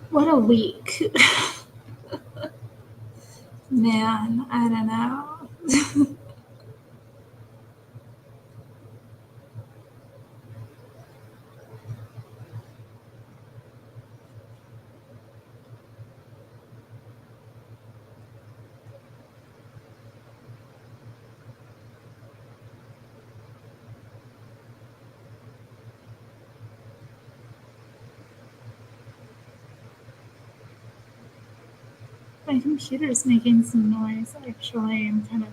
What a week. Man, I don't know. My computer's making some noise, actually. I'm kind of...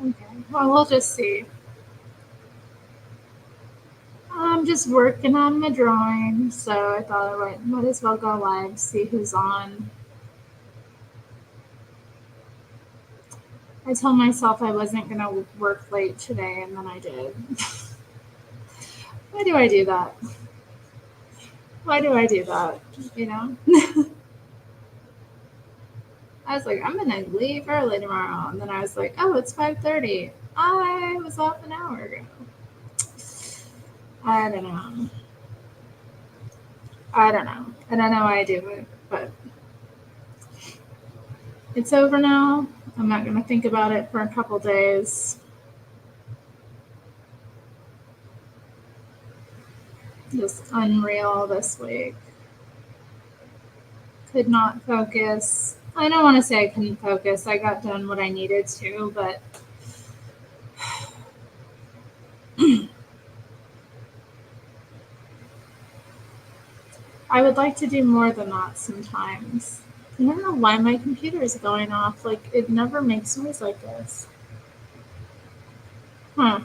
Okay, well, we'll just see. I'm just working on my drawing, so I thought I might as well go live, see who's on. I told myself I wasn't going to work late today, and then I did. Why do I do that? Why do I do that? You know? I was like, I'm going to leave early tomorrow. And then I was like, oh, it's 5:30. I was off an hour ago. I don't know. I don't know why I do it, but it's over now. I'm not going to think about it for a couple days. Just unreal this week. Could not focus. I don't want to say I couldn't focus. I got done what I needed to, but I would like to do more than that sometimes. I don't know why my computer is going off. Like, it never makes noise like this. Huh.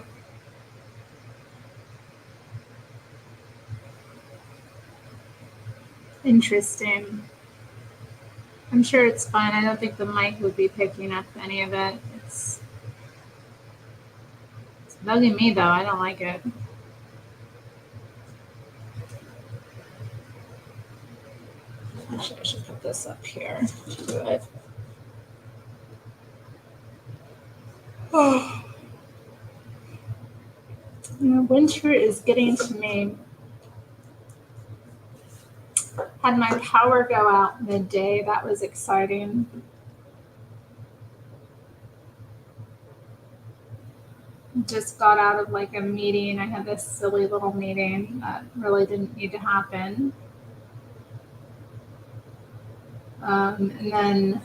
Interesting. I'm sure it's fine. I don't think the mic would be picking up any of it. It's bugging me, though. I don't like it. Actually, I should put this up here. Good. Oh. You know, winter is getting to me. Had my power go out midday. That was exciting. Just got out of like a meeting. I had this silly little meeting that really didn't need to happen. And then,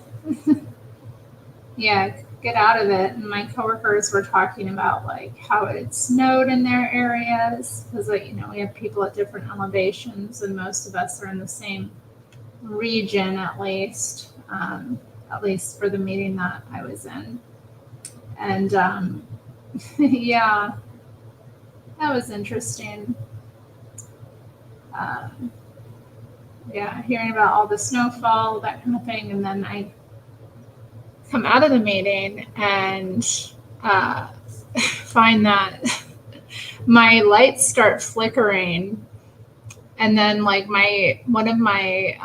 yeah, get out of it. And my coworkers were talking about like how it had snowed in their areas because, like, you know, we have people at different elevations, and most of us are in the same region, at least for the meeting that I was in. And yeah, that was interesting. Yeah, hearing about all the snowfall, that kind of thing. And then I come out of the meeting and find that my lights start flickering. And then like one of my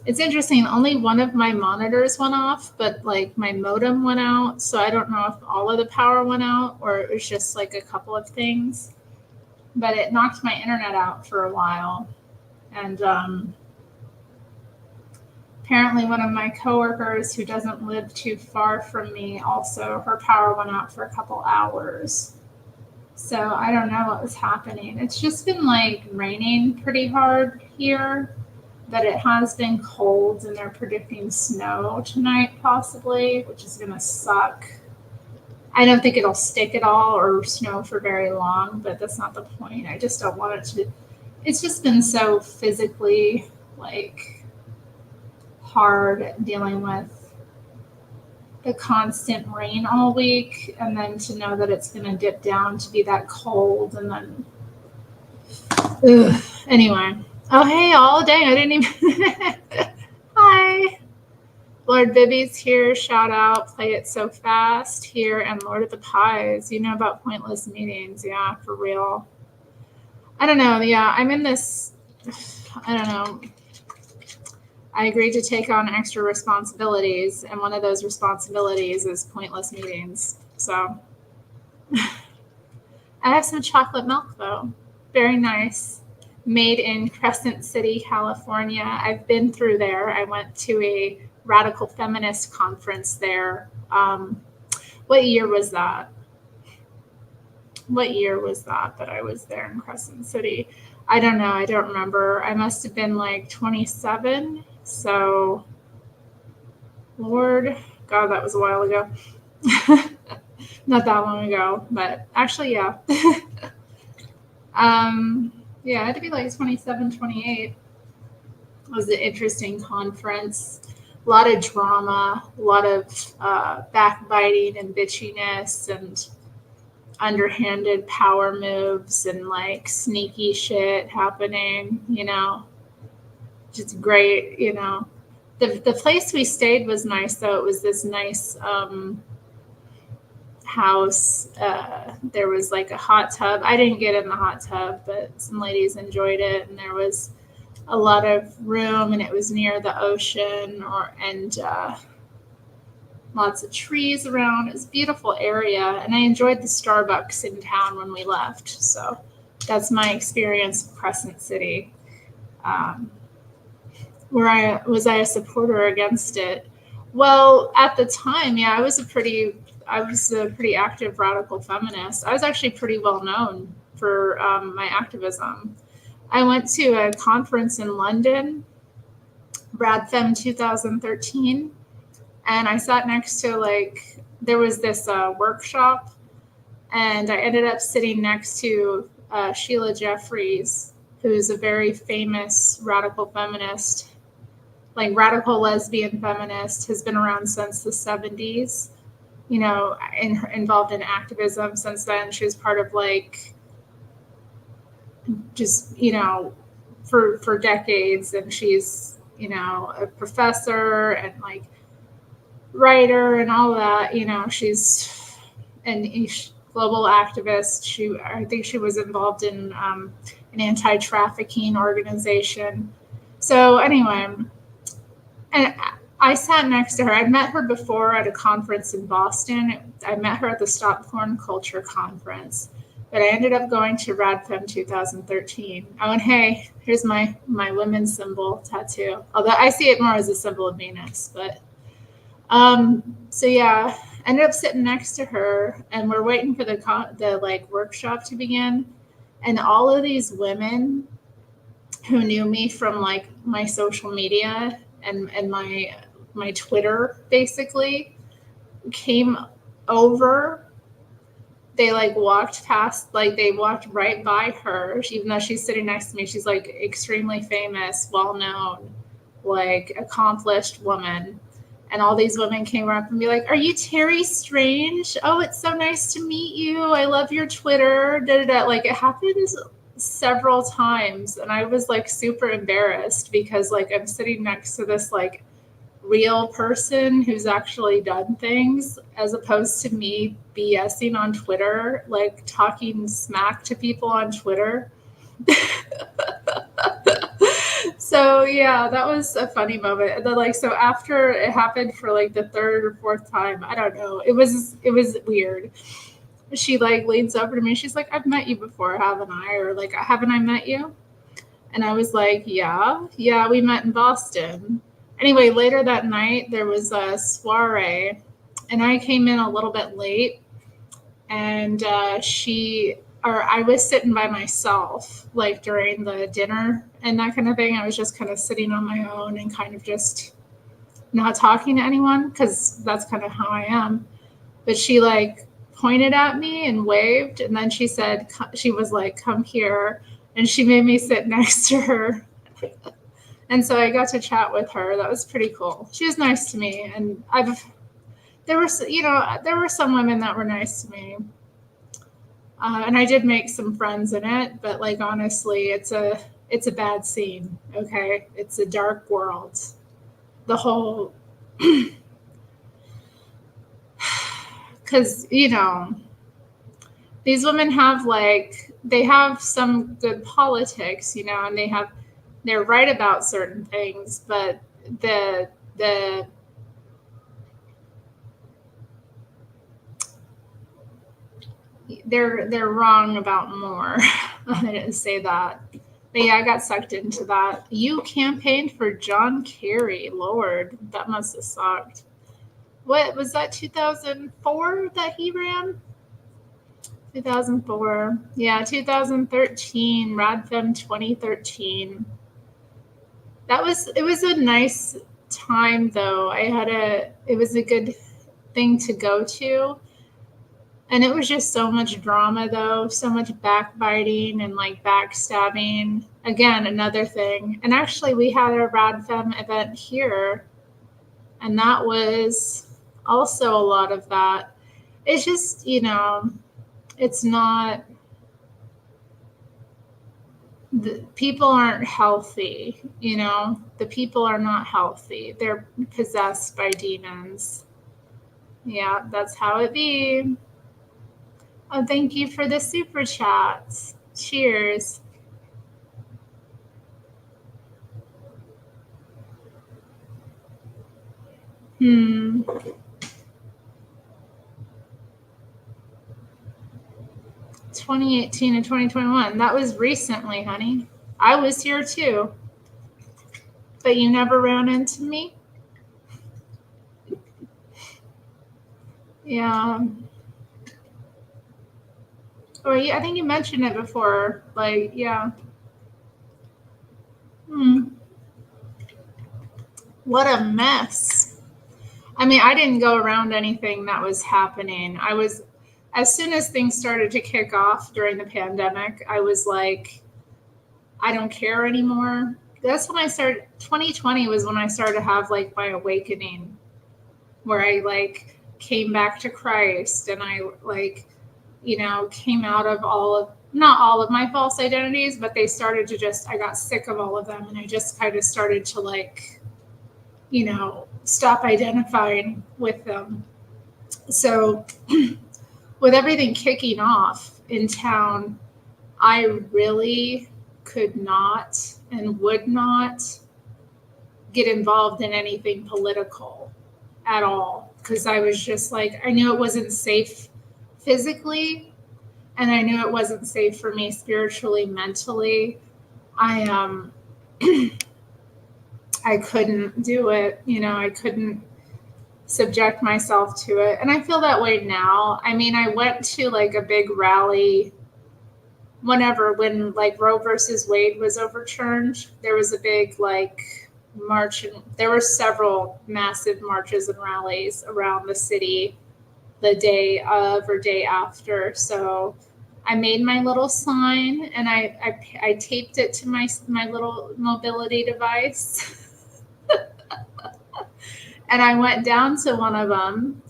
it's interesting, only one of my monitors went off, but like my modem went out. So I don't know if all of the power went out or it was just like a couple of things. But it knocked my internet out for a while. And apparently one of my coworkers who doesn't live too far from me, also her power went out for a couple hours. So I don't know what was happening. It's just been like raining pretty hard here, but it has been cold and they're predicting snow tonight possibly, which is going to suck. I don't think it'll stick at all or snow for very long, but that's not the point. I just don't want it to. It's just been so physically like hard dealing with the constant rain all week, and then to know that it's going to dip down to be that cold, and then anyway. Oh, hey, all day. I didn't even. Hi. Lord Bibby's here. Shout out. Play It So Fast here. And Lord of the Pies. You know about pointless meetings. Yeah, for real. I don't know. Yeah, I'm in this. I don't know. I agreed to take on extra responsibilities. And one of those responsibilities is pointless meetings. So I have some chocolate milk though. Very nice. Made in Crescent City, California. I've been through there. I went to a radical feminist conference there. What year was that? What year was that I was there in Crescent City? I don't know. I don't remember. I must have been like 27. So, Lord, God, that was a while ago. Not that long ago, but actually, yeah. Yeah, it had to be like 27, 28. It was an interesting conference. A lot of drama, a lot of backbiting and bitchiness and underhanded power moves and like sneaky shit happening, just great, The place we stayed was nice though. It was this nice house. There was like a hot tub. I didn't get in the hot tub, but some ladies enjoyed it, and there was a lot of room, and it was near the ocean, and lots of trees around. It was a beautiful area, and I enjoyed the Starbucks in town when we left. So that's my experience of Crescent City. Was I a supporter against it? Well, at the time, yeah, I was a pretty active radical feminist. I was actually pretty well known for my activism. I went to a conference in London, RadFem 2013, and I sat next to there was this workshop, and I ended up sitting next to Sheila Jeffries, who's a very famous radical feminist, like radical lesbian feminist, has been around since the 70s, involved in activism since then. She was part of for decades, and she's, a professor and writer and all that, she's an global activist. I think she was involved in an anti-trafficking organization. So anyway, and I sat next to her. I'd met her before at a conference in Boston. I met her at the Stop Porn Culture conference, but I ended up going to RadFem 2013. I went, hey, here's my women's symbol tattoo. Although I see it more as a symbol of Venus, but so yeah, ended up sitting next to her, and we're waiting for the workshop to begin, and all of these women who knew me from my social media and my Twitter basically came over. They walked past, they walked right by her, even though she's sitting next to me. She's extremely famous, well known, accomplished woman. And all these women came up and be like, "Are you Terri Strange? Oh, it's so nice to meet you. I love your Twitter." Da, da, da. It happened several times, and I was super embarrassed because I'm sitting next to this real person who's actually done things, as opposed to me BSing on Twitter, talking smack to people on Twitter. So yeah, that was a funny moment. So after it happened for the third or fourth time, I don't know, it was weird. She leans over to me. She's like, "I've met you before, haven't I?" Or "Haven't I met you?" And I was like, yeah, we met in Boston. Anyway, later that night, there was a soiree, and I came in a little bit late, and I was sitting by myself, during the dinner and that kind of thing. I was just kind of sitting on my own and kind of just not talking to anyone, because that's kind of how I am. But she pointed at me and waved, and then she said, she was like, "Come here," and she made me sit next to her. And so I got to chat with her. That was pretty cool. She was nice to me, and there were some women that were nice to me. And I did make some friends in it, but honestly, it's a bad scene. Okay. It's a dark world. The whole, cause these women have they have some good politics, and they're right about certain things, but the they're wrong about more. I didn't say that. But yeah, I got sucked into that. You campaigned for John Kerry. Lord, that must have sucked. What was that, 2004 that he ran? 2004. Yeah, 2013, RadFem 2013. It was a nice time though. It was a good thing to go to. And it was just so much drama though, so much backbiting and like backstabbing. Again, another thing. And actually we had a RadFem event here, and that was also a lot of that. It's just, it's not, the people aren't healthy, the people are not healthy. They're possessed by demons. Yeah, that's how it be. Oh, thank you for the super chats. Cheers. Hmm. 2018 and 2021. That was recently, honey. I was here too. But you never ran into me? Yeah. Or I think you mentioned it before. Like, yeah. What a mess. I mean, I didn't go around anything that was happening. As soon as things started to kick off during the pandemic, I was like, I don't care anymore. That's when I started, 2020 was when I started to have like my awakening, where I like came back to Christ, and I like, came out of not all of my false identities, but they started to I got sick of all of them. And I just kind of started to like, stop identifying with them. So with everything kicking off in town, I really could not and would not get involved in anything political at all, because I was just like, I knew it wasn't safe physically, and I knew it wasn't safe for me spiritually, mentally. I couldn't do it. I couldn't subject myself to it. And I feel that way now. I mean, I went to like a big rally when like Roe versus Wade was overturned. There was a big like march, and there were several massive marches and rallies around the city the day of or day after. So I made my little sign, and I taped it to my little mobility device. And I went down to one of them.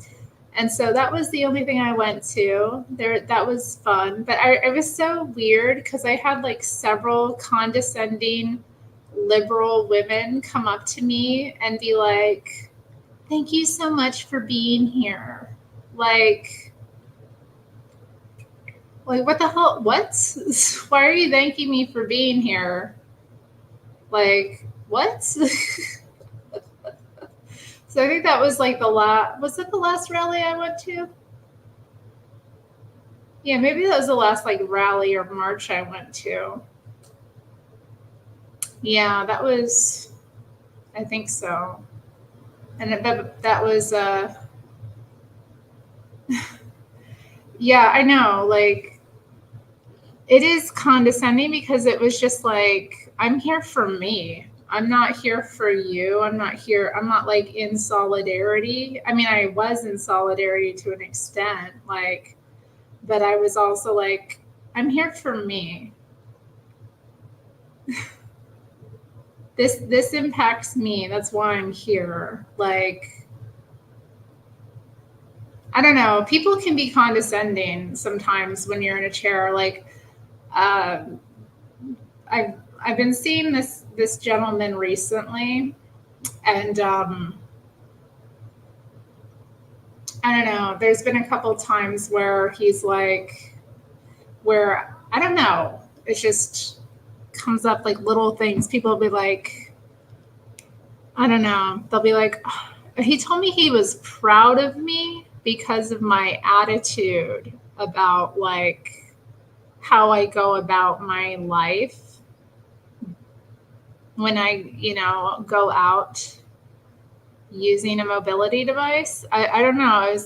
And so that was the only thing I went to there. That was fun. But it was so weird because I had like several condescending liberal women come up to me and be like, thank you so much for being here. Like what the hell? What? Why are you thanking me for being here? Like, what? So I think that was like was it the last rally I went to? Yeah, maybe that was the last like rally or march I went to. Yeah, I think so. And that was, yeah, I know. Like, it is condescending because it was just like, I'm here for me. I'm not here for you. I'm not like in solidarity. I mean, I was in solidarity to an extent, like, but I was also like, I'm here for me. This impacts me. That's why I'm here. Like, I don't know. People can be condescending sometimes when you're in a chair. Like, I've been seeing this gentleman recently, and I don't know. There's been a couple times where he's like, where I don't know. It just comes up like little things. People will be like, I don't know. They'll be like, oh, he told me he was proud of me because of my attitude about like how I go about my life when I, go out using a mobility device. I don't know.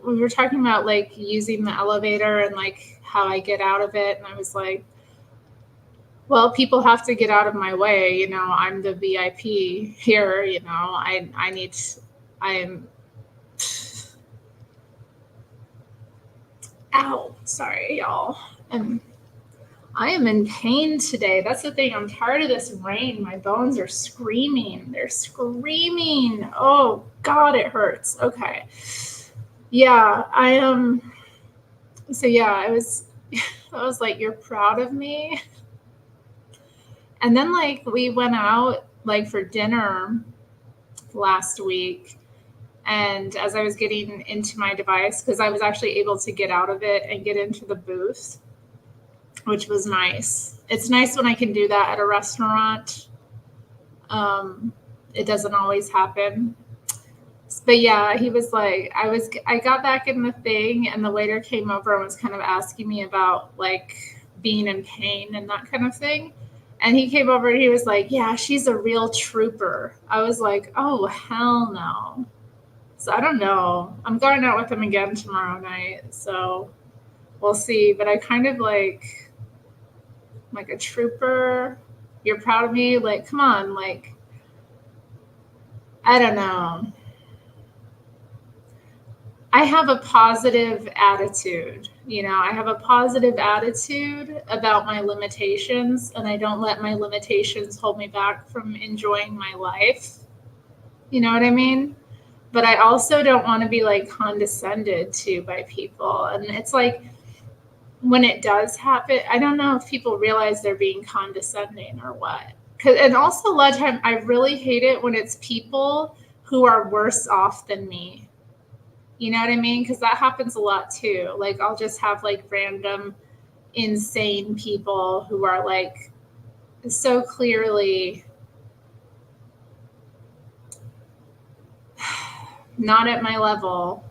We were talking about like using the elevator and like how I get out of it. And I was like, well, people have to get out of my way. I'm the VIP here. I'm, ow, sorry, y'all. I am in pain today. That's the thing. I'm tired of this rain. My bones are screaming. They're screaming. Oh, God, it hurts. Okay. Yeah, I am. So, yeah, I was like, you're proud of me? And then, like, we went out, like, for dinner last week. And as I was getting into my device, because I was actually able to get out of it and get into the booth, which was nice. It's nice when I can do that at a restaurant. It doesn't always happen. But yeah, he was like, I got back in the thing and the waiter came over and was kind of asking me about like being in pain and that kind of thing. And he came over and he was like, yeah, she's a real trooper. I was like, oh, hell no. So I don't know. I'm going out with him again tomorrow night. So we'll see. But I kind of like a trooper. You're proud of me? Like, come on. Like, I don't know. I have a positive attitude. I have a positive attitude about my limitations, and I don't let my limitations hold me back from enjoying my life. You know what I mean? But I also don't want to be like condescended to by people. And it's like when it does happen, I don't know if people realize they're being condescending or what. And also a lot of time, I really hate it when it's people who are worse off than me. You know what I mean? Because that happens a lot too. Like I'll just have like random insane people who are like so clearly not at my level.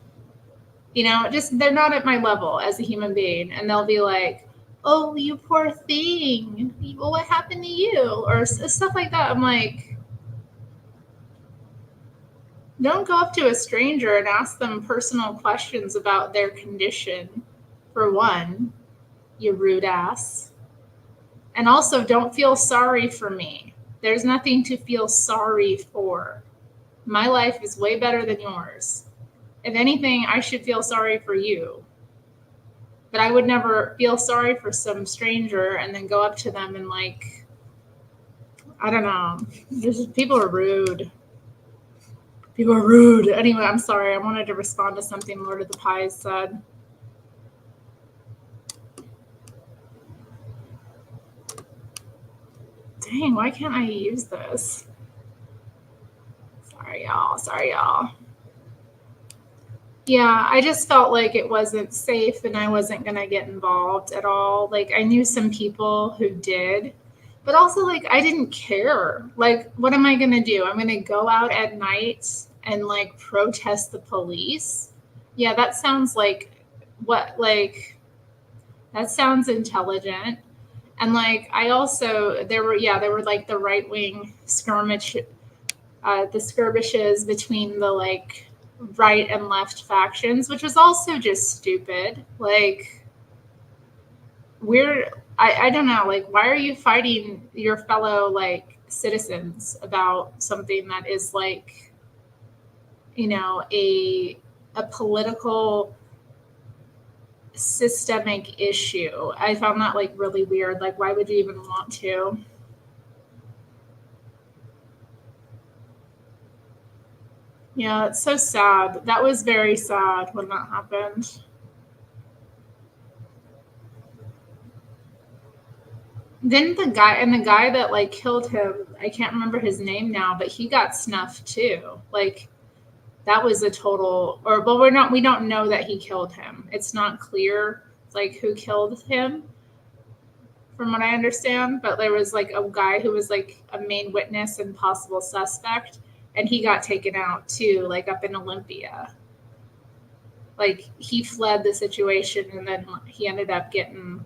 Just they're not at my level as a human being. And they'll be like, oh, you poor thing. Well, what happened to you? Or stuff like that. I'm like, don't go up to a stranger and ask them personal questions about their condition, for one, you rude ass. And also, don't feel sorry for me. There's nothing to feel sorry for. My life is way better than yours. If anything, I should feel sorry for you. But I would never feel sorry for some stranger and then go up to them and like, I don't know. People are rude. People are rude. Anyway, I'm sorry. I wanted to respond to something Lord of the Pies said. Dang, why can't I use this? Sorry, y'all. Yeah, I just felt like it wasn't safe and I wasn't going to get involved at all. Like, I knew some people who did, but also, like, I didn't care. Like, what am I going to do? I'm going to go out at night and, like, protest the police? Yeah, that sounds like that sounds intelligent. And, like, there were, like, the right-wing the skirmishes between the, like, right and left factions, which was also just stupid. Like, I don't know, like, why are you fighting your fellow, like, citizens about something that is, like, a political systemic issue? I found that, like, really weird. Like, why would you even want to? Yeah, it's so sad. That was very sad when that happened. Then the guy that like killed him, I can't remember his name now, but he got snuffed too. Like that was a total we don't know that he killed him. It's not clear like who killed him from what I understand, but there was like a guy who was like a main witness and possible suspect, and he got taken out too, like up in Olympia. like he fled the situation and then he ended up getting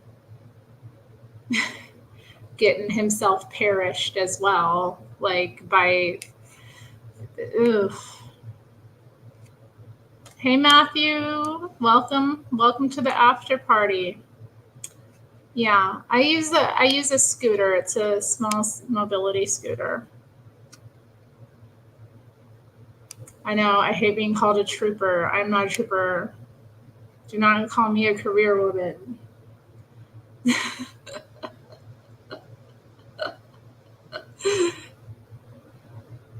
himself perished as well, like by, ugh. Hey Matthew, welcome to the after party. Yeah, I use a scooter. It's a small mobility scooter. I know, I hate being called a trooper. I'm not a trooper. Do not call me a career woman.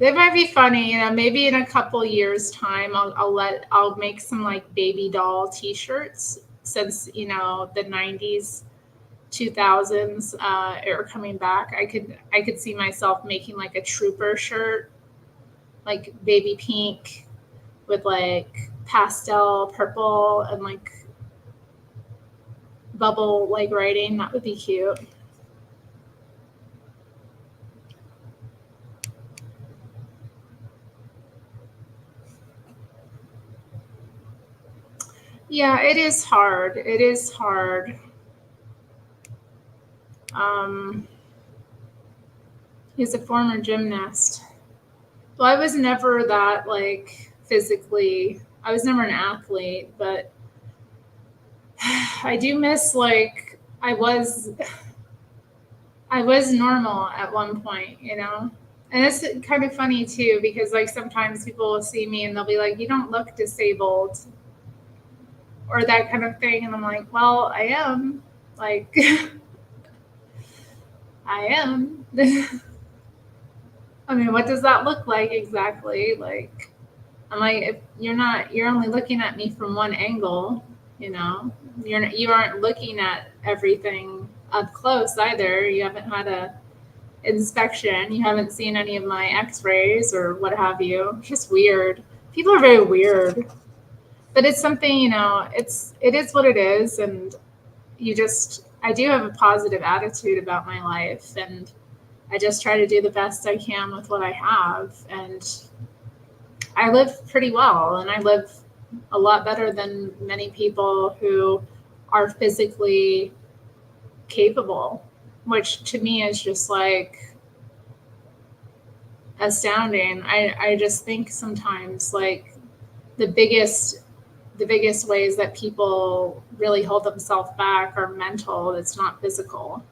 It might be funny, maybe in a couple years time, I'll make some like baby doll t-shirts, since, the 90s, 2000s are coming back. I could see myself making like a trooper shirt, like baby pink with like pastel purple and like bubble like writing. That would be cute. Yeah, it is hard. He's a former gymnast. Well, I was never that like physically, I was never an athlete, but I do miss, like, I was normal at one point, And it's kind of funny too, because like sometimes people will see me and they'll be like, "You don't look disabled," or that kind of thing, and I'm like, "Well, I am." Like, I am. I mean, what does that look like exactly? Like, I'm like, if you're only looking at me from one angle, you aren't looking at everything up close either. You haven't had a inspection. You haven't seen any of my x-rays or what have you. It's just weird. People are very weird, but it's something, it is what it is. And I do have a positive attitude about my life, and I just try to do the best I can with what I have. And I live pretty well, and I live a lot better than many people who are physically capable, which to me is just like astounding. I just think sometimes like the biggest ways that people really hold themselves back are mental. It's not physical.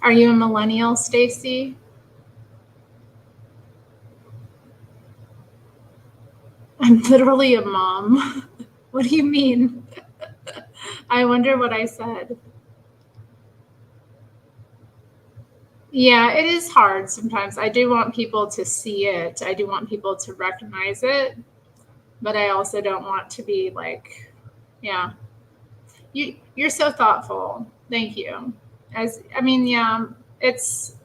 Are you a millennial, Stacy? I'm literally a mom. What do you mean? I wonder what I said. Yeah, it is hard sometimes. I do want people to see it. I do want people to recognize it, but I also don't want to be like, yeah. You're so thoughtful. Thank you. Yeah, it's,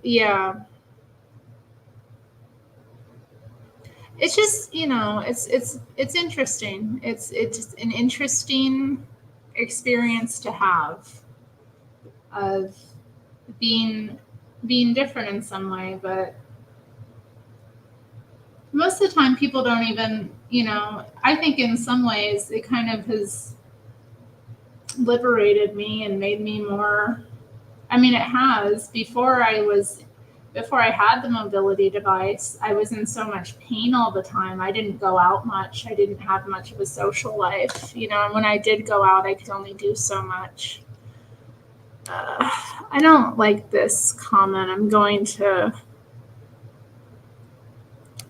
yeah. It's just, it's interesting. It's an interesting experience to have of being different in some way, but most of the time people don't even, I think in some ways it kind of has liberated me and made me more, it has. Before I had the mobility device, I was in so much pain all the time. I didn't go out much. I didn't have much of a social life, and when I did go out, I could only do so much. I don't like this comment. I'm going to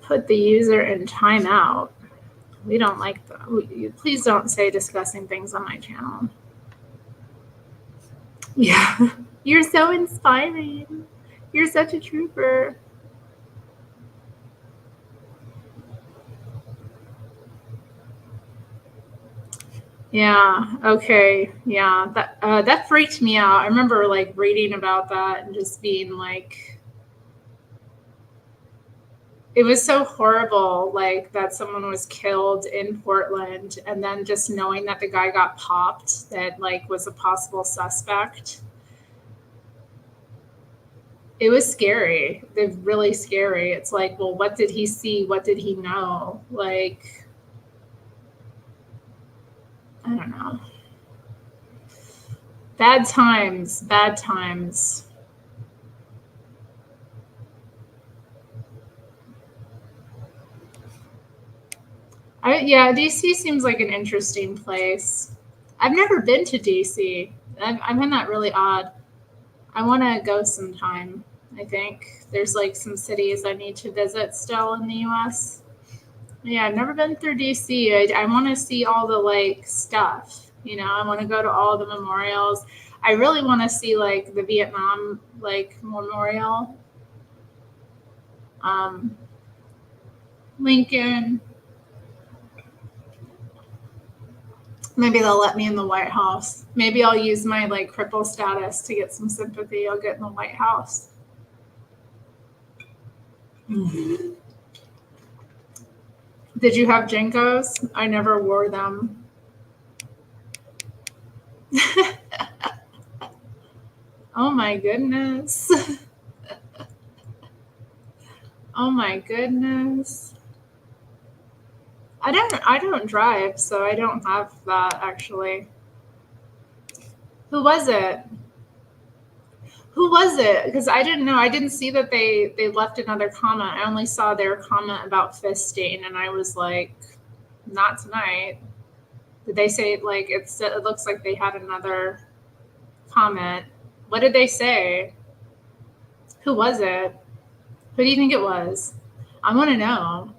put the user in timeout. We don't like please don't say discussing things on my channel. Yeah, you're so inspiring. You're such a trooper. Yeah. Okay. Yeah. That freaked me out. I remember like reading about that and just being like, It was so horrible, like that someone was killed in Portland, and then just knowing that the guy got popped that like was a possible suspect. It was scary. They're really scary. It's like, well, what did he see? What did he know? Like, I don't know. Bad times, bad times. Yeah, DC seems like an interesting place. I've never been to DC. I find that really odd. I want to go sometime. I think there's like some cities I need to visit still in the US. Yeah, I've never been through DC. I want to see all the like stuff. You know, I want to go to all the memorials. I really want to see like the Vietnam like memorial. Um, Lincoln. Maybe they'll let me in the White House. Maybe I'll use my like cripple status to get some sympathy. I'll get in the White House. Did you have Jinkos? I never wore them. Oh my goodness. Oh my goodness. I don't drive, so I don't have that actually. Who was it? Who was it? Because I didn't know. I didn't see that they left another comment. I only saw their comment about fisting, and I was like, not tonight. Did they say like it looks like they had another comment? What did they say? Who was it? Who do you think it was? I want to know.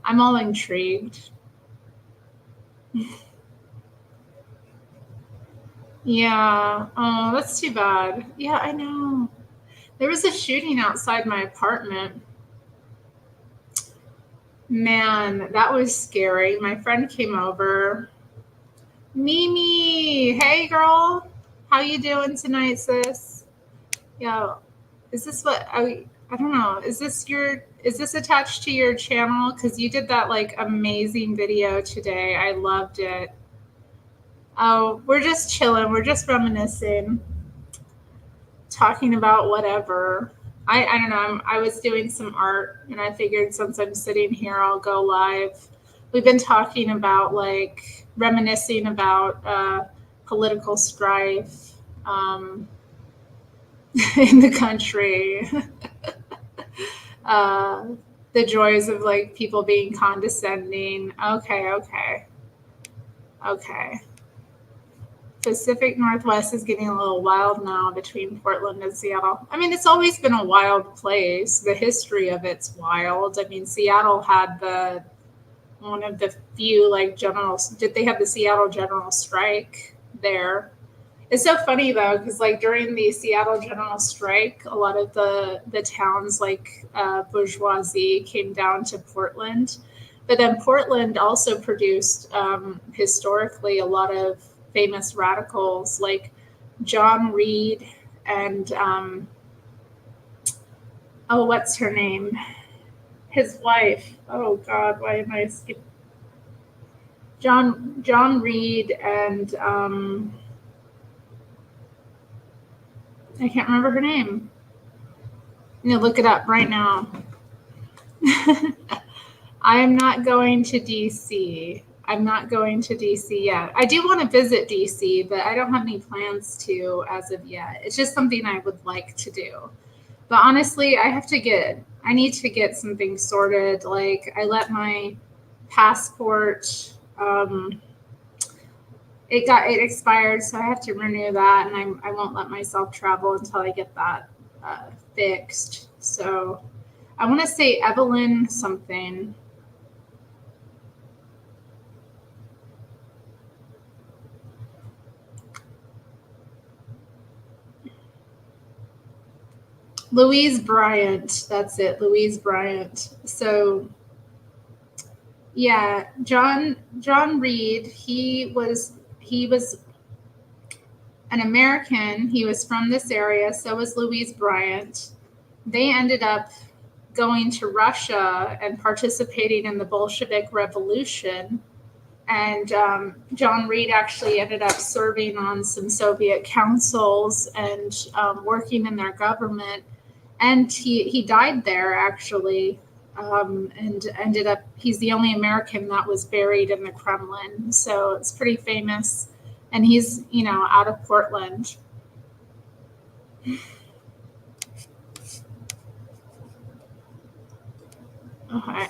I'm all intrigued. Yeah. Oh, that's too bad. Yeah, I know. There was a shooting outside my apartment. Man, that was scary. My friend came over. Mimi, hey girl. How you doing tonight, sis? Yeah. Is this what I don't know. Is this attached to your channel? Because you did that like amazing video today. I loved it. Oh, we're just chilling. We're just reminiscing, talking about whatever. I don't know. I was doing some art, and I figured since I'm sitting here, I'll go live. We've been talking about like reminiscing about political strife in the country. uh, the joys of like people being condescending. Okay. Pacific Northwest is getting a little wild now between Portland and Seattle. I mean, it's always been a wild place. The history of it's wild. I mean, Seattle had one of the few like generals. Did they have the Seattle general strike there? It's so funny though, because like during the Seattle general strike, a lot of the towns like bourgeoisie came down to Portland, but then Portland also produced historically a lot of famous radicals like John Reed and what's her name? His wife. Oh God, why am I skipping? John Reed and I can't remember her name. You know, look it up right now. I am not going to DC. I'm not going to DC yet. I do want to visit DC, but I don't have any plans to as of yet. It's just something I would like to do. But honestly, I need to get something sorted. Like I let my passport, it expired, so I have to renew that, and I won't let myself travel until I get that fixed. So I want to say Evelyn something. Louise Bryant. That's it. Louise Bryant. So yeah, John Reed, he was an American. He was from this area. So was Louise Bryant. They ended up going to Russia and participating in the Bolshevik Revolution. And John Reed actually ended up serving on some Soviet councils and working in their government. And he died there, actually, and ended up, he's the only American that was buried in the Kremlin. So it's pretty famous. And he's, out of Portland.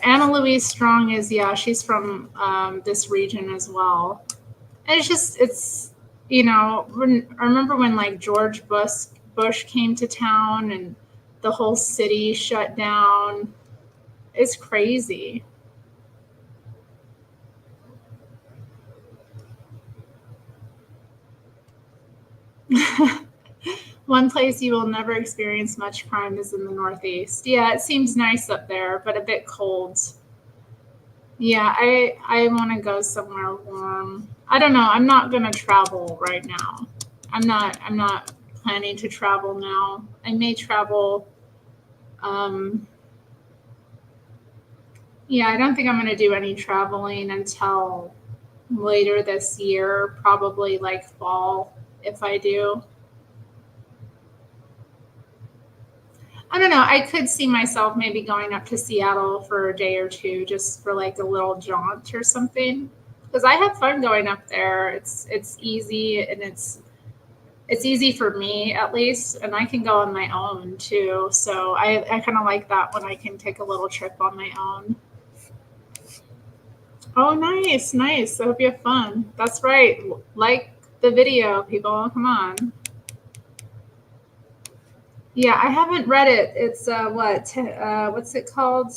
Anna Louise Strong is, she's from this region as well. And it's I remember when like George Bush came to town and the whole city shut down. It's crazy. One place you will never experience much crime is in the Northeast. Yeah, it seems nice up there, but a bit cold. Yeah, I want to go somewhere warm. I don't know. I'm not going to travel right now. I'm not planning to travel now. I may travel. Yeah, I don't think I'm going to do any traveling until later this year, probably like fall if I do. I don't know. I could see myself maybe going up to Seattle for a day or two just for like a little jaunt or something. Because I have fun going up there. It's easy and it's easy for me at least, and I can go on my own too. So I kind of like that when I can take a little trip on my own. Oh, nice. I hope you have fun. That's right. Like the video, people. Come on. Yeah, I haven't read it. It's what's it called?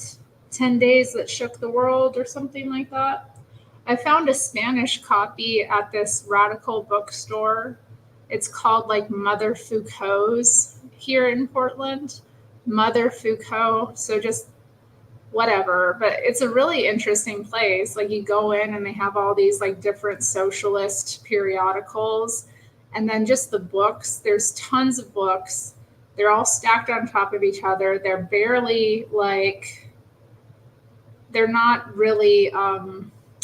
10 Days That Shook the World or something like that. I found a Spanish copy at this radical bookstore. It's called like Mother Foucault's here in Portland. Mother Foucault. So just whatever, but it's a really interesting place. Like you go in and they have all these like different socialist periodicals, and then just the books. There's tons of books. They're all stacked on top of each other. They're barely like, they're not really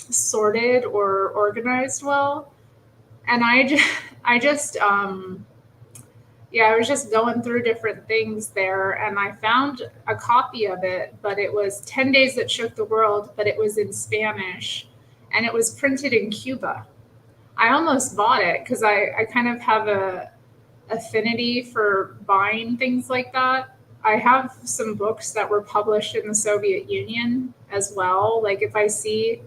sorted or organized well. And I was just going through different things there, and I found a copy of it, but it was 10 Days That Shook the World, but it was in Spanish, and it was printed in Cuba. I almost bought it because I kind of have a affinity for buying things like that. I have some books that were published in the Soviet Union as well. Like if I see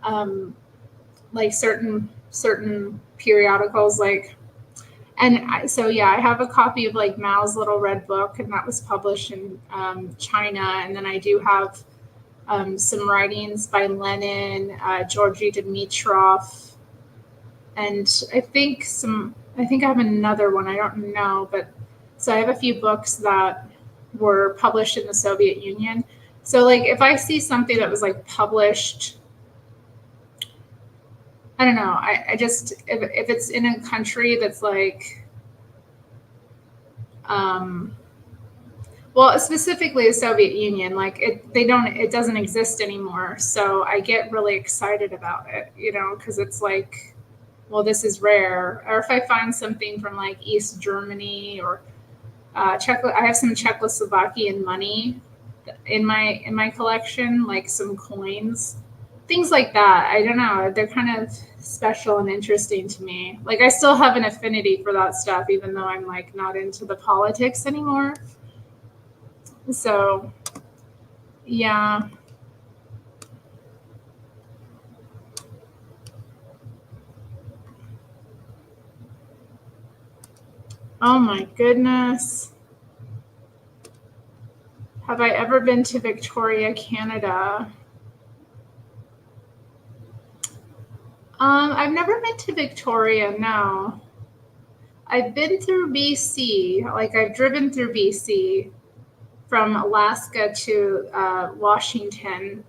like certain periodicals, like, and so yeah, I have a copy of like Mao's Little Red Book, and that was published in China. And then I do have some writings by Lenin, Georgy Dimitrov, and I think I have another one. I don't know, but so I have a few books that were published in the Soviet Union. So like if I see something that was like published, I don't know. I just if it's in a country that's like, well, specifically the Soviet Union, like it doesn't exist anymore. So I get really excited about it, because it's like, well, this is rare. Or if I find something from like East Germany or I have some Czechoslovakian money in my collection, like some coins, things like that. I don't know. They're kind of special and interesting to me. Like I still have an affinity for that stuff, even though I'm like not into the politics anymore. So, yeah. Oh my goodness. Have I ever been to Victoria, Canada? I've never been to Victoria, no. I've been through BC, like I've driven through BC from Alaska to Washington.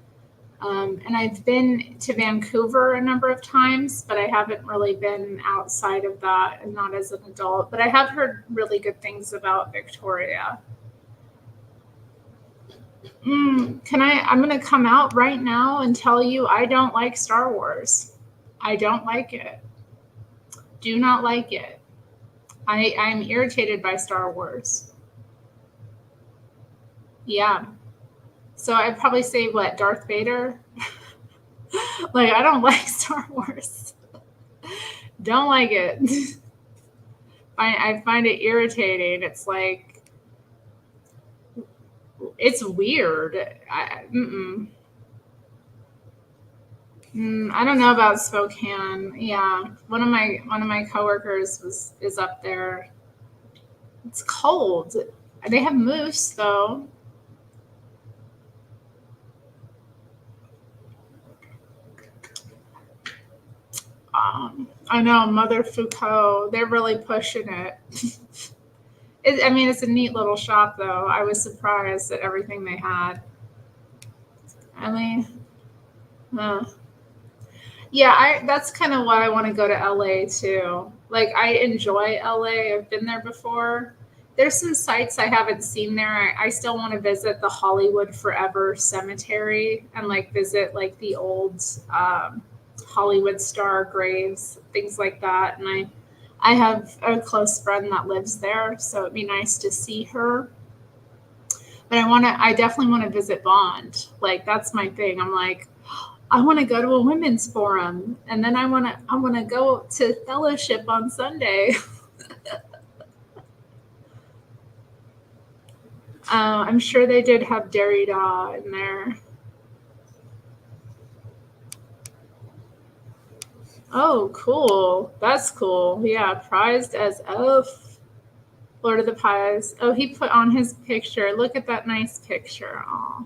And I've been to Vancouver a number of times, but I haven't really been outside of that, and not as an adult. But I have heard really good things about Victoria. I'm going to come out right now and tell you I don't like Star Wars. I don't like it. Do not like it. I'm irritated by Star Wars. Yeah. So I'd probably say what, Darth Vader? Like, I don't like Star Wars. Don't like it. I find it irritating. It's like, it's weird. I don't know about Spokane. Yeah, one of my coworkers is up there. It's cold. They have moose though. I know Mother Foucault. They're really pushing it. I mean, it's a neat little shop though. I was surprised at everything they had. I mean, uh, yeah, that's kind of why I want to go to LA too. Like I enjoy LA. I've been there before. There's some sites I haven't seen there. I still want to visit the Hollywood Forever Cemetery and like visit like the old Hollywood star graves, things like that. And I have a close friend that lives there, so it'd be nice to see her. But I definitely want to visit Bond. Like that's my thing. I'm like, I want to go to a women's forum, and then I want to go to fellowship on Sunday. I'm sure they did have Derrida in there. Oh, cool. That's cool. Yeah, prized as Elf. Lord of the Pies. Oh, he put on his picture. Look at that nice picture. Aw.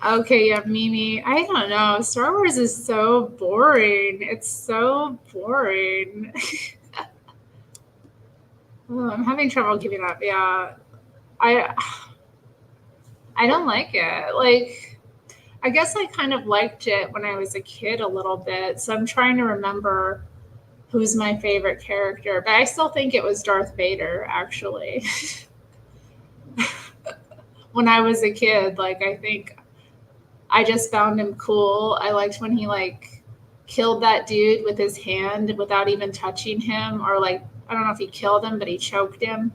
Okay, yeah, Mimi. I don't know. Star Wars is so boring. It's so boring. Oh, I'm having trouble giving up. Yeah. I I don't like it. Like I guess I kind of liked it when I was a kid a little bit. So I'm trying to remember who's my favorite character, but I still think it was Darth Vader actually. When I was a kid, like I think I just found him cool. I liked when he like killed that dude with his hand without even touching him, or like I don't know if he killed him, but he choked him.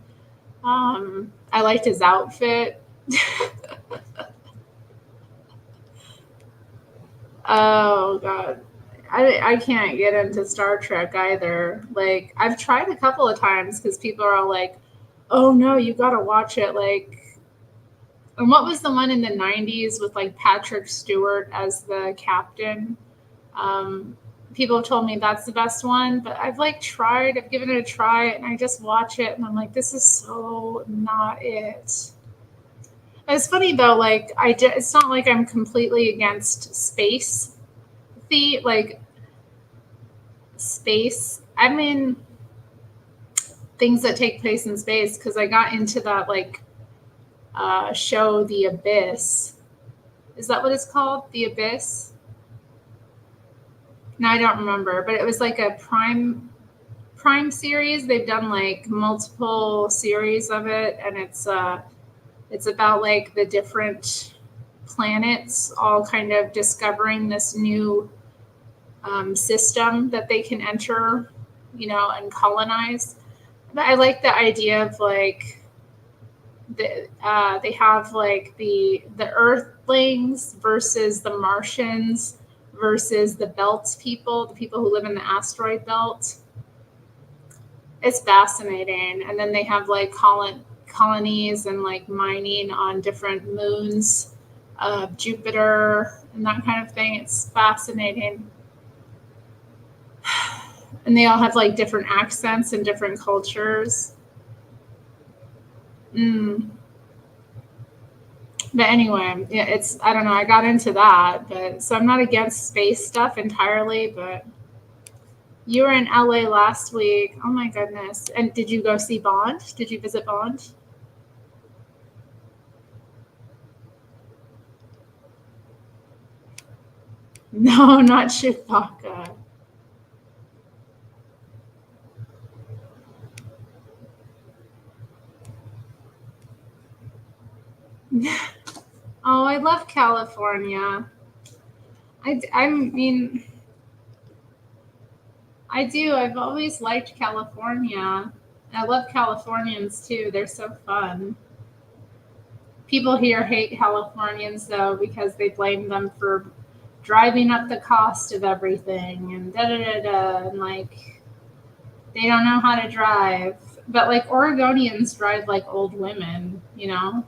I liked his outfit. Oh god. I can't get into Star Trek either. Like I've tried a couple of times because people are all like, "Oh no, you gotta watch it." Like, and what was the one in the '90s with like Patrick Stewart as the captain? Um, People have told me that's the best one, but I've given it a try, and I just watch it, and I'm like, this is so not it. It's funny though, like it's not like I'm completely against like space. I mean, things that take place in space because I got into that like show, The Abyss. Is that what it's called? The Abyss? No, I don't remember, but it was like a Prime series. They've done like multiple series of it, and it's about like the different planets all kind of discovering this new system that they can enter, and colonize. But I like the idea of like they have like the Earthlings versus the Martians versus the Belt people, the people who live in the asteroid belt. It's fascinating, and then they have like colonies and like mining on different moons of Jupiter and that kind of thing. It's fascinating. And they all have like different accents and different cultures. Mm. But anyway, yeah, I don't know. I got into that, but so I'm not against space stuff entirely. But you were in LA last week. Oh my goodness! And did you go see Bond? Did you visit Bond? No, not Chewbacca. Oh, I love California. I mean, I do. I've always liked California. I love Californians too. They're so fun. People here hate Californians though because they blame them for driving up the cost of everything and da da da da and like they don't know how to drive. But like Oregonians drive like old women, you know?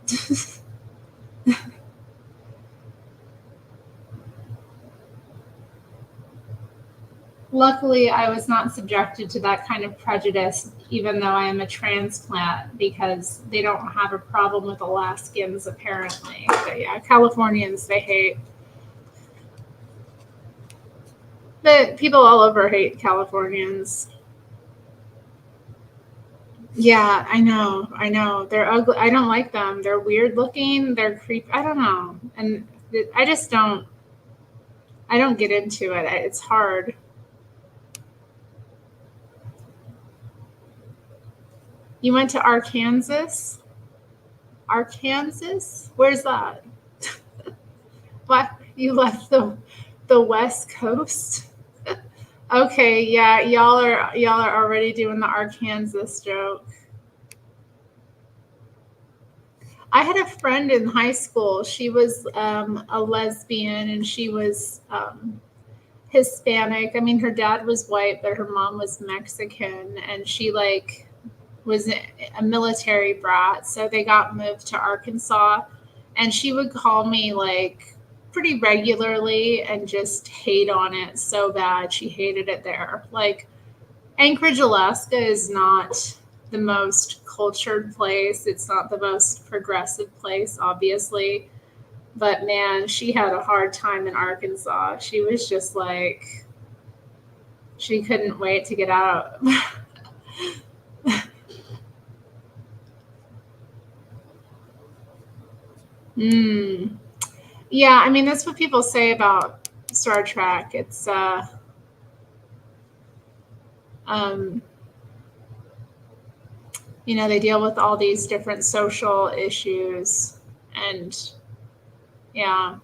Luckily, I was not subjected to that kind of prejudice, even though I am a transplant, because they don't have a problem with Alaskans, apparently. But yeah, Californians, they hate. But people all over hate Californians. Yeah, I know. I know. They're ugly. I don't like them. They're weird looking. They're creepy. I don't know. And I just don't, I don't get into it. It's hard. You went to Arkansas? Arkansas? Where's that? What? You left the West Coast? Okay, yeah, y'all are already doing the Arkansas joke. I had a friend in high school. She was a lesbian and she was Hispanic. I mean, her dad was white, but her mom was Mexican, and she like was a military brat. So they got moved to Arkansas, and she would call me like pretty regularly and just hate on it so bad. She hated it there. Like Anchorage, Alaska is not the most cultured place. It's not the most progressive place, obviously. But man, she had a hard time in Arkansas. She was just like, she couldn't wait to get out. Mm. Yeah, I mean, that's what people say about Star Trek. It's, um, they deal with all these different social issues. And yeah,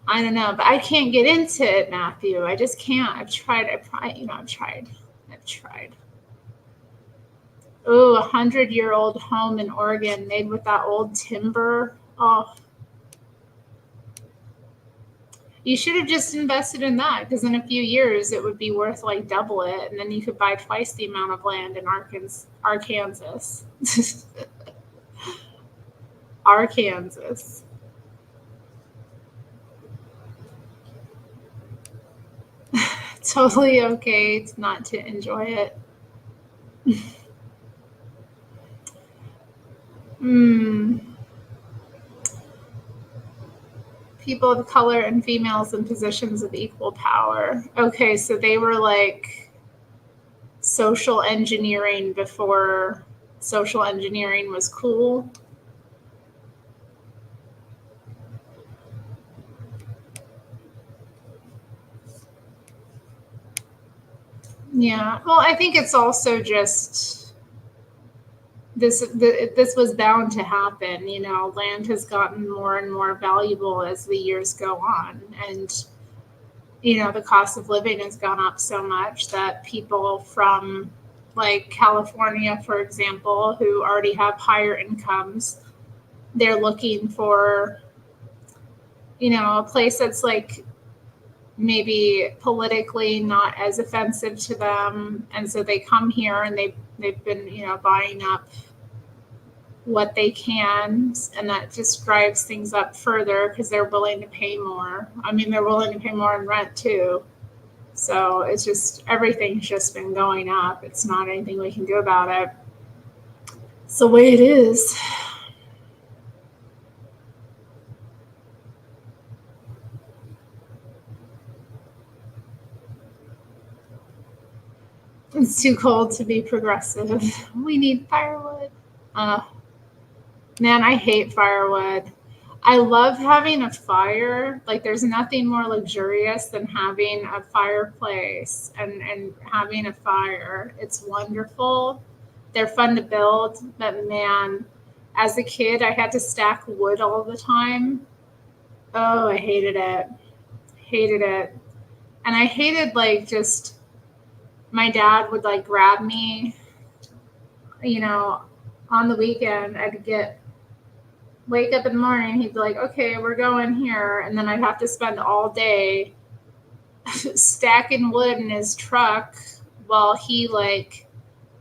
I don't know, but I can't get into it, Matthew. I just can't. I've tried. I've tried. Oh, 100-year-old home in Oregon made with that old timber. Oh, you should have just invested in that because in a few years it would be worth like double it, and then you could buy twice the amount of land in Arkansas. Arkansas. Totally okay not to enjoy it. Hmm. People of color and females in positions of equal power. Okay, so they were like social engineering before social engineering was cool. Yeah. Well, I think it's also just this was bound to happen. Land has gotten more and more valuable as the years go on, and the cost of living has gone up so much that people from like California, for example, who already have higher incomes, they're looking for a place that's like maybe politically not as offensive to them, and so they come here and they've been buying up what they can, and that just drives things up further because they're willing to pay more. I mean, they're willing to pay more in rent too. So it's just everything's just been going up. It's not anything we can do about it. It's the way it is. It's too cold to be progressive. We need firewood. Uh, Man, I hate firewood. I love having a fire. Like, there's nothing more luxurious than having a fireplace and having a fire. It's wonderful. They're fun to build, but man, As a kid, I had to stack wood all the time. Oh, I hated it. Hated it. And I hated like just my dad would like grab me, you know, on the weekend. Wake up in the morning, he'd be like, okay, we're going here. And then I'd have to spend all day stacking wood in his truck while he like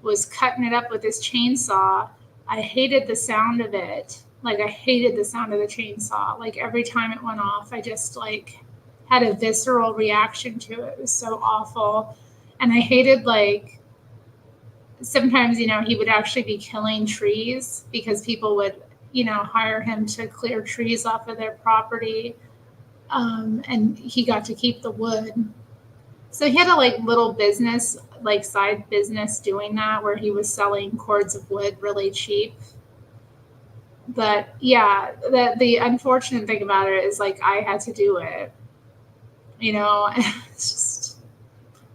was cutting it up with his chainsaw. I hated the sound of it. Like I hated the sound of the chainsaw. Like every time it went off, I just like had a visceral reaction to it. It was so awful. And I hated like sometimes, he would actually be killing trees because people would, hire him to clear trees off of their property. And he got to keep the wood. So he had a like little business, like side business doing that where he was selling cords of wood really cheap. But yeah, the unfortunate thing about it is like I had to do it, it's just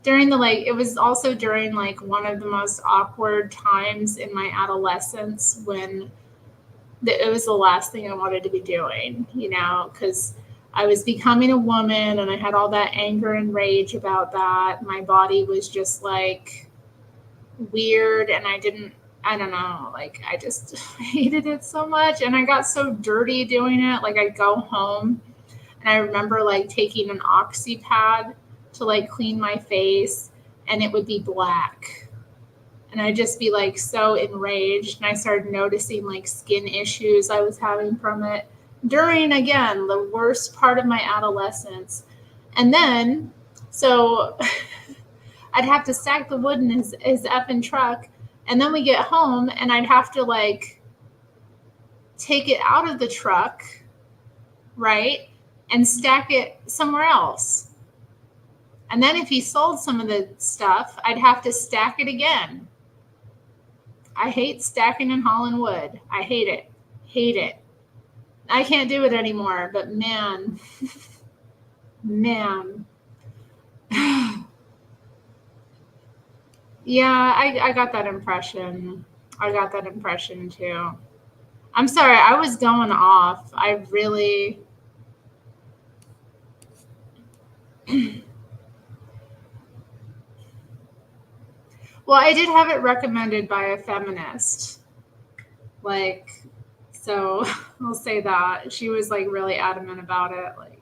it was also during like one of the most awkward times in my adolescence when it was the last thing I wanted to be doing, because I was becoming a woman and I had all that anger and rage about that. My body was just like weird and I don't know, like I just hated it so much. And I got so dirty doing it. Like I'd go home and I remember like taking an oxy pad to like clean my face and it would be black. And I'd just be like so enraged. And I started noticing like skin issues I was having from it during, again, the worst part of my adolescence. And then, so I'd have to stack the wood in his effing truck. And then we get home and I'd have to like take it out of the truck, right? And stack it somewhere else. And then if he sold some of the stuff, I'd have to stack it again. I hate stacking and hauling wood. I hate it. Hate it. I can't do it anymore, but man. Yeah, I got that impression. I got that impression too. I'm sorry, I was going off. I really... Well, I did have it recommended by a feminist. Like, so I'll say that. She was like really adamant about it. Like,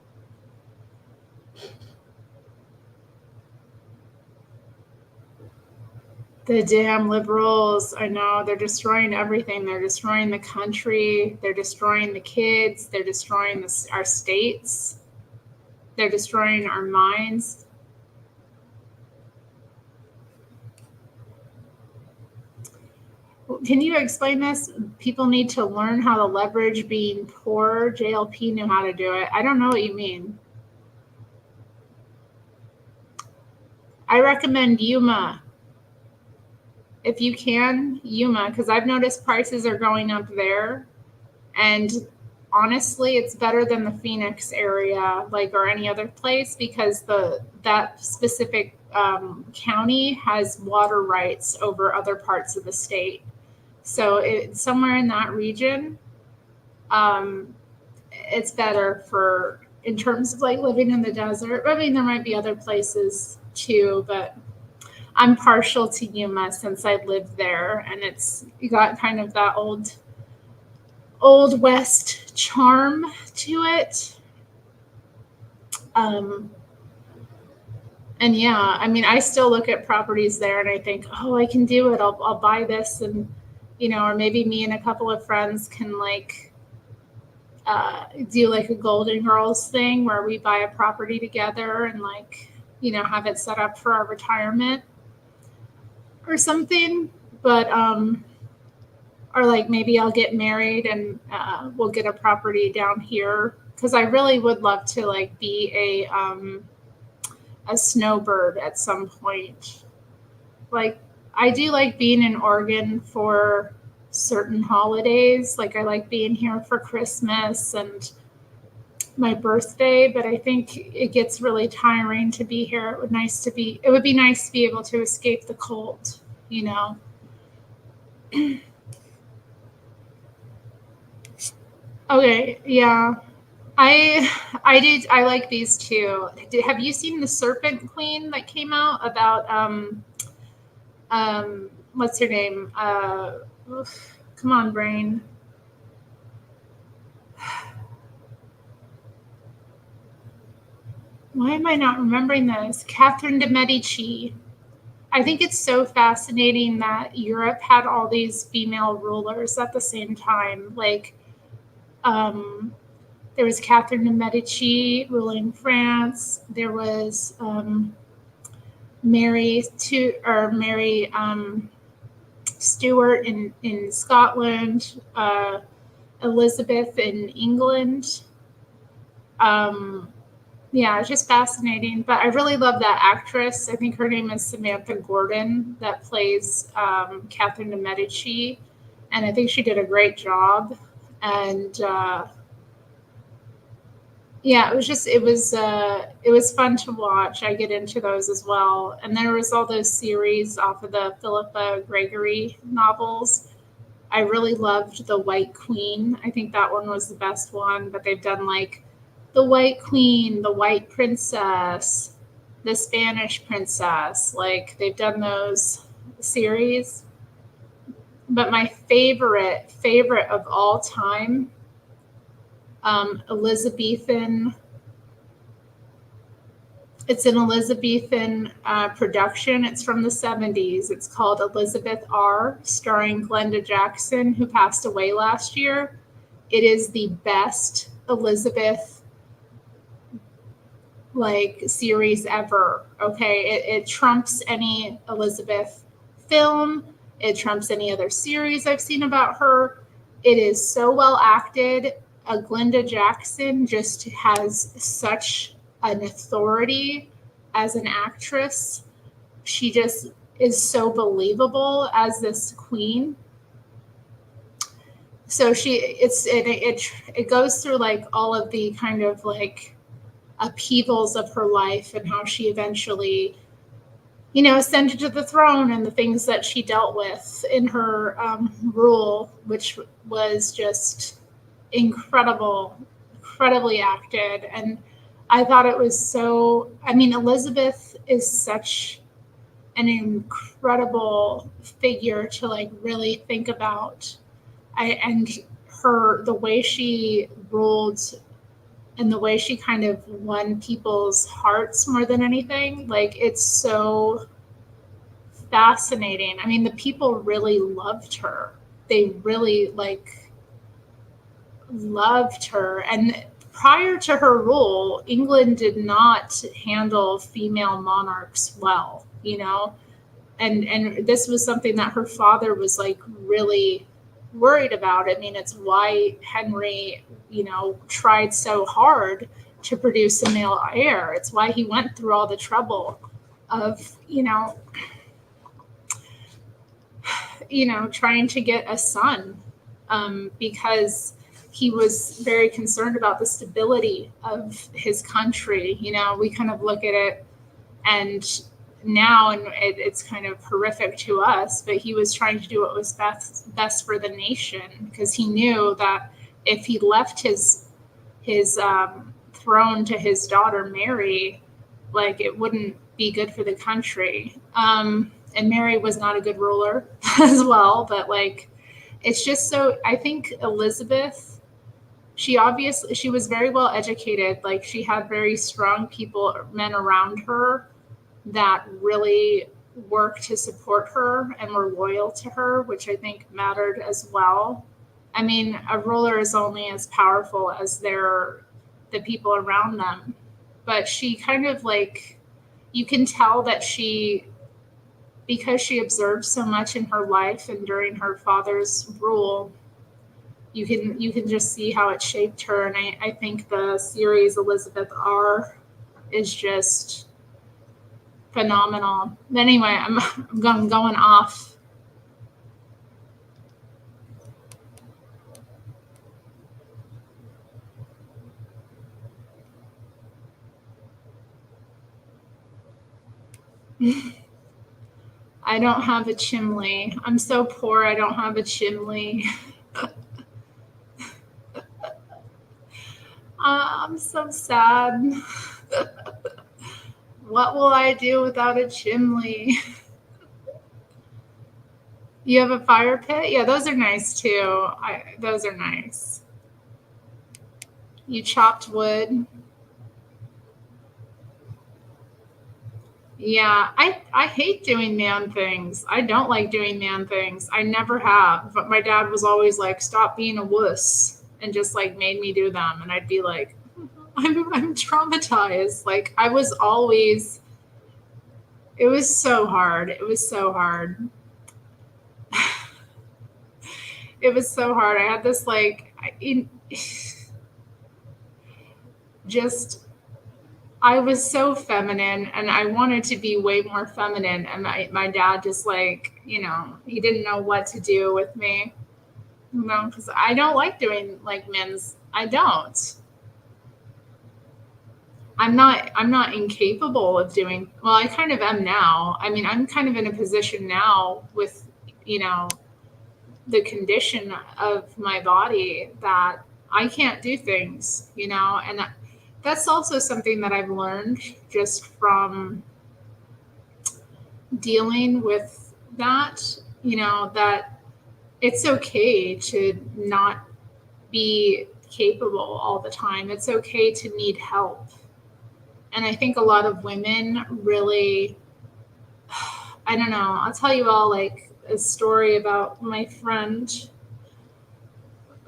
the damn liberals, I know, they're destroying everything. They're destroying the country. They're destroying the kids. They're destroying our states. They're destroying our minds. Can you explain this? People need to learn how to leverage being poor. JLP knew how to do it. I don't know what you mean. I recommend Yuma. If you can, Yuma, because I've noticed prices are going up there. And honestly, it's better than the Phoenix area, like, or any other place, because that specific county has water rights over other parts of the state. So somewhere in that region, it's better in terms of like living in the desert. I mean, there might be other places too, but I'm partial to Yuma since I lived there, and you got kind of that old West charm to it. And yeah, I mean, I still look at properties there and I think, oh, I can do it. I'll buy this, and or maybe me and a couple of friends can like do like a Golden Girls thing where we buy a property together and like have it set up for our retirement or something. But or like maybe I'll get married and we'll get a property down here, because I really would love to like be a snowbird at some point. Like, I do like being in Oregon for certain holidays. Like, I like being here for Christmas and my birthday, but I think it gets really tiring to be here. It would be nice to be able to escape the cold, Okay, yeah. I like these two. Have you seen the Serpent Queen that came out about what's her name? Come on, brain. Why am I not remembering this? Catherine de Medici. I think it's so fascinating that Europe had all these female rulers at the same time. Like, um, there was Catherine de Medici ruling France. There was Mary Stuart in Scotland. Elizabeth in England. Um, yeah, it's just fascinating. But I really love that actress. I think her name is Samantha Gordon that plays Catherine de Medici, and I think she did a great job. And yeah, it was fun to watch. I get into those as well. And there was all those series off of the Philippa Gregory novels. I really loved The White Queen. I think that one was the best one, but they've done like The White Queen, The White Princess, The Spanish Princess. Like they've done those series. But my favorite of all time, Elizabethan. It's an Elizabethan production. It's from the 70s. It's called Elizabeth R., starring Glenda Jackson, who passed away last year. It is the best Elizabeth like series ever. Okay, it trumps any Elizabeth film. It trumps any other series I've seen about her. It is so well acted. Glenda Jackson just has such an authority as an actress. She just is so believable as this queen. So it goes through like all of the kind of like upheavals of her life and how she eventually, ascended to the throne and the things that she dealt with in her rule, which was just incredibly acted. And I thought it was so, I mean, Elizabeth is such an incredible figure to like really think about. And the way she ruled and the way she kind of won people's hearts more than anything, like it's so fascinating. I mean, the people really loved her. They really like loved her. And prior to her rule, England did not handle female monarchs well, and this was something that her father was like really worried about. I mean, it's why Henry, tried so hard to produce a male heir. It's why he went through all the trouble of, trying to get a son, because he was very concerned about the stability of his country. We kind of look at it and now, and it's kind of horrific to us, but he was trying to do what was best for the nation, because he knew that if he left his throne to his daughter Mary, like it wouldn't be good for the country. And Mary was not a good ruler as well, but like it's just so. I think Elizabeth, she was very well educated. Like she had very strong men around her that really worked to support her and were loyal to her, which I think mattered as well. I mean, a ruler is only as powerful as the people around them. But she kind of like, you can tell that because she observed so much in her life and during her father's rule, you can just see how it shaped her. And I think the series Elizabeth R is just phenomenal. But anyway, I'm going off. I don't have a chimney. I'm so poor. I don't have a chimney. I'm so sad. What will I do without a chimney? You have a fire pit? Yeah, those are nice too. Those are nice. You chopped wood. Yeah, I hate doing man things. I don't like doing man things. I never have. But my dad was always like, "Stop being a wuss," and just like made me do them. And I'd be like, I'm traumatized. Like I was always. It was so hard. It was so hard. It was so hard. I had this like, just I was so feminine and I wanted to be way more feminine. And my dad just like, he didn't know what to do with me, because I don't like doing like men's. I don't. I'm not incapable of doing, well, I kind of am now. I mean, I'm kind of in a position now with, you know, the condition of my body that I can't do things, and that's also something that I've learned just from dealing with that, that it's okay to not be capable all the time. It's okay to need help. And I think a lot of women really, I don't know, I'll tell you all like a story about my friend.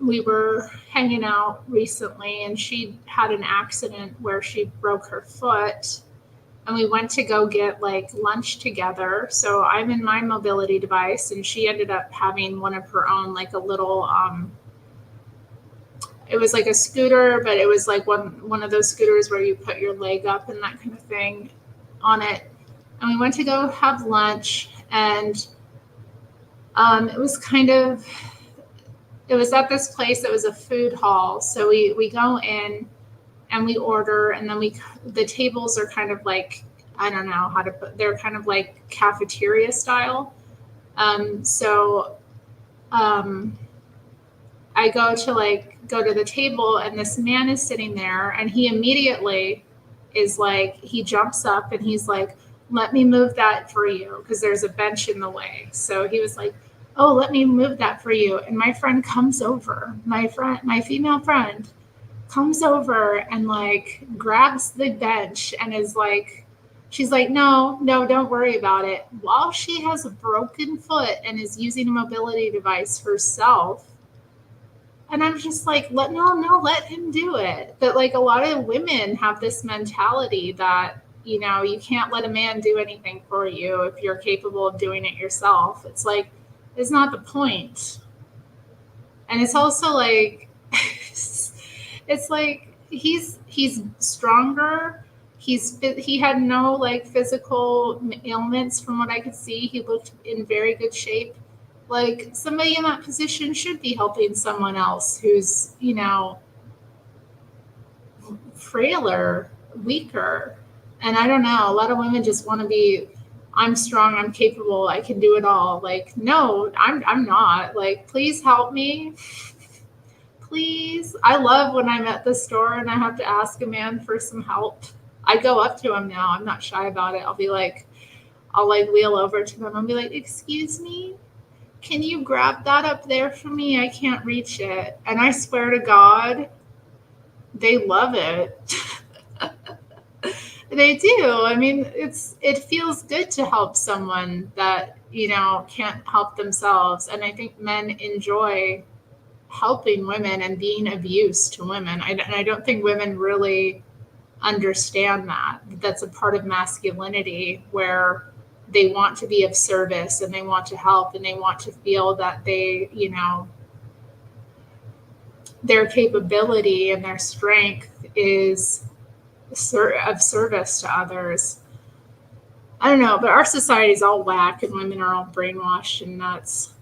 We were hanging out recently and she had an accident where she broke her foot, and we went to go get like lunch together. So I'm in my mobility device and she ended up having one of her own, like a little it was like a scooter, but it was like one of those scooters where you put your leg up and that kind of thing on it. And we went to go have lunch, and it was kind of, it was at this place that was a food hall. So we go in and we order, and then the tables are kind of like, I don't know how to put, they're kind of like cafeteria style. So I go to the table, and this man is sitting there, and he immediately is like, he jumps up and he's like, "Let me move that for you," because there's a bench in the way. So he was like, "Oh, let me move that for you." And my friend comes over, my female friend comes over and like grabs the bench and is like, she's like, "No, no, don't worry about it," while she has a broken foot and is using a mobility device herself. And I'm just like, no, let him do it. But like a lot of women have this mentality that, you can't let a man do anything for you if you're capable of doing it yourself. It's like, it's not the point. And it's also like, it's like he's stronger. He had no like physical ailments from what I could see. He looked in very good shape. Like somebody in that position should be helping someone else who's, frailer, weaker. And I don't know, a lot of women just want to be, I'm strong, I'm capable, I can do it all. Like, no, I'm not. Like, please help me. Please. I love when I'm at the store and I have to ask a man for some help. I go up to him now. I'm not shy about it. I'll like wheel over to them and be like, "Excuse me, can you grab that up there for me? I can't reach it." And I swear to God, they love it. They do. I mean, it feels good to help someone that, can't help themselves. And I think men enjoy helping women and being of use to women. And I don't think women really understand that. That's a part of masculinity where they want to be of service and they want to help and they want to feel that they, their capability and their strength is of service to others. I don't know, but our society's all whack and women are all brainwashed and nuts.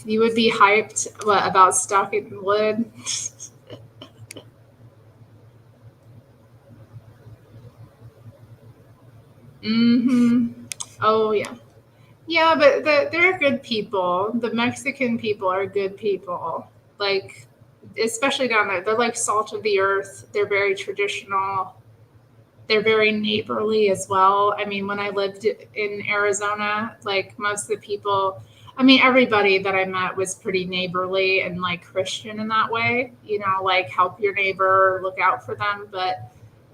You would be hyped about stocking wood. Mm-hmm. Oh yeah. Yeah, but they're good people. The Mexican people are good people. Like, especially down there. They're like salt of the earth. They're very traditional. They're very neighborly as well. I mean, when I lived in Arizona, like most of the people, I mean, everybody that I met was pretty neighborly and like Christian in that way, like help your neighbor, look out for them. But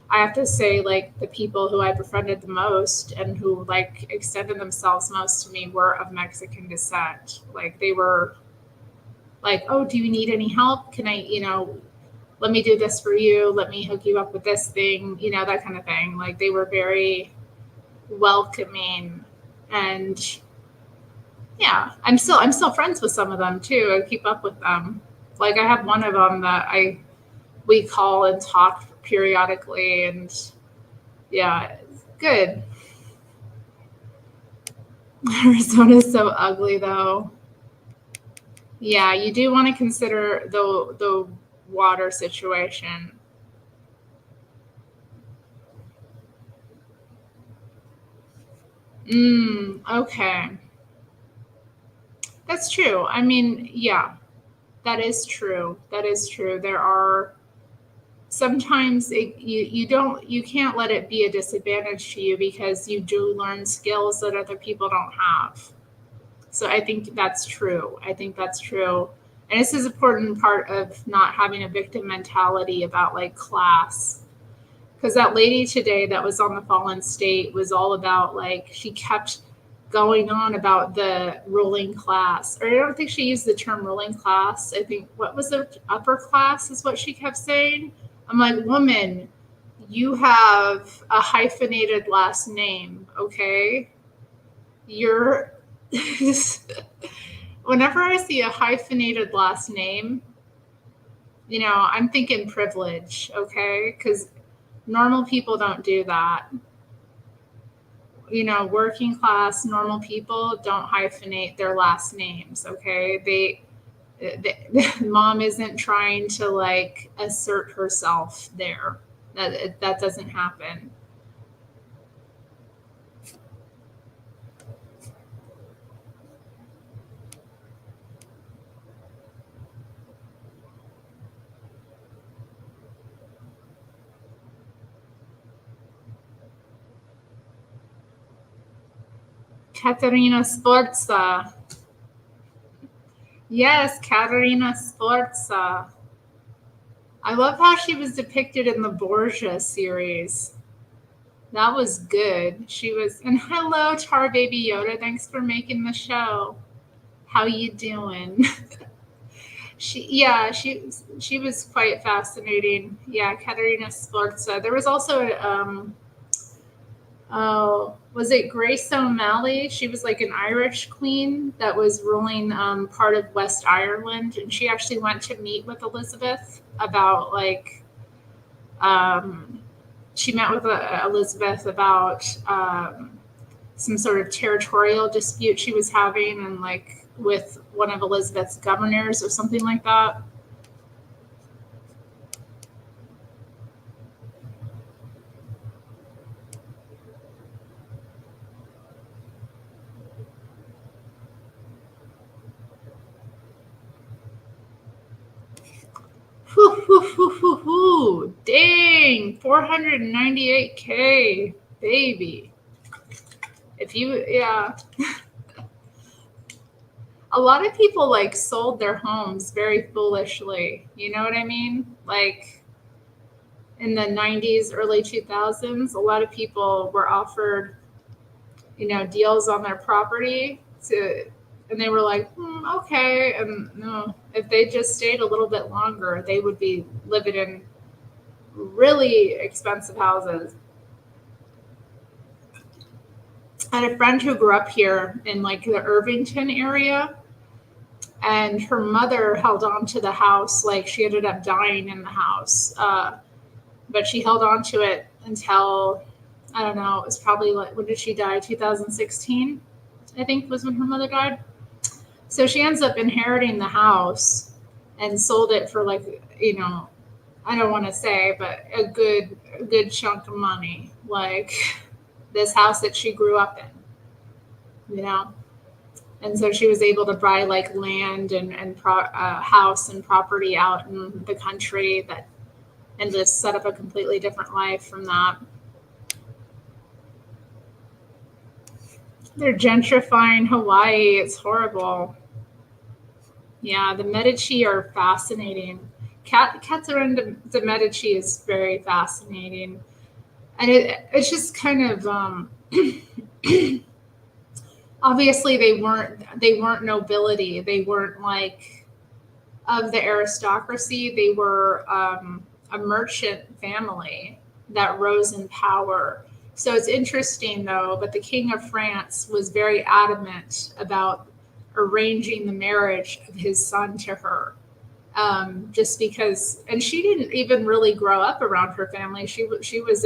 I have to say, like, the people who I befriended the most and who like extended themselves most to me were of Mexican descent. Like, they were like, oh, do you need any help? Can I, let me do this for you. Let me hook you up with this thing, that kind of thing. Like, they were very welcoming. And yeah, I'm still friends with some of them too. I keep up with them. Like, I have one of them that we call and talk periodically, and yeah, it's good. Arizona's so ugly though. Yeah, you do want to consider the water situation. Okay. That's true. I mean, yeah, that is true. That is true. There are sometimes you can't let it be a disadvantage to you because you do learn skills that other people don't have. So I think that's true. I think that's true. And this is an important part of not having a victim mentality about like class. Because that lady today that was on the Fallen State was all about like, she kept going on about the ruling class. Or I don't think she used the term ruling class. I think, what was it? Upper class is what she kept saying. I'm like, woman, you have a hyphenated last name, okay? You're. Whenever I see a hyphenated last name, I'm thinking privilege, okay? Because normal people don't do that. Working class, normal people don't hyphenate their last names, okay? Mom isn't trying to like assert herself there. That doesn't happen. Katerina Sforza. Yes, Katerina Sforza. I love how she was depicted in the Borgia series. That was good. She was, and hello, Tar Baby Yoda. Thanks for making the show. How you doing? She was quite fascinating. Yeah, Katerina Sforza. There was also was it Grace O'Malley? She was like an Irish queen that was ruling part of West Ireland, and she actually went to meet with Elizabeth about like she met with Elizabeth about some sort of territorial dispute she was having, and like with one of Elizabeth's governors or something like that. Dang, 498K, baby. Yeah. A lot of people like sold their homes very foolishly. You know what I mean? Like in the 90s, early 2000s, a lot of people were offered, deals on their property and they were like, okay. And no, if they just stayed a little bit longer, they would be living in really expensive houses. I had a friend who grew up here in like the Irvington area, and her mother held on to the house. Like, she ended up dying in the house, but she held on to it until, I don't know, it was probably like, when did she die? 2016, I think, was when her mother died. So she ends up inheriting the house and sold it for like, I don't want to say, but a good chunk of money. Like this house that she grew up in, and And so she was able to buy like land and house and property out in the country and just set up a completely different life from that. They're gentrifying Hawaii. It's horrible. Yeah, the Medici are fascinating. Catherine de Medici is very fascinating. And it's just kind of obviously they weren't nobility. They weren't like of the aristocracy. They were a merchant family that rose in power. So it's interesting though, but the King of France was very adamant about arranging the marriage of his son to her. Just because, and she didn't even really grow up around her family. She was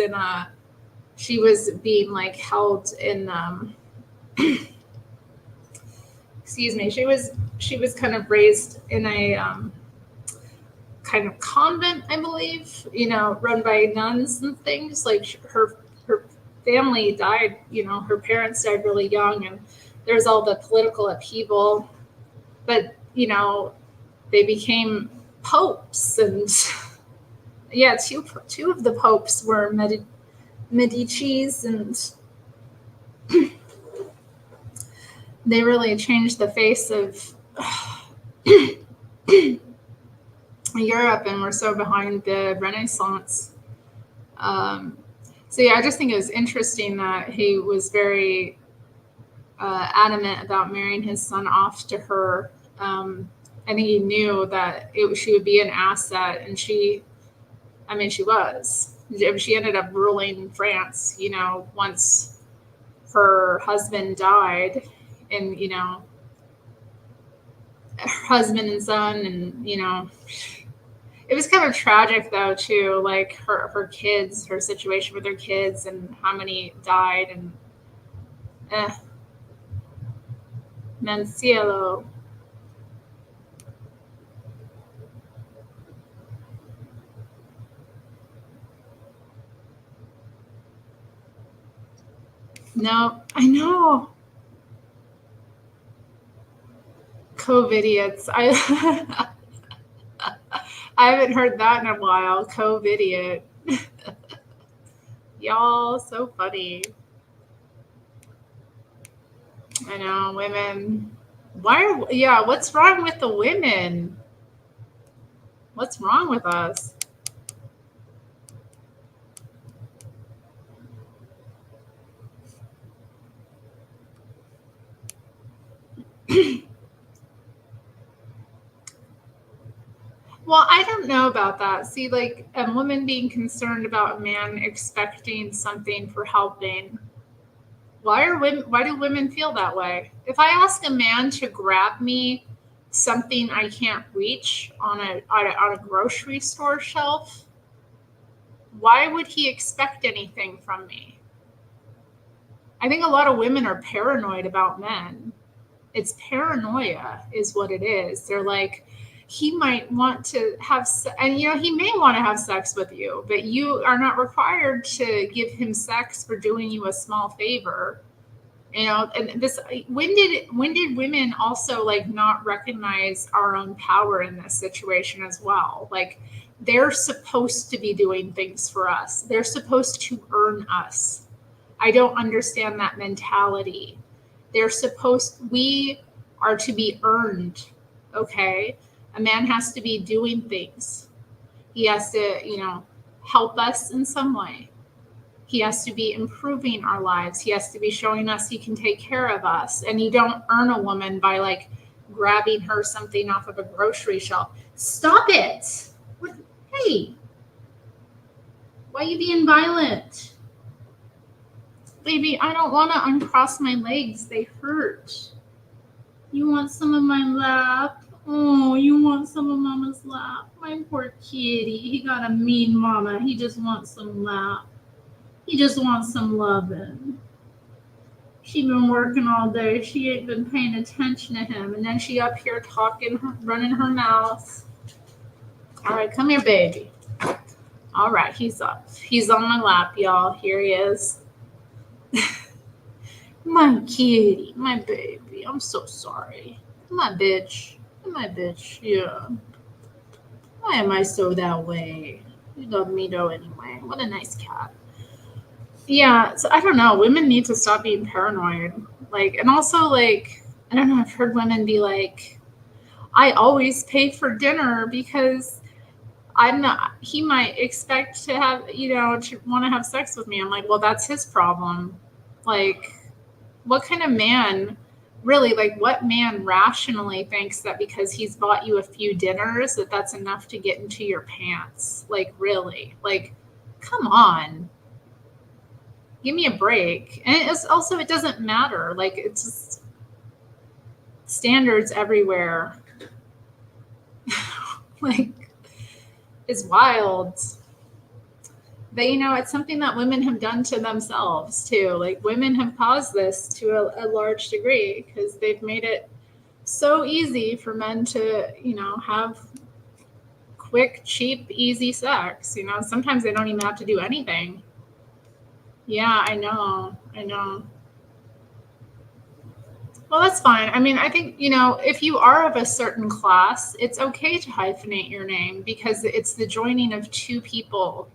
being like held in, excuse me, she was kind of raised in a kind of convent, I believe, run by nuns and things. Like her family died, her parents died really young, and there's all the political upheaval, but they became popes, and yeah, two of the popes were Medici's, and they really changed the face of Europe, and we're so behind the Renaissance. So yeah, I just think it was interesting that he was very adamant about marrying his son off to her. I think he knew that she would be an asset, and she was. She ended up ruling France, once her husband died, and, her husband and son, and, it was kind of tragic though, too, like her kids, her situation with her kids and how many died, and Manciello. No, I know. COVIDiots. I haven't heard that in a while. COVIDiot. Y'all, so funny. I know, women. What's wrong with the women? What's wrong with us? Well, I don't know about that. See, like a woman being concerned about a man expecting something for helping. Why do women feel that way? If I ask a man to grab me something I can't reach on a grocery store shelf, why would he expect anything from me? I think a lot of women are paranoid about men. It's paranoia is what it is. They're like, he might want to have, and he may want to have sex with you, but you are not required to give him sex for doing you a small favor. And this, when did women also like not recognize our own power in this situation as well? Like they're supposed to be doing things for us. They're supposed to earn us. I don't understand that mentality. We are to be earned. Okay. A man has to be doing things. He has to, help us in some way. He has to be improving our lives. He has to be showing us he can take care of us. And you don't earn a woman by like grabbing her something off of a grocery shelf. Stop it. Hey, why are you being violent? Baby, I don't want to uncross my legs. They hurt. You want some of my lap? Oh, you want some of mama's lap? My poor kitty. He got a mean mama. He just wants some lap. He just wants some loving. She been working all day. She ain't been paying attention to him. And then she up here talking, running her mouth. All right, come here, baby. All right, he's up. He's on my lap, y'all. Here he is. My kitty, my baby. I'm so sorry. My bitch. My bitch. Yeah. Why am I so that way? You love me though anyway. What a nice cat. Yeah, so I don't know. Women need to stop being paranoid. Like, and also, like, I don't know. I've heard women be like, I always pay for dinner because I'm not, he might expect to have, to want to have sex with me. I'm like, well, that's his problem. Like, what kind of man, really, like, what man rationally thinks that because he's bought you a few dinners, that that's enough to get into your pants? Like, really? Like, come on. Give me a break. And it's also, it doesn't matter. Like, it's just standards everywhere. Like, it's wild. But it's something that women have done to themselves too. Like, women have caused this to a large degree because they've made it so easy for men to, have quick, cheap, easy sex. Sometimes they don't even have to do anything. Yeah, I know. I know. Well, that's fine. I mean, I think, if you are of a certain class, it's okay to hyphenate your name because it's the joining of two people.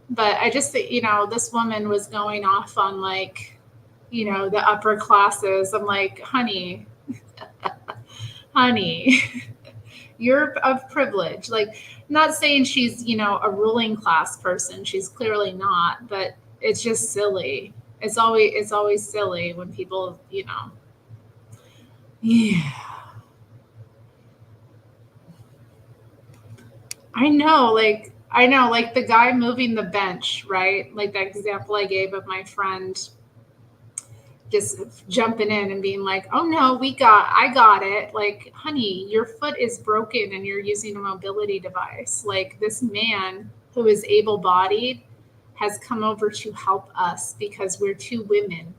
But I just think, this woman was going off on, like, the upper classes. I'm like, honey, honey, you're of privilege. Like, not saying she's, a ruling class person. She's clearly not, but it's just silly. It's always silly when people. Yeah. I know, like the guy moving the bench, right? Like that example I gave of my friend just jumping in and being like, "Oh no, I got it." Like, honey, your foot is broken and you're using a mobility device. Like, this man who is able-bodied has come over to help us because we're two women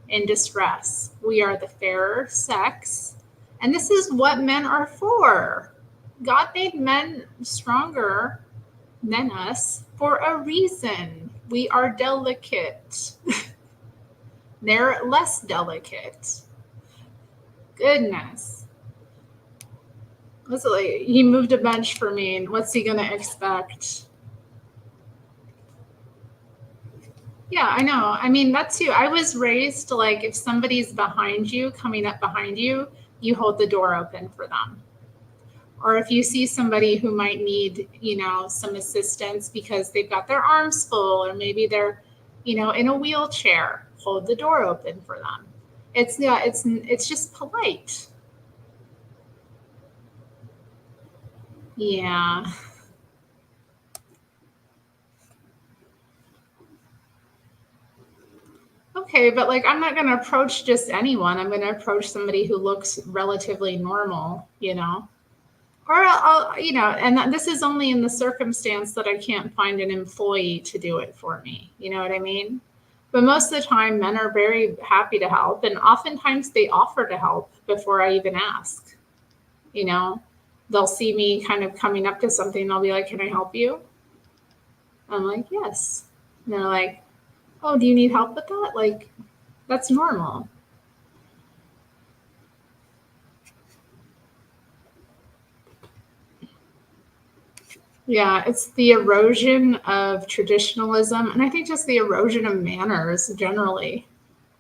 in distress. We are the fairer sex, and this is what men are for. God made men stronger than us for a reason. We are delicate. They're less delicate. Goodness. Like, he moved a bench for me, and what's he gonna expect? Yeah, I know. I mean, that's too. I was raised like, if somebody's behind you, coming up behind you, you hold the door open for them. Or if you see somebody who might need, some assistance because they've got their arms full, or maybe they're, in a wheelchair, hold the door open for them. It's just polite. Yeah. Okay, but like, I'm not going to approach just anyone. I'm going to approach somebody who looks relatively normal. Or and this is only in the circumstance that I can't find an employee to do it for me. You know what I mean? But most of the time, men are very happy to help, and oftentimes they offer to help before I even ask. You know, they'll see me kind of coming up to something, and they'll be like, "Can I help you?" I'm like, "Yes." And they're like, "Oh, do you need help with that?" Like, that's normal. Yeah, it's the erosion of traditionalism, and I think just the erosion of manners generally.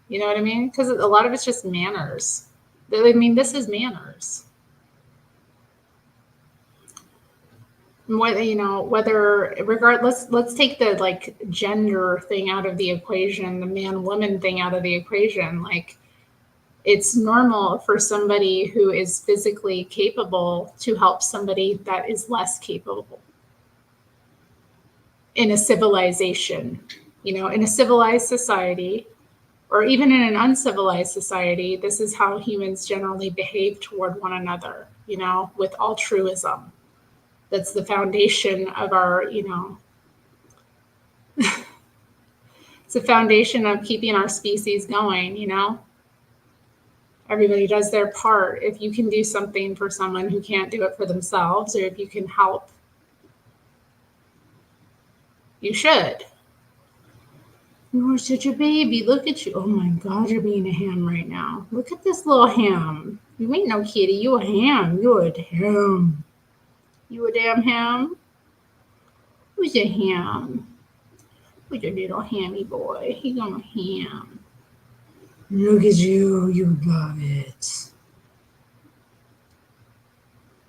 You know what I mean? Because a lot of it's just manners. I mean, this is manners. Whether regardless, let's take the like gender thing out of the equation, the man woman thing out of the equation. Like, it's normal for somebody who is physically capable to help somebody that is less capable in a civilization. In a civilized society, or even in an uncivilized society, this is how humans generally behave toward one another, with altruism. That's the foundation of it's the foundation of keeping our species going. Everybody does their part. If you can do something for someone who can't do it for themselves, or if you can help, you should. You are such a baby. Look at you. Oh my God, you're being a ham right now. Look at this little ham. You ain't no kitty. You a ham. You a ham. You a damn ham. Who's a ham? Who's a little hammy boy? He's on a ham. Look at you. You love it.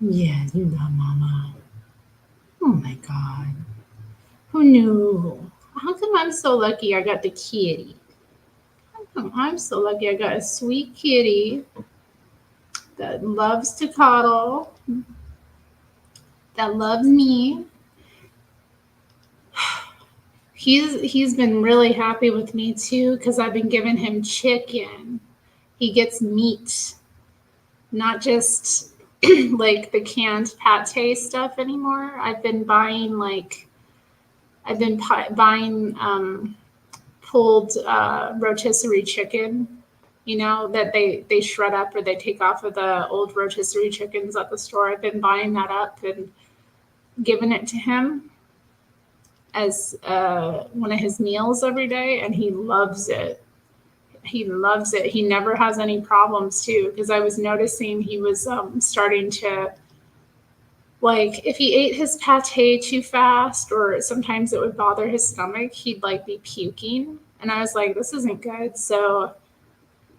Yeah, you love mama. Oh my God. Who knew? How come I'm so lucky I got the kitty? How come I'm so lucky I got a sweet kitty that loves to cuddle, that loves me. He's been really happy with me too because I've been giving him chicken. He gets meat, not just like the canned pate stuff anymore. I've been buying pulled rotisserie chicken, that they shred up or they take off of the old rotisserie chickens at the store. I've been buying that up and giving it to him as one of his meals every day, and he loves it. He loves it. He never has any problems too, because I was noticing he was starting to, like, if he ate his pate too fast or sometimes it would bother his stomach, he'd like be puking. And I was like, this isn't good. So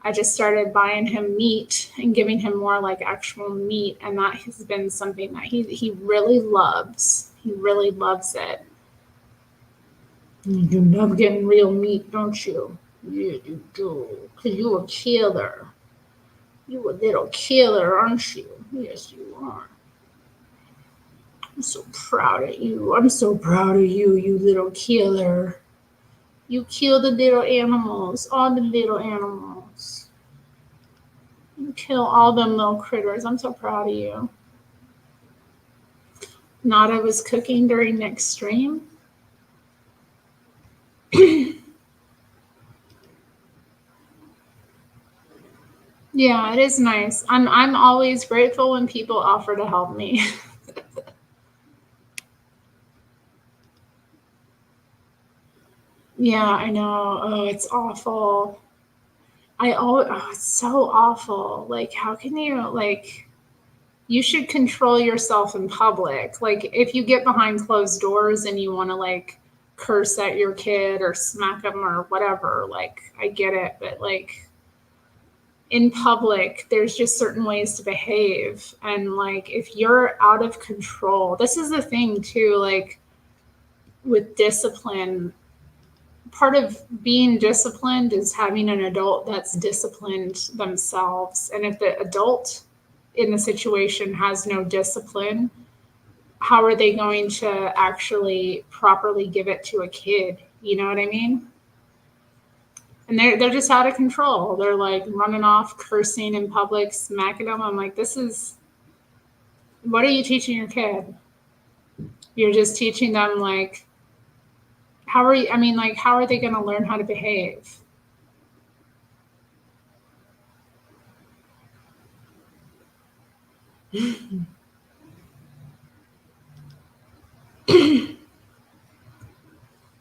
I just started buying him meat and giving him more like actual meat. And that has been something that he really loves. He really loves it. You love getting real meat, don't you? Yeah, you do. Because you a killer. You a little killer, aren't you? Yes, you are. I'm so proud of you. I'm so proud of you, you little killer. You kill the little animals, all the little animals. You kill all them little critters. I'm so proud of you. Nada was cooking during next stream. Yeah, it is nice. I'm always grateful when people offer to help me. Yeah, I know. Oh, it's awful. It's so awful. Like, how can you, like, you should control yourself in public. Like, if you get behind closed doors and you want to, like, curse at your kid or smack them or whatever, like, I get it. But, like, in public, there's just certain ways to behave. And, like, if you're out of control, this is the thing, too, like, with discipline, part of being disciplined is having an adult that's disciplined themselves. And if the adult in the situation has no discipline, how are they going to actually properly give it to a kid? You know what I mean? And they're just out of control. They're like running off, cursing in public, smacking them. I'm like, what are you teaching your kid? You're just teaching them, like, how are they going to learn how to behave?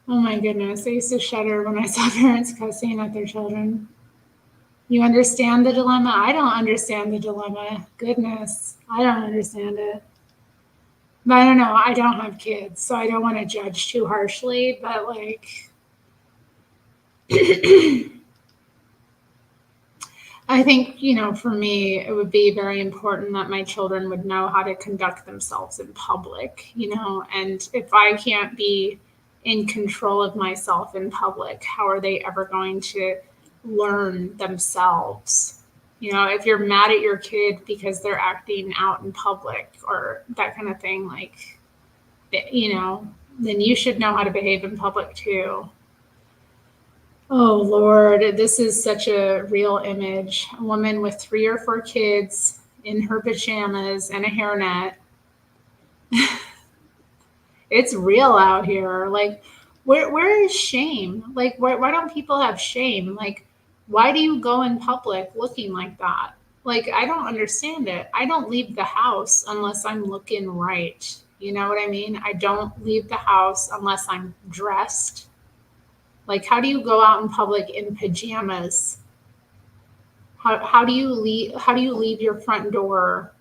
Oh my goodness. I used to shudder when I saw parents cussing at their children. You understand the dilemma? I don't understand the dilemma. Goodness, I don't understand it. But I don't know. I don't have kids, so I don't want to judge too harshly. But, like, I think, for me, it would be very important that my children would know how to conduct themselves in public, and if I can't be in control of myself in public, how are they ever going to learn themselves? If you're mad at your kid because they're acting out in public or that kind of thing, like, then you should know how to behave in public too. Oh, Lord, this is such a real image. A woman with 3 or 4 kids in her pajamas and a hairnet. It's real out here. Like, where is shame? Like, why don't people have shame? Like, why do you go in public looking like that? Like, I don't understand it. I don't leave the house unless I'm looking right. You know what I mean? I don't leave the house unless I'm dressed. Like, how do you go out in public in pajamas? How do you leave your front door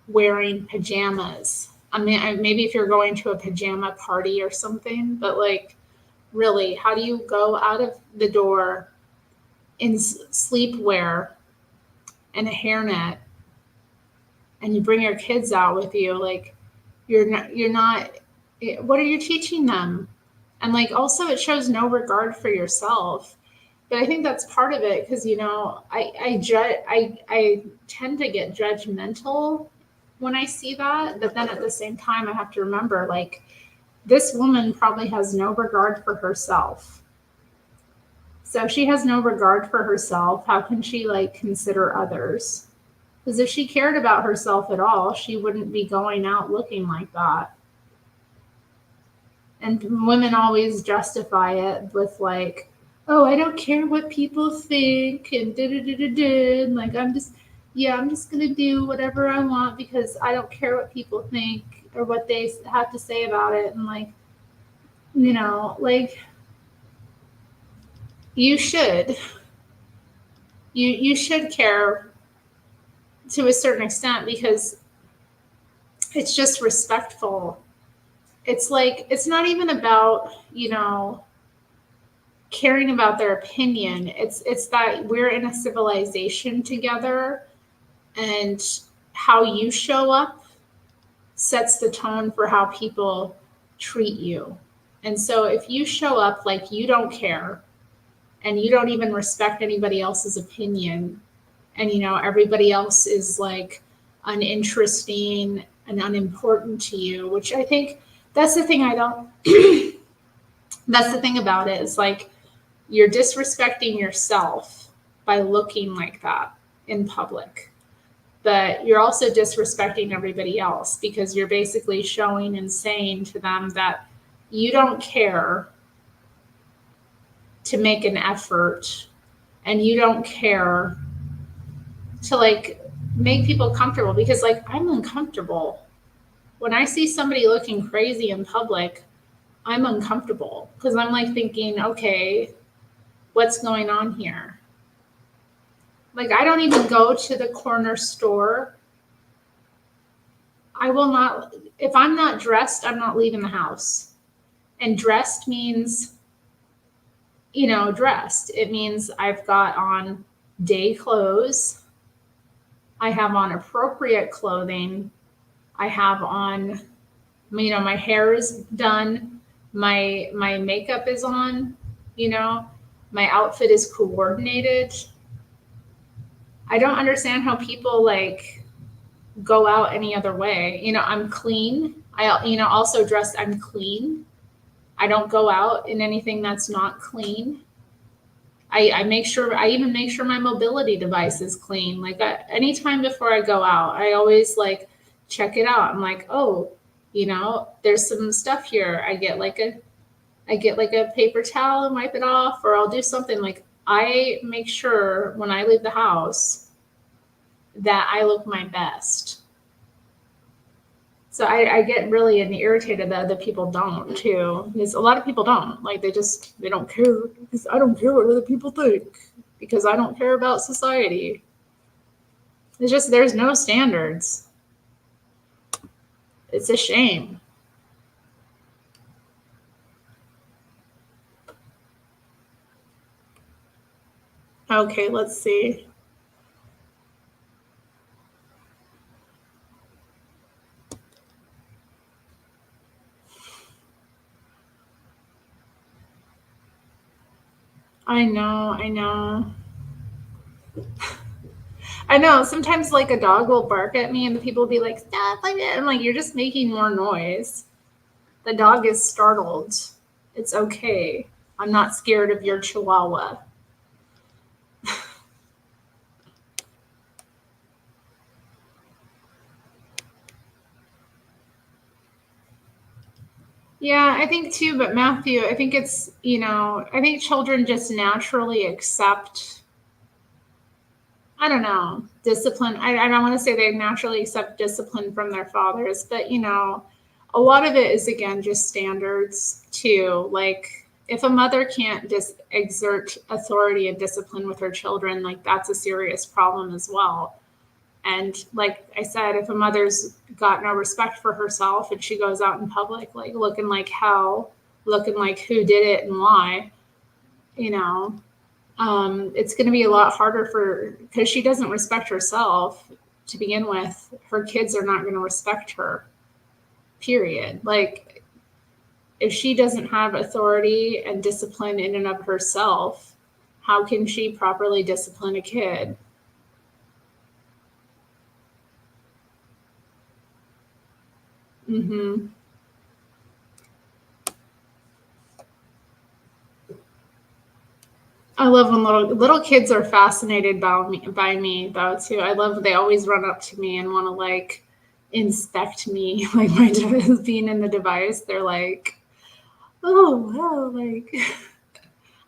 wearing pajamas? I mean, maybe if you're going to a pajama party or something, but like, really, how do you go out of the door in sleepwear and a hairnet, and you bring your kids out with you? Like, you're not, what are you teaching them? And like, also, it shows no regard for yourself. But I think that's part of it, because, you know, I tend to get judgmental when I see that. But then at the same time, I have to remember, like, this woman probably has no regard for herself. So if she has no regard for herself, how can she like consider others? Because if she cared about herself at all, she wouldn't be going out looking like that. And women always justify it with like, oh, I don't care what people think, and da da da da da. Like, I'm just gonna do whatever I want because I don't care what people think or what they have to say about it. And like, you know, like, you should you should care to a certain extent, because it's just respectful. It's like, it's not even about, you know, caring about their opinion. It's that we're in a civilization together, and how you show up sets the tone for how people treat you. And so if you show up like you don't care, and you don't even respect anybody else's opinion, and, you know, everybody else is like uninteresting and unimportant to you, which I think that's the thing I don't that's the thing about it, is like, you're disrespecting yourself by looking like that in public. But you're also disrespecting everybody else, because you're basically showing and saying to them that you don't care to make an effort, and you don't care to like make people comfortable. Because like, I'm uncomfortable when I see somebody looking crazy in public. I'm uncomfortable because I'm like thinking, okay, what's going on here? Like, I don't even go to the corner store. I will not, if I'm not dressed, I'm not leaving the house. And dressed means, you know, dressed. It means I've got on day clothes. I have on appropriate clothing. I have on, you know, my hair is done. My makeup is on, you know, my outfit is coordinated. I don't understand how people like go out any other way. You know, I'm clean. I, you know, also dressed, I'm clean. I don't go out in anything that's not clean. I make sure, I even make sure my mobility device is clean. Like, anytime before I go out, I always like check it out. I'm like, oh, you know, there's some stuff here. I get like a paper towel and wipe it off, or I'll do something. Like, I make sure when I leave the house that I look my best. So I get really irritated that other people don't too, because a lot of people don't. Like, they don't care, because I don't care what other people think, because I don't care about society. It's just, there's no standards. It's a shame. Okay, let's see. I know. I know. Sometimes like a dog will bark at me and the people will be like, stop like that. I'm like, you're just making more noise. The dog is startled. It's okay. I'm not scared of your chihuahua. Yeah, I think too, but Matthew, I think it's, you know, I think children just naturally accept, I don't know, discipline. I don't want to say they naturally accept discipline from their fathers, but, you know, a lot of it is, again, just standards too. Like, if a mother can't just exert authority and discipline with her children, like that's a serious problem as well. And like I said, if a mother's got no respect for herself and she goes out in public, like looking like hell, looking like who did it and why, you know, it's going to be a lot harder for, because she doesn't respect herself to begin with. Her kids are not going to respect her, period. Like, if she doesn't have authority and discipline in and of herself, how can she properly discipline a kid? Mm-hmm. I love when little kids are fascinated by me though too. I love they always run up to me and want to like inspect me, like my device being in the device. They're like, oh wow, like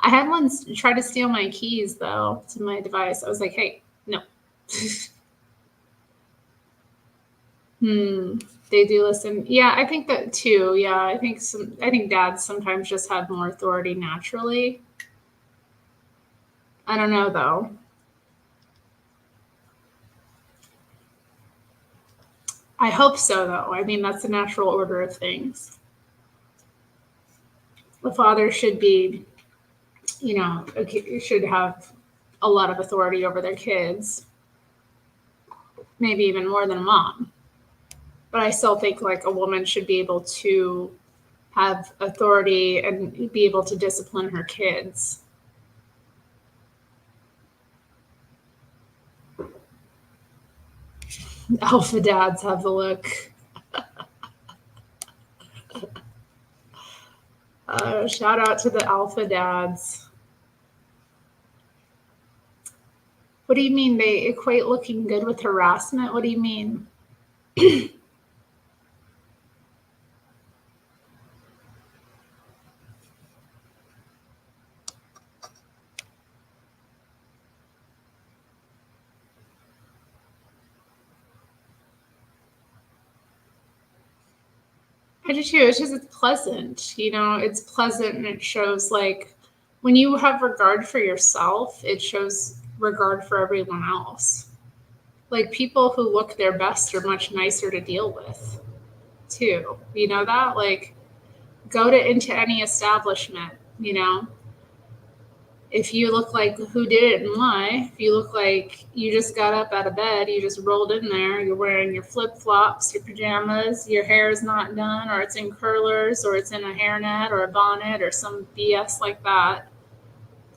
I had one try to steal my keys though to my device. I was like, hey, no. They do listen. Yeah, I think that too. Yeah, I think dads sometimes just have more authority naturally. I don't know though. I hope so though. I mean, that's the natural order of things. The father should be, should have a lot of authority over their kids, maybe even more than a mom. But I still think like a woman should be able to have authority and be able to discipline her kids. Alpha dads have the look. Shout out to the alpha dads. What do you mean they equate looking good with harassment? What do you mean? I do too. It's just it's pleasant, it's pleasant and it shows like when you have regard for yourself, it shows regard for everyone else. Like people who look their best are much nicer to deal with too. You know that? Like go to into any establishment, if you look like who did it and why, if you look like you just got up out of bed, you just rolled in there, you're wearing your flip flops, your pajamas, your hair is not done, or it's in curlers, or it's in a hairnet or a bonnet, or some BS like that,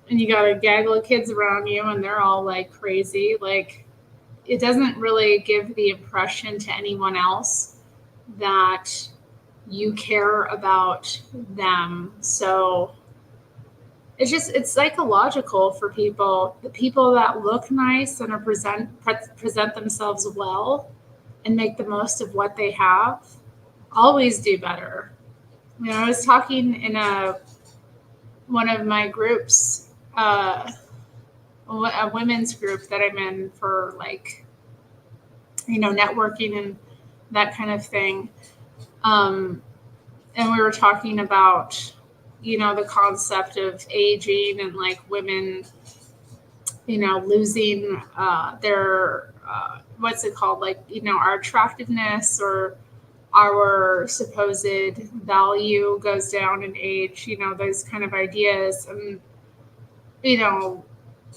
and you got a gaggle of kids around you and they're all like crazy, like it doesn't really give the impression to anyone else that you care about them. So it's psychological for people. The people that look nice and are present themselves well and make the most of what they have always do better. I was talking in one of my groups, a women's group that I'm in for like, networking and that kind of thing. And we were talking about the concept of aging and like women, losing their, what's it called? Like, our attractiveness or our supposed value goes down in age, those kind of ideas. And,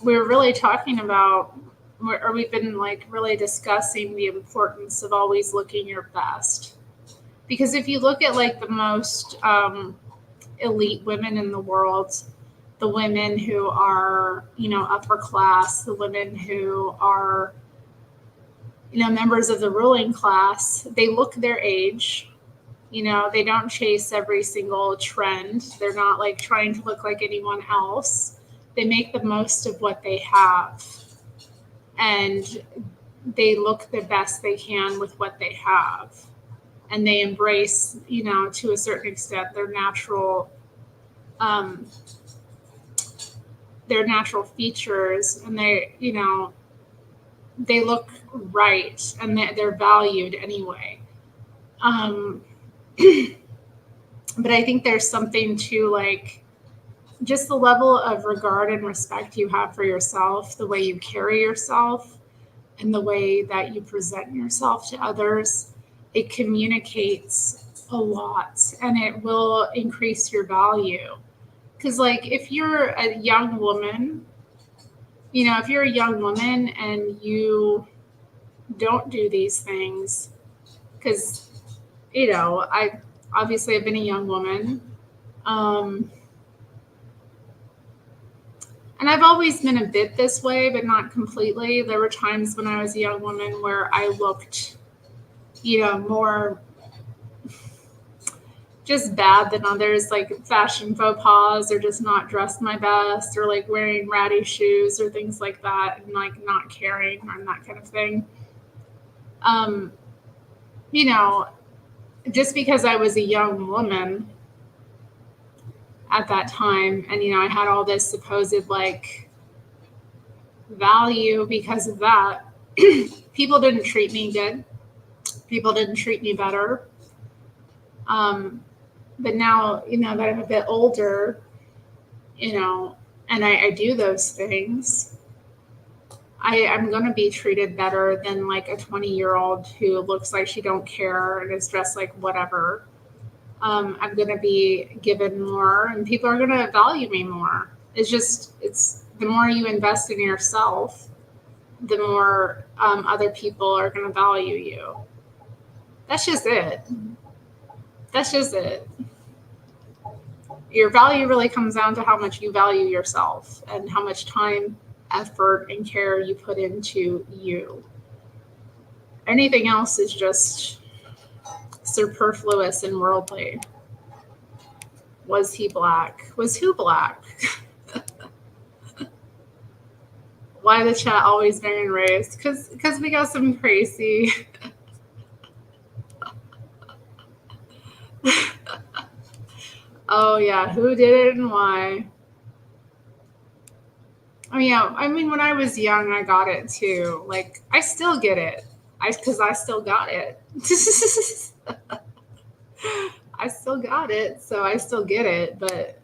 we're really talking about, or we've been like really discussing the importance of always looking your best. Because if you look at like the most, elite women in the world, the women who are, upper class, the women who are, members of the ruling class, they look their age. They don't chase every single trend. They're not like trying to look like anyone else. They make the most of what they have. And they look the best they can with what they have. And they embrace, to a certain extent, their natural features, and they look right, and they're valued anyway. But I think there's something to like just the level of regard and respect you have for yourself, the way you carry yourself, and the way that you present yourself to others, it communicates a lot and it will increase your value. Because, like, if you're a young woman, if you're a young woman and you don't do these things, because, I obviously have been a young woman. And I've always been a bit this way, but not completely. There were times when I was a young woman where I looked, more just bad than others, like fashion faux pas or just not dressed my best or like wearing ratty shoes or things like that and like not caring and that kind of thing. Um, just because I was a young woman at that time and, I had all this supposed like value because of that, people didn't treat me good. People didn't treat me better. But now, that I'm a bit older, and I do those things, I'm going to be treated better than like a 20-year-old who looks like she don't care and is dressed like whatever. I'm going to be given more and people are going to value me more. It's the more you invest in yourself, the more other people are going to value you. That's just it. That's just it. Your value really comes down to how much you value yourself and how much time, effort, and care you put into you. Anything else is just superfluous and worldly. Was he black? Was who black? Why the chat always bearing race? Because we got some crazy. Oh yeah, who did it and why? Oh yeah, I mean when I was young, I got it too. Like I still get it, because I still got it. I still got it, so I still get it. But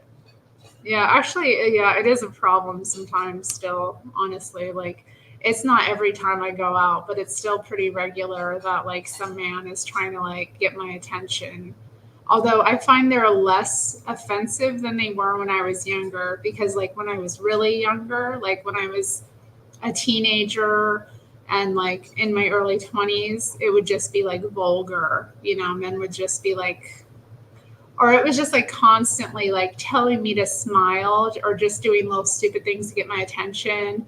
yeah, actually, yeah, it is a problem sometimes still, honestly. Like, it's not every time I go out, but it's still pretty regular that, like, some man is trying to, like, get my attention. Although I find they're less offensive than they were when I was younger, because, like, when I was really younger, like, when I was a teenager and, like, in my early 20s, it would just be, like, vulgar. Men would just be, like, or it was just like constantly like telling me to smile or just doing little stupid things to get my attention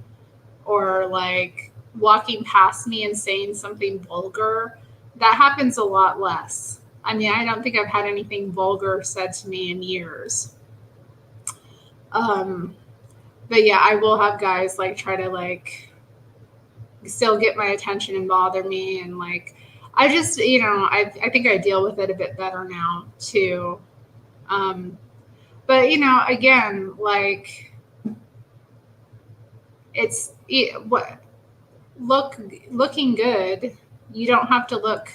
or like walking past me and saying something vulgar. That happens a lot less. I mean, I don't think I've had anything vulgar said to me in years. But yeah, I will have guys like try to like still get my attention and bother me. And like, I just, I think I deal with it a bit better now too. But again, like it's looking good. You don't have to look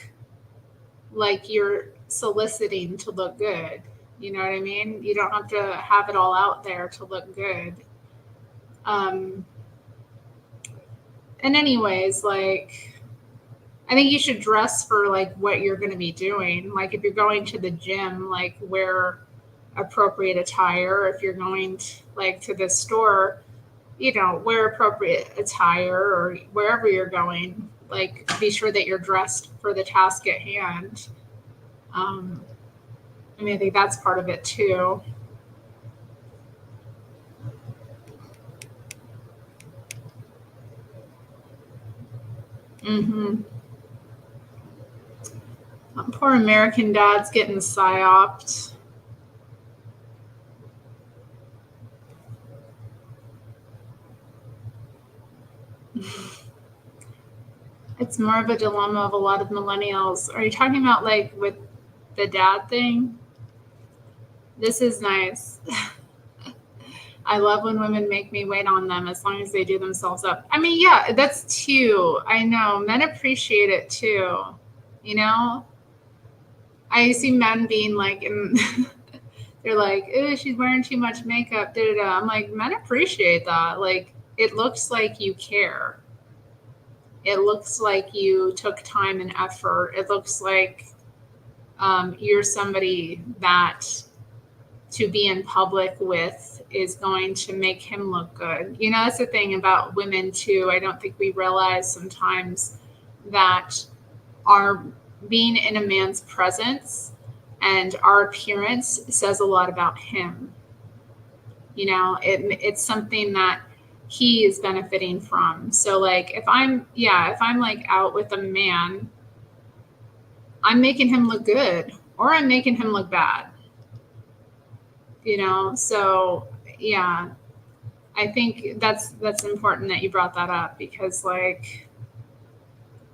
like you're soliciting to look good. You know what I mean? You don't have to have it all out there to look good. And anyways, like, I think you should dress for like what you're going to be doing. Like if you're going to the gym, like wear appropriate attire. If you're going to the store, wear appropriate attire, or wherever you're going, like be sure that you're dressed for the task at hand. I think that's part of it too. Mm-hmm. Poor American dad's getting psyoped. It's more of a dilemma of a lot of millennials. Are you talking about like with the dad thing? This is nice. I love when women make me wait on them as long as they do themselves up. I mean, yeah, that's too. I know. Men appreciate it too. I see men being like, They're like, "Ew, she's wearing too much makeup." Da, da, da. I'm like, men appreciate that. Like, it looks like you care. It looks like you took time and effort. It looks like you're somebody that to be in public with is going to make him look good. You know, that's the thing about women too. I don't think we realize sometimes that our being in a man's presence and our appearance says a lot about him. You know, it's something that he is benefiting from. So like if I'm like out with a man, I'm making him look good or I'm making him look bad. You know, so yeah, I think that's important that you brought that up because like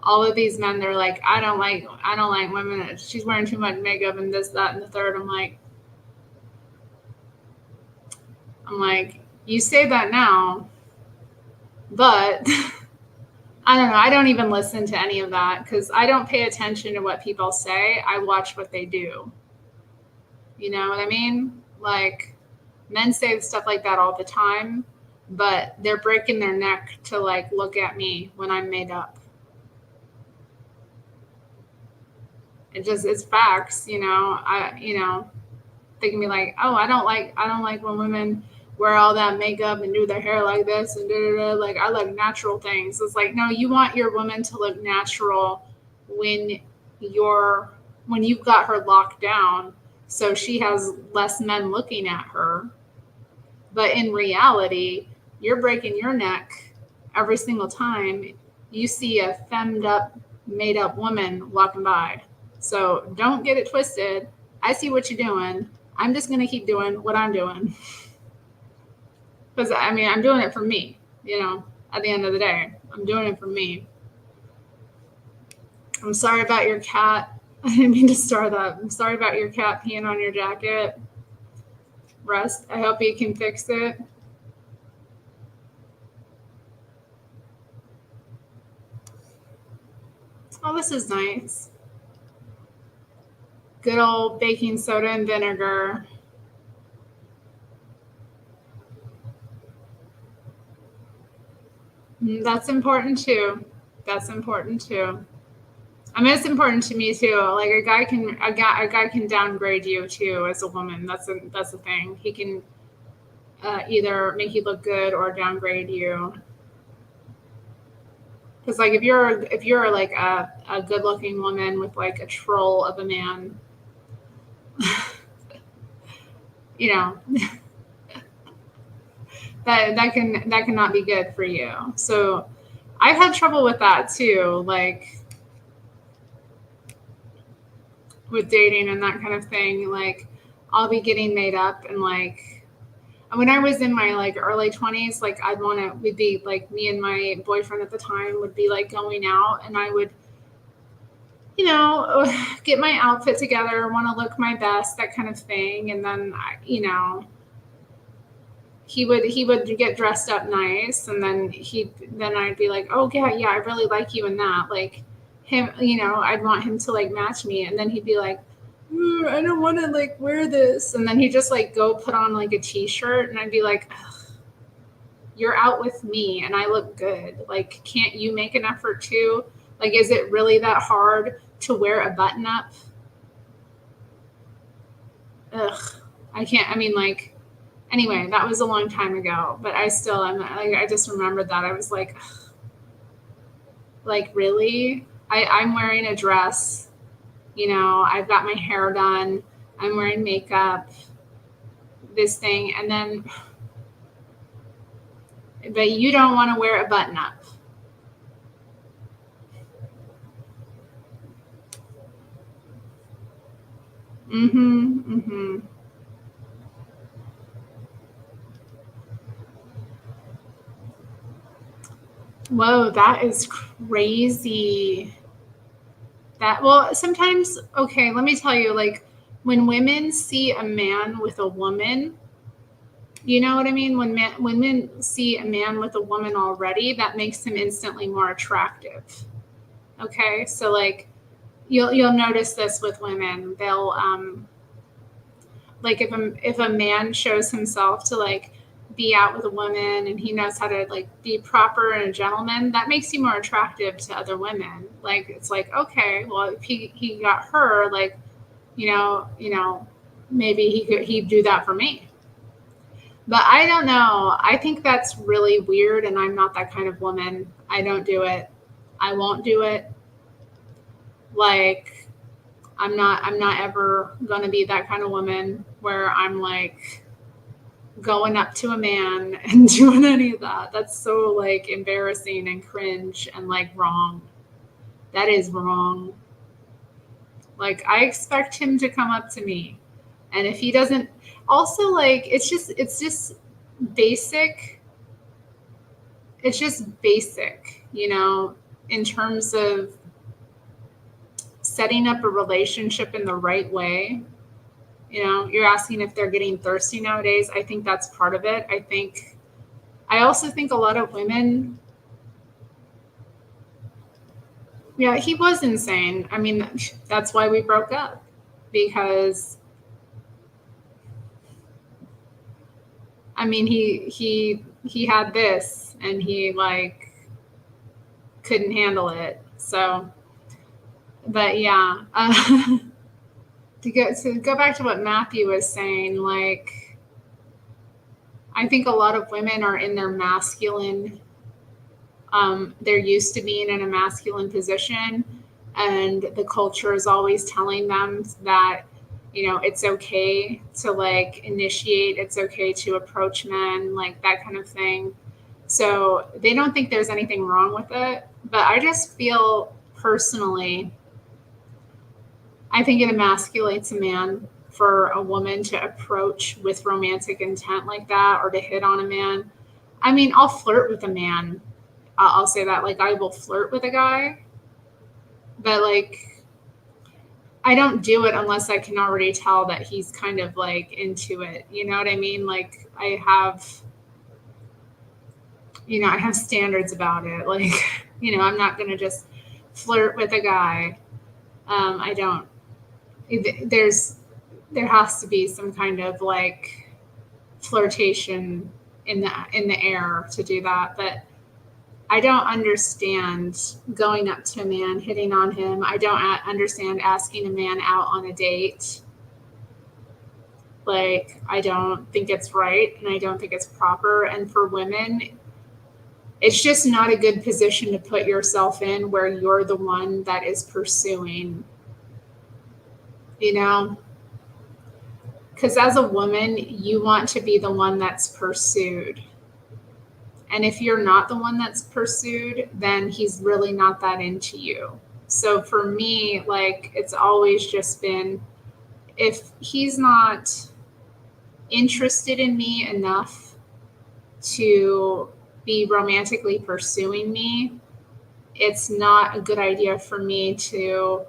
all of these men, they're like, I don't like women. She's wearing too much makeup and this, that, and the third. I'm like, you say that now, but I don't know. I don't even listen to any of that because I don't pay attention to what people say. I watch what they do. You know what I mean? Like men say stuff like that all the time, but they're breaking their neck to like look at me when I'm made up. It's facts, you know. They can be like, oh, I don't like when women wear all that makeup and do their hair like this and da, da, da. Like I like natural things. It's like, no, you want your woman to look natural when you've got her locked down so she has less men looking at her. But in reality, you're breaking your neck every single time you see a femmed up, made up woman walking by. So don't get it twisted. I see what you're doing. I'm just going to keep doing what I'm doing. Because, I mean, I'm doing it for me, you know, at the end of the day. I'm doing it for me. I'm sorry about your cat. I didn't mean to start that. I'm sorry about your cat peeing on your jacket. Rust, I hope you can fix it. Oh, this is nice. Good old baking soda and vinegar. That's important too. That's important too. I mean, it's important to me too. Like a guy can downgrade you too as a woman. That's the thing. He can either make you look good or downgrade you. Because like if you're like a good looking woman with like a troll of a man, you know, that cannot be good for you. So I've had trouble with that too, like with dating and that kind of thing. Like I'll be getting made up and like when I was in my like early 20s, like we'd be like me and my boyfriend at the time would be like going out and I would, you know, get my outfit together, want to look my best, that kind of thing. And then, you know, he would get dressed up nice. And then I'd be like, oh yeah, I really like you in that. Like him, you know, I'd want him to like match me. And then he'd be like, I don't want to like wear this. And then he'd just like go put on like a t-shirt and I'd be like, you're out with me and I look good. Like, can't you make an effort too? Like, is it really that hard to wear a button up? Ugh, I can't. I mean, like, anyway, that was a long time ago, but I still am like, I just remembered that. I was like, really? I'm wearing a dress, you know, I've got my hair done, I'm wearing makeup, this thing, and then, but you don't want to wear a button up. Mm-hmm. Whoa, that is crazy. That, well, sometimes, okay, let me tell you, like, when women see a man with a woman, you know what I mean? When men see a man with a woman already, that makes him instantly more attractive. Okay, so like, you'll notice this with women. They'll like if a man shows himself to like be out with a woman and he knows how to like be proper and a gentleman, that makes you more attractive to other women. Like it's like, okay, well if he got her, like, maybe he'd do that for me. But I don't know. I think that's really weird, and I'm not that kind of woman. I don't do it. I won't do it. Like I'm not ever going to be that kind of woman where I'm like going up to a man and doing any of that. That's so like embarrassing and cringe and like wrong. That is wrong. Like I expect him to come up to me. And if he doesn't, also like it's just basic. It's just basic, in terms of setting up a relationship in the right way. You're asking if they're getting thirsty nowadays. I think that's part of it. I also think a lot of women, yeah, he was insane. I mean, that's why we broke up, because I mean, he had this and he like couldn't handle it. So, but yeah, to go back to what Matthew was saying, like I think a lot of women are in their masculine. They're used to being in a masculine position, and the culture is always telling them that it's okay to like initiate, it's okay to approach men, like that kind of thing. So they don't think there's anything wrong with it. But I just feel personally, I think it emasculates a man for a woman to approach with romantic intent like that, or to hit on a man. I mean, I'll flirt with a man. I'll say that, like, I will flirt with a guy, but like, I don't do it unless I can already tell that he's kind of like into it. You know what I mean? Like, I have standards about it. Like, I'm not going to just flirt with a guy. I don't. There has to be some kind of like flirtation in the air to do that. But I don't understand going up to a man, hitting on him. I don't understand asking a man out on a date. Like, I don't think it's right, and I don't think it's proper. And for women, it's just not a good position to put yourself in, where you're the one that is pursuing, because as a woman, you want to be the one that's pursued. And if you're not the one that's pursued, then he's really not that into you. So for me, like, it's always just been, if he's not interested in me enough to be romantically pursuing me, it's not a good idea for me to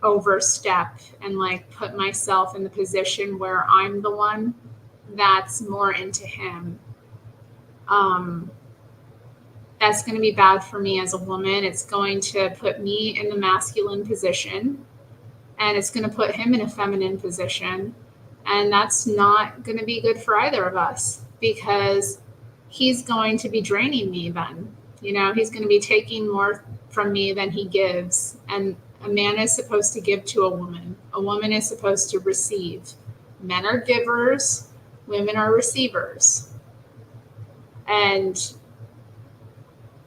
overstep and like put myself in the position where I'm the one that's more into him. That's going to be bad for me as a woman. It's going to put me in the masculine position, and it's going to put him in a feminine position. And that's not going to be good for either of us, because he's going to be draining me then. He's going to be taking more from me than he gives. And a man is supposed to give to a woman. A woman is supposed to receive. Men are givers, women are receivers. And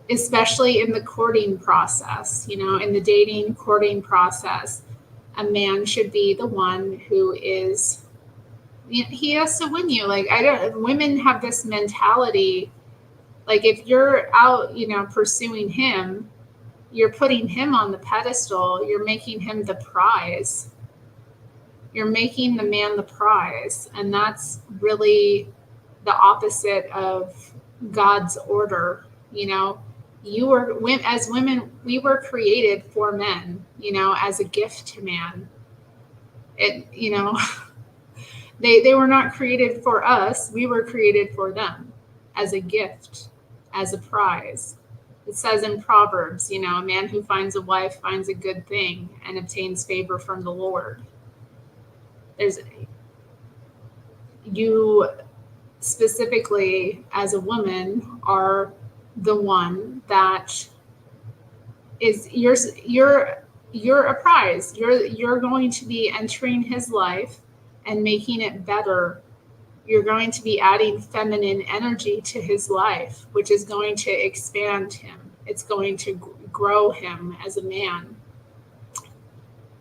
especially in the courting process, in the dating courting process, a man should be the one who is, he has to win you. Like, women have this mentality, like, if you're out, pursuing him, you're putting him on the pedestal, you're making him the prize. You're making the man the prize. And that's really the opposite of God's order. As women, we were created for men, as a gift to man. They were not created for us. We were created for them as a gift, as a prize. It says in Proverbs, a man who finds a wife finds a good thing and obtains favor from the Lord. you specifically as a woman are the one that is you're a prize. You're going to be entering his life and making it better. You're going to be adding feminine energy to his life, which is going to expand him. It's going to grow him as a man.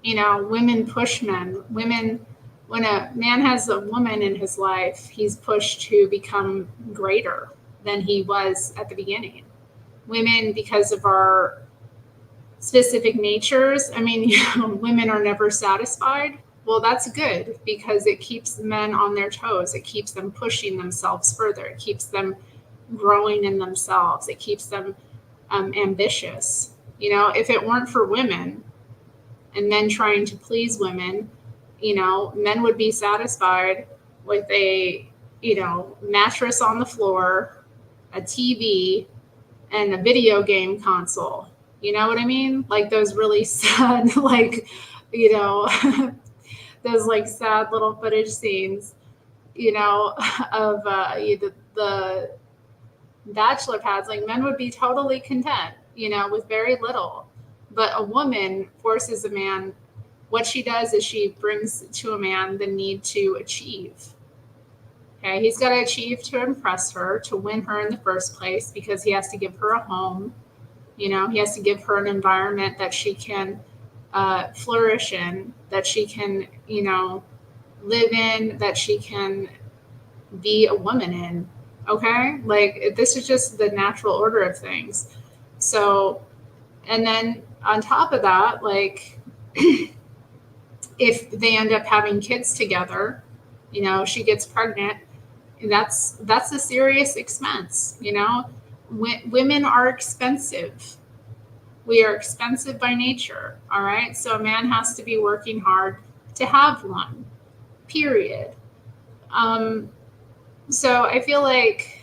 You know, women push men. Women, when a man has a woman in his life, he's pushed to become greater than he was at the beginning. Women, because of our specific natures, I mean, you know, women are never satisfied. Well, that's good because it keeps men on their toes. It keeps them pushing themselves further. It keeps them growing in themselves. It keeps them ambitious. You know, if it weren't for women and men trying to please women, you know, men would be satisfied with a, you know, mattress on the floor, a TV, and a video game console. You know what I mean? Like those really sad, like, you know, those like sad little footage scenes, you know, of the bachelor pads. Like men would be totally content, you know, with very little. But a woman forces a man. What she does is she brings to a man the need to achieve. Okay, he's got to achieve to impress her, to win her in the first place, because he has to give her a home. You know, he has to give her an environment that she can flourish in, that she can, you know, live in, that she can be a woman in. Okay, like this is just the natural order of things. So, and then on top of that, like if they end up having kids together, you know, she gets pregnant, that's a serious expense. You know, women are expensive. We are expensive by nature. All right, so a man has to be working hard to have one. Period. So I feel like,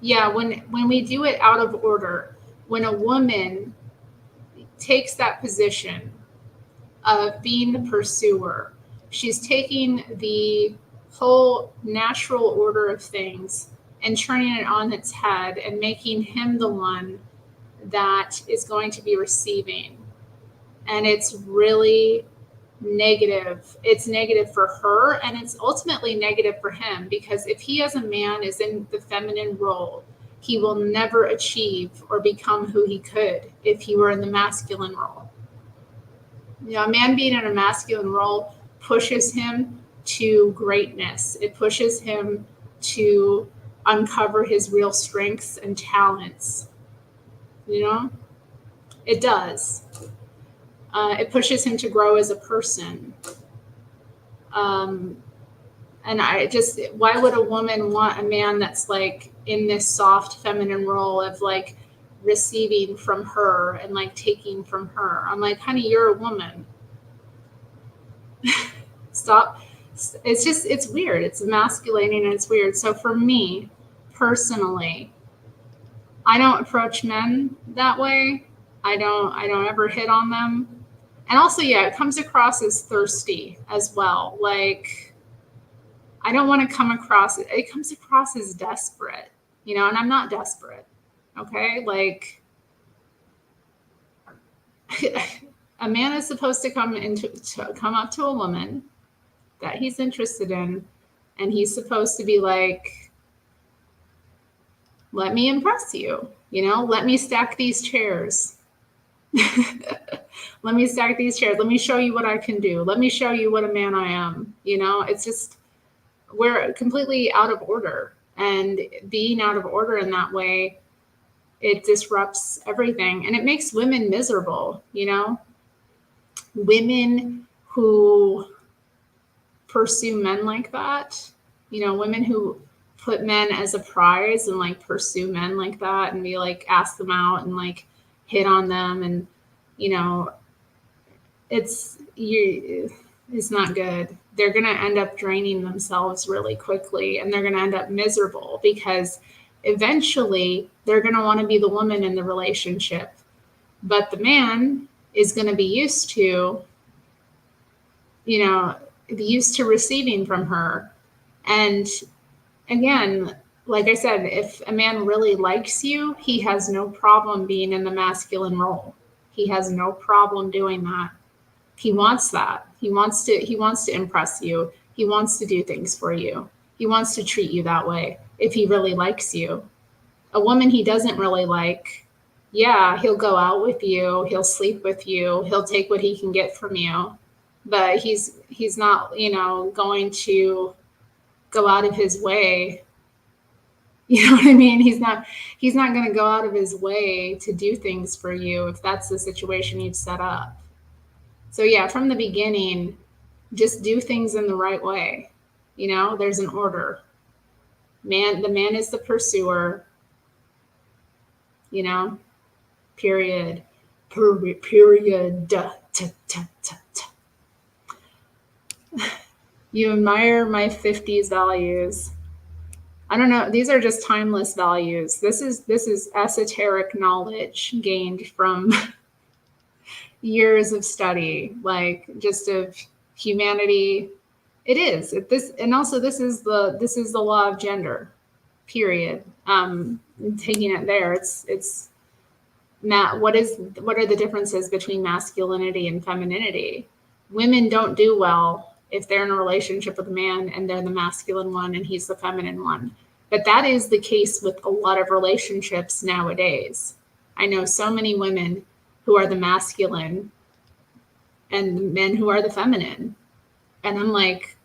yeah, when we do it out of order, when a woman takes that position of being the pursuer, she's taking the whole natural order of things and turning it on its head and making him the one that is going to be receiving. And it's really negative. It's negative for her, and it's ultimately negative for him, because if he as a man is in the feminine role, he will never achieve or become who he could if he were in the masculine role. You know, a man being in a masculine role pushes him to greatness. It pushes him to uncover his real strengths and talents. You know, it does. It pushes him to grow as a person. And I just, why would a woman want a man that's like in this soft feminine role of like receiving from her and like taking from her? I'm like, honey, you're a woman. Stop. It's just, it's weird. It's emasculating and it's weird. So for me personally, I don't approach men that way. I don't ever hit on them. And also, yeah, it comes across as thirsty as well. Like, I don't want to come across, it comes across as desperate, you know, and I'm not desperate. Okay. Like, a man is supposed to come up to a woman that he's interested in, and he's supposed to be like, let me impress you, you know, let me stack these chairs. Let me stack these chairs. Let me show you what I can do. Let me show you what a man I am. You know, it's just, we're completely out of order, and being out of order in that way, it disrupts everything, and it makes women miserable. You know, women who pursue men like that, you know, women who put men as a prize and like pursue men like that and be like, ask them out and like hit on them, and you know, it's not good. They're going to end up draining themselves really quickly, and they're going to end up miserable, because eventually they're going to want to be the woman in the relationship, but the man is going to be used to, you know, be used to receiving from her, And again, like I said, if a man really likes you, he has no problem being in the masculine role. He has no problem doing that. He wants that. He wants to impress you. He wants to do things for you. He wants to treat you that way if he really likes you. A woman he doesn't really like, yeah, he'll go out with you, he'll sleep with you, he'll take what he can get from you. But he's not, going to go out of his way. You know what I mean? He's not going to go out of his way to do things for you if that's the situation you've set up. So yeah, from the beginning, just do things in the right way. There's an order. The man is the pursuer, period. Period. Da, ta, ta, ta, ta. You admire my 50s values. I don't know. These are just timeless values. This is esoteric knowledge gained from years of study, like just of humanity. It is and also this is the law of gender, period. Taking it there, it's what are the differences between masculinity and femininity? Women don't do well if they're in a relationship with a man and they're the masculine one and he's the feminine one. But that is the case with a lot of relationships nowadays. I know so many women who are the masculine and men who are the feminine. And I'm like,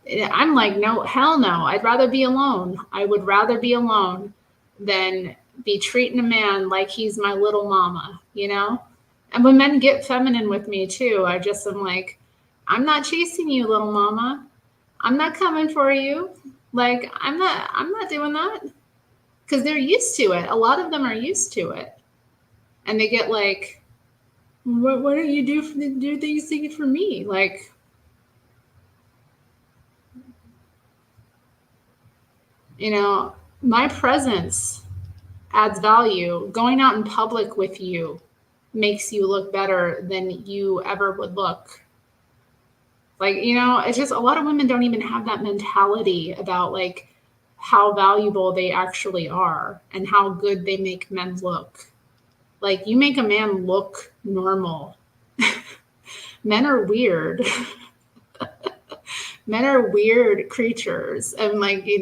no, hell no. I'd rather be alone. I would rather be alone than be treating a man like he's my little mama, And when men get feminine with me too, I'm like, I'm not chasing you, little mama. I'm not coming for you. Like, I'm not doing that. Because they're used to it. A lot of them are used to it. And they get like, why don't you do things for me? Like, my presence adds value. Going out in public with you makes you look better than you ever would look. Like, it's just a lot of women don't even have that mentality about like how valuable they actually are and how good they make men look. Like, you make a man look normal. Men are weird. Men are weird creatures. And like, they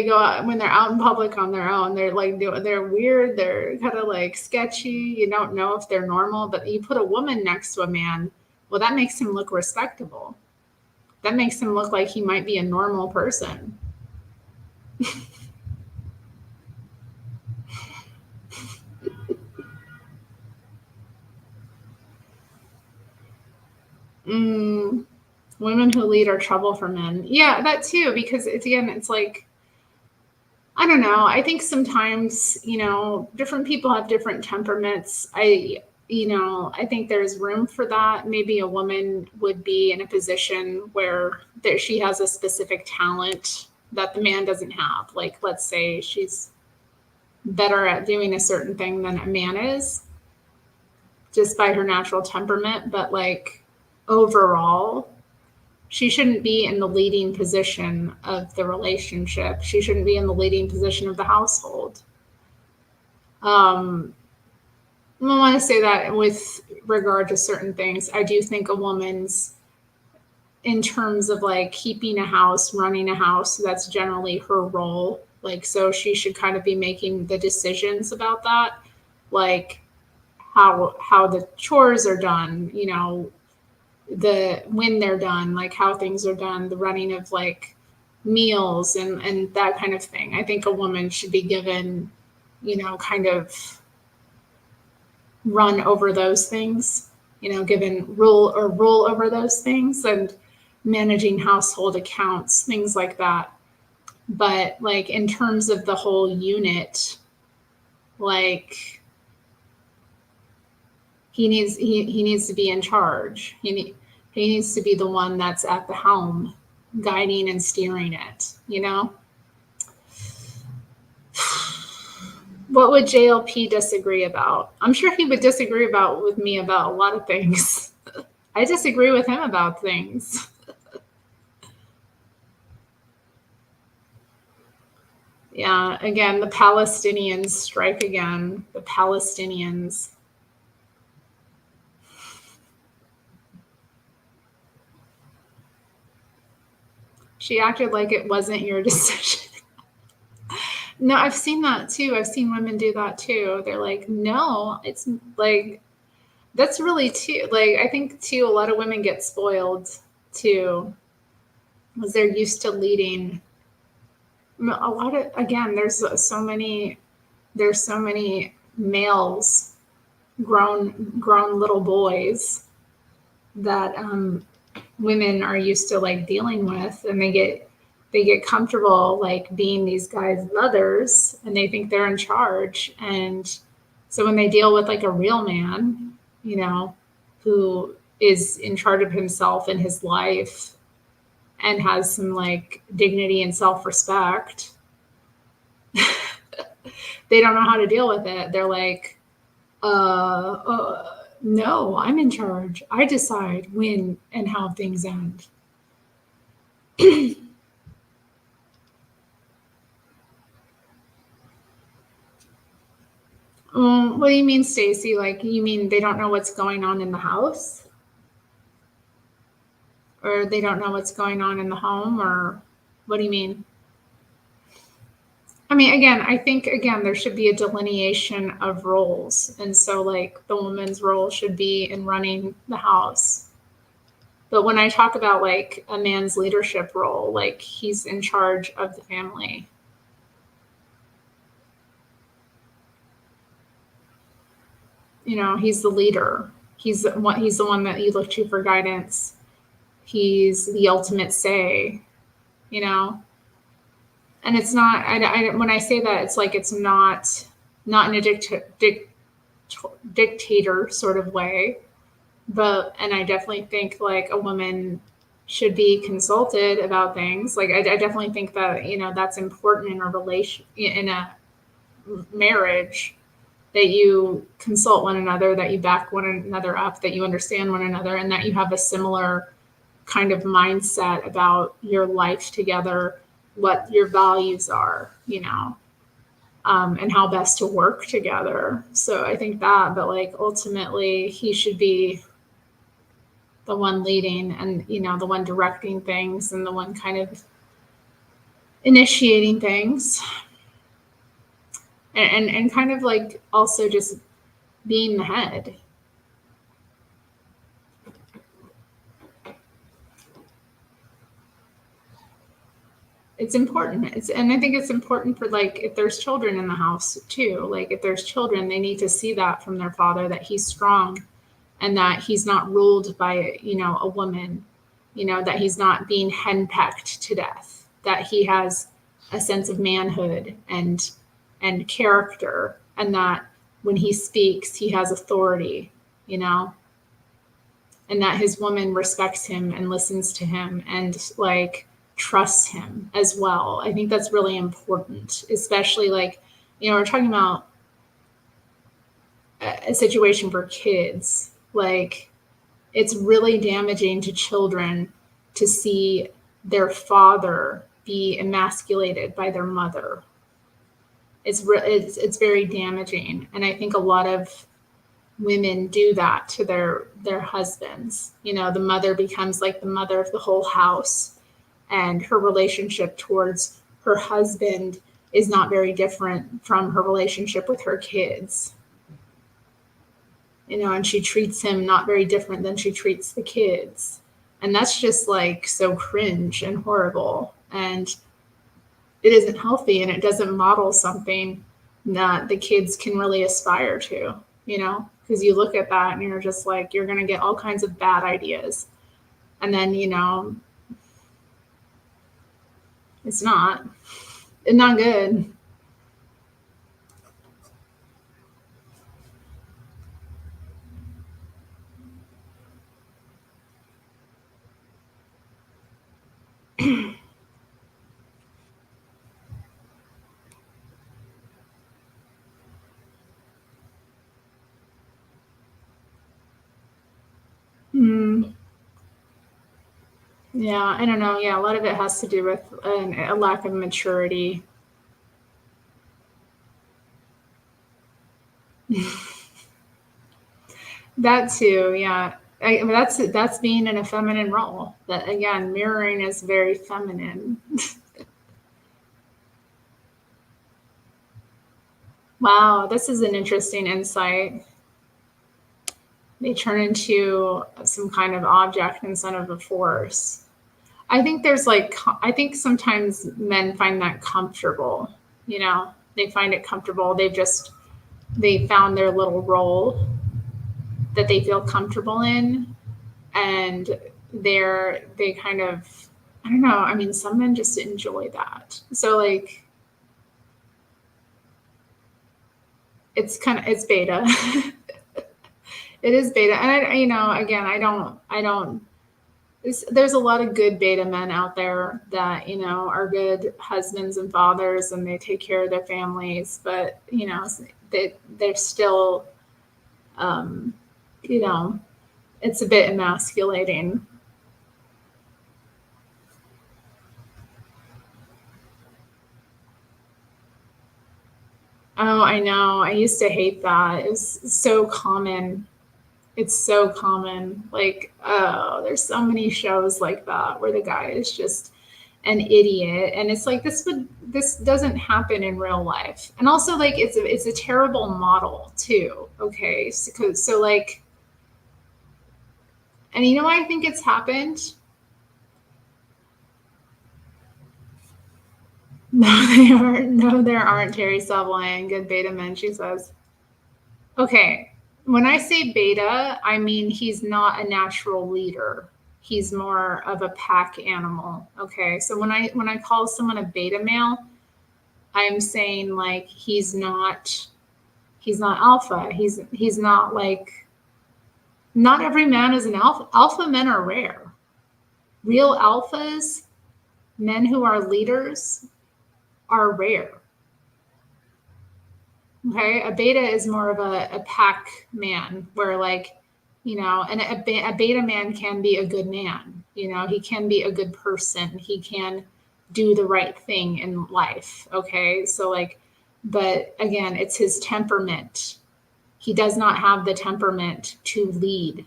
go out when they're out in public on their own. They're like, they're weird. They're kind of like sketchy. You don't know if they're normal, but you put a woman next to a man. Well, that makes him look respectable. That makes him look like he might be a normal person. Women who lead are trouble for men. Yeah, that too, because it's like, I don't know. I think sometimes, different people have different temperaments. I think there's room for that. Maybe a woman would be in a position where she has a specific talent that the man doesn't have. Like, let's say she's better at doing a certain thing than a man is, just by her natural temperament. But like, overall, she shouldn't be in the leading position of the relationship. She shouldn't be in the leading position of the household. I want to say that with regard to certain things, I do think a woman's, in terms of like keeping a house, running a house, that's generally her role. Like, so she should kind of be making the decisions about that, like how the chores are done, when they're done, like how things are done, the running of like meals and that kind of thing. I think a woman should be given, kind of run over those things, given rule over those things, and managing household accounts, things like that. But like, in terms of the whole unit, like, he needs to be in charge. He needs to be the one that's at the helm, guiding and steering it, What would JLP disagree about? I'm sure he would disagree with me about a lot of things. I disagree with him about things. Yeah, again, the Palestinians strike again. The Palestinians. She acted like it wasn't your decision. No, I've seen that too. I've seen women do that too. They're like, no, it's like, that's really too, like, I think too, a lot of women get spoiled too, because they're used to leading. A lot of, again, there's so many males, grown little boys that women are used to like dealing with, and they get comfortable like being these guys' mothers, and they think they're in charge. And so when they deal with like a real man, who is in charge of himself and his life and has some like dignity and self-respect, they don't know how to deal with it. They're like, no, I'm in charge. I decide when and how things end. What do you mean, Stacy? Like, you mean they don't know what's going on in the house? Or they don't know what's going on in the home? Or what do you mean? I mean, again, I think, there should be a delineation of roles. And so, like, the woman's role should be in running the house. But when I talk about, like, a man's leadership role, like, he's in charge of the family. He's the leader. He's the one that you look to for guidance. He's the ultimate say, you know. And it's not. When I say that, it's like it's not in a dictator sort of way, and I definitely think like a woman should be consulted about things. Like I definitely think that that's important in a marriage, that you consult one another, that you back one another up, that you understand one another, and that you have a similar kind of mindset about your life together, what your values are, and how best to work together. So I think that, but like ultimately, he should be the one leading and, the one directing things and the one kind of initiating things. And kind of like also just being the head. It's important. And I think it's important for like if there's children in the house too. Like if there's children, they need to see that from their father, that he's strong and that he's not ruled by, a woman, that he's not being henpecked to death, that he has a sense of manhood and character, and that when he speaks, he has authority, and that his woman respects him and listens to him and like trusts him as well. I think that's really important, especially like, we're talking about a situation for kids. Like, it's really damaging to children to see their father be emasculated by their mother. It's very damaging, and I think a lot of women do that to their husbands. The mother becomes like the mother of the whole house, and her relationship towards her husband is not very different from her relationship with her kids. And she treats him not very different than she treats the kids. And that's just like so cringe and horrible. And it isn't healthy, and it doesn't model something that the kids can really aspire to, because you look at that and you're just like, you're going to get all kinds of bad ideas. And then, it's not good. Yeah, I don't know. Yeah, a lot of it has to do with a lack of maturity. That too, yeah. That's being in a feminine role. That again, mirroring is very feminine. Wow, this is an interesting insight. They turn into some kind of object instead of a force. I think there's like, I think sometimes men find that comfortable. You know, they find it comfortable. They found their little role that they feel comfortable in, and they kind of, I don't know. I mean, some men just enjoy that. So like, it's beta. It is beta, and again, I don't. There's a lot of good beta men out there that are good husbands and fathers, and they take care of their families, but they're still, um, you know, it's a bit emasculating. Oh, I know. I used to hate that. It's so common. It's so common. Like, oh, there's so many shows like that where the guy is just an idiot, and it's like this doesn't happen in real life. And also, like, it's a terrible model too. Okay, so like, and you know why I think it's happened? No, they aren't. No, there aren't. Terry Savalan, good beta men, she says. Okay. When I say beta, I mean he's not a natural leader. He's more of a pack animal. Okay. So when I call someone a beta male, I'm saying like he's not alpha. He's not like, not every man is an alpha. Alpha men are rare. Real alphas, men who are leaders, are rare. Okay, a beta is more of a pack man, where like, and a beta man can be a good man. He can be a good person. He can do the right thing in life. Okay, so like, but again, it's his temperament. He does not have the temperament to lead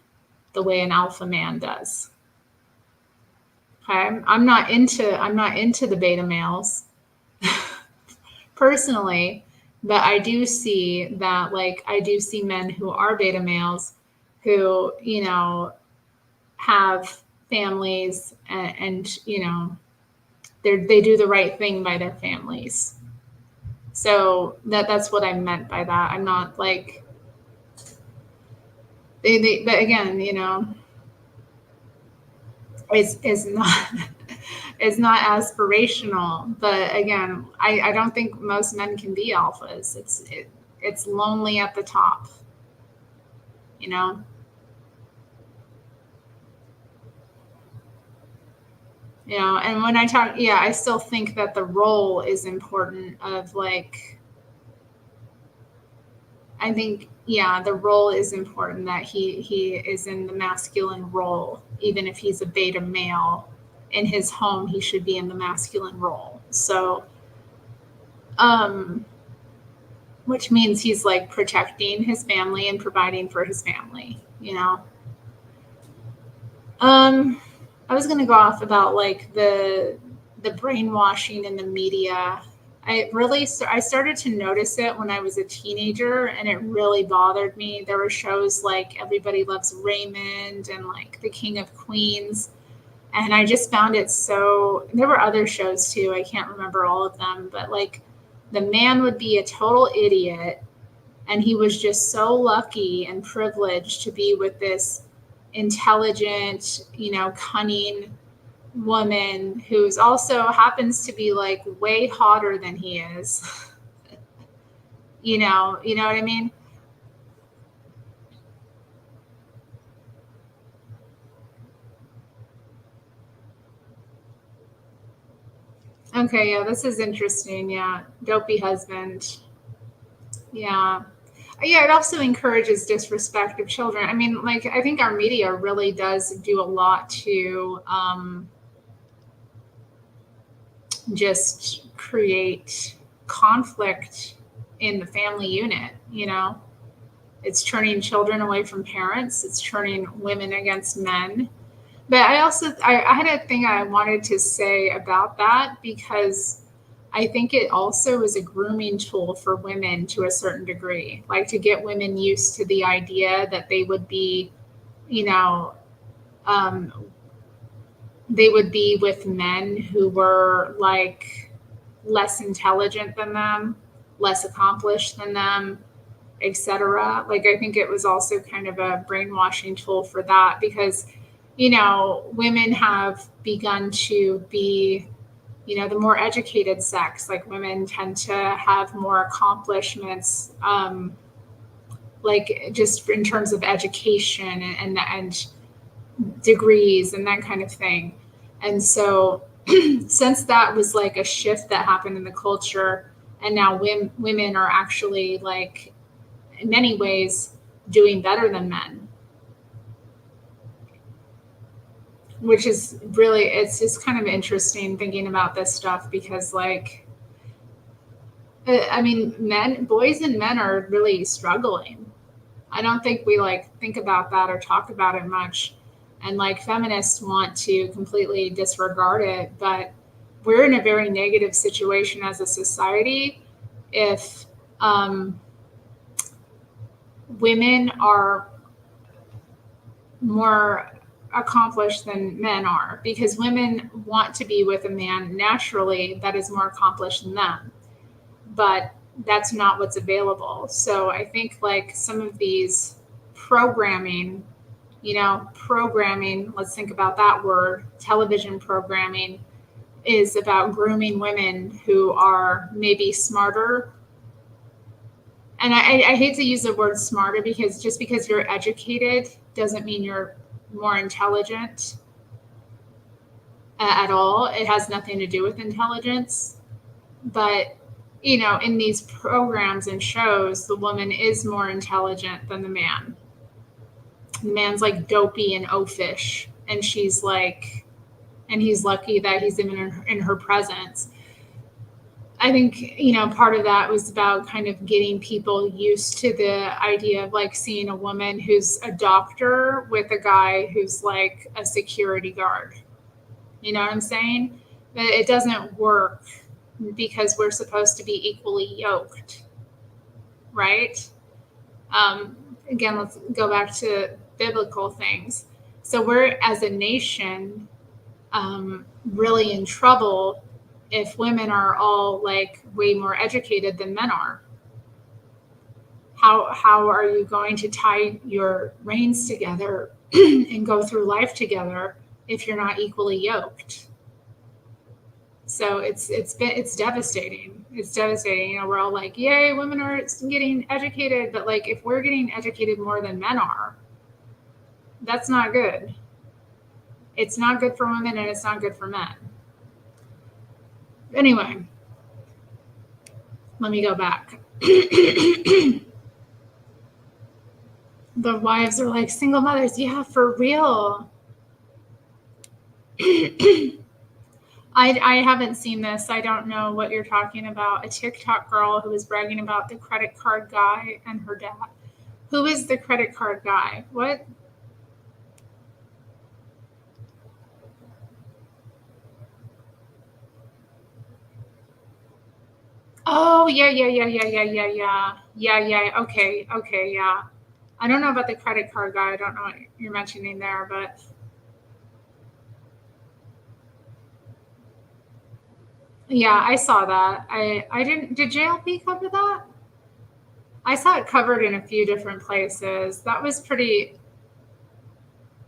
the way an alpha man does. Okay, I'm not into the beta males personally, but I do see that, like, I do see men who are beta males who, have families, and they do the right thing by their families. So that's what I meant by that. I'm not like but again, is not is not aspirational. But again, I don't think most men can be alphas. It's lonely at the top, you know. And when I talk, yeah, I still think that the role is important. Of like, I think, yeah, the role is important, that he is in the masculine role, even if he's a beta male. In his home, he should be in the masculine role. So, um, which means he's like protecting his family and providing for his family. Um, I was gonna go off about like the brainwashing in the media. I started to notice it when I was a teenager, and it really bothered me. There were shows like Everybody Loves Raymond and like The King of Queens, and I just found it so. There were other shows too. I can't remember all of them, but like, the man would be a total idiot, and he was just so lucky and privileged to be with this intelligent, cunning woman who's also happens to be like way hotter than he is. You know what I mean? Okay, yeah, this is interesting. Yeah, dopey husband. Yeah. Yeah, it also encourages disrespect of children. I mean, like, I think our media really does do a lot to just create conflict in the family unit. It's turning children away from parents. It's turning women against men. But I had a thing I wanted to say about that, because I think it also is a grooming tool for women to a certain degree, like to get women used to the idea that they would be, you know, um, they would be with men who were like less intelligent than them, less accomplished than them, etc. Like, I think it was also kind of a brainwashing tool for that, because, women have begun to be, the more educated sex. Like, women tend to have more accomplishments, like just in terms of education and degrees and that kind of thing. And so, since that was like a shift that happened in the culture, and now women are actually, like, in many ways doing better than men, which is really, it's just kind of interesting thinking about this stuff, because, like, I mean, boys and men are really struggling. I don't think we think about that or talk about it much. And like, feminists want to completely disregard it, but we're in a very negative situation as a society if women are more accomplished than men are, because women want to be with a man naturally that is more accomplished than them, but that's not what's available. So I think, like, some of these programming, let's think about that word, television programming, is about grooming women who are maybe smarter. And I hate to use the word smarter, because just because you're educated doesn't mean you're more intelligent at all. It has nothing to do with intelligence. But, in these programs and shows, the woman is more intelligent than the man. The man's like dopey and oafish, and she's like, and he's lucky that he's in her presence. I think, part of that was about kind of getting people used to the idea of, like, seeing a woman who's a doctor with a guy who's like a security guard. You know what I'm saying? But it doesn't work, because we're supposed to be equally yoked, right? Again, let's go back to biblical things. So we're, as a nation, really in trouble if women are all, like, way more educated than men are. How are you going to tie your reins together and go through life together if you're not equally yoked? So it's devastating. It's devastating. We're all like, yay, women are getting educated, but, like, if we're getting educated more than men are, that's not good. It's not good for women, and it's not good for men. Anyway, let me go back. The wives are like, single mothers. Yeah, for real. I haven't seen this. I don't know what you're talking about. A TikTok girl who was bragging about the credit card guy and her dad. Who is the credit card guy? What? Oh, yeah. Okay, yeah. I don't know about the credit card guy. I don't know what you're mentioning there, but yeah, I saw that. I didn't. Did JLP cover that? I saw it covered in a few different places. That was pretty.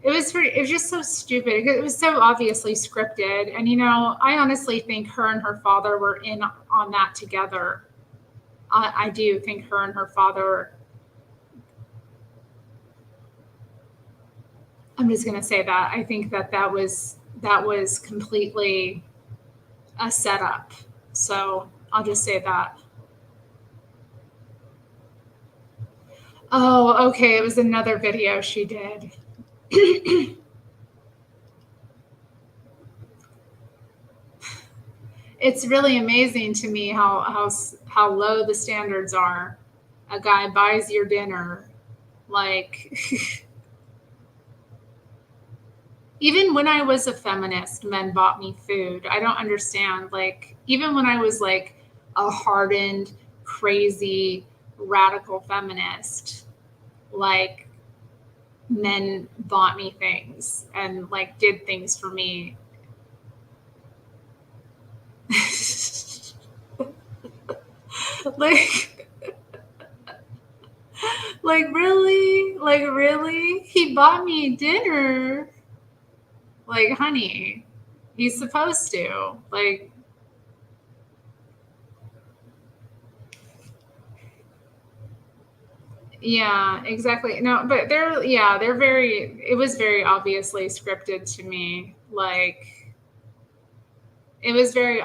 It was just so stupid. It was so obviously scripted. And, I honestly think her and her father were in on that together. I do think her and her father. I'm just going to say that. I think that was completely a setup. So I'll just say that. Oh, okay. It was another video she did. it's really amazing to me how low the standards are. A guy buys your dinner, like even when I was a feminist, men bought me food. I don't understand. Like even when I was like a hardened, crazy, radical feminist, like men bought me things and like did things for me. like really he bought me dinner, like honey, he's supposed to, like, yeah, exactly. No, but they're very, it was very obviously scripted to me. Like it was very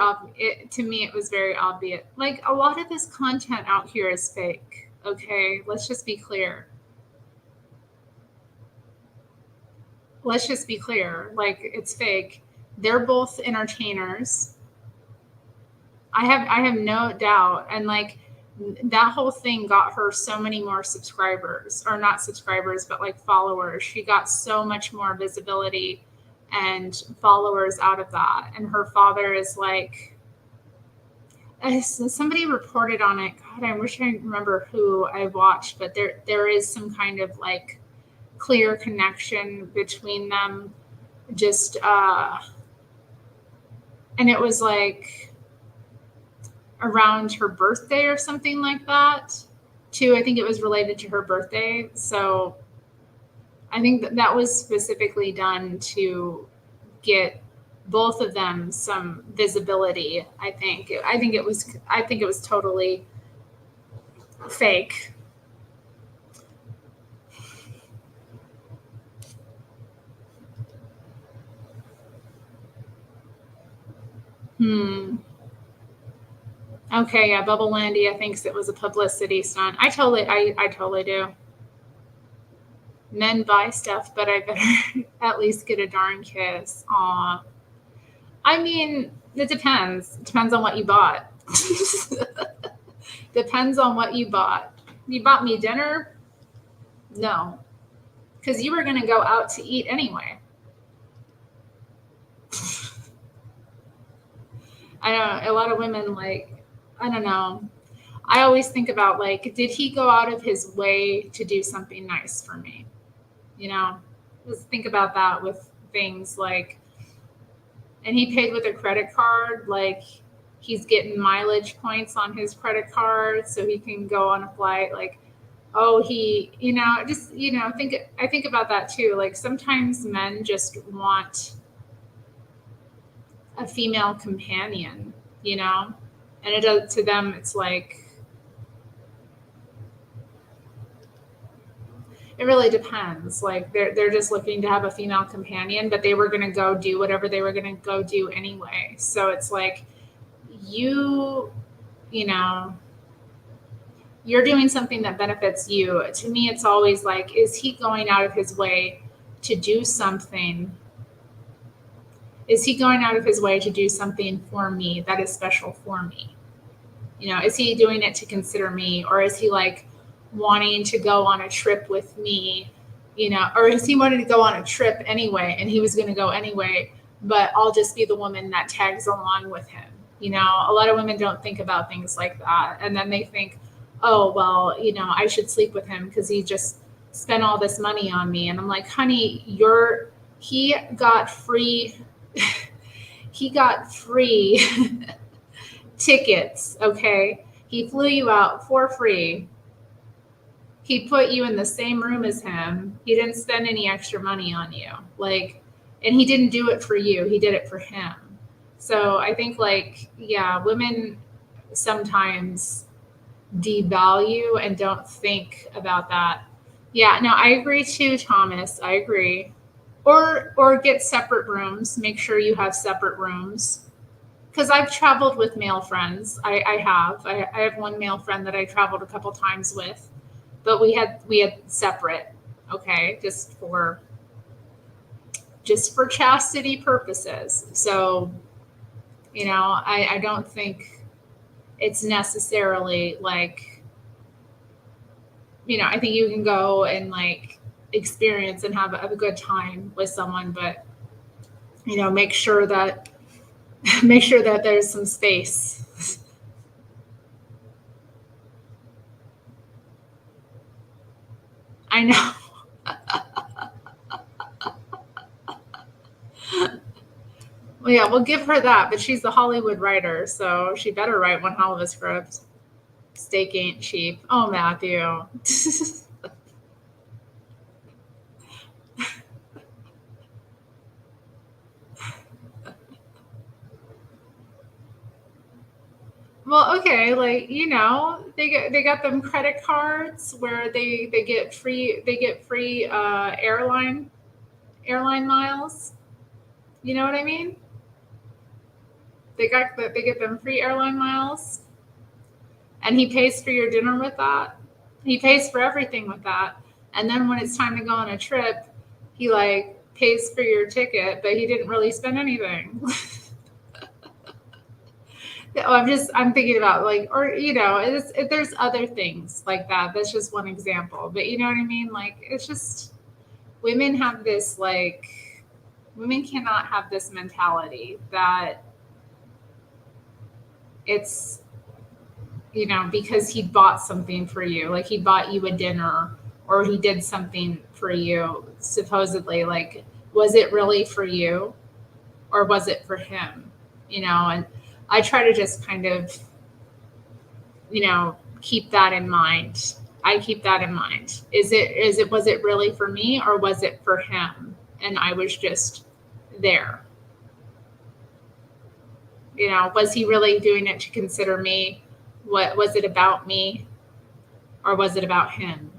to me it was very obvious. Like a lot of this content out here is fake. Okay, let's just be clear. Let's just be clear. Like it's fake. They're both entertainers. I have no doubt. And like that whole thing got her so many more subscribers, or not subscribers, but like followers. She got so much more visibility and followers out of that. And her father is like, somebody reported on it. God, I wish I remember who I watched, but there is some kind of like clear connection between them. Just and it was like around her birthday or something like that too. I think it was related to her birthday. So I think that was specifically done to get both of them some visibility. I think it was totally fake. Hmm. Okay, yeah, Bubble Landia thinks it was a publicity stunt. I totally do. Men buy stuff, but I better at least get a darn kiss. Aw. I mean, it depends. It depends on what you bought. Depends on what you bought. You bought me dinner? No, because you were going to go out to eat anyway. I know a lot of women, like, I don't know. I always think about, like, did he go out of his way to do something nice for me? You know, just think about that with things like, and he paid with a credit card, like, he's getting mileage points on his credit card so he can go on a flight. Like, oh, he, just, I think about that too. Like, sometimes men just want a female companion, and it does to them. It's like, it really depends. Like they're just looking to have a female companion, but they were going to go do whatever they were going to go do anyway. So it's like you, you know, you're doing something that benefits you. To me, it's always like, is he going out of his way to do something? Is he going out of his way to do something for me that is special for me? Is he doing it to consider me, or is he like wanting to go on a trip with me, or is he wanting to go on a trip anyway and he was going to go anyway, but I'll just be the woman that tags along with him? A lot of women don't think about things like that. And then they think, oh, well, I should sleep with him because he just spent all this money on me. And I'm like, honey, he got free, he got free tickets. Okay. He flew you out for free. He put you in the same room as him. He didn't spend any extra money on you. Like, and he didn't do it for you. He did it for him. So I think, like, yeah, women sometimes devalue and don't think about that. Yeah, no, I agree too, Thomas. I agree. Or get separate rooms. Make sure you have separate rooms. Because I've traveled with male friends. I have. I have one male friend that I traveled a couple times with, but we had separate. Okay, just for chastity purposes. So I don't think it's necessarily like, I think you can go and like experience and have a good time with someone, but make sure that make sure that there's some space. I know. Well, yeah, we'll give her that, but she's the Hollywood writer, so she better write one hell of a script. Steak ain't cheap. Oh, Matthew. Well, okay, like they got them credit cards where they get free airline miles. You know what I mean? They get them free airline miles, and he pays for your dinner with that. He pays for everything with that. And then when it's time to go on a trip, he like pays for your ticket, but he didn't really spend anything. I'm thinking about like, or there's other things like that. That's just one example, but you know what I mean? Like, it's just women have this like, women cannot have this mentality that it's, because he bought something for you, like he bought you a dinner or he did something for you, supposedly, like, was it really for you or was it for him? And I try to just kind of, keep that in mind. I keep that in mind. Was it really for me or was it for him? And I was just there. Was he really doing it to consider me? What was it about me or was it about him?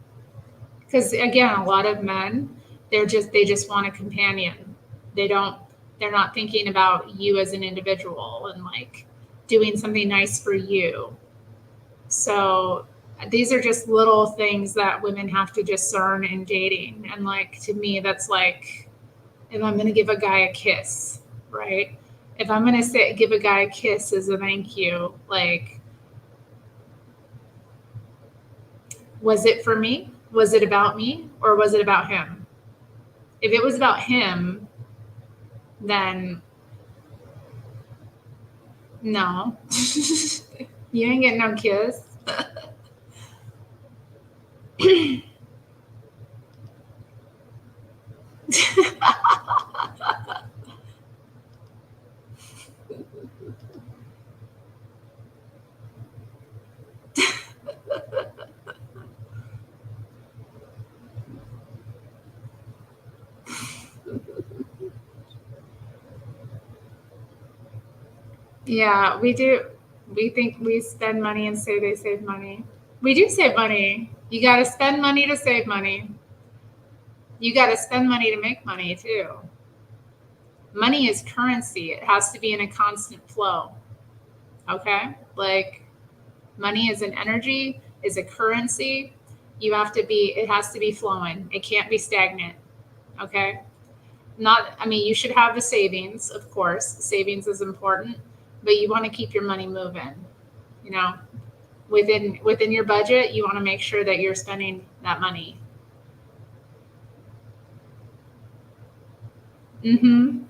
Because again, a lot of men, they just want a companion. They're not thinking about you as an individual and like doing something nice for you. So these are just little things that women have to discern in dating. And like, to me, that's like, if I'm going to give a guy a kiss, right? If I'm going to give a guy a kiss as a thank you, like, was it for me? Was it about me? Or was it about him? If it was about him, then no. You ain't getting no kiss. Yeah, we do. We think we spend money and say they save money. We do save money. You got to spend money to save money. You got to spend money to make money too. Money is currency. It has to be in a constant flow. Okay? Like, money is an energy, is a currency. It has to be flowing. It can't be stagnant. Okay? You should have the savings, of course. Savings is important, but you want to keep your money moving. You know, within your budget, you want to make sure that you're spending that money.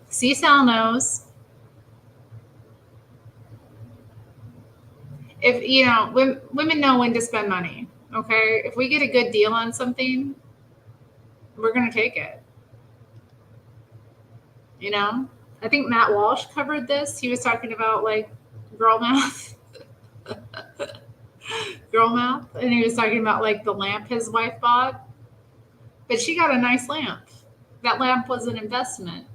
See, Sal knows. If women know when to spend money. Okay, if we get a good deal on something, we're gonna take it. I think Matt Walsh covered this. He was talking about like girl math, girl math, and he was talking about like the lamp his wife bought, but she got a nice lamp. That lamp was an investment.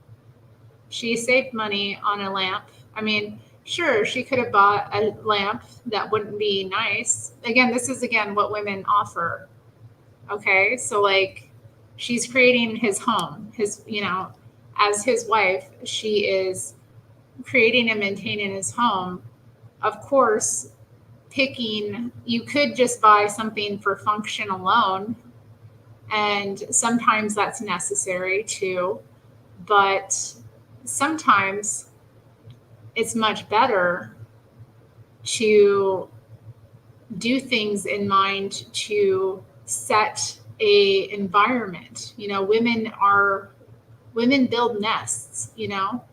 She saved money on a lamp. I mean, sure, she could have bought a lamp that wouldn't be nice. Again, this is what women offer. Okay, so like, she's creating his home. As his wife, she is creating and maintaining his home. Of course, you could just buy something for function alone, and sometimes that's necessary too, but sometimes it's much better to do things in mind to set a environment. You know, women build nests, you know.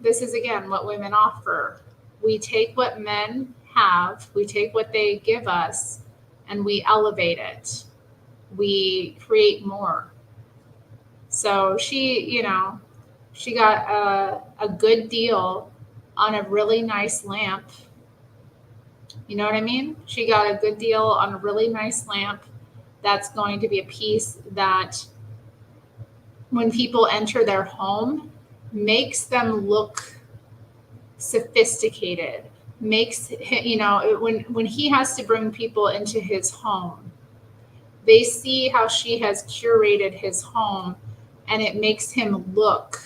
This is again what women offer. We take what men have, we take what they give us, and we elevate it. We create more. So she, you know, she got a good deal on a really nice lamp. You know what I mean? She got a good deal on a really nice lamp that's going to be a piece that when people enter their home makes them look sophisticated, makes, you know, when he has to bring people into his home, they see how she has curated his home and it makes him look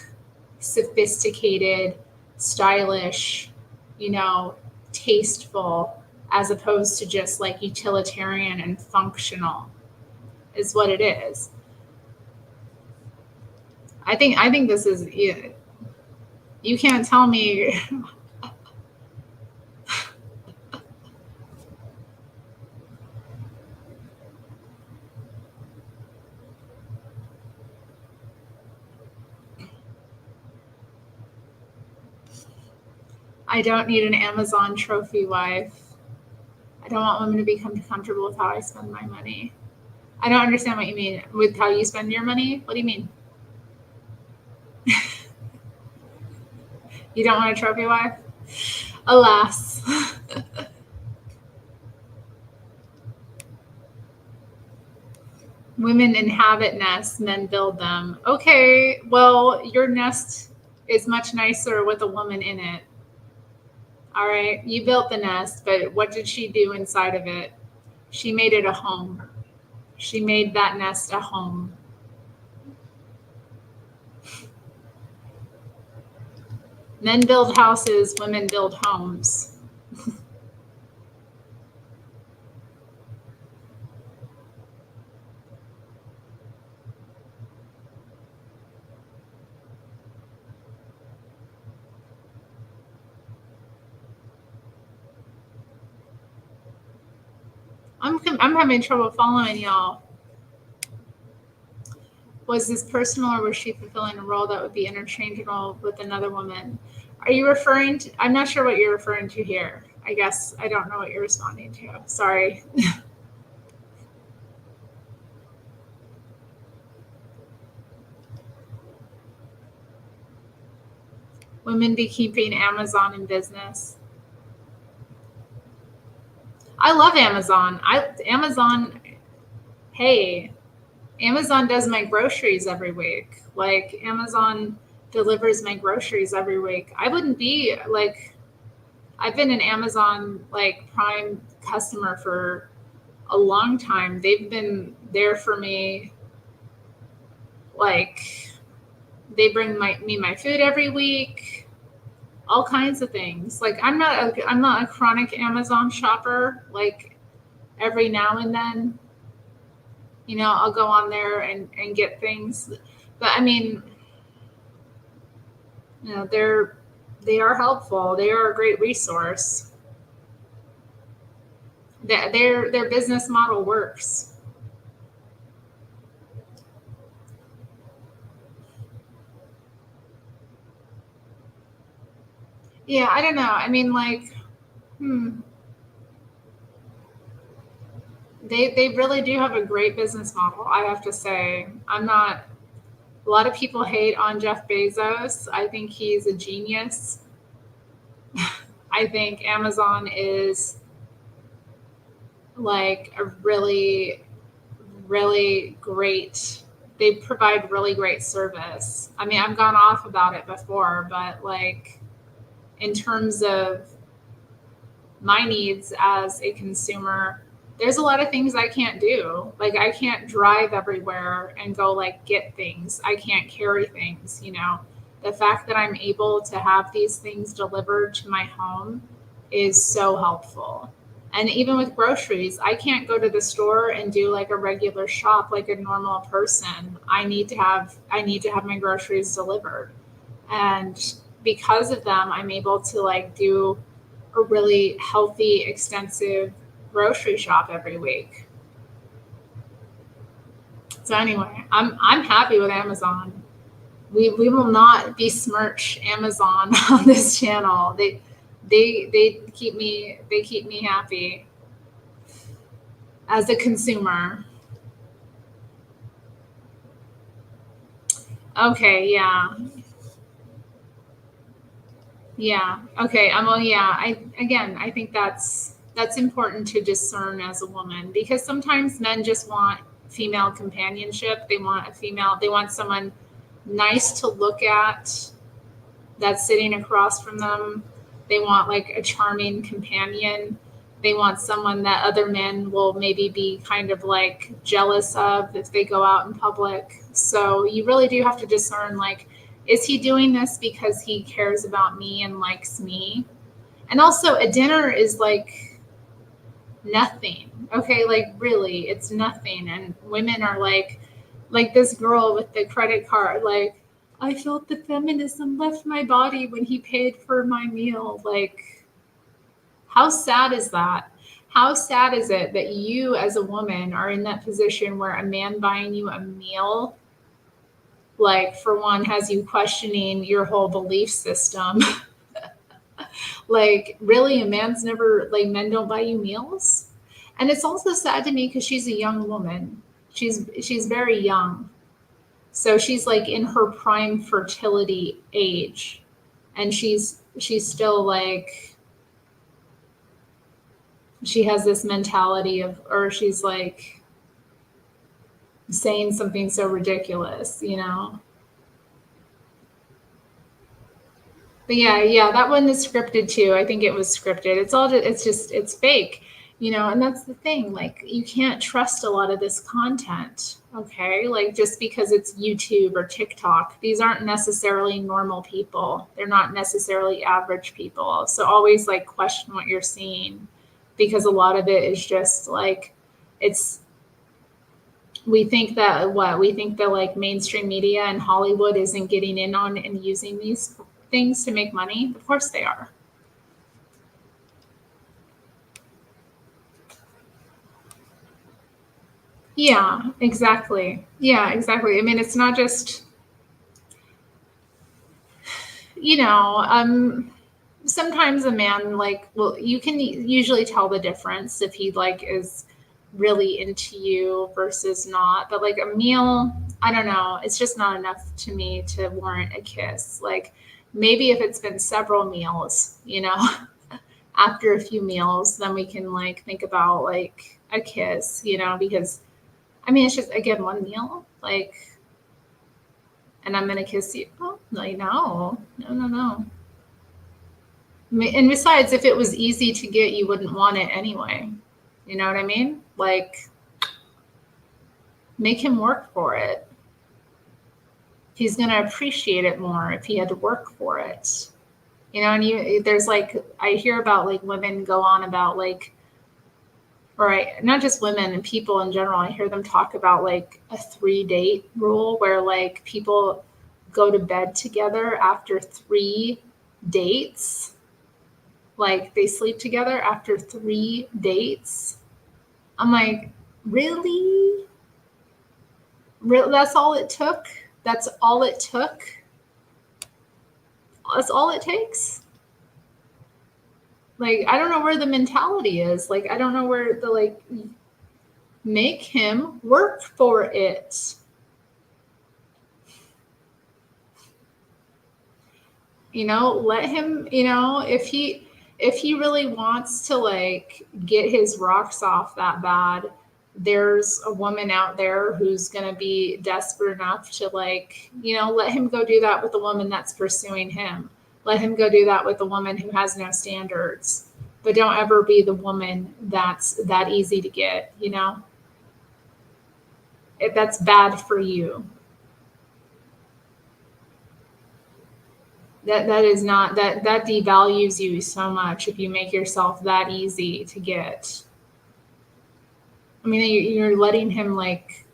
sophisticated, stylish, you know, tasteful, as opposed to just like utilitarian and functional is what it is. I think this is, you can't tell me. I don't need an Amazon trophy wife. I don't want women to become comfortable with how I spend my money. I don't understand what you mean with how you spend your money. What do you mean? You don't want a trophy wife? Alas. Women inhabit nests, men build them. Okay, well, your nest is much nicer with a woman in it. All right, you built the nest, but what did she do inside of it? She made it a home. She made that nest a home. Men build houses, women build homes. I'm having trouble following y'all. Was this personal or was she fulfilling a role that would be interchangeable with another woman? Are you referring to, I'm not sure what you're referring to here. I guess I don't know what you're responding to. Sorry. Women be keeping Amazon in business. I love Amazon. Hey, Amazon does my groceries every week. Like Amazon delivers my groceries every week. I wouldn't be like, I've been an Amazon like Prime customer for a long time. They've been there for me. Like they bring me my food every week, all kinds of things. Like I'm not a chronic Amazon shopper. Like every now and then, you know, I'll go on there and get things. But I mean, you know, they are helpful. They are a great resource. Their business model works. Yeah, I don't know. I mean, like, they really do have a great business model. I have to say, I'm not. A lot of people hate on Jeff Bezos. I think he's a genius. I think Amazon is like a really, really great. They provide really great service. I mean, I've gone off about it before, but like in terms of my needs as a consumer, there's a lot of things I can't do. Like I can't drive everywhere and go like get things. I can't carry things, you know. The fact that I'm able to have these things delivered to my home is so helpful. And even with groceries, I can't go to the store and do like a regular shop like a normal person. I need to have my groceries delivered. And because of them, I'm able to like do a really healthy, extensive grocery shop every week. So anyway, I'm happy with Amazon. We will not besmirch Amazon on this channel. They keep me happy as a consumer. Okay, yeah. Yeah. Okay. Well, yeah. I think that's important to discern as a woman, because sometimes men just want female companionship. They want someone nice to look at that's sitting across from them. They want like a charming companion. They want someone that other men will maybe be kind of like jealous of if they go out in public. So you really do have to discern, like, is he doing this because he cares about me and likes me? And also, a dinner is like nothing. Okay, like really, it's nothing. And women are like this girl with the credit card, like, I felt the feminism left my body when he paid for my meal. Like, how sad is that? How sad is it that you as a woman are in that position where a man buying you a meal, like, for one, has you questioning your whole belief system? Like, really, a man's never, like, men don't buy you meals? And it's also sad to me because she's a young woman. She's very young. So she's like in her prime fertility age. And she's still like, she has this mentality of, or she's like saying something so ridiculous, you know? But yeah, that one is scripted too. I think it was scripted. It's fake, you know, and that's the thing. Like, you can't trust a lot of this content, okay? Like, just because it's YouTube or TikTok, these aren't necessarily normal people. They're not necessarily average people. So always like question what you're seeing, because a lot of it is just like, it's, we think that like mainstream media and Hollywood isn't getting in on and using these things to make money. Of course they are. Yeah, exactly. Yeah, exactly. I mean, it's not just, you know, sometimes a man, like, well, you can usually tell the difference if he like is really into you versus not. But like a meal, I don't know, it's just not enough to me to warrant a kiss. Like, maybe if it's been several meals, you know, after a few meals, then we can like think about like a kiss, you know, because I mean, it's just, again, one meal, like, and I'm gonna kiss you. Oh, like, no. And besides, if it was easy to get, you wouldn't want it anyway. You know what I mean? Like, make him work for it. He's gonna appreciate it more if he had to work for it. You know, and there's like, I hear about like women go on about like, not just women and people in general. I hear them talk about like a 3-date rule where like people go to bed together after 3 dates. Like, they sleep together after 3 dates. I'm like, really? That's all it took? That's all it took? That's all it takes? Like, I don't know where the mentality is. Like, I don't know where the, like, make him work for it. You know, let him, you know, if he really wants to like get his rocks off that bad, there's a woman out there who's going to be desperate enough to, like, you know, let him go do that with the woman that's pursuing him. Let him go do that with the woman who has no standards. But don't ever be the woman that's that easy to get, you know? If that's bad for you. That is not, that devalues you so much if you make yourself that easy to get. I mean, you're letting him like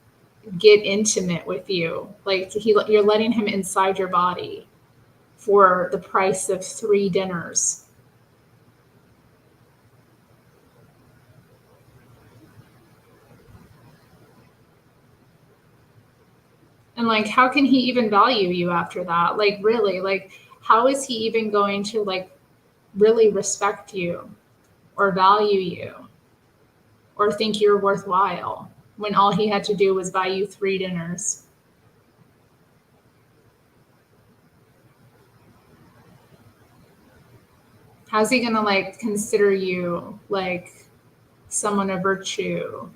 get intimate with you, like you're letting him inside your body. for the price of 3 dinners. And like, how can he even value you after that? Like, really, like, how is he even going to like really respect you or value you or think you're worthwhile when all he had to do was buy you 3 dinners? How's he gonna like consider you like someone of virtue?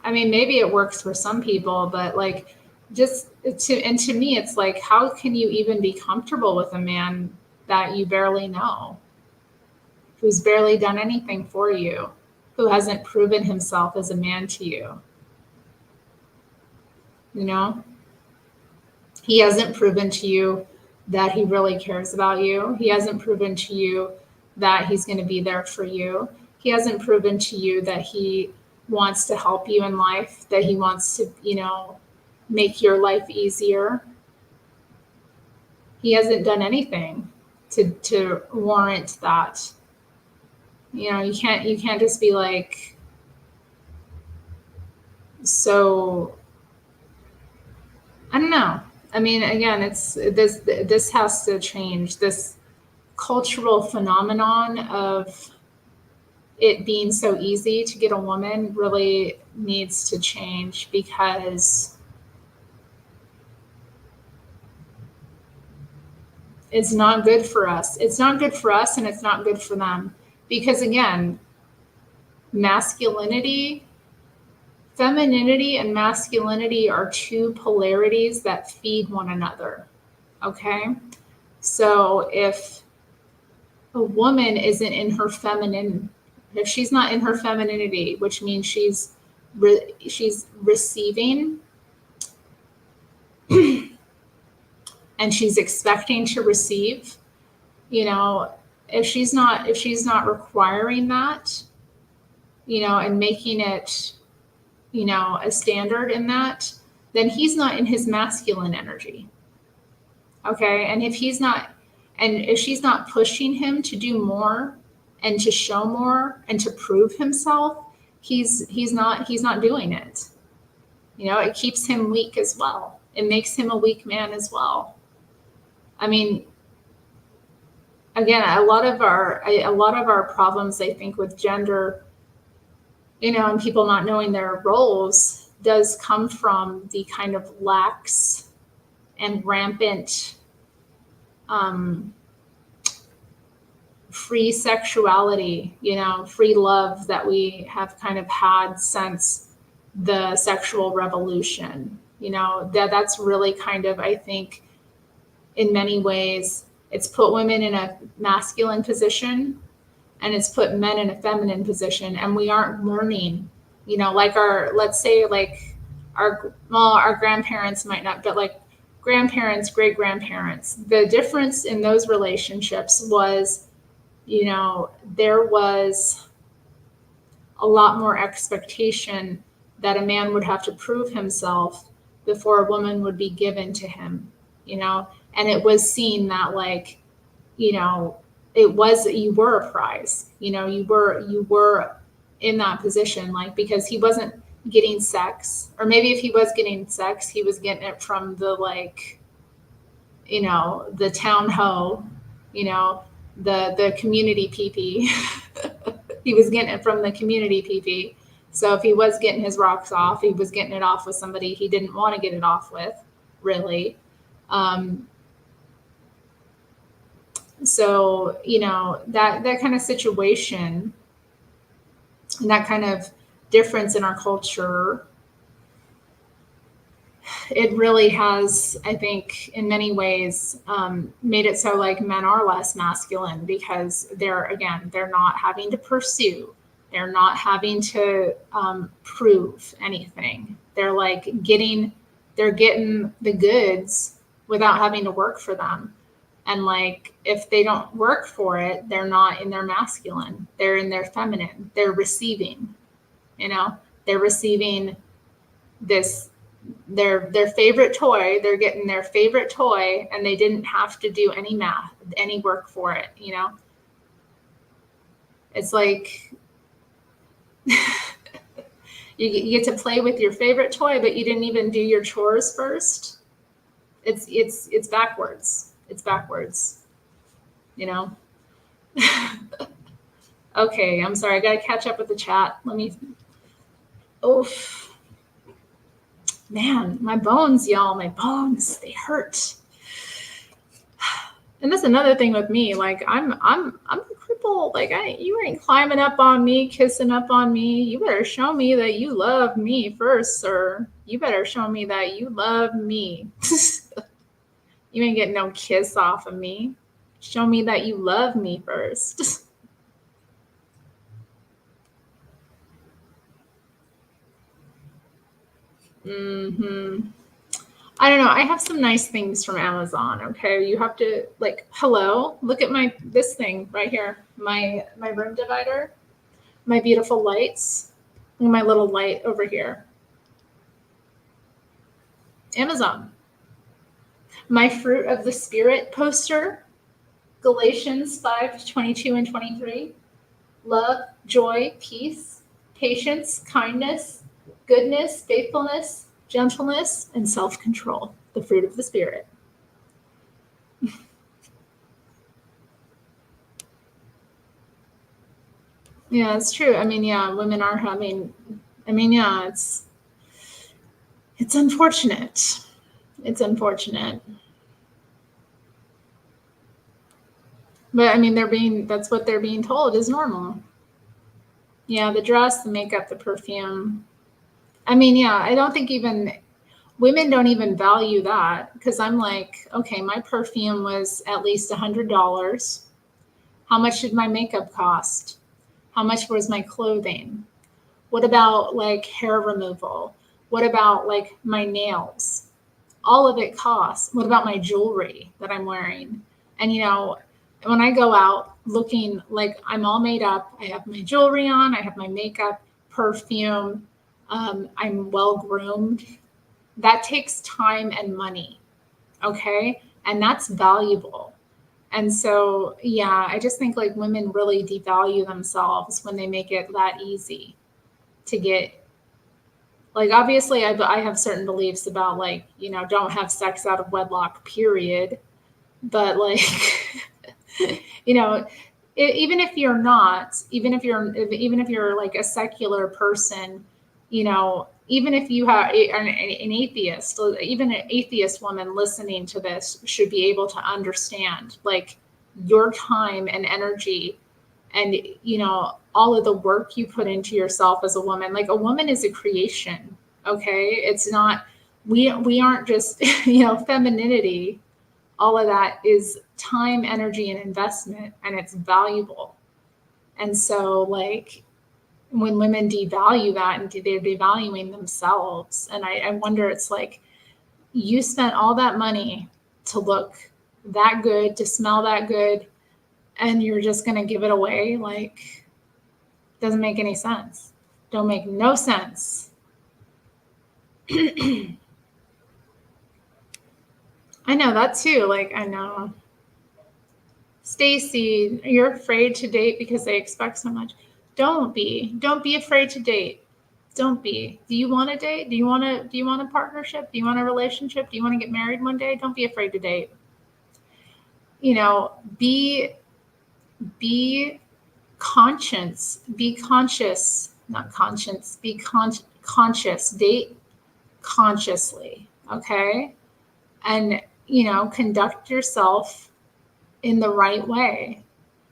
I mean, maybe it works for some people, but like to me, it's like, how can you even be comfortable with a man that you barely know, who's barely done anything for you, who hasn't proven himself as a man to you? You know, he hasn't proven to you that he really cares about you. He hasn't proven to you that he's going to be there for you. He hasn't proven to you that he wants to help you in life, that he wants to, make your life easier. He hasn't done anything to warrant that. You can't just be like, so I don't know. I mean, again, it's this has to change. This cultural phenomenon of it being so easy to get a woman really needs to change, because it's not good for us. It's not good for us and it's not good for them. Because again, femininity and masculinity are two polarities that feed one another. Okay? So if a woman isn't in her if she's not in her femininity, which means she's receiving and she's expecting to receive, if she's not requiring that, and making it, a standard in that, then he's not in his masculine energy. Okay. And if she's not pushing him to do more and to show more and to prove himself, he's not doing it. It keeps him weak as well. It makes him a weak man as well. I mean, again, a lot of our problems, I think, with gender, and people not knowing their roles, does come from the kind of lax and rampant free sexuality, free love that we have kind of had since the sexual revolution. That's really kind of, I think, in many ways, it's put women in a masculine position and it's put men in a feminine position, and we aren't learning, like our grandparents might not, but like grandparents, great grandparents, the difference in those relationships was, there was a lot more expectation that a man would have to prove himself before a woman would be given to him, and it was seen that like, you were a prize, you were in that position, like, because he wasn't getting sex, or maybe if he was getting sex, he was getting it from the like, the town hoe, the community pee-pee. He was getting it from the community pee-pee. So if he was getting his rocks off, he was getting it off with somebody he didn't want to get it off with, really. So, that kind of situation and that kind of difference in our culture, it really has, I think, in many ways, made it so like men are less masculine, because they're not having to pursue. They're not having to prove anything. They're like getting the goods without having to work for them. And like, if they don't work for it, they're not in their masculine. They're in their feminine. They're receiving, they're receiving this their favorite toy. They're getting their favorite toy, and they didn't have to do any math, any work for it. It's like you get to play with your favorite toy, but you didn't even do your chores first. It's backwards. It's backwards. Okay, I'm sorry. I got to catch up with the chat. Let me. Oof. Man, my bones, y'all. My bones, they hurt. And that's another thing with me. Like I'm a cripple. Like you ain't climbing up on me, kissing up on me. You better show me that you love me first, sir. You better show me that you love me. You ain't getting no kiss off of me. Show me that you love me first. I don't know. I have some nice things from Amazon. Okay, you have to hello. Look at this thing right here. My room divider. My beautiful lights. And my little light over here. Amazon. My fruit of the spirit poster. Galatians 5:22 and 23. Love, joy, peace, patience, kindness, goodness, faithfulness, gentleness, and self-control, the fruit of the spirit. Yeah, it's true. I mean, yeah, women are having, yeah, it's unfortunate. It's unfortunate. But I mean, that's what they're being told is normal. Yeah, the dress, the makeup, the perfume. I mean, yeah, I don't think even women don't even value that because I'm like, okay, my perfume was at least $100. How much did my makeup cost? How much was my clothing? What about like hair removal? What about like my nails? All of it costs. What about my jewelry that I'm wearing? And when I go out looking like I'm all made up, I have my jewelry on, I have my makeup, perfume, I'm well groomed. That takes time and money. Okay. And that's valuable. And so, yeah, I just think like women really devalue themselves when they make it that easy to get. Like, obviously, I have certain beliefs about like, don't have sex out of wedlock, period. But like, even if you're not, even if you're like a secular person, even if you have an atheist, even an atheist woman listening to this should be able to understand like your time and energy and, all of the work you put into yourself as a woman. Like a woman is a creation. Okay. It's not, we aren't just, femininity. All of that is time, energy, and investment, and it's valuable. And so like, when women devalue that and they're devaluing themselves. And I wonder, it's like you spent all that money to look that good, to smell that good, and you're just going to give it away. Like, doesn't make any sense. Don't make no sense. I know that too. Like, I know. Stacy, you're afraid to date because they expect so much. Don't be afraid to date. Don't be. Do you want to date? Do you want a partnership? Do you want a relationship? Do you want to get married one day? Don't be afraid to date. Be conscious, not conscience, be conscious, date consciously. Okay. And, conduct yourself in the right way.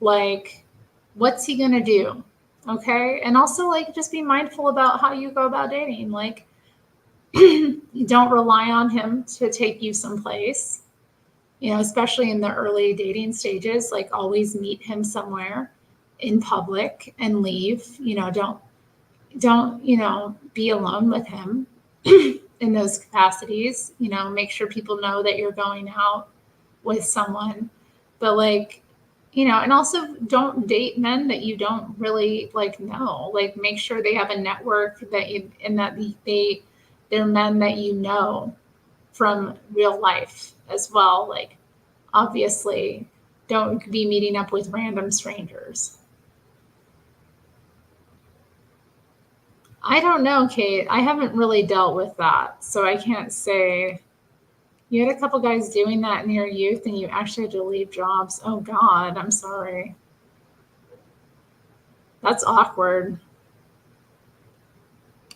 Like, what's he going to do? Okay. And also like, just be mindful about how you go about dating. Like, you don't rely on him to take you someplace, especially in the early dating stages. Like, always meet him somewhere in public and leave. Don't be alone with him in those capacities. Make sure people know that you're going out with someone. But like, and also don't date men that you don't really like know. Like, make sure they have a network that they they're men that you know from real life as well. Like, obviously, don't be meeting up with random strangers. I don't know, Kate. I haven't really dealt with that, so I can't say. You had a couple guys doing that in your youth and you actually had to leave jobs. Oh, God, I'm sorry. That's awkward.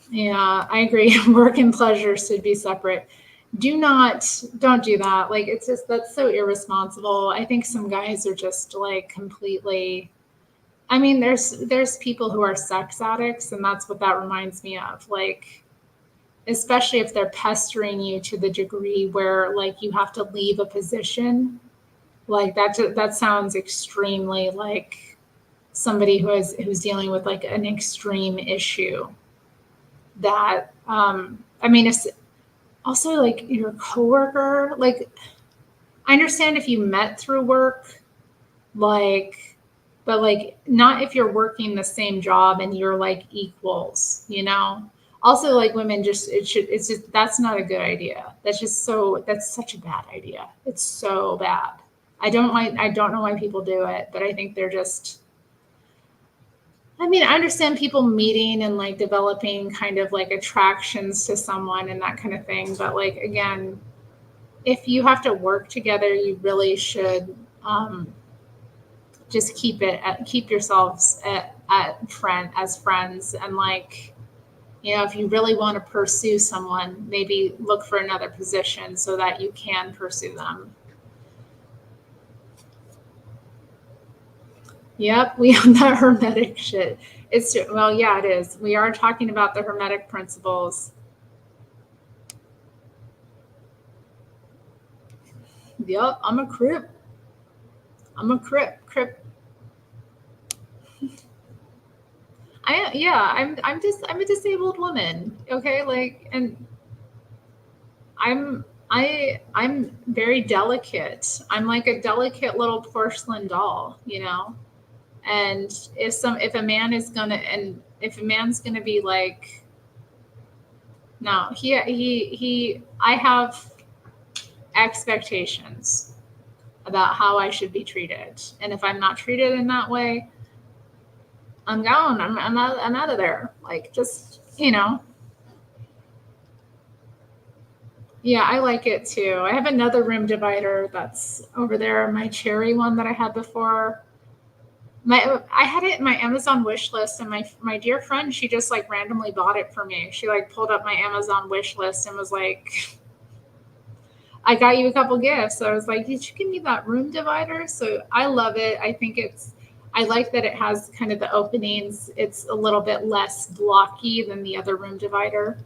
Yeah, I agree. Work and pleasure should be separate. Don't do that. Like, it's just, that's so irresponsible. I think some guys are just like completely, I mean, there's people who are sex addicts, and that's what that reminds me of. Like, especially if they're pestering you to the degree where like you have to leave a position, like that sounds extremely like somebody who's dealing with like an extreme issue. That I mean, it's also like your coworker. Like, I understand if you met through work, like, but like not if you're working the same job and you're like equals, you know. Also, like, women just, it's just, that's not a good idea. That's such a bad idea. It's so bad. I don't know why people do it, but I think they're just, I mean, I understand people meeting and like developing kind of like attractions to someone and that kind of thing, but like, again, if you have to work together, you really should just keep yourselves as friends, and like, you know, if you really want to pursue someone, maybe look for another position so that you can pursue them. Yep, we have that hermetic shit. It's, well, yeah, it is. We are talking about the hermetic principles. Yep, I'm a crip. I'm a crip. Crip. I'm a disabled woman. Okay, like, and I'm very delicate. I'm like a delicate little porcelain doll, you know. And if a man is gonna, and if a man's gonna be like, no, I have expectations about how I should be treated, and if I'm not treated in that way, I'm gone. I'm out of there. Like, just, you know. Yeah, I like it too. I have another room divider that's over there, my cherry one that I had before. I had it in my Amazon wish list, and my dear friend, she just like randomly bought it for me. She like pulled up my Amazon wish list and was like, "I got you a couple gifts." So I was like, "Did you give me that room divider?" So I love it. I like that it has kind of the openings. It's a little bit less blocky than the other room divider.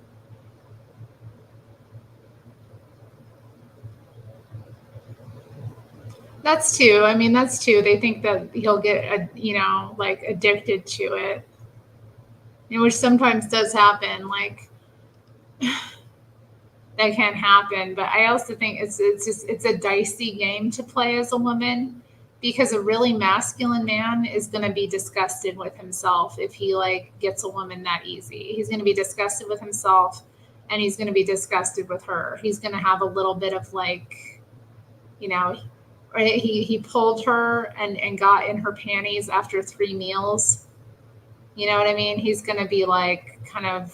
That's too. I mean, that's too. They think that he'll get, like addicted to it, which sometimes does happen. Like, that can happen. But I also think it's a dicey game to play as a woman, because a really masculine man is going to be disgusted with himself if he like gets a woman that easy. He's going to be disgusted with himself, and he's going to be disgusted with her. He's going to have a little bit of like, you know, he pulled her and got in her panties after 3 meals. You know what I mean? He's going to be like, kind of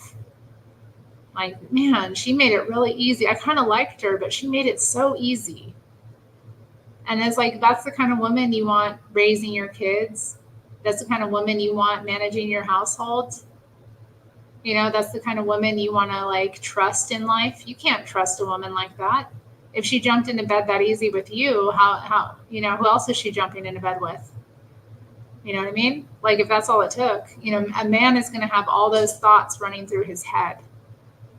like, man, she made it really easy. I kind of liked her, but she made it so easy. And it's like, that's the kind of woman you want raising your kids. That's the kind of woman you want managing your household. You know, that's the kind of woman you want to like trust in life. You can't trust a woman like that. If she jumped into bed that easy with you, how, who else is she jumping into bed with? You know what I mean? Like, if that's all it took, a man is going to have all those thoughts running through his head.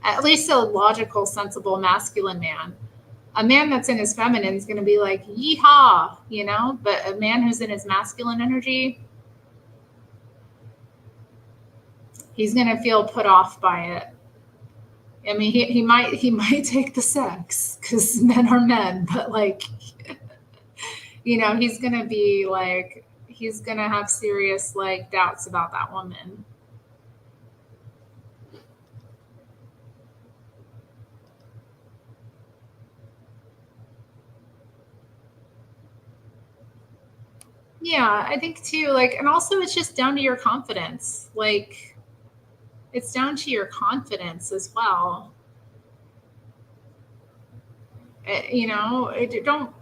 At least a logical, sensible, masculine man. A man that's in his feminine is going to be like, yeehaw, but a man who's in his masculine energy, he's going to feel put off by it. I mean, he might take the sex, because men are men, but like, he's going to be like, he's going to have serious like doubts about that woman. Yeah, I think too, like, and also it's just down to your confidence. Like, it's down to your confidence as well. You know, don't,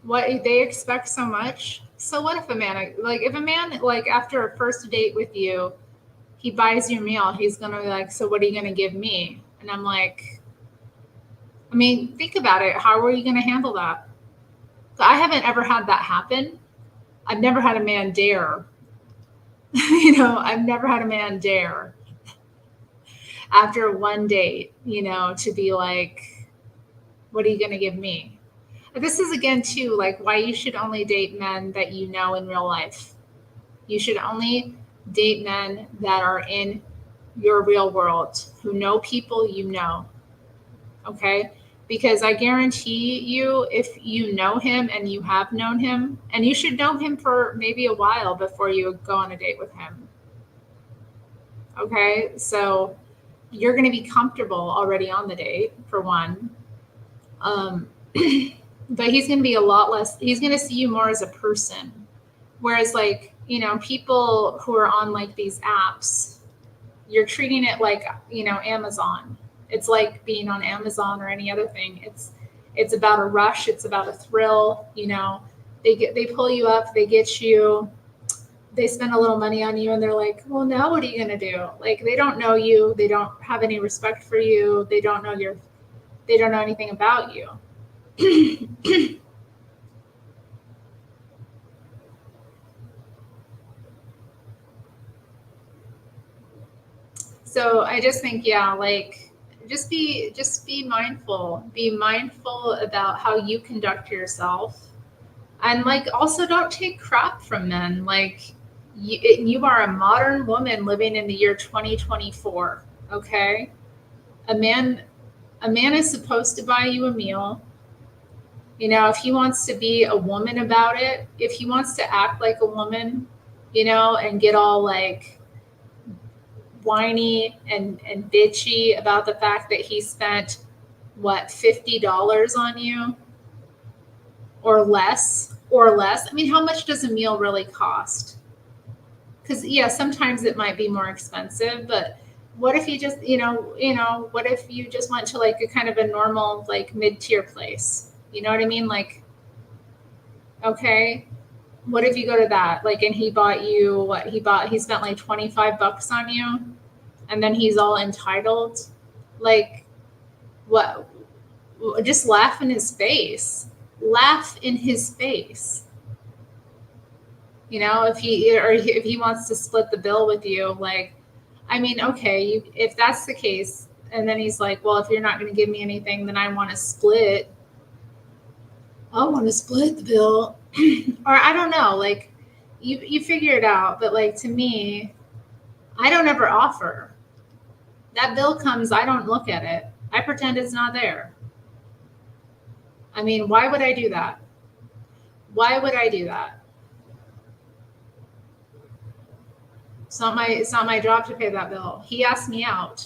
what they expect so much. So what if a man, like, if a man, like, after a first date with you, he buys you a meal, he's gonna be like, so what are you gonna give me? And I'm like, I mean, think about it. How are you gonna handle that? I haven't ever had that happen. I've never had a man dare. I've never had a man dare after one date, to be like, what are you going to give me? This is again, too, like why you should only date men that you know in real life. You should only date men that are in your real world, who know people you know. Okay? Because I guarantee you, if you know him and you have known him, and you should know him for maybe a while before you go on a date with him. Okay? So you're going to be comfortable already on the date, for one. But he's going to be a lot less, he's going to see you more as a person. Whereas, like, people who are on like these apps, you're treating it like, Amazon. It's like being on Amazon or any other thing. It's about a rush. It's about a thrill. They pull you up, they get you, they spend a little money on you, and they're like, well, now what are you going to do? Like, they don't know you. They don't have any respect for you. They don't know anything about you. So I just think, yeah, like, just be mindful. Be mindful about how you conduct yourself. And, like, also don't take crap from men. Like, you are a modern woman living in the year 2024. Okay. A man is supposed to buy you a meal. If he wants to be a woman about it, if he wants to act like a woman, and get all like whiny and bitchy about the fact that he spent $50 on you or less. I mean, how much does a meal really cost? Because, yeah, sometimes it might be more expensive, but what if you just, what if you just went to like a kind of a normal, like, mid-tier place? You know what I mean? Like, okay, what if you go to that? Like, and he bought you what he spent like $25 on you, and then he's all entitled. Like, what? Just laugh in his face. Laugh in his face. If he wants to split the bill with you, like, I mean, okay, if that's the case, and then he's like, well, if you're not going to give me anything, then I want to split the bill. Or I don't know, like, you figure it out. But, like, to me, I don't ever offer. That bill comes, I don't look at it. I pretend it's not there. I mean, why would I do that? Why would I do that? It's not my job to pay that bill. He asked me out.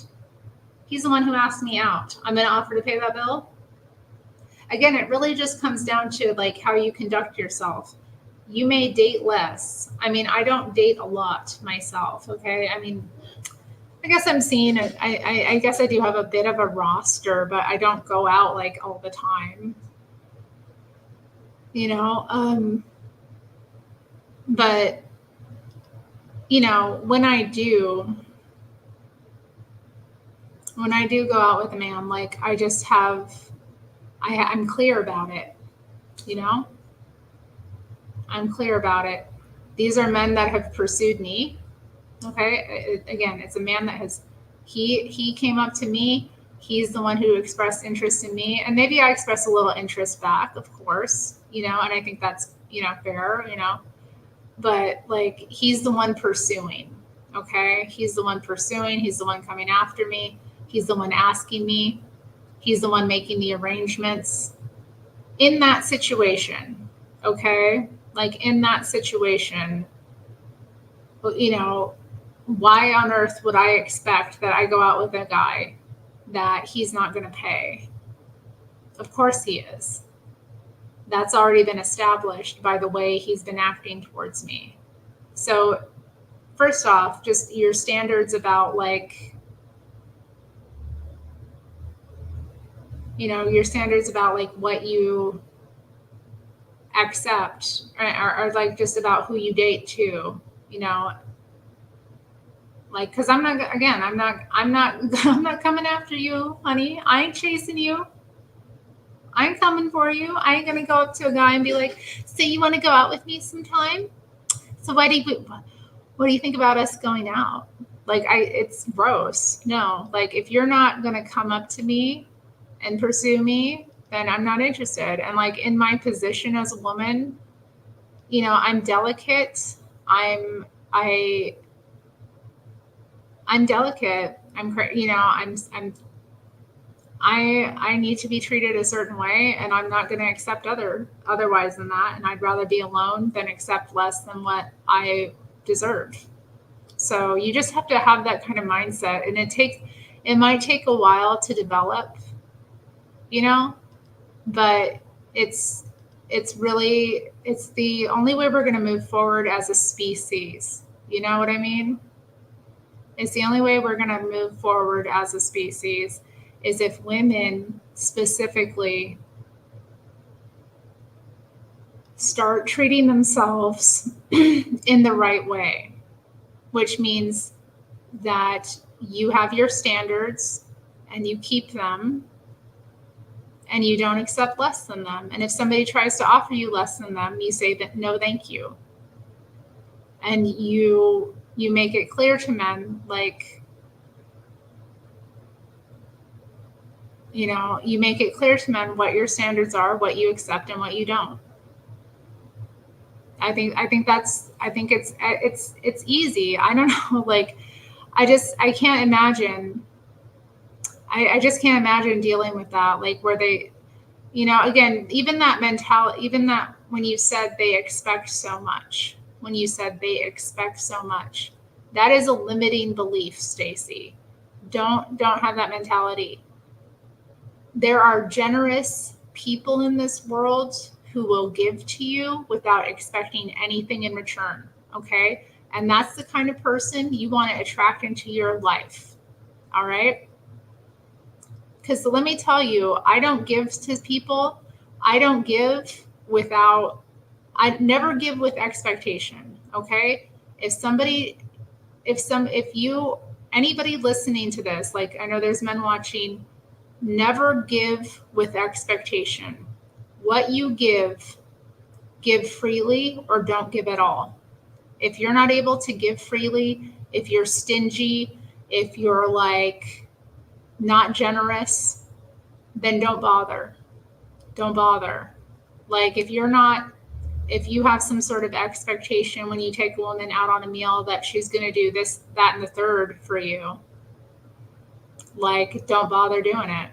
He's the one who asked me out. I'm going to offer to pay that bill? Again, it really just comes down to, like, how you conduct yourself. You may date less. I mean, I don't date a lot myself, okay? I mean, I guess I'm seeing it. I guess I do have a bit of a roster, but I don't go out, like, all the time. But, when I do go out with a man, like, I just I'm clear about it, I'm clear about it. These are men that have pursued me. Okay. Again, it's a man that he came up to me. He's the one who expressed interest in me. And maybe I express a little interest back, of course, and I think that's, fair, but, like, he's the one pursuing. Okay. He's the one pursuing. He's the one coming after me. He's the one asking me. He's the one making the arrangements in that situation. Okay. Like, in that situation, why on earth would I expect that I go out with a guy that he's not going to pay? Of course he is. That's already been established by the way he's been acting towards me. So first off, just your standards about like, your standards about like what you accept are like just about who you date too, like, cause I'm not, again, I'm not coming after you, honey. I ain't chasing you. I ain't coming for you. I ain't gonna go up to a guy and be like, so you want to go out with me sometime? So what do you think about us going out? Like, it's gross. No, like if you're not gonna come up to me and pursue me, then I'm not interested. And like in my position as a woman, I'm delicate. I I'm delicate. I need to be treated a certain way, and I'm not going to accept otherwise than that. And I'd rather be alone than accept less than what I deserve. So you just have to have that kind of mindset, and it might take a while to develop, but it's the only way we're going to move forward as a species. You know what I mean? It's the only way we're going to move forward as a species is if women specifically start treating themselves in the right way, which means that you have your standards and you keep them and you don't accept less than them. And if somebody tries to offer you less than them, you say that no, thank you. And you make it clear to men, like, you make it clear to men what your standards are, what you accept and what you don't. I think it's easy. I don't know. Like, I can't imagine. I just can't imagine dealing with that. Like where they, again, even that mentality, even that when you said they expect so much, that is a limiting belief, Stacy. Don't have that mentality. There are generous people in this world who will give to you without expecting anything in return. Okay. And that's the kind of person you want to attract into your life. All right. Because let me tell you, I don't give to people. I never give with expectation. Okay. Anybody listening to this, like I know there's men watching, never give with expectation. What you give freely or don't give at all. If you're not able to give freely, if you're stingy, if you're like not generous, then don't bother. Don't bother. Like if you have some sort of expectation when you take a woman out on a meal that she's going to do this, that, and the third for you, like don't bother doing it.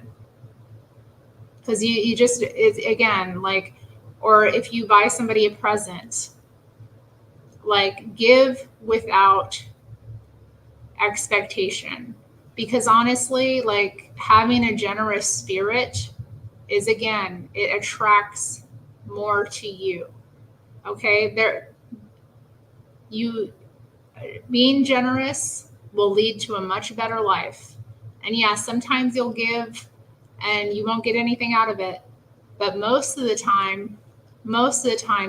Because you just, it's again, like, or if you buy somebody a present, like give without expectation. Because honestly, like having a generous spirit is, again, it attracts more to you. Okay, being generous will lead to a much better life. And yeah, sometimes you'll give and you won't get anything out of it, but most of the time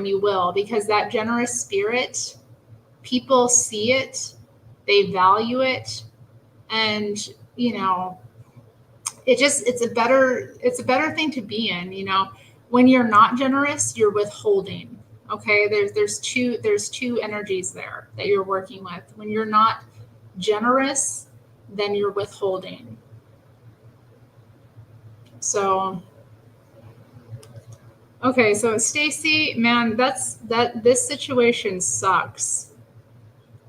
you will, because that generous spirit, people see it, they value it, and it's a better thing to be in. When you're not generous, you're withholding. Okay, there's two energies there that you're working with. When you're not generous, then you're withholding. So okay, so Stacy, man, this situation sucks.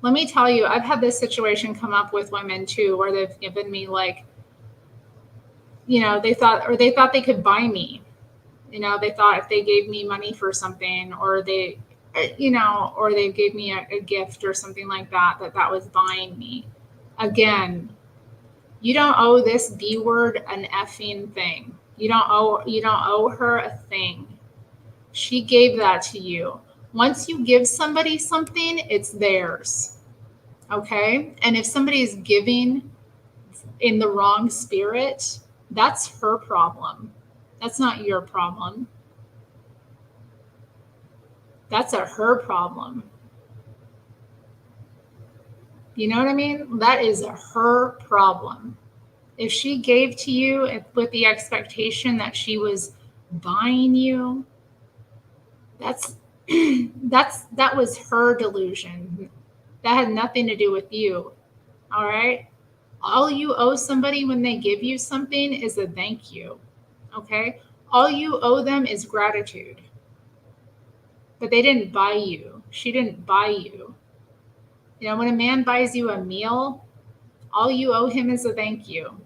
Let me tell you, I've had this situation come up with women too, where they've given me like, they thought they could buy me. They thought if they gave me money for something, or they gave me a gift or something like that was buying me. Again, you don't owe this B word an effing thing. You don't owe her a thing. She gave that to you. Once you give somebody something, it's theirs. Okay? And if somebody is giving in the wrong spirit, that's her problem. That's not your problem. That's her problem. You know what I mean? That is her problem. If she gave to you with the expectation that she was buying you, that was her delusion. That had nothing to do with you. All right? All you owe somebody when they give you something is a thank you. Okay? All you owe them is gratitude. But they didn't buy you. She didn't buy you. You know, when a man buys you a meal, all you owe him is a thank you.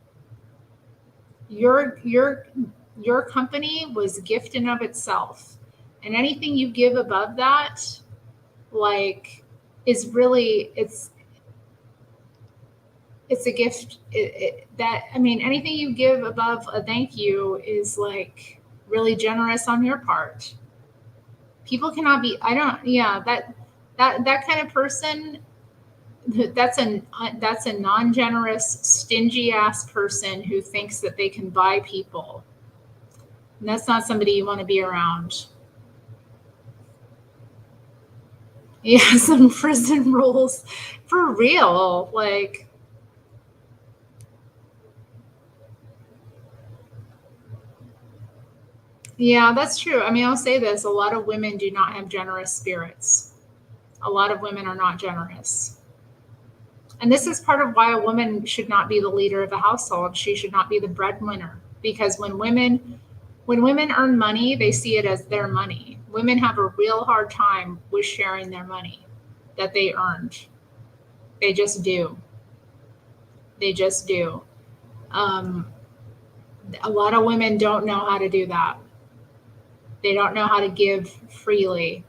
Your company was gift in of itself. And anything you give above that, like, is really, it's a gift. Anything you give above a thank you is like really generous on your part. People cannot be, that kind of person, that's a non-generous, stingy ass person who thinks that they can buy people. And that's not somebody you want to be around. Yeah, some prison rules for real. Like, yeah, that's true. I mean, I'll say this, a lot of women do not have generous spirits. A lot of women are not generous. And this is part of why a woman should not be the leader of a household. She should not be the breadwinner. Because when women earn money, they see it as their money. Women have a real hard time with sharing their money that they earned. They just do. They just do. A lot of women don't know how to do that. They don't know how to give freely.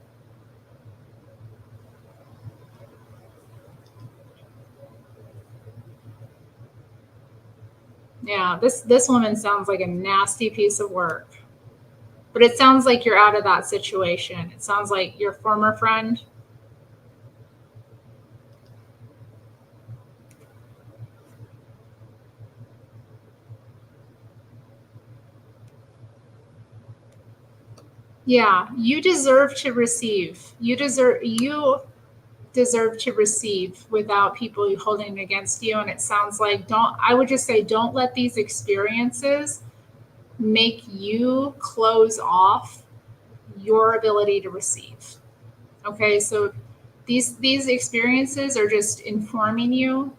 Yeah, this woman sounds like a nasty piece of work. But it sounds like you're out of that situation. It sounds like your former friend. Yeah, you deserve to receive. You deserve to receive without people holding against you. And it sounds like I would just say don't let these experiences make you close off your ability to receive. Okay, so these experiences are just informing you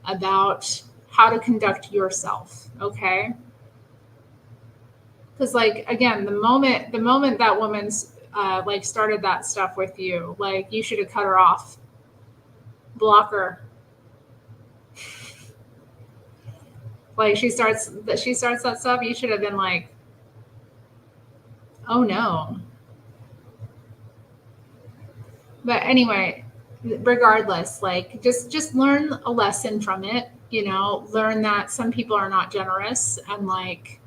about how to conduct yourself. Okay, because like again, the moment that woman's like started that stuff with you, like you should have cut her off, block her. Like she starts that stuff, you should have been like, oh no. But anyway, regardless, like just learn a lesson from it, you know, learn that some people are not generous, and like,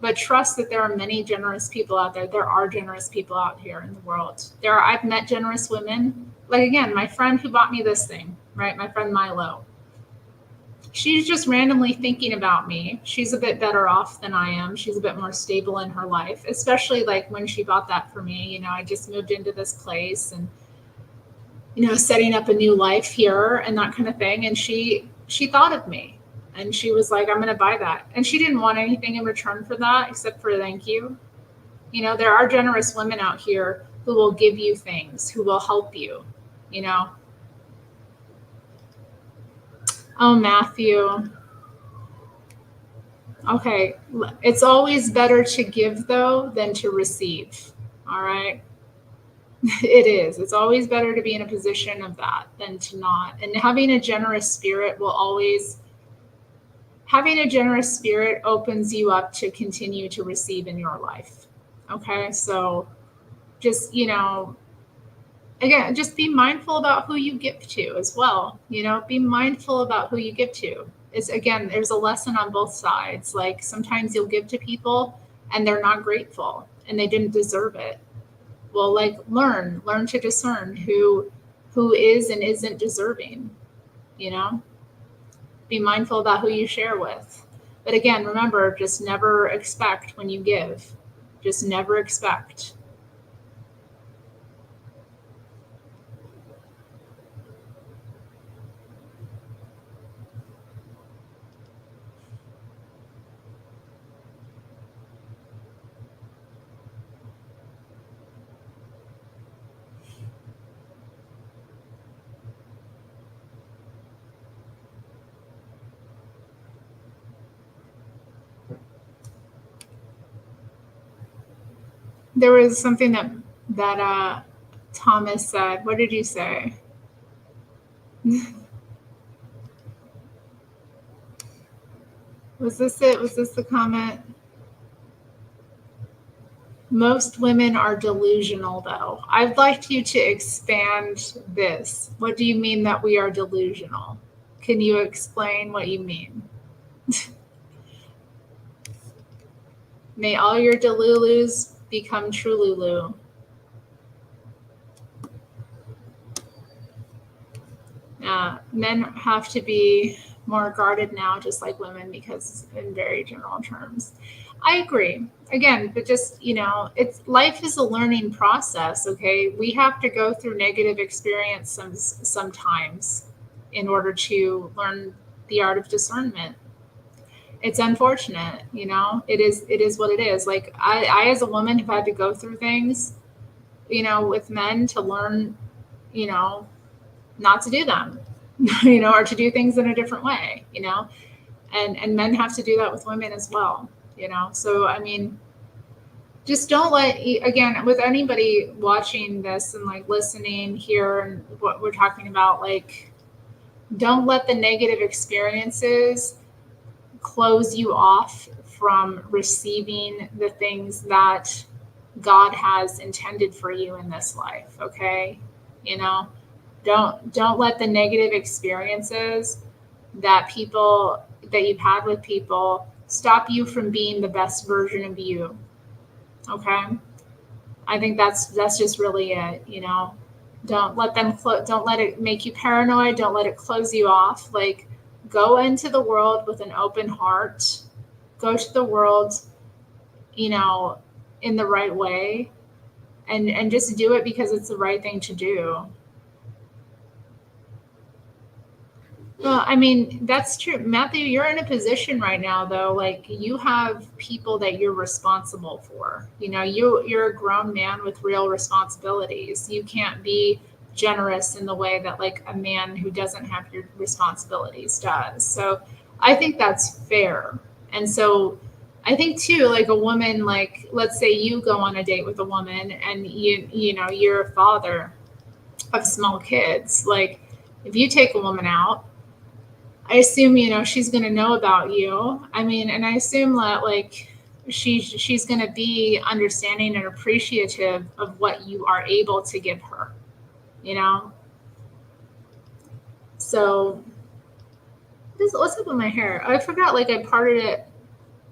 but trust that there are many generous people out there. There are generous people out here in the world. I've met generous women. Like again, my friend who bought me this thing, right? My friend Milo. She's just randomly thinking about me. She's a bit better off than I am. She's a bit more stable in her life, especially like when she bought that for me. You know, I just moved into this place and, you know, setting up a new life here and that kind of thing. And she thought of me and she was like, I'm going to buy that. And she didn't want anything in return for that except for a thank you. You know, there are generous women out here who will give you things, who will help you, you know. Oh, Matthew. Okay. It's always better to give, though, than to receive. All right. It is. It's always better to be in a position of that than to not. And having a generous spirit opens you up to continue to receive in your life. Okay. So just, you know, again, just be mindful about who you give to as well. You know, be mindful about who you give to. It's again, there's a lesson on both sides. Like sometimes you'll give to people and they're not grateful and they didn't deserve it. Well, like learn to discern who is and isn't deserving, you know? Be mindful about who you share with. But again, remember, just never expect when you give. Just never expect. There was something that Thomas said. What did you say? Was this it? Was this the comment? Most women are delusional, though. I'd like you to expand this. What do you mean that we are delusional? Can you explain what you mean? May all your delulus become trululu. Men have to be more guarded now, just like women, because in very general terms. I agree. Again, but just, it's life is a learning process, okay? We have to go through negative experience sometimes in order to learn the art of discernment. It's unfortunate, it is what it is. Like I as a woman have had to go through things, with men to learn, not to do them, or to do things in a different way, and men have to do that with women as well, So, I mean, just don't again, with anybody watching this and like listening here and what we're talking about, like, don't let the negative experiences close you off from receiving the things that God has intended for you in this life. Okay. Don't let the negative experiences that you've had with people stop you from being the best version of you. Okay. I think that's just really it. Don't let don't let it make you paranoid. Don't let it close you off. Like, go into the world with an open heart. Go to the world, in the right way, and just do it because it's the right thing to do. Well, I mean, that's true. Matthew, you're in a position right now, though, like you have people that you're responsible for. You're a grown man with real responsibilities. You can't be generous in the way that like a man who doesn't have your responsibilities does. So I think that's fair. And so I think too, like a woman, like let's say you go on a date with a woman and you're a father of small kids. Like if you take a woman out, I assume, she's going to know about you. I mean, and I assume that like she's going to be understanding and appreciative of what you are able to give her, So what's up with my hair? I forgot, like I parted it.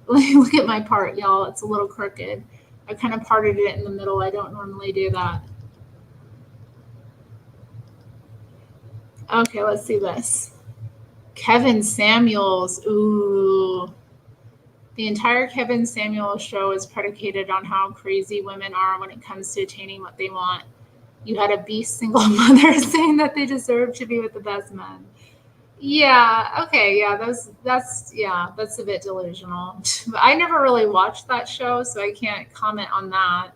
Look at my part, y'all. It's a little crooked. I kind of parted it in the middle. I don't normally do that. Okay, let's see this. Kevin Samuels. Ooh. The entire Kevin Samuels show is predicated on how crazy women are when it comes to attaining what they want. You had a beast single mother saying that they deserve to be with the best men. Yeah, okay, yeah, that's a bit delusional. But I never really watched that show, so I can't comment on that.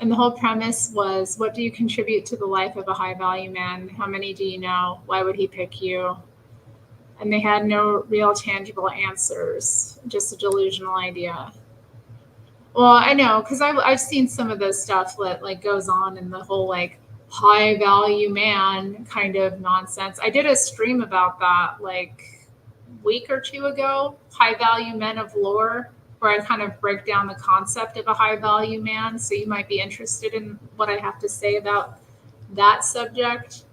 And the whole premise was, what do you contribute to the life of a high value man? How many do you know? Why would he pick you? And they had no real tangible answers, just a delusional idea. Well, I know, because I've seen some of the stuff that like goes on in the whole like high value man kind of nonsense. I did a stream about that like a week or two ago, high value men of lore, where I kind of break down the concept of a high value man. So you might be interested in what I have to say about that subject.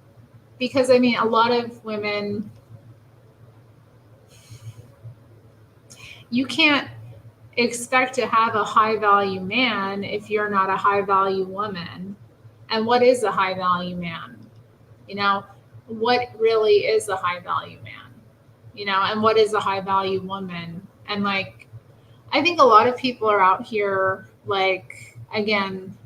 Because I mean, a lot of women, you can't, expect to have a high value man if you're not a high value woman? And what is a high value man? You know, what really is a high value man? You know, and what is a high value woman? And like, I think a lot of people are out here, like, again,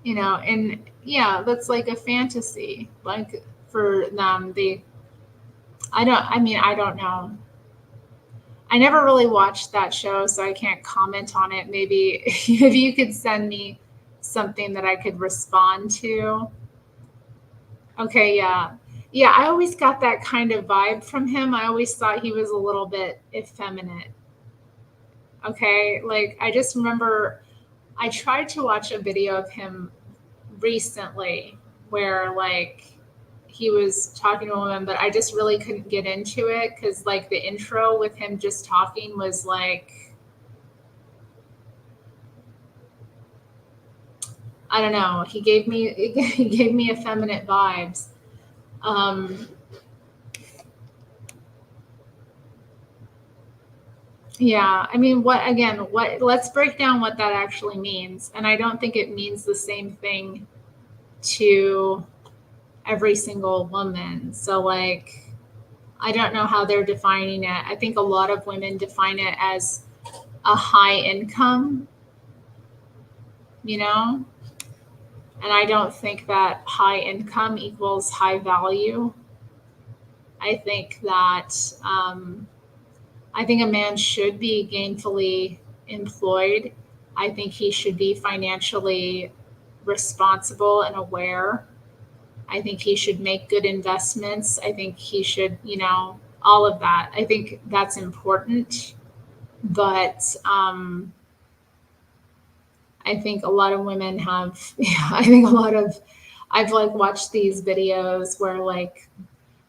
you know, and yeah, that's like a fantasy. Like for them, I don't know. I never really watched that show, so I can't comment on it. Maybe if you could send me something that I could respond to. Okay, yeah. Yeah, I always got that kind of vibe from him. I always thought he was a little bit effeminate. Okay, like I just remember I tried to watch a video of him recently where like he was talking to a woman, but I just really couldn't get into it because like the intro with him just talking was like, I don't know, he gave me effeminate vibes. Yeah, I mean, let's break down what that actually means. And I don't think it means the same thing to every single woman. So, like, I don't know how they're defining it. I think a lot of women define it as a high income, you know? And I don't think that high income equals high value. I think that, I think a man should be gainfully employed. I think he should be financially responsible and aware. I think he should make good investments. I think he should, you know, all of that. I think that's important. But I think a lot of women have, yeah, I think a lot of, I've like watched these videos where like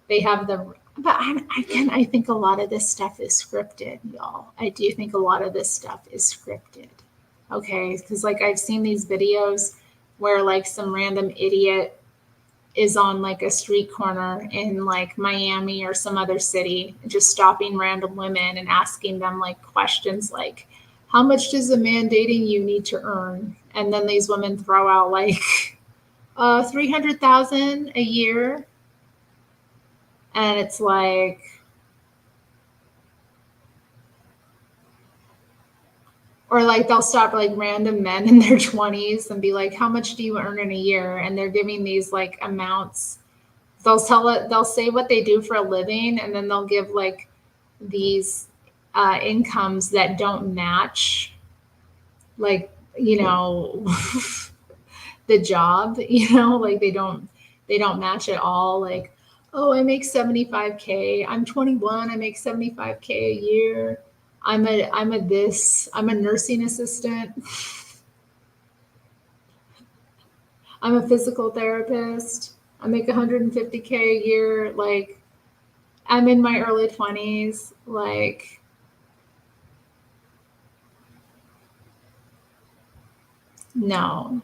they have the, but I think a lot of this stuff is scripted, y'all. I do think a lot of this stuff is scripted. Okay. Cause like I've seen these videos where like some random idiot is on like a street corner in like Miami or some other city, just stopping random women and asking them like questions like, how much does a man dating you need to earn? And then these women throw out like 300,000 a year. And it's like, or like they'll stop like random men in their 20s and be like, how much do you earn in a year? And they're giving these like amounts. They'll say what they do for a living, and then they'll give like these incomes that don't match, like, you know, the job, you know, like they don't match at all. Like, oh, I make 75K. I'm 21. I make 75K a year. I'm a nursing assistant. I'm a physical therapist. I make 150K a year. Like, I'm in my early 20s. Like, no.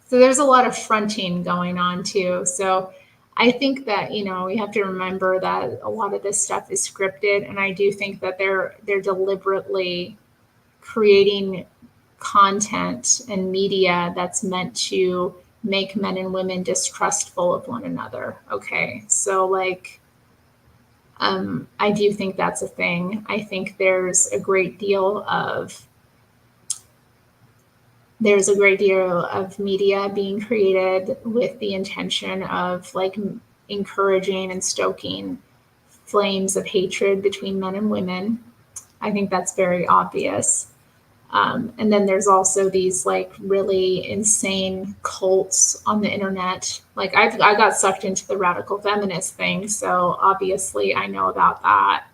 So there's a lot of fronting going on too. So I think that, you know, we have to remember that a lot of this stuff is scripted, and I do think that they're deliberately creating content and media that's meant to make men and women distrustful of one another. Okay. So like I do think that's a thing. I think there's a great deal of media being created with the intention of like encouraging and stoking flames of hatred between men and women. I think that's very obvious. And then there's also these like really insane cults on the internet. Like I got sucked into the radical feminist thing, so obviously I know about that.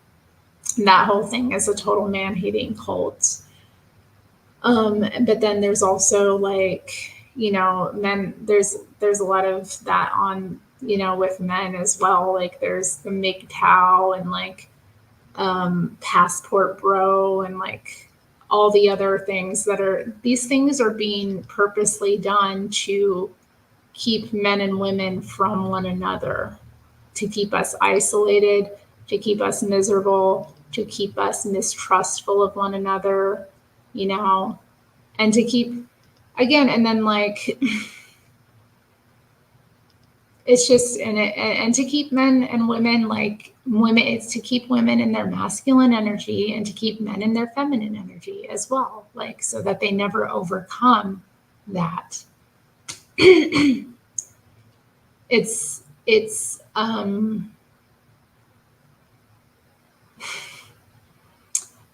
And that whole thing is a total man-hating cult. But then there's also like, you know, men. There's a lot of that on, you know, with men as well. Like there's the MGTOW and like Passport Bro and like all the other things these things are being purposely done to keep men and women from one another, to keep us isolated, to keep us miserable, to keep us mistrustful of one another, you know, and to keep, again, and then like, it's just, and to keep men and women, like women, it's to keep women in their masculine energy and to keep men in their feminine energy as well, like, so that they never overcome that. it's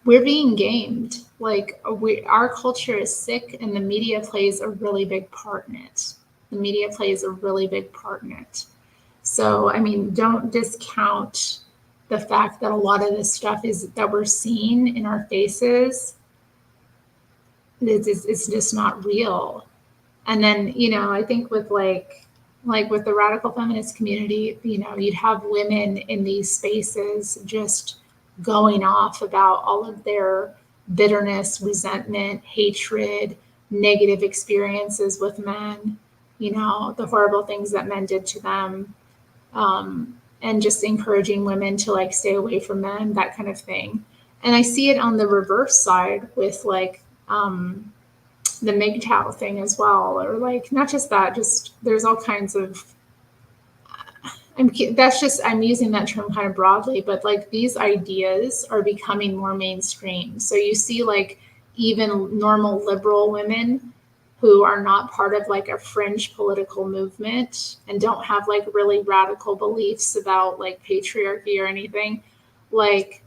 we're being gamed. Like, our culture is sick, and the media plays a really big part in it. The media plays a really big part in it. So, I mean, don't discount the fact that a lot of this stuff is that we're seeing in our faces. It's just not real. And then, you know, I think with like with the radical feminist community, you know, you'd have women in these spaces just going off about all of their bitterness, resentment, hatred, negative experiences with men, you know, the horrible things that men did to them, and just encouraging women to like stay away from men, that kind of thing. And I see it on the reverse side with like the MGTOW thing as well, or like not just that, just there's all kinds of. I'm using that term kind of broadly, but like these ideas are becoming more mainstream. So you see like even normal liberal women who are not part of like a fringe political movement and don't have like really radical beliefs about like patriarchy or anything, like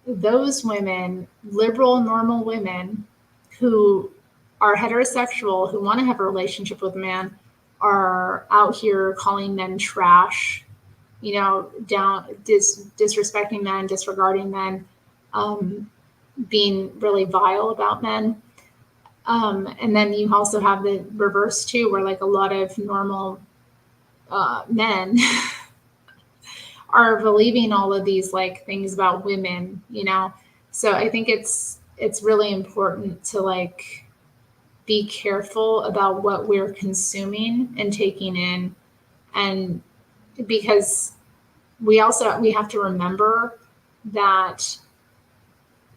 those women, liberal, normal women who are heterosexual, who want to have a relationship with a man, are out here calling men trash, you know, disrespecting men, disregarding men, being really vile about men. And then you also have the reverse too, where like a lot of normal men are believing all of these like things about women, you know. So I think it's really important to like be careful about what we're consuming and taking in, and because we have to remember that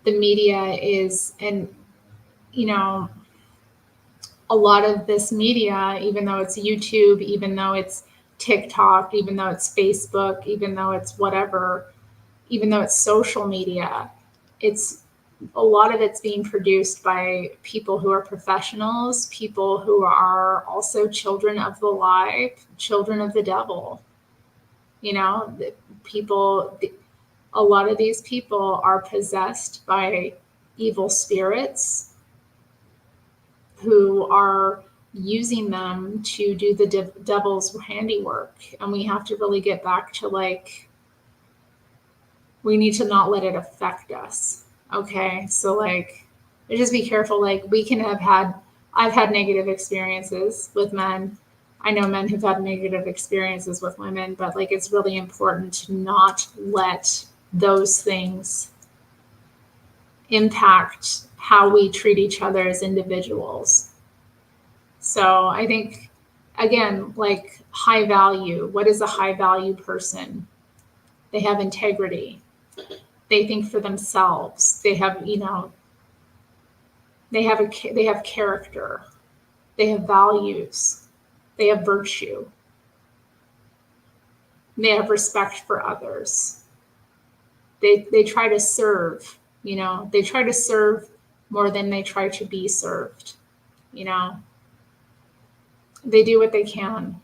the media is, and you know, a lot of this media, even though it's YouTube, even though it's TikTok, even though it's Facebook, even though it's whatever, even though it's social media, it's a lot of it's being produced by people who are professionals, people who are also children of the lie, children of the devil. You know, a lot of these people are possessed by evil spirits who are using them to do the devil's handiwork. And we have to really get back to like, we need to not let it affect us. Okay. So like, just be careful. Like I've had negative experiences with men. I know men who've had negative experiences with women, but like, it's really important to not let those things impact how we treat each other as individuals. So I think, again, like high value, what is a high value person? They have integrity. They think for themselves. They have, you know, they have character. They have values. They have virtue. They have respect for others. They try to serve, you know, they try to serve more than they try to be served, you know. They do what they can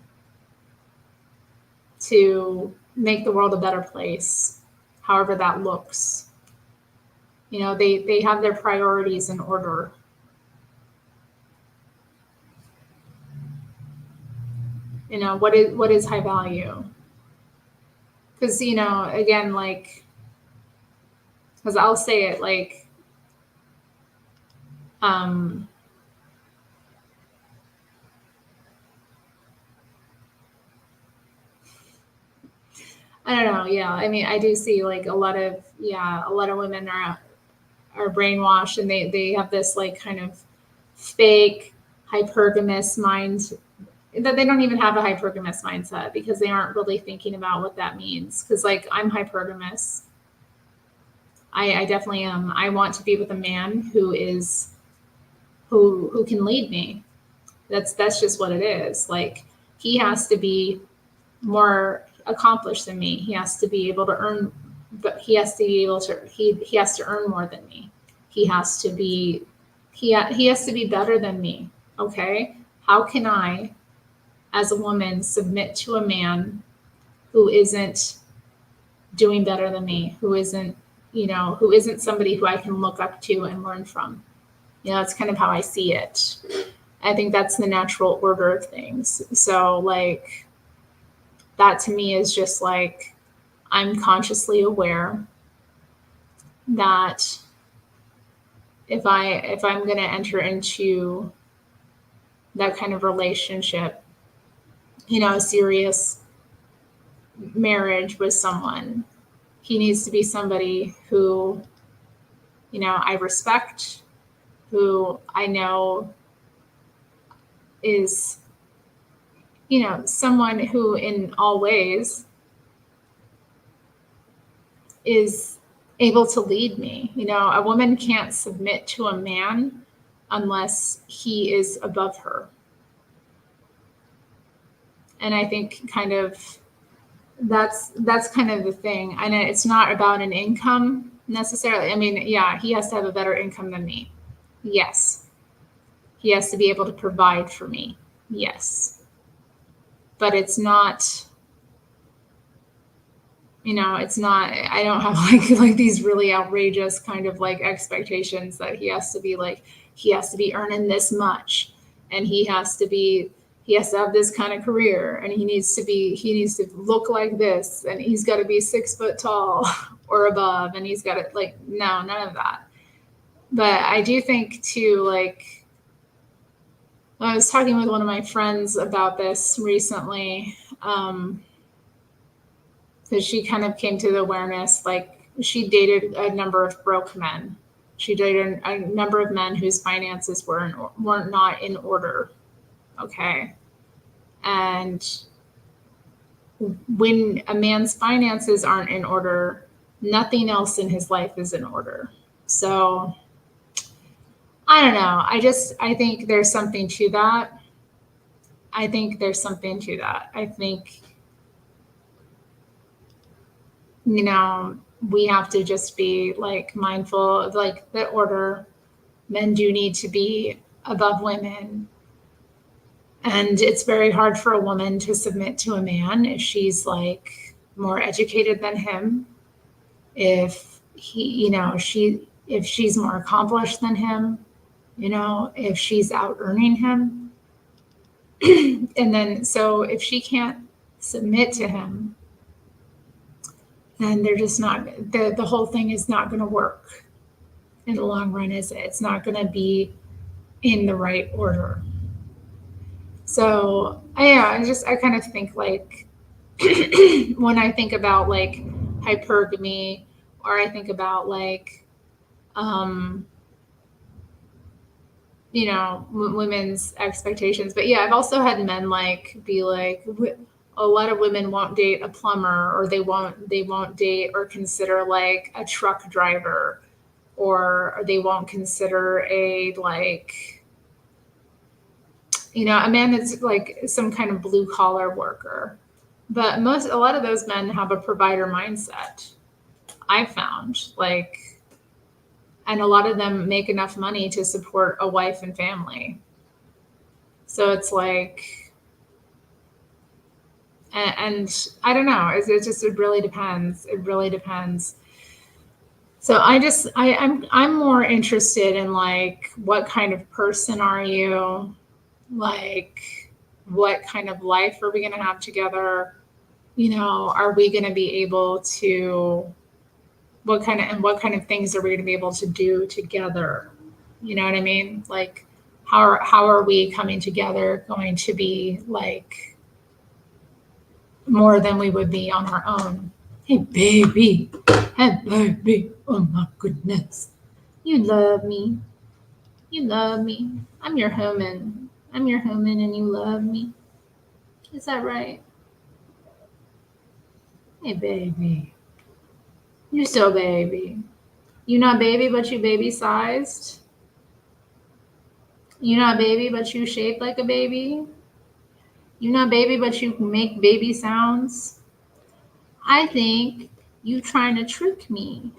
to make the world a better place, however that looks. You know, they have their priorities in order. You know, what is high value? Because, you know, again, like, because I'll say it like, I don't know. Yeah. I mean, I do see like a lot of women are brainwashed, and they have this like kind of fake hypergamous mind, that they don't even have a hypergamous mindset because they aren't really thinking about what that means. Because like I'm hypergamous. I definitely am. I want to be with a man who can lead me. That's just what it is. Like, he has to be more accomplished than me. He has to be able to earn, but he has to be able to he has to earn more than me. He has to be he has to be better than me. Okay? How can I, as a woman, submit to a man who isn't doing better than me, who isn't, who isn't somebody who I can look up to and learn from? That's kind of how I see it. I think that's the natural order of things. So, like, that to me is just like, I'm consciously aware that if I'm going to enter into that kind of relationship, a serious marriage with someone, he needs to be somebody who, I respect, who I know is, someone who in all ways is able to lead me. A woman can't submit to a man unless he is above her. And I think kind of that's kind of the thing. And it's not about an income necessarily. I mean, yeah, he has to have a better income than me. Yes. He has to be able to provide for me. Yes. But it's not, it's not, I don't have like these really outrageous kind of like expectations that he has to be earning this much, and he has to have this kind of career, and he needs to look like this, and he's got to be 6 foot tall or above, and he's got to, like, no, none of that. But I do think too, like, I was talking with one of my friends about this recently, because she kind of came to the awareness, like, she dated a number of broke men. She dated a number of men whose finances weren't not in order. Okay. And when a man's finances aren't in order, nothing else in his life is in order. So I don't know. I think there's something to that. I think we have to just be like mindful of like the order. Men do need to be above women. And it's very hard for a woman to submit to a man if she's like more educated than him, if if she's more accomplished than him, if she's out earning him. And then, so if she can't submit to him, then they're just not, the whole thing is not going to work in the long run, is it? It's not going to be in the right order. So I kind of think like, when I think about like hypergamy, or I think about like, women's expectations. But yeah, I've also had men like be like, a lot of women won't date a plumber, or they won't date or consider like a truck driver, or they won't consider a like, a man that's like some kind of blue collar worker. But a lot of those men have a provider mindset, I found, like, and a lot of them make enough money to support a wife and family. So it's like, and I don't know, it really depends. It really depends. So I'm more interested in like, what kind of person are you? Like, what kind of life are we going to have together? Are we going to be able to, what kind of things are we going to be able to do together? You know what I mean? Like, how are we coming together going to be like more than we would be on our own? Hey, baby. Hey, baby. Oh my goodness. You love me. You love me. I'm your human. I'm your human, and you love me. Is that right? Hey, baby. You're so baby. You not baby, but you baby sized. You not baby, but you shaped like a baby. You not baby, but you make baby sounds. I think you trying to trick me.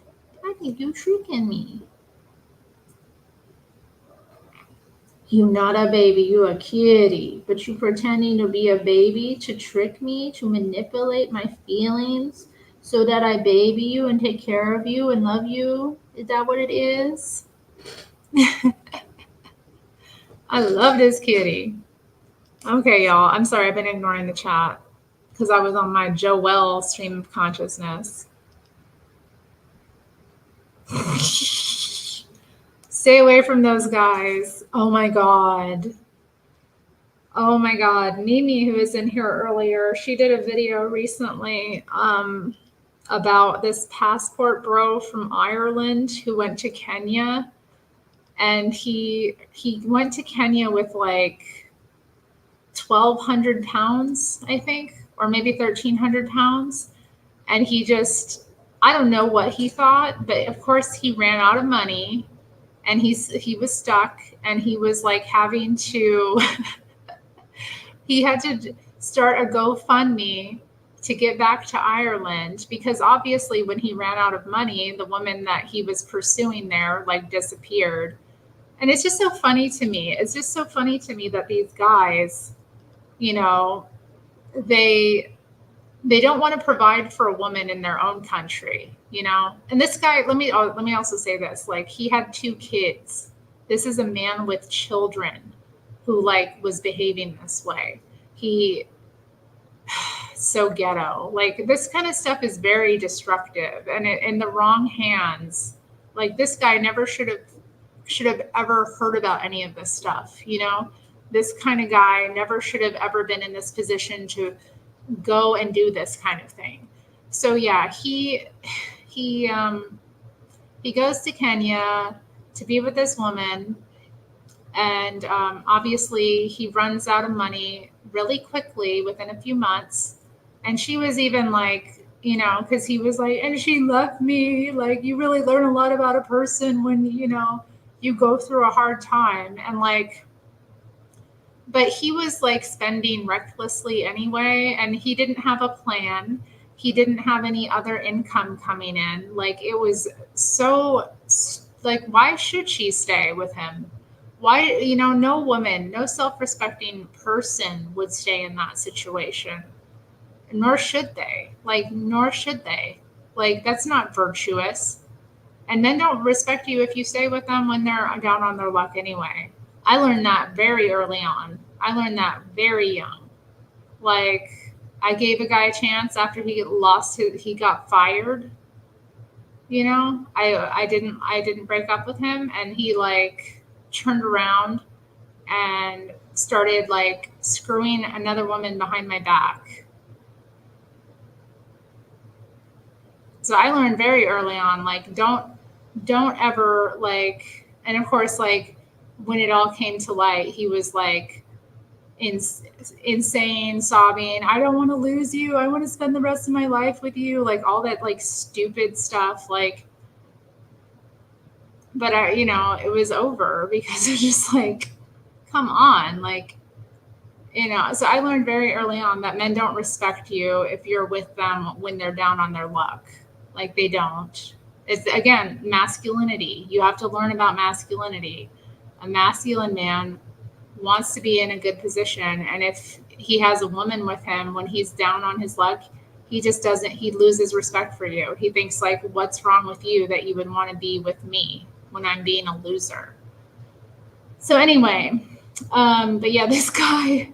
I think you tricking me. You not a baby, you a kitty, but you pretending to be a baby to trick me, to manipulate my feelings so that I baby you and take care of you and love you. Is that what it is? I love this kitty. Okay, y'all. I'm sorry, I've been ignoring the chat because I was on my Joelle stream of consciousness. Stay away from those guys. Oh my God. Oh my God. Mimi, who was in here earlier, she did a video recently about this passport bro from Ireland who went to Kenya. And he went to Kenya with like 1,200 pounds, I think, or maybe 1,300 pounds. And he just, I don't know what he thought, but of course he ran out of money and he was stuck and he was like having to, he had to start a GoFundMe to get back to Ireland because obviously when he ran out of money, the woman that he was pursuing there like disappeared. And it's just so funny to me. It's just so funny to me that these guys, you know, they don't want to provide for a woman in their own country, you know. And this guy, let me also say this, like he had 2 kids. This is a man with children who like was behaving this way. He so ghetto. Like this kind of stuff is very destructive and in the wrong hands. Like this guy never should have ever heard about any of this stuff, you know. This kind of guy never should have ever been in this position to go and do this kind of thing. So yeah, he goes to Kenya to be with this woman, and obviously he runs out of money really quickly within a few months. And she was even like, you know, because he was like, and she left me. Like you really learn a lot about a person when you know you go through a hard time, and like. But he was like spending recklessly anyway, and he didn't have a plan. He didn't have any other income coming in. Like it was so like, why should she stay with him? Why, you know, no woman, no self-respecting person would stay in that situation. Nor should they. Like, nor should they. Like, that's not virtuous. And men don't respect you if you stay with them when they're down on their luck anyway. I learned that very early on. I learned that very young. Like, I gave a guy a chance after he got fired. You know, I didn't break up with him, and he like turned around and started like screwing another woman behind my back. So I learned very early on, like, don't ever like, and of course, like when it all came to light, he was like insane, sobbing. I don't want to lose you. I want to spend the rest of my life with you. Like all that like stupid stuff. Like, but I, you know, it was over because it's just like, come on, like, you know. So I learned very early on that men don't respect you if you're with them when they're down on their luck. Like they don't. It's again masculinity. You have to learn about masculinity. A masculine man wants to be in a good position, and if he has a woman with him when he's down on his luck, he just doesn't, he loses respect for you. He thinks like, what's wrong with you that you would want to be with me when I'm being a loser? So anyway, but yeah, this guy,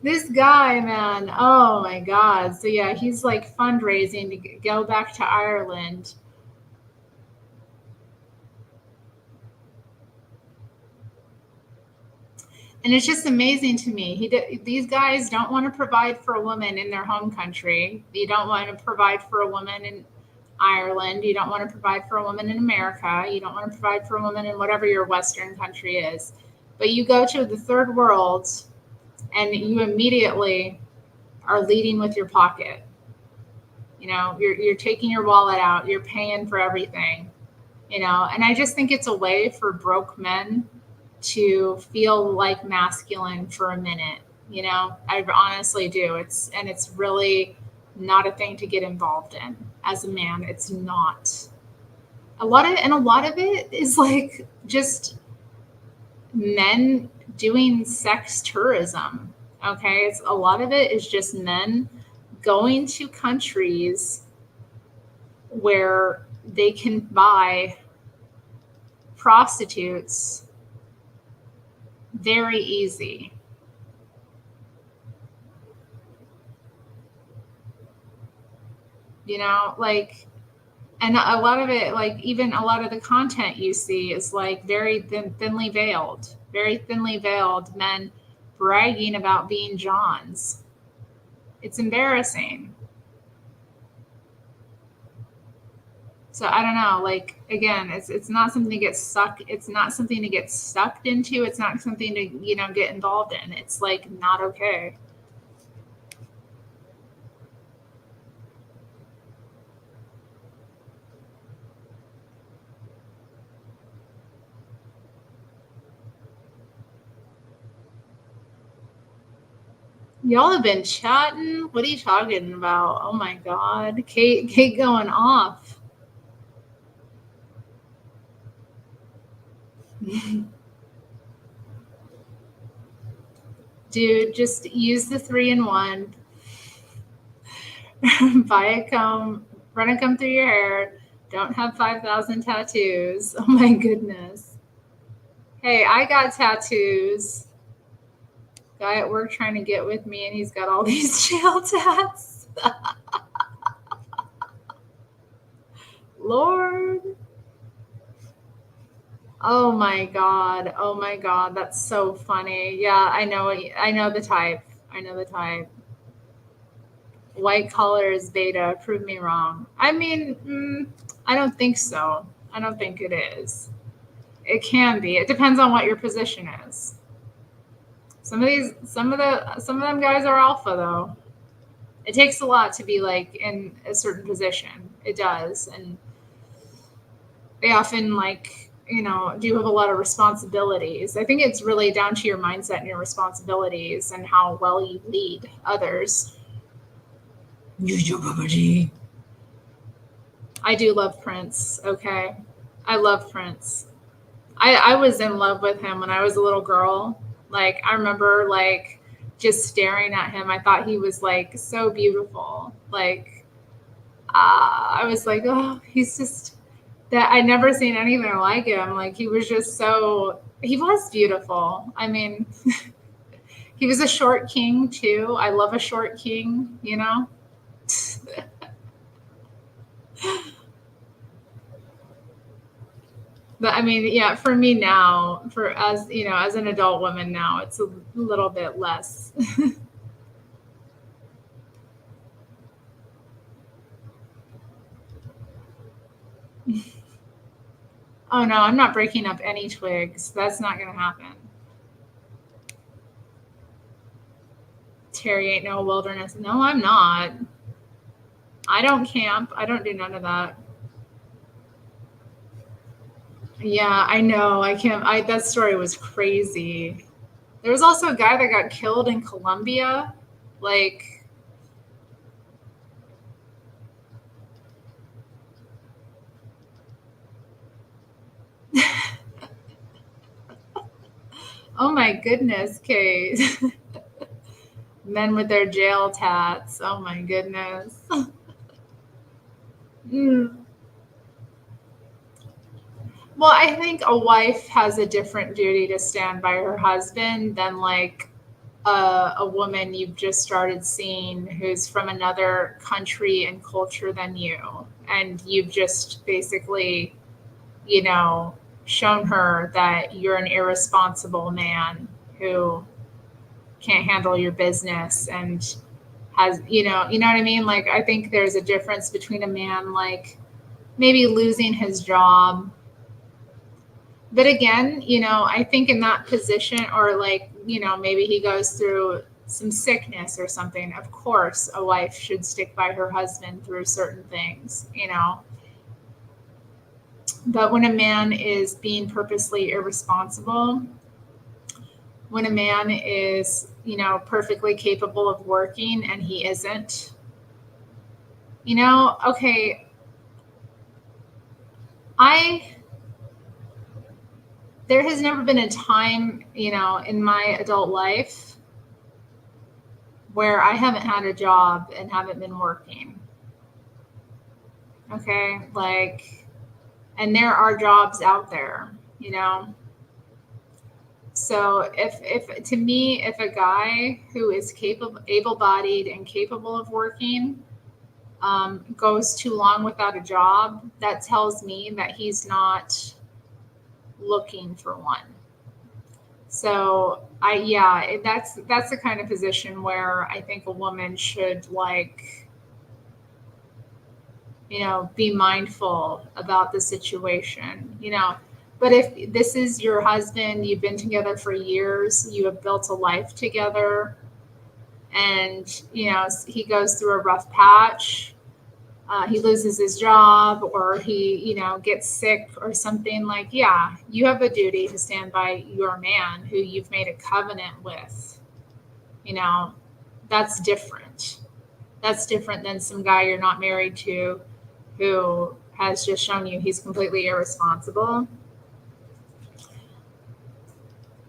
man, oh my God. So yeah, he's like fundraising to go back to Ireland. And it's just amazing to me. These guys don't want to provide for a woman in their home country. You don't want to provide for a woman in Ireland. You don't want to provide for a woman in America. You don't want to provide for a woman in whatever your Western country is. But you go to the third world and you immediately are leading with your pocket. You're taking your wallet out, you're paying for everything, and I just think it's a way for broke men to feel like masculine for a minute. I honestly do. It's really not a thing to get involved in as a man. It's not. A lot of it is like just men doing sex tourism. Okay, a lot of it is just men going to countries where they can buy prostitutes very easy. Like, and a lot of it, like even a lot of the content you see is like very thinly veiled men bragging about being Johns. It's embarrassing. So I don't know, like again, it's not something to get sucked. It's not something to get sucked into. It's not something to get involved in. It's like not okay. Y'all have been chatting. What are you talking about? Oh my God, Kate going off. Dude, just use the 3-in-1. Buy a comb, run a comb through your hair. Don't have 5,000 tattoos. Oh my goodness. Hey, I got tattoos. Guy at work trying to get with me, and he's got all these jail tats. Lord. Oh my God. Oh my God. That's so funny. Yeah, I know the type. I know the type. White collar is beta. Prove me wrong. I mean, I don't think so. I don't think it is. It can be. It depends on what your position is. Some of them guys are alpha though. It takes a lot to be like in a certain position. It does, and they often do have a lot of responsibilities. I think it's really down to your mindset and your responsibilities and how well you lead others. I do love Prince. Okay, I love Prince. I was in love with him when I was a little girl. Like I remember like just staring at him. I thought he was like so beautiful. Like I was like, oh, he's just that I'd never seen anything like him. Like he was beautiful. I mean, he was a short king too. I love a short king, But I mean, yeah, for me now, as an adult woman now, it's a little bit less. Oh no, I'm not breaking up any twigs. That's not going to happen. Terry ain't no wilderness. No, I'm not. I don't camp. I don't do none of that. Yeah, I know. I can't. That story was crazy. There was also a guy that got killed in Colombia. Like, oh my goodness, Kate. Men with their jail tats. Oh my goodness. Well, I think a wife has a different duty to stand by her husband than like a woman you've just started seeing who's from another country and culture than you. And you've just basically, shown her that you're an irresponsible man who can't handle your business and has, what I mean? Like, I think there's a difference between a man, like maybe losing his job. But again, I think in that position or like, maybe he goes through some sickness or something, of course, a wife should stick by her husband through certain things, you know. But when a man is being purposely irresponsible, when a man is, you know, perfectly capable of working and he isn't, you know, okay, there has never been a time, you know, in my adult life where I haven't had a job and haven't been working. Okay, like, and there are jobs out there, you know. So if to me, if a guy who is capable, able-bodied and capable of working goes too long without a job, that tells me that he's not looking for one. So that's the kind of position where I think a woman should, like, you know, be mindful about the situation, you know. But if this is your husband, you've been together for years, you have built a life together, and, you know, he goes through a rough patch, he loses his job, or he, you know, gets sick or something, like, yeah, you have a duty to stand by your man who you've made a covenant with, you know. That's different. That's different than some guy you're not married to who has just shown you he's completely irresponsible,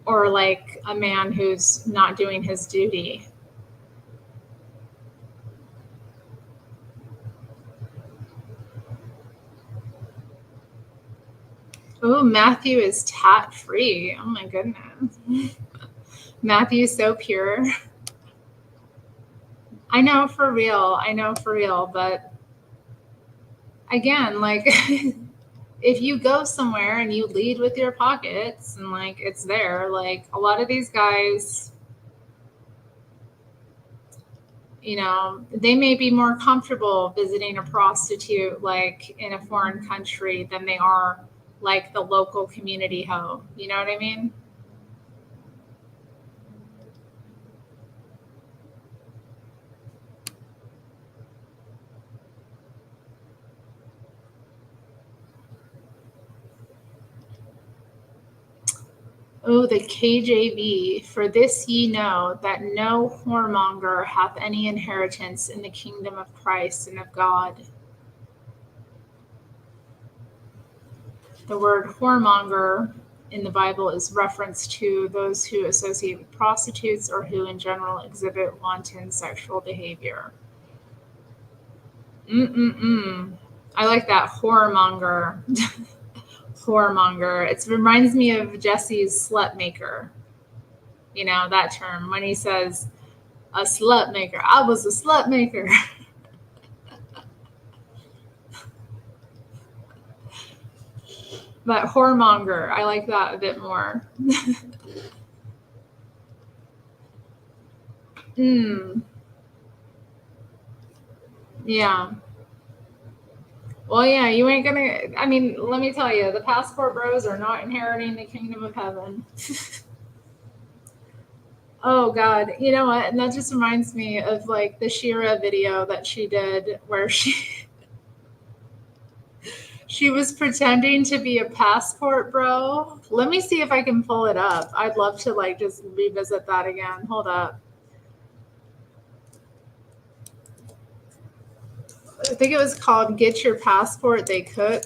or like a man who's not doing his duty. Oh, Matthew is tat free. Oh my goodness. Matthew's so pure. I know for real. I know for real. But again, like, if you go somewhere and you lead with your pockets and, like, it's there, like, a lot of these guys, you know, they may be more comfortable visiting a prostitute, like, in a foreign country than they are, like, the local community hoe. You know what I mean? Oh, the KJV. For this ye know that no whoremonger hath any inheritance in the kingdom of Christ and of God. The word whoremonger in the Bible is reference to those who associate with prostitutes or who in general exhibit wanton sexual behavior. I like that, whoremonger. Whoremonger. It reminds me of Jesse's slut maker. You know, that term, when he says a slut maker. I was a slut maker. But whoremonger, I like that a bit more. Yeah. Well, yeah, you ain't gonna. I mean, let me tell you, the passport bros are not inheriting the kingdom of heaven. Oh God, you know what? And that just reminds me of, like, the Shira video that she did, where she was pretending to be a passport bro. Let me see if I can pull it up. I'd love to, like, just revisit that again. Hold up. I think it was called "Get Your Passport, They Cook."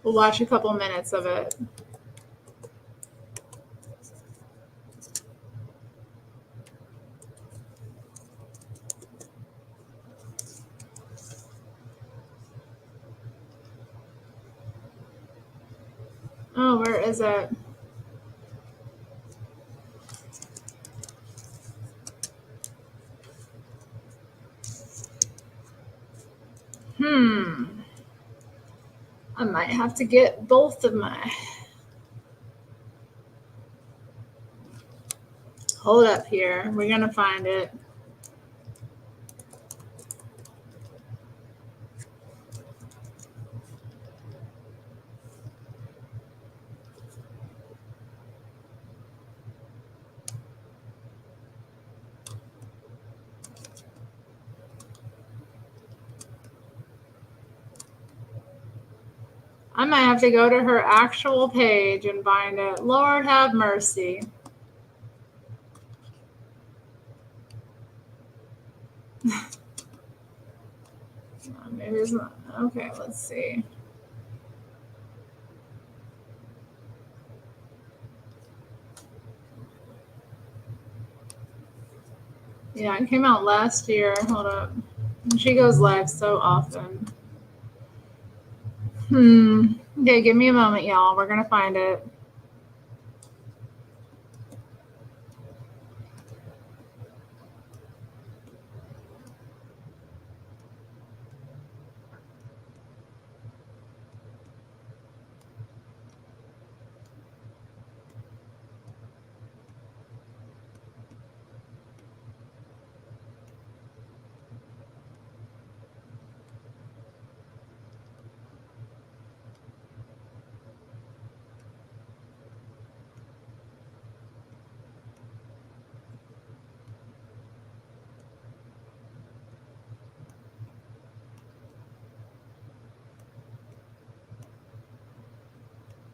We'll watch a couple minutes of it. Oh, where is it? might have to get both of my. Hold up here. We're going to find it. I might have to go to her actual page and find it. Lord have mercy. Maybe it's not. Okay, let's see. Yeah, it came out last year. Hold up. She goes live so often. Okay, give me a moment, y'all. We're going to find it.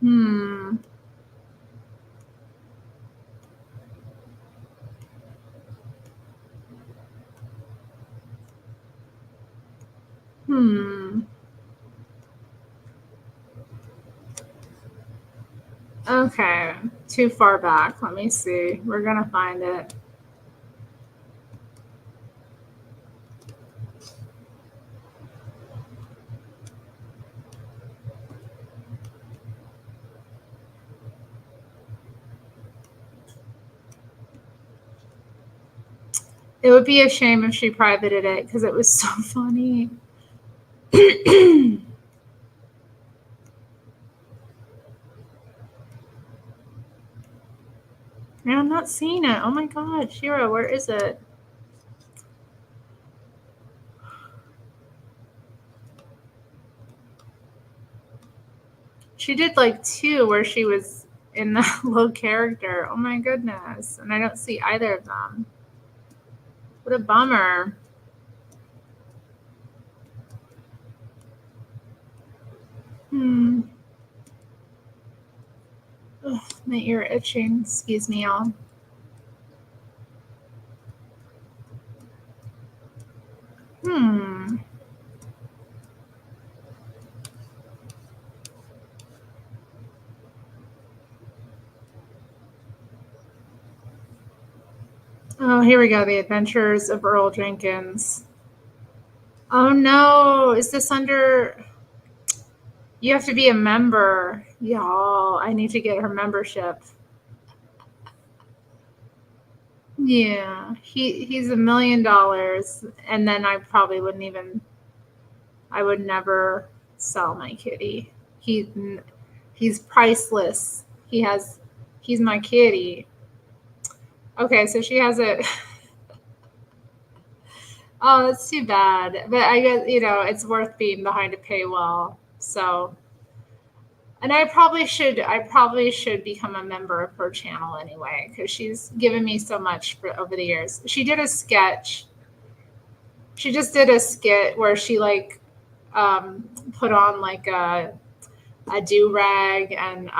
Hmm. Okay, too far back. Let me see. We're going to find it. It would be a shame if she privated it because it was so funny. Man, I'm not seeing it. Oh my God, Shira, where is it? She did like 2 where she was in the low character. Oh my goodness. And I don't see either of them. What a bummer. Ugh, my ear itching. Excuse me, y'all. Oh, here we go. The Adventures of Earl Jenkins. Oh no, is this under? You have to be a member. Y'all, I need to get her membership. Yeah, he's $1 million, and then I probably wouldn't even. I would never sell my kitty. He's priceless. He's my kitty. Okay, so she has it. Oh, that's too bad. But I guess, it's worth being behind a paywall. So, and I probably should become a member of her channel anyway, because she's given me so much over the years. She did a sketch. She just did a skit where she put on like a do-rag and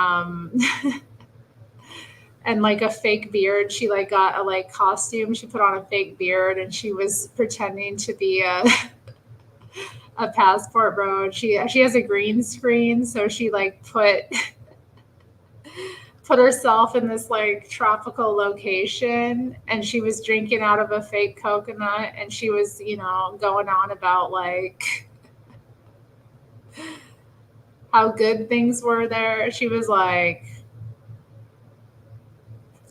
and like a fake beard. She got a costume. She put on a fake beard and she was pretending to be a passport bro. She has a green screen, so she put herself in this tropical location, and she was drinking out of a fake coconut, and she was going on about how good things were there. She was like,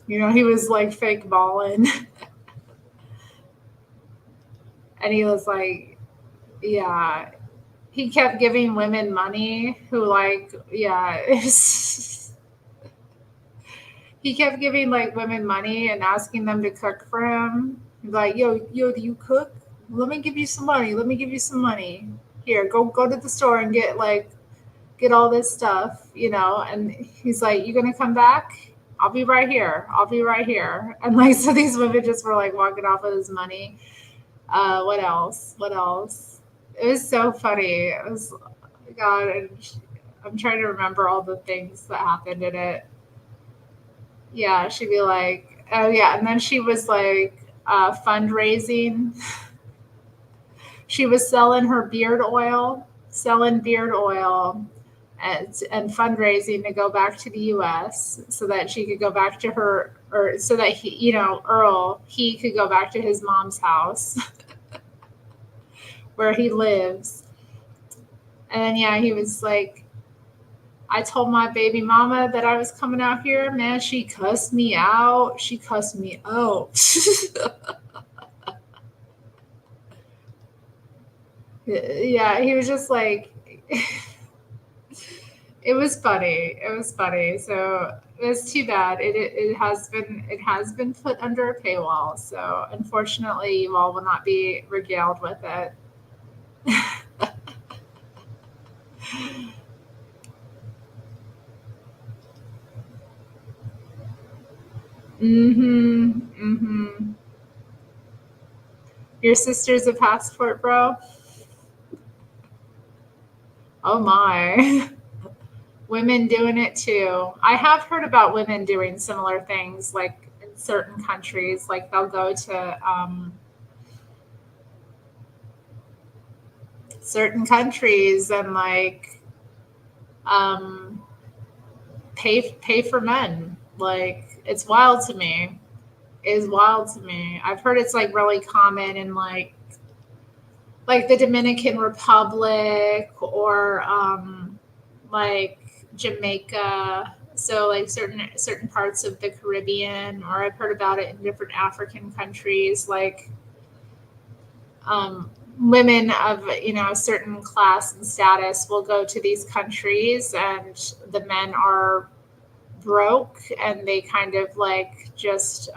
he was fake balling. And he was like, yeah, he kept giving women money who like, yeah, he kept giving like women money and asking them to cook for him. He's like, yo, do you cook? Let me give you some money. Let me give you some money. Here, go to the store and get all this stuff, And he's like, you gonna come back? I'll be right here. I'll be right here. And like, so these women just were like walking off with his money. What else? What else? It was so funny. It was, God, I'm trying to remember all the things that happened in it. Yeah, she'd be like, oh yeah, and then she was like fundraising. She was selling her beard oil, and fundraising to go back to the U.S. so that she could go back to her, or so that Earl, he could go back to his mom's house where he lives. And then, yeah, he was like, I told my baby mama that I was coming out here. Man, she cussed me out. She cussed me out. Yeah, he was just like, it was funny. It was funny. So it's too bad. It has been put under a paywall. So unfortunately, you all will not be regaled with it. Mm-hmm. Mm-hmm. Your sister's a passport bro? Oh my. Women doing it too. I have heard about women doing similar things, like in certain countries, like they'll go to certain countries and like um, pay for men. Like it's wild to me. It is wild to me. I've heard it's like really common in like the Dominican Republic or like Jamaica. So like certain parts of the Caribbean, or I've heard about it in different African countries, like women of a certain class and status will go to these countries, and the men are broke, and they kind of like just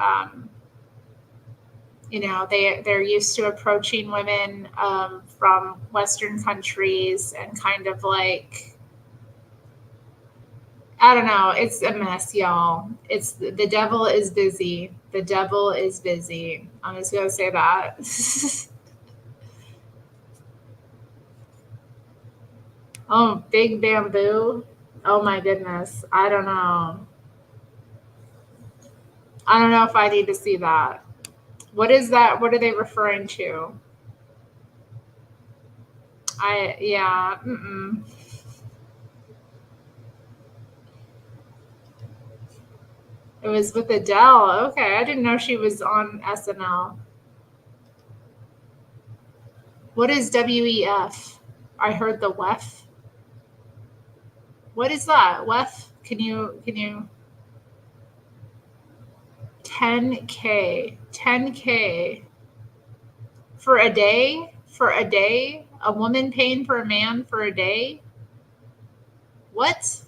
they're used to approaching women from Western countries, and kind of like, I don't know. It's a mess, y'all. It's the devil is busy. The devil is busy. I'm just gonna say that. Oh, Big Bamboo. Oh my goodness. I don't know. I don't know if I need to see that. What is that? What are they referring to? Yeah. Mm-mm. It was with Adele. Okay, I didn't know she was on SNL. What is WEF? I heard the WEF. What is that? WEF? Can you 10K. 10K for a day? For a day? A woman paying for a man for a day? What?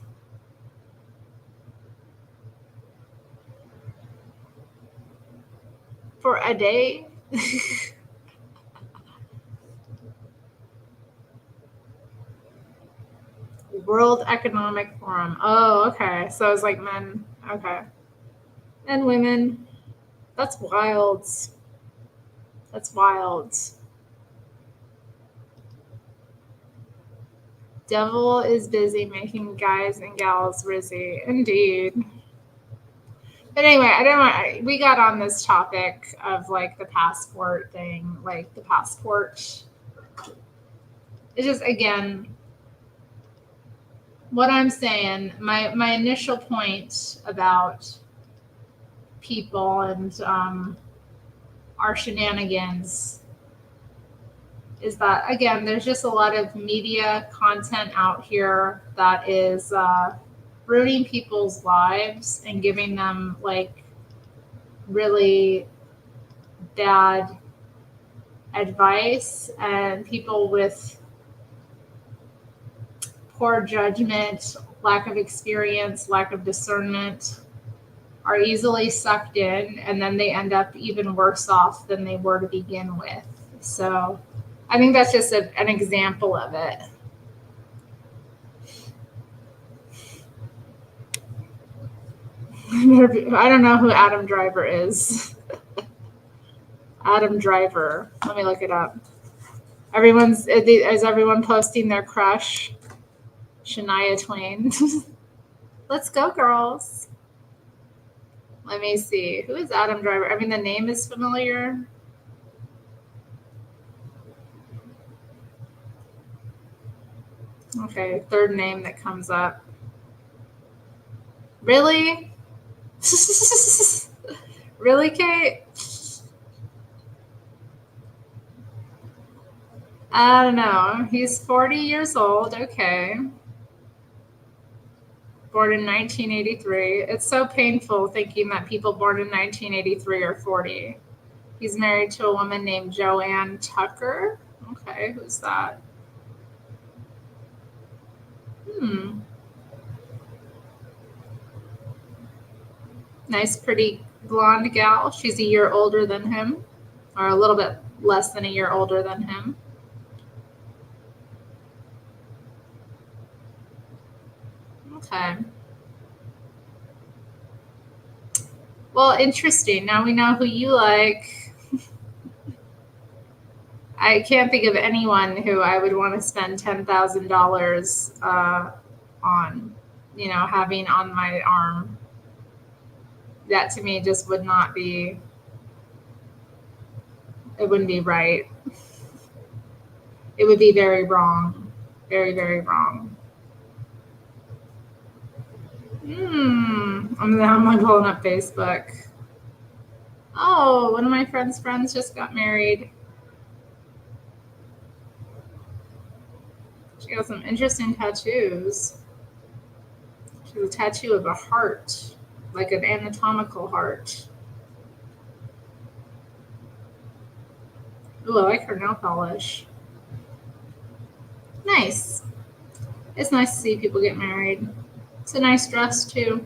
For a day? World Economic Forum. Oh, okay. So it's like men. Okay. And women. That's wild. That's wild. Devil is busy making guys and gals rizzy. Indeed. But anyway, I don't want. We got on this topic of like the passport thing, like the passport. It's just, again, what I'm saying. My initial point about people and our shenanigans is that, again, there's just a lot of media content out here that is ruining people's lives and giving them like really bad advice, and people with poor judgment, lack of experience, lack of discernment, are easily sucked in, and then they end up even worse off than they were to begin with. So I think that's just an example of it. I don't know who Adam Driver is. Adam Driver. Let me look it up. Is everyone posting their crush? Shania Twain. Let's go, girls. Let me see. Who is Adam Driver? I mean, the name is familiar. Okay, third name that comes up. Really? Really, Kate? I don't know. He's 40 years old. Okay. Born in 1983. It's so painful thinking that people born in 1983 are 40. He's married to a woman named Joanne Tucker. Okay, who's that? Nice, pretty blonde gal. She's a year older than him, or a little bit less than a year older than him. Okay. Well, interesting. Now we know who you like. I can't think of anyone who I would want to spend $10,000 on, having on my arm. That to me just would not be, it wouldn't be right. It would be very wrong. Very, very wrong. I'm pulling up Facebook. Oh, one of my friends' just got married. She got some interesting tattoos. She has a tattoo of a heart, like an anatomical heart. Ooh, I like her nail polish. Nice. It's nice to see people get married. It's a nice dress too.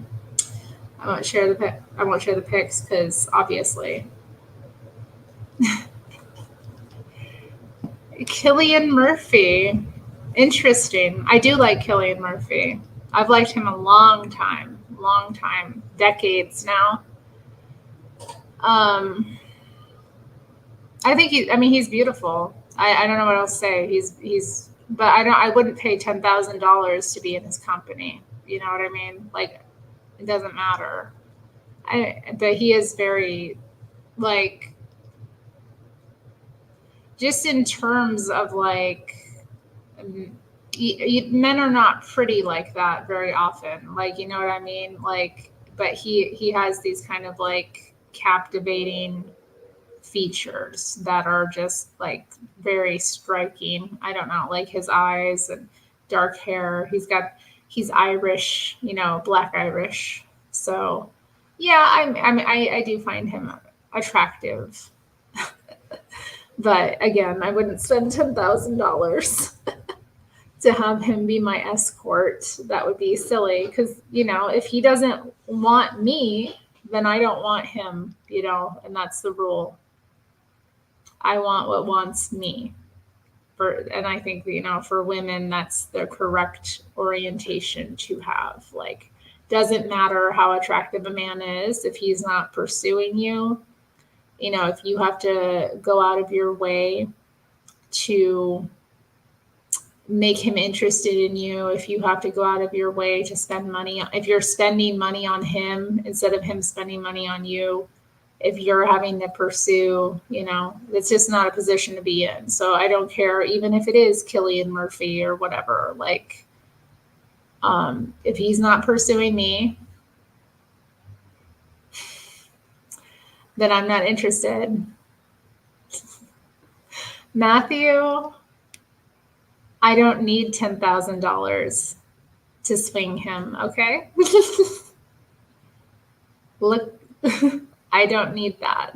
I won't share the pics because obviously. Cillian Murphy. Interesting. I do like Cillian Murphy. I've liked him a long time, decades now. I think he's beautiful. I don't know what else to say. But I wouldn't pay $10,000 to be in his company. You know what I mean? Like, it doesn't matter. But he is very, like, just in terms of like, men are not pretty like that very often. Like, you know what I mean? Like, but he has these kind of like captivating features that are just like very striking. I don't know, like his eyes and dark hair. He's Irish, Black Irish. So yeah, I do find him attractive. But again, I wouldn't spend $10,000 to have him be my escort. That would be silly because, if he doesn't want me, then I don't want him, and that's the rule. I want what wants me. And I think, for women, that's the correct orientation to have. Like, doesn't matter how attractive a man is if he's not pursuing you. If you have to go out of your way to make him interested in you, if you have to go out of your way to spend money, if you're spending money on him instead of him spending money on you, if you're having to pursue, it's just not a position to be in. So I don't care, even if it is Cillian Murphy or whatever, like, if he's not pursuing me, then I'm not interested. Matthew, I don't need $10,000 to swing him, okay? Look, I don't need that.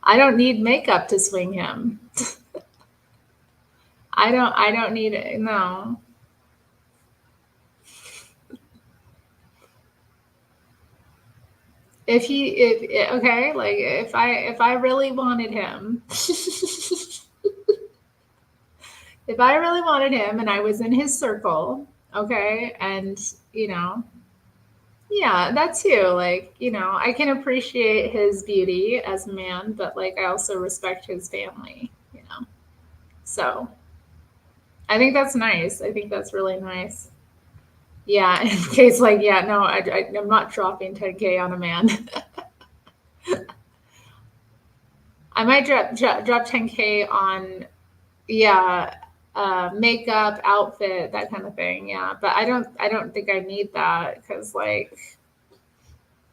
I don't need makeup to swing him. I don't need it. No. If okay, like if I really wanted him, if I really wanted him and I was in his circle, okay, and you know, yeah, that too. Like, I can appreciate his beauty as a man, but like I also respect his family. So I think that's nice. I think that's really nice. Yeah, in case like, yeah, no, I'm not dropping 10K on a man. I might drop 10K on, yeah, makeup, outfit, that kind of thing. Yeah, but I don't think I need that because like,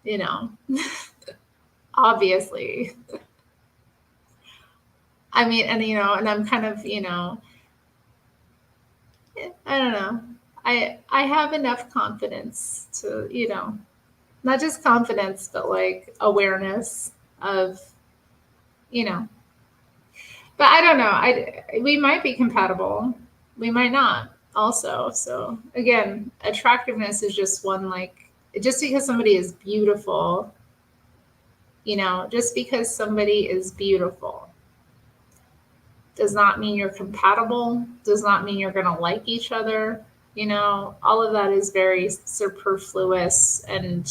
you know, obviously. I mean, and and I'm kind of, I don't know. I have enough confidence to, not just confidence, but like awareness of, you know. But I don't know. We might be compatible. We might not also. So again, attractiveness is just one like just because somebody is beautiful, just because somebody is beautiful does not mean you're compatible, does not mean you're going to like each other. All of that is very superfluous and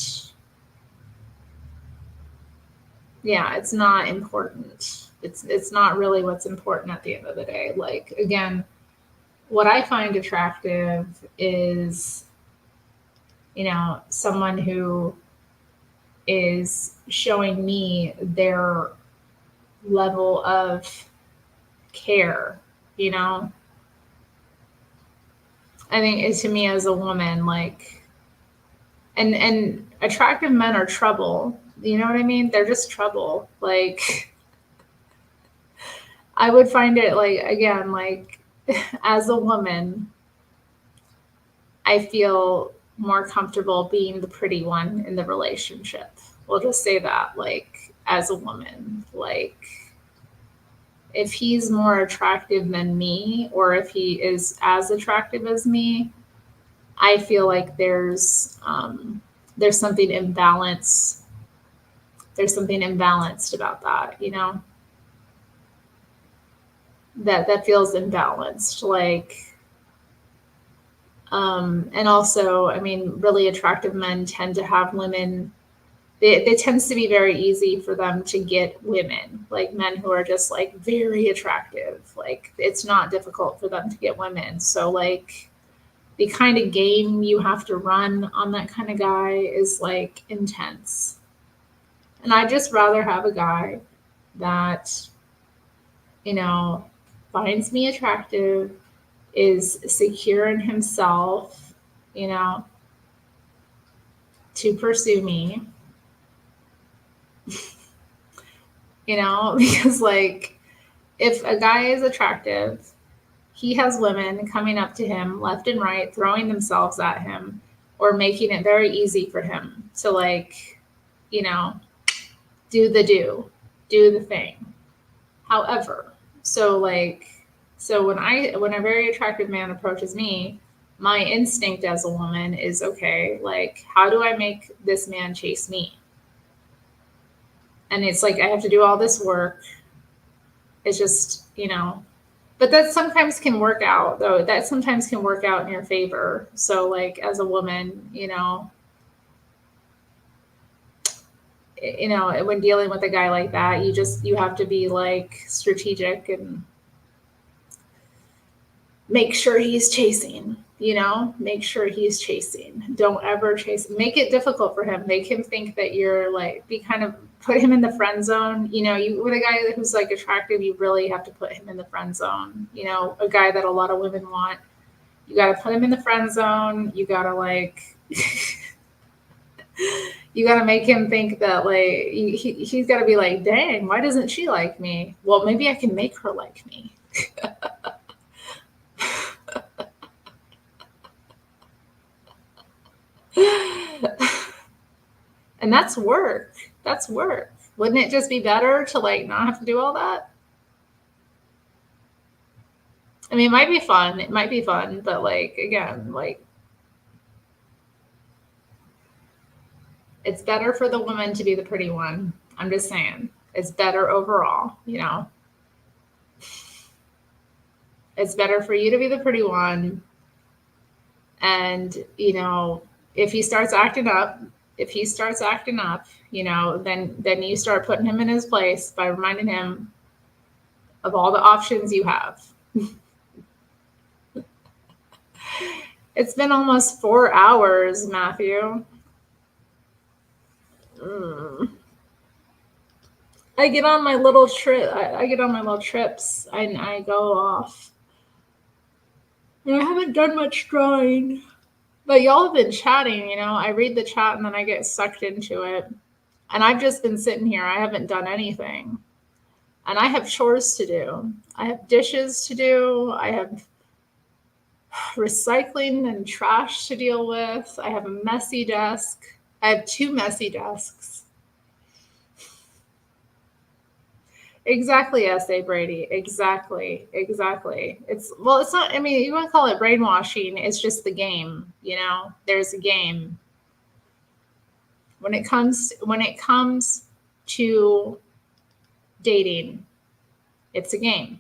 yeah, it's not important. It's not really what's important at the end of the day. Like again, what I find attractive is, someone who is showing me their level of care, you know? I think to me as a woman, like, and attractive men are trouble. You know what I mean? They're just trouble. Like, I would find it like, again, like, as a woman, I feel more comfortable being the pretty one in the relationship. We'll just say that, like, as a woman, like, if he's more attractive than me, or if he is as attractive as me, I feel like there's something imbalance. There's something imbalanced about that. That feels imbalanced. Like, and also, I mean, really attractive men tend to have women. It tends to be very easy for them to get women, like men who are just like very attractive. Like it's not difficult for them to get women. So like the kind of game you have to run on that kind of guy is like intense. And I'd just rather have a guy that, you know, finds me attractive, is secure in himself, you know, to pursue me, because like if a guy is attractive, he has women coming up to him left and right, throwing themselves at him or making it very easy for him to like, you know, do the thing. However, so like, so when a very attractive man approaches me, my instinct as a woman is okay, like, how do I make this man chase me? And it's like, I have to do all this work. It's just, but that sometimes can work out though. That sometimes can work out in your favor. So like as a woman, when dealing with a guy like that, you have to be like strategic and make sure he's chasing, make sure he's chasing. Don't ever chase, make it difficult for him. Make him think that you're like, be kind of put him in the friend zone. You with a guy who's like attractive, you really have to put him in the friend zone. A guy that a lot of women want. You got to put him in the friend zone. You got to like, you got to make him think that like, he's got to be like, dang, why doesn't she like me? Well, maybe I can make her like me. And that's work. That's work. Wouldn't it just be better to like not have to do all that? I mean, it might be fun. It might be fun, but like again, like it's better for the woman to be the pretty one. I'm just saying. It's better overall, you know. It's better for you to be the pretty one. And, you know, if he starts acting up, you know, then you start putting him in his place by reminding him of all the options you have. It's been almost 4 hours, Matthew. I get on my little trip. I get on my little trips and I go off. And I haven't done much drawing. But y'all have been chatting, you know. I read the chat and then I get sucked into it. And I've just been sitting here. I haven't done anything. And I have chores to do. I have dishes to do. I have recycling and trash to deal with. I have a messy desk. I have 2 messy desks. Exactly, S.A. Brady. Exactly. It's not, I mean, you want to call it brainwashing. It's just the game, you know? There's a game. When it comes to dating, it's a game.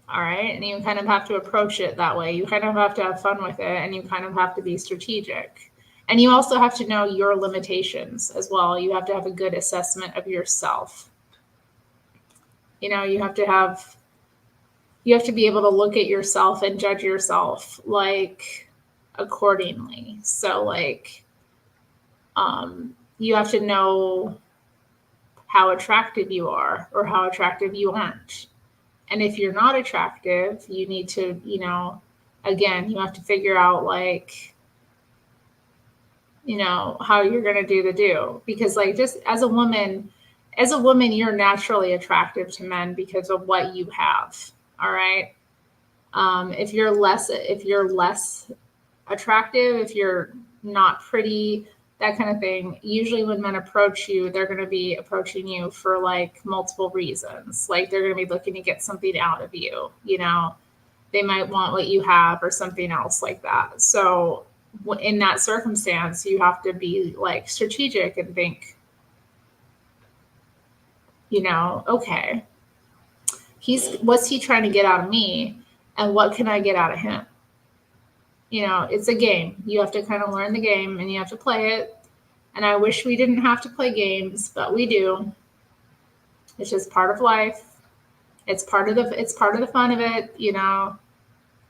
All right. And you kind of have to approach it that way. You kind of have to have fun with it and you kind of have to be strategic. And you also have to know your limitations as well. You have to have a good assessment of yourself. You know, you have to be able to look at yourself and judge yourself like accordingly. So like, you have to know how attractive you are or how attractive you aren't. And if you're not attractive, you need to, you know, again, you have to figure out like, you know, how you're going to do the do. Because like just as a woman, you're naturally attractive to men because of what you have. All right. If you're less attractive, if you're not pretty, that kind of thing. Usually when men approach you, they're going to be approaching you for like multiple reasons. Like they're going to be looking to get something out of you, you know, they might want what you have or something else like that. So in that circumstance, you have to be like strategic and think, you know, okay, what's he trying to get out of me and what can I get out of him? You know, it's a game. You have to kind of learn the game and you have to play it. And I wish we didn't have to play games, but we do. It's just part of life. It's part of the fun of it, you know.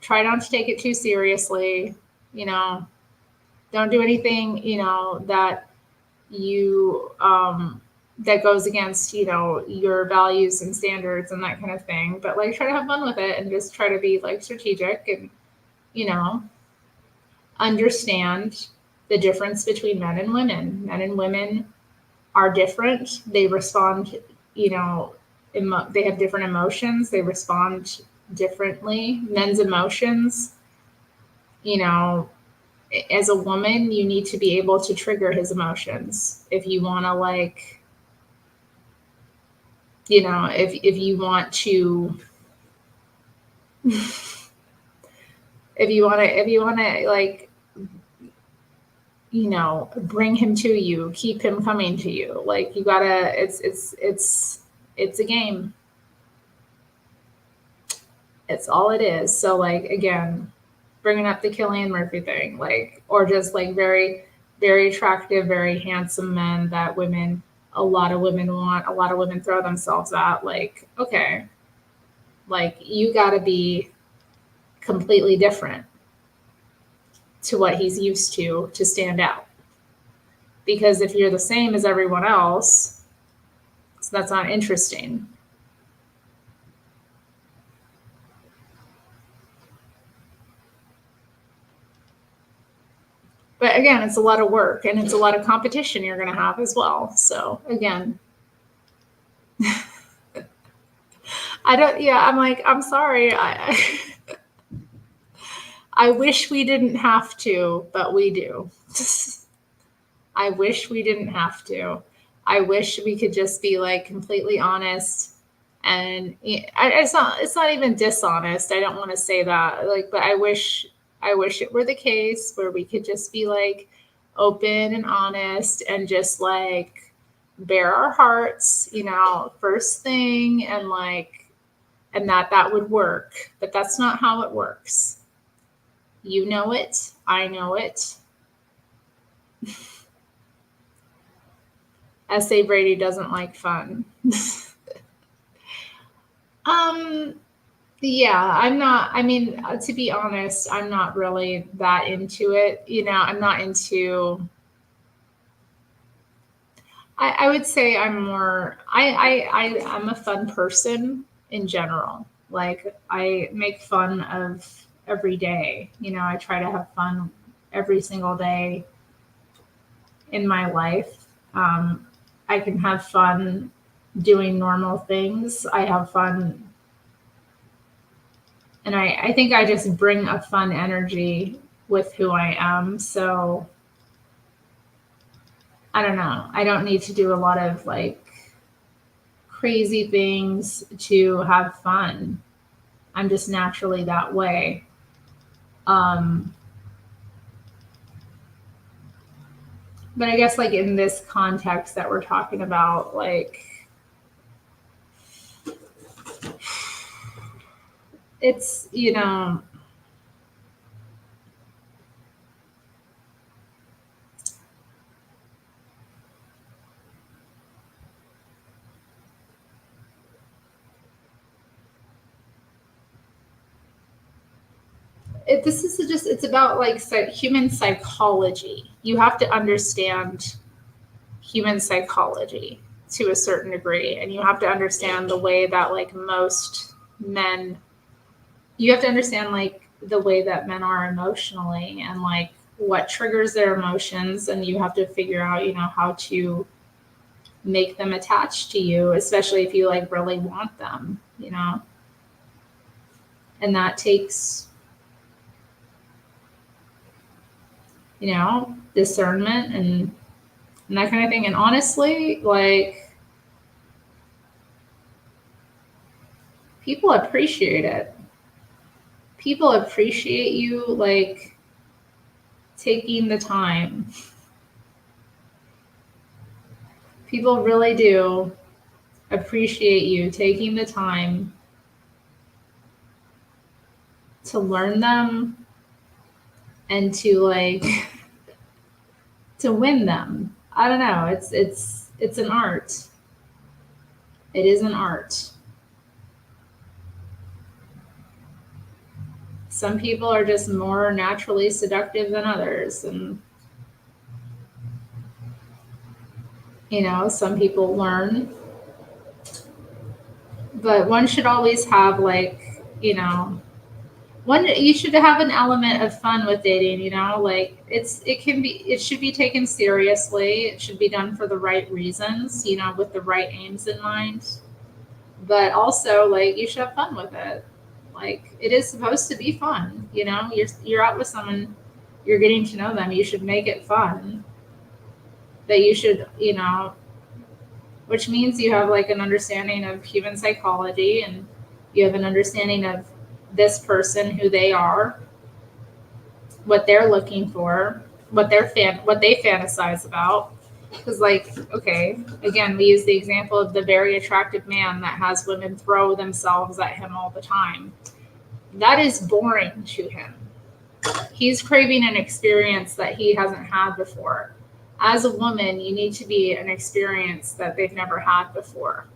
Try not to take it too seriously, you know. Don't do anything, you know, that you that goes against, you know, your values and standards and that kind of thing. But like try to have fun with it and just try to be like strategic and, you know, understand the difference between men and women. Men and women are different. They respond, you know, they have different emotions. They respond differently. Men's emotions, you know, as a woman, you need to be able to trigger his emotions. If you want to like, you know, if you want to, if you want to like, you know, bring him to you, keep him coming to you. Like you gotta, it's a game. It's all it is. So like, again, bringing up the Cillian Murphy thing, like, or just like very, very attractive, very handsome men that a lot of women want, a lot of women throw themselves at. Like, okay, like you gotta be completely different to what he's used to stand out. Because if you're the same as everyone else, so that's not interesting. But again, it's a lot of work and it's a lot of competition you're going to have as well. So again, I'm like, I'm sorry. I wish we didn't have to, but we do. I wish we didn't have to. I wish we could just be like completely honest And it's not even dishonest. I don't want to say that. Like, but I wish it were the case where we could just be like open and honest and just like bare our hearts, first thing, and like, and that would work. But that's not how it works. You know it. I know it. S.A. Brady doesn't like fun. Yeah, I'm not, to be honest, I'm not really that into it. I'm not into, I would say I'm more, I'm a fun person in general. Like, I make fun of every day. I try to have fun every single day in my life. I can have fun doing normal things. I have fun, and I think I just bring a fun energy with who I am. So I don't know. I don't need to do a lot of like crazy things to have fun. I'm just naturally that way. But I guess like in this context that we're talking about, like, it's, it's about like human psychology. You have to understand human psychology to a certain degree, and you have to understand the way that like most men, you have to understand like the way that men are emotionally, and like what triggers their emotions, and you have to figure out how to make them attached to you, especially if you like really want them, and that takes discernment and that kind of thing. And honestly, like, people appreciate it. People appreciate you like taking the time. People really do appreciate you taking the time to learn them and to like to win them. I don't know. It's an art. It is an art. Some people are just more naturally seductive than others, and some people learn. But one should always have like, you should have an element of fun with dating, like it should be taken seriously. It should be done for the right reasons, with the right aims in mind. But also, like, you should have fun with it. Like, it is supposed to be fun, you're out with someone, you're getting to know them, you should make it fun. That you should, which means you have like an understanding of human psychology, and you have an understanding of this person, who they are, what they're looking for, what they fantasize about. Because like, okay, again, we use the example of the very attractive man that has women throw themselves at him all the time. That is boring to him. He's craving an experience that he hasn't had before. As a woman, you need to be an experience that they've never had before.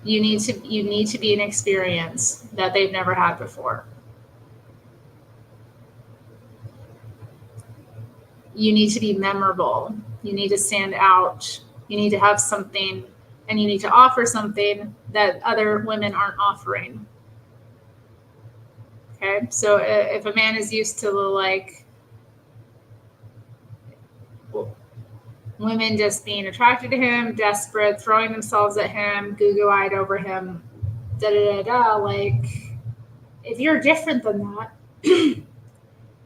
You need to be an experience that they've never had before. You need to be memorable. You need to stand out. You need to have something, and you need to offer something that other women aren't offering. Okay, so if a man is used to like women just being attracted to him, desperate, throwing themselves at him, goo-goo-eyed over him, da-da-da-da, like, if you're different than that,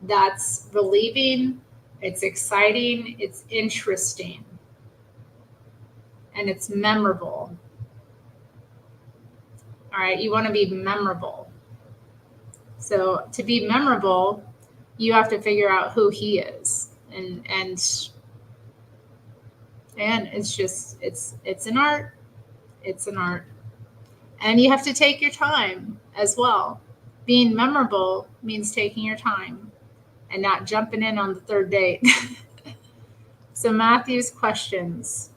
that's relieving, it's exciting, it's interesting. and it's memorable. All right, you want to be memorable. So to be memorable, you have to figure out who he is, and it's just it's an art. It's an art, and you have to take your time as well. Being memorable means taking your time and not jumping in on the third date. So Matthew's questions: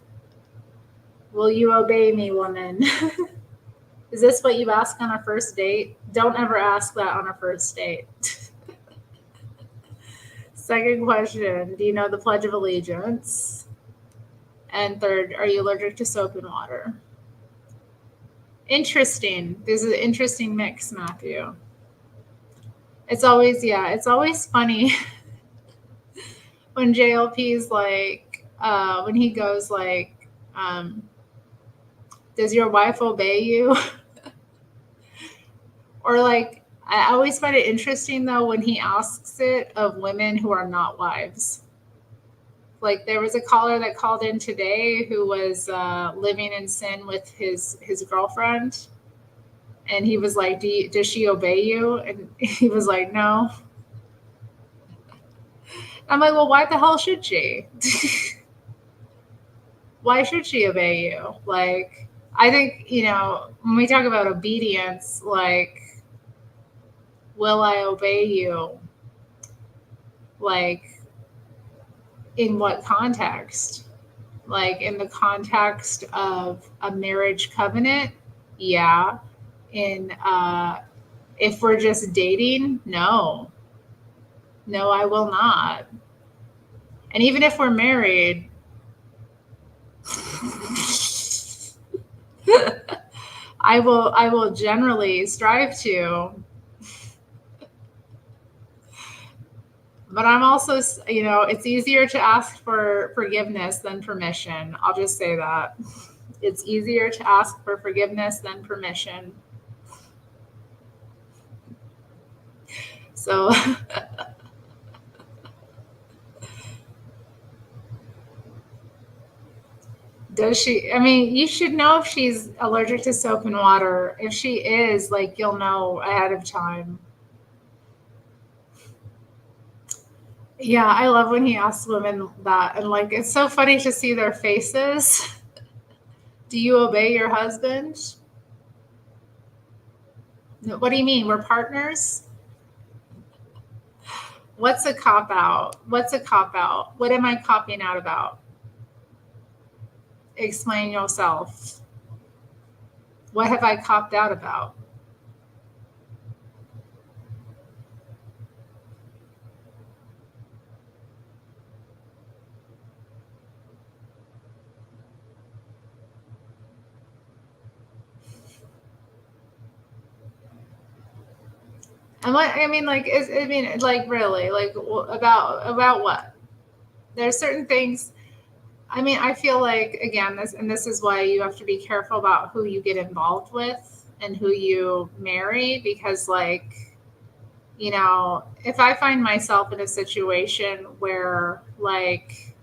will you obey me, woman? Is this what you ask on a first date? Don't ever ask that on a first date. Second question, do you know the Pledge of Allegiance? And third, are you allergic to soap and water? Interesting. This is an interesting mix, Matthew. It's always funny when JLP's like, when he goes like, does your wife obey you? Or like, I always find it interesting though when he asks it of women who are not wives. Like there was a caller that called in today who was living in sin with his girlfriend, and he was like, does she obey you? And he was like, no. I'm like, well, why the hell should she? Why should she obey you? Like, I think, when we talk about obedience, like, will I obey you? Like, in what context? Like, in the context of a marriage covenant? Yeah. If we're just dating, no, I will not. And even if we're married, I will generally strive to. But I'm also, it's easier to ask for forgiveness than permission. I'll just say that. It's easier to ask for forgiveness than permission. So does she? I mean, you should know if she's allergic to soap and water. If she is, like, you'll know ahead of time. Yeah, I love when he asks women that. And, like, it's so funny to see their faces. Do you obey your husband? What do you mean? We're partners? What's a cop out? What's a cop out? What am I copying out about? Explain yourself. What have I copped out about? And what I mean, like, like, really, like, about what? There's certain things. I mean, I feel like, again, this is why you have to be careful about who you get involved with and who you marry, because, like, if I find myself in a situation where, like,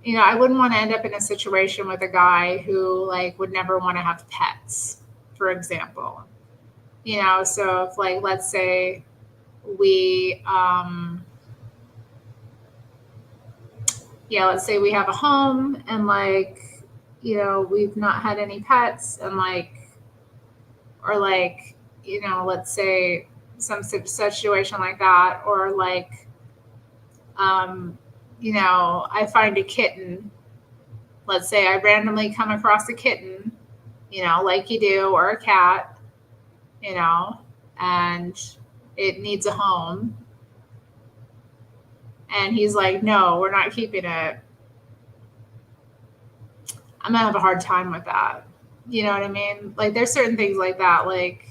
I wouldn't want to end up in a situation with a guy who, like, would never want to have pets, for example. So if, like, let's say we, let's say we have a home and, like, we've not had any pets, and, like, or, like, let's say some situation like that, or, like, I find a kitten. Let's say I randomly come across a kitten, like you do, or a cat, and it needs a home. And he's like, no, we're not keeping it. I'm going to have a hard time with that. You know what I mean? Like, there's certain things like that. Like,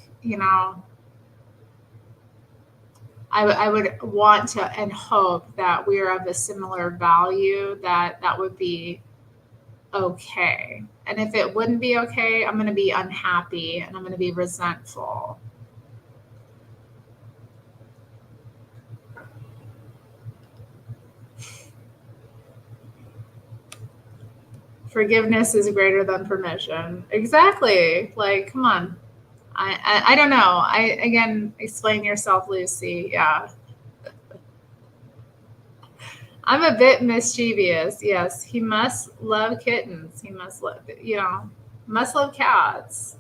I would want to and hope that we're of a similar value, that would be okay. And if it wouldn't be okay, I'm going to be unhappy and I'm going to be resentful. Forgiveness is greater than permission. Exactly. Like, come on. I don't know. Again, explain yourself, Lucy. Yeah. I'm a bit mischievous. Yes. He must love kittens. He must love, must love cats.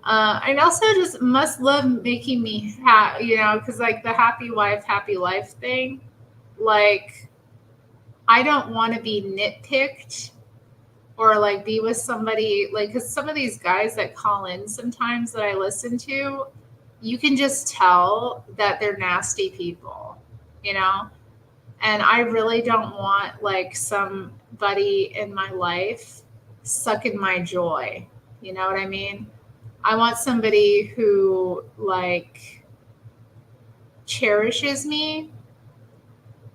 And also just must love making me because like the happy wife, happy life thing, like I don't want to be nitpicked or like be with somebody like because some of these guys that call in sometimes that I listen to, you can just tell that they're nasty people, you know? And I really don't want like somebody in my life sucking my joy. You know what I mean? I want somebody who like cherishes me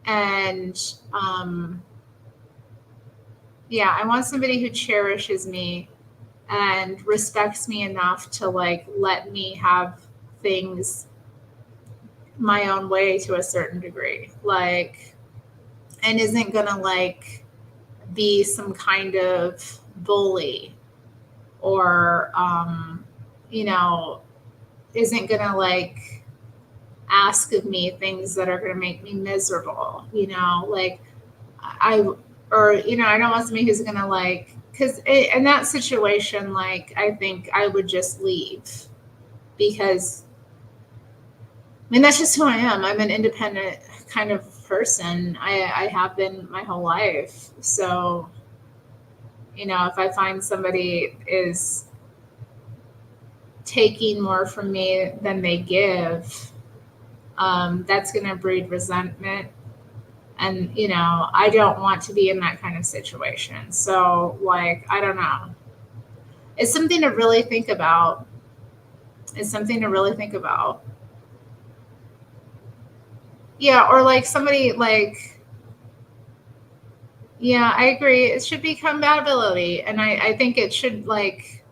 and I want somebody who cherishes me and respects me enough to like let me have things my own way to a certain degree. Like and isn't gonna like be some kind of bully or isn't gonna like ask of me things that are gonna make me miserable, like I I don't want somebody who's gonna like because in that situation, like I think I would just leave because I mean that's just who I am. I'm an independent kind of person. I have been my whole life. So, if I find somebody is taking more from me than they give, that's going to breed resentment. And, I don't want to be in that kind of situation. So, like, I don't know. It's something to really think about. It's something to really think about. Yeah, or like somebody like, yeah, I agree. It should be compatibility. And I think it should like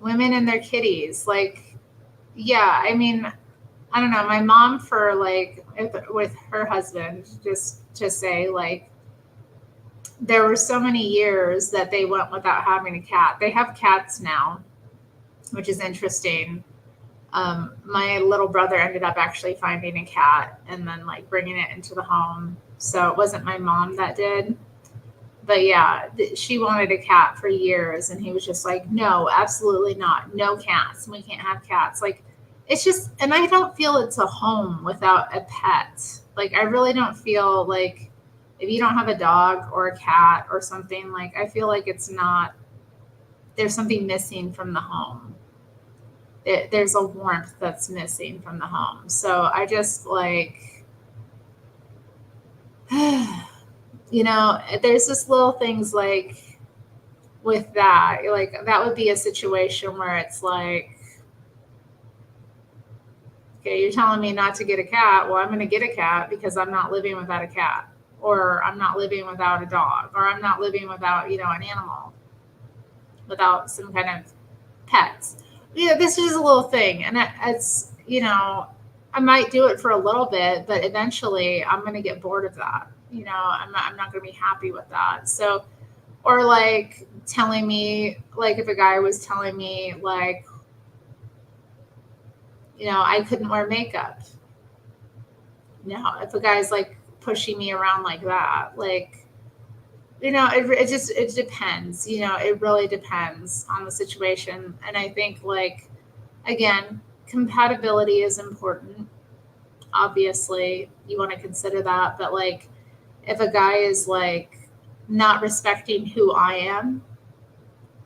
women and their kitties. Like, yeah, I mean, I don't know. My mom for like with her husband, just to say like, there were so many years that they went without having a cat. They have cats now, which is interesting. My little brother ended up actually finding a cat and then like bringing it into the home. So it wasn't my mom that did. But yeah, she wanted a cat for years. And he was just like, no, absolutely not. No cats. We can't have cats. Like, it's just, and I don't feel it's a home without a pet. Like, I really don't feel like if you don't have a dog or a cat or something, like, I feel like it's not, there's something missing from the home. There's a warmth that's missing from the home. So I just like, there's just little things like with that, like that would be a situation where it's like, okay, you're telling me not to get a cat. Well, I'm going to get a cat because I'm not living without a cat, or I'm not living without a dog, or I'm not living without, an animal, without some kind of pets. This is a little thing. And it's, I might do it for a little bit, but eventually I'm going to get bored of that. I'm not going to be happy with that. So, or like telling me, like if a guy was telling me like, I couldn't wear makeup. If a guy's like pushing me around like that, like, it depends, it really depends on the situation. And I think like, again, compatibility is important. Obviously you want to consider that, but like if a guy is like not respecting who I am,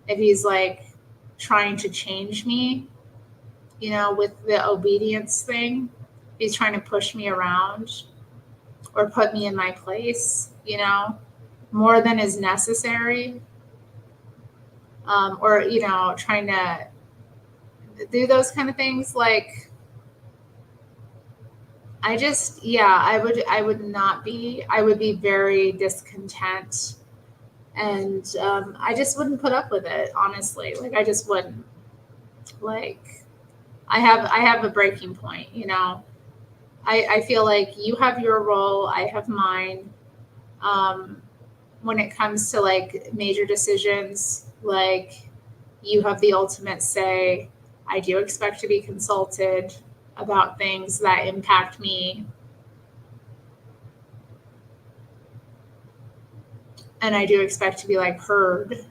if he's like trying to change me, with the obedience thing, he's trying to push me around or put me in my place, more than is necessary, or trying to do those kind of things, like I would be very discontent, and I just wouldn't put up with it, honestly. Like I just wouldn't. Like I have a breaking point, I feel like you have your role, I have mine. when it comes to like major decisions, like you have the ultimate say. I do expect to be consulted about things that impact me. And I do expect to be like heard.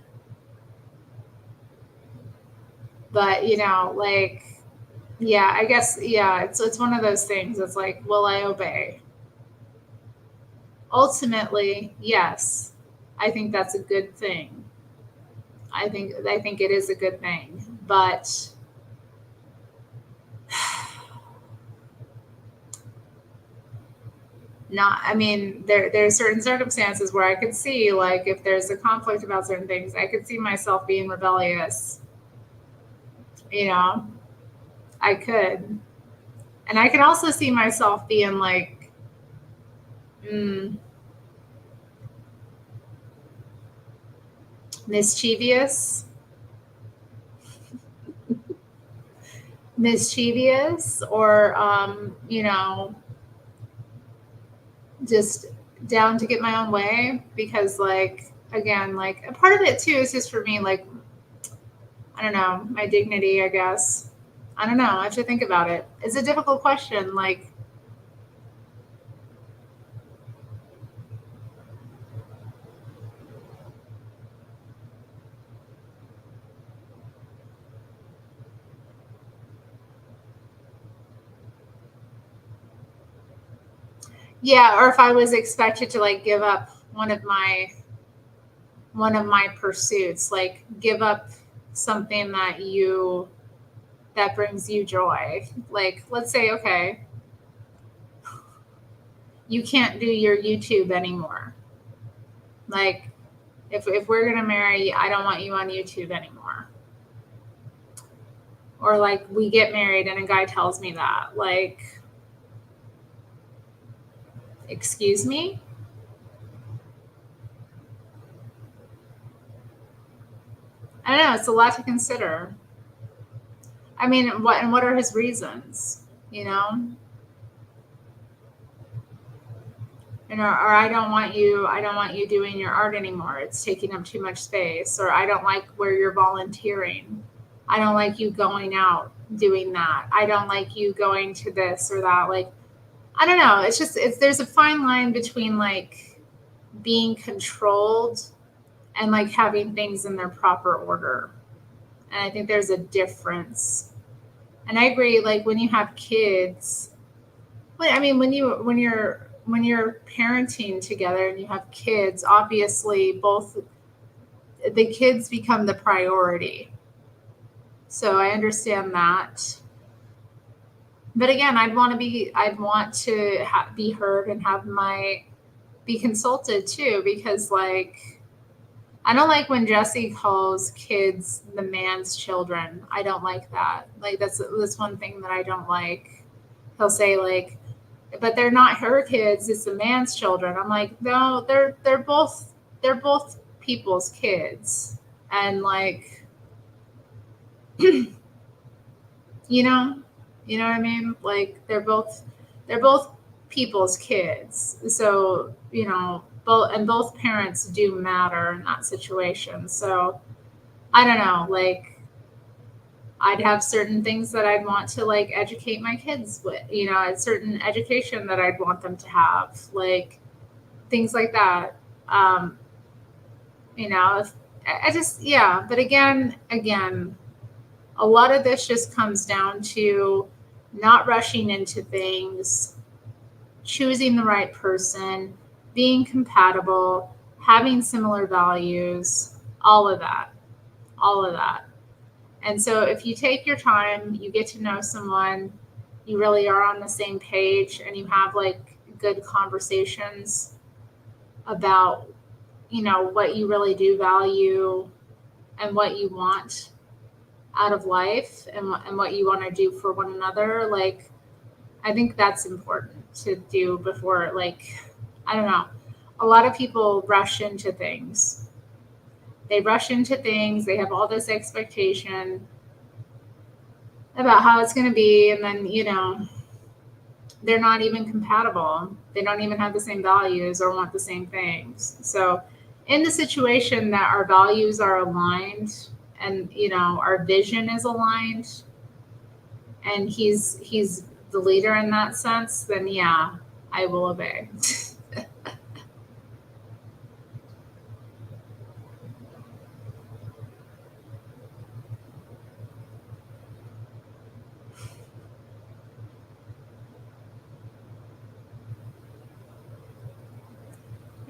But, like, yeah, I guess, yeah, it's one of those things. It's like, will I obey? Ultimately, yes. I think that's a good thing. I think it is a good thing. But not I mean, there's certain circumstances where I could see, like, if there's a conflict about certain things, I could see myself being rebellious. You know, I could. And I can also see myself being like, mm, mischievous, or, just down to get my own way. Because, like, again, like, a part of it too is just for me, like, I don't know, my dignity, I guess. I don't know. I have to think about it. It's a difficult question. Like, yeah, or if I was expected to like give up one of my pursuits, like give up something that brings you joy. Like, let's say, okay, you can't do your YouTube anymore. Like, if we're gonna marry, I don't want you on YouTube anymore. Or like we get married and a guy tells me that, like, excuse me. I don't know. It's a lot to consider. I mean, what are his reasons? You know, or I don't want you doing your art anymore. It's taking up too much space. Or I don't like where you're volunteering. I don't like you going out doing that. I don't like you going to this or that. Like, I don't know. There's a fine line between like being controlled and like having things in their proper order. And I think there's a difference. And I agree, like when you have kids, well, I mean, when you're parenting together and you have kids, obviously both the kids become the priority. So I understand that. But again, I'd want to be heard and be consulted too, because like I don't like when Jesse calls kids the man's children. I don't like that. Like that's one thing that I don't like. He'll say like, but they're not her kids, it's the man's children. I'm like, no, they're both people's kids. And like, you know, you know what I mean? Like they're both people's kids. So, both parents do matter in that situation. So, I don't know, like I'd have certain things that I'd want to like educate my kids with, a certain education that I'd want them to have, like things like that. Um, if, I just, yeah. But again, a lot of this just comes down to not rushing into things, choosing the right person, being compatible, having similar values, all of that, all of that. And so if you take your time, you get to know someone, you really are on the same page, and you have like good conversations about, what you really do value and what you want out of life, and what you want to do for one another. Like, I think that's important to do before, like, I don't know. A lot of people rush into things. They rush into things, they have all this expectation about how it's going to be, and then, they're not even compatible. They don't even have the same values or want the same things. So in the situation that our values are aligned and, you know, our vision is aligned and he's the leader in that sense, then yeah, I will obey.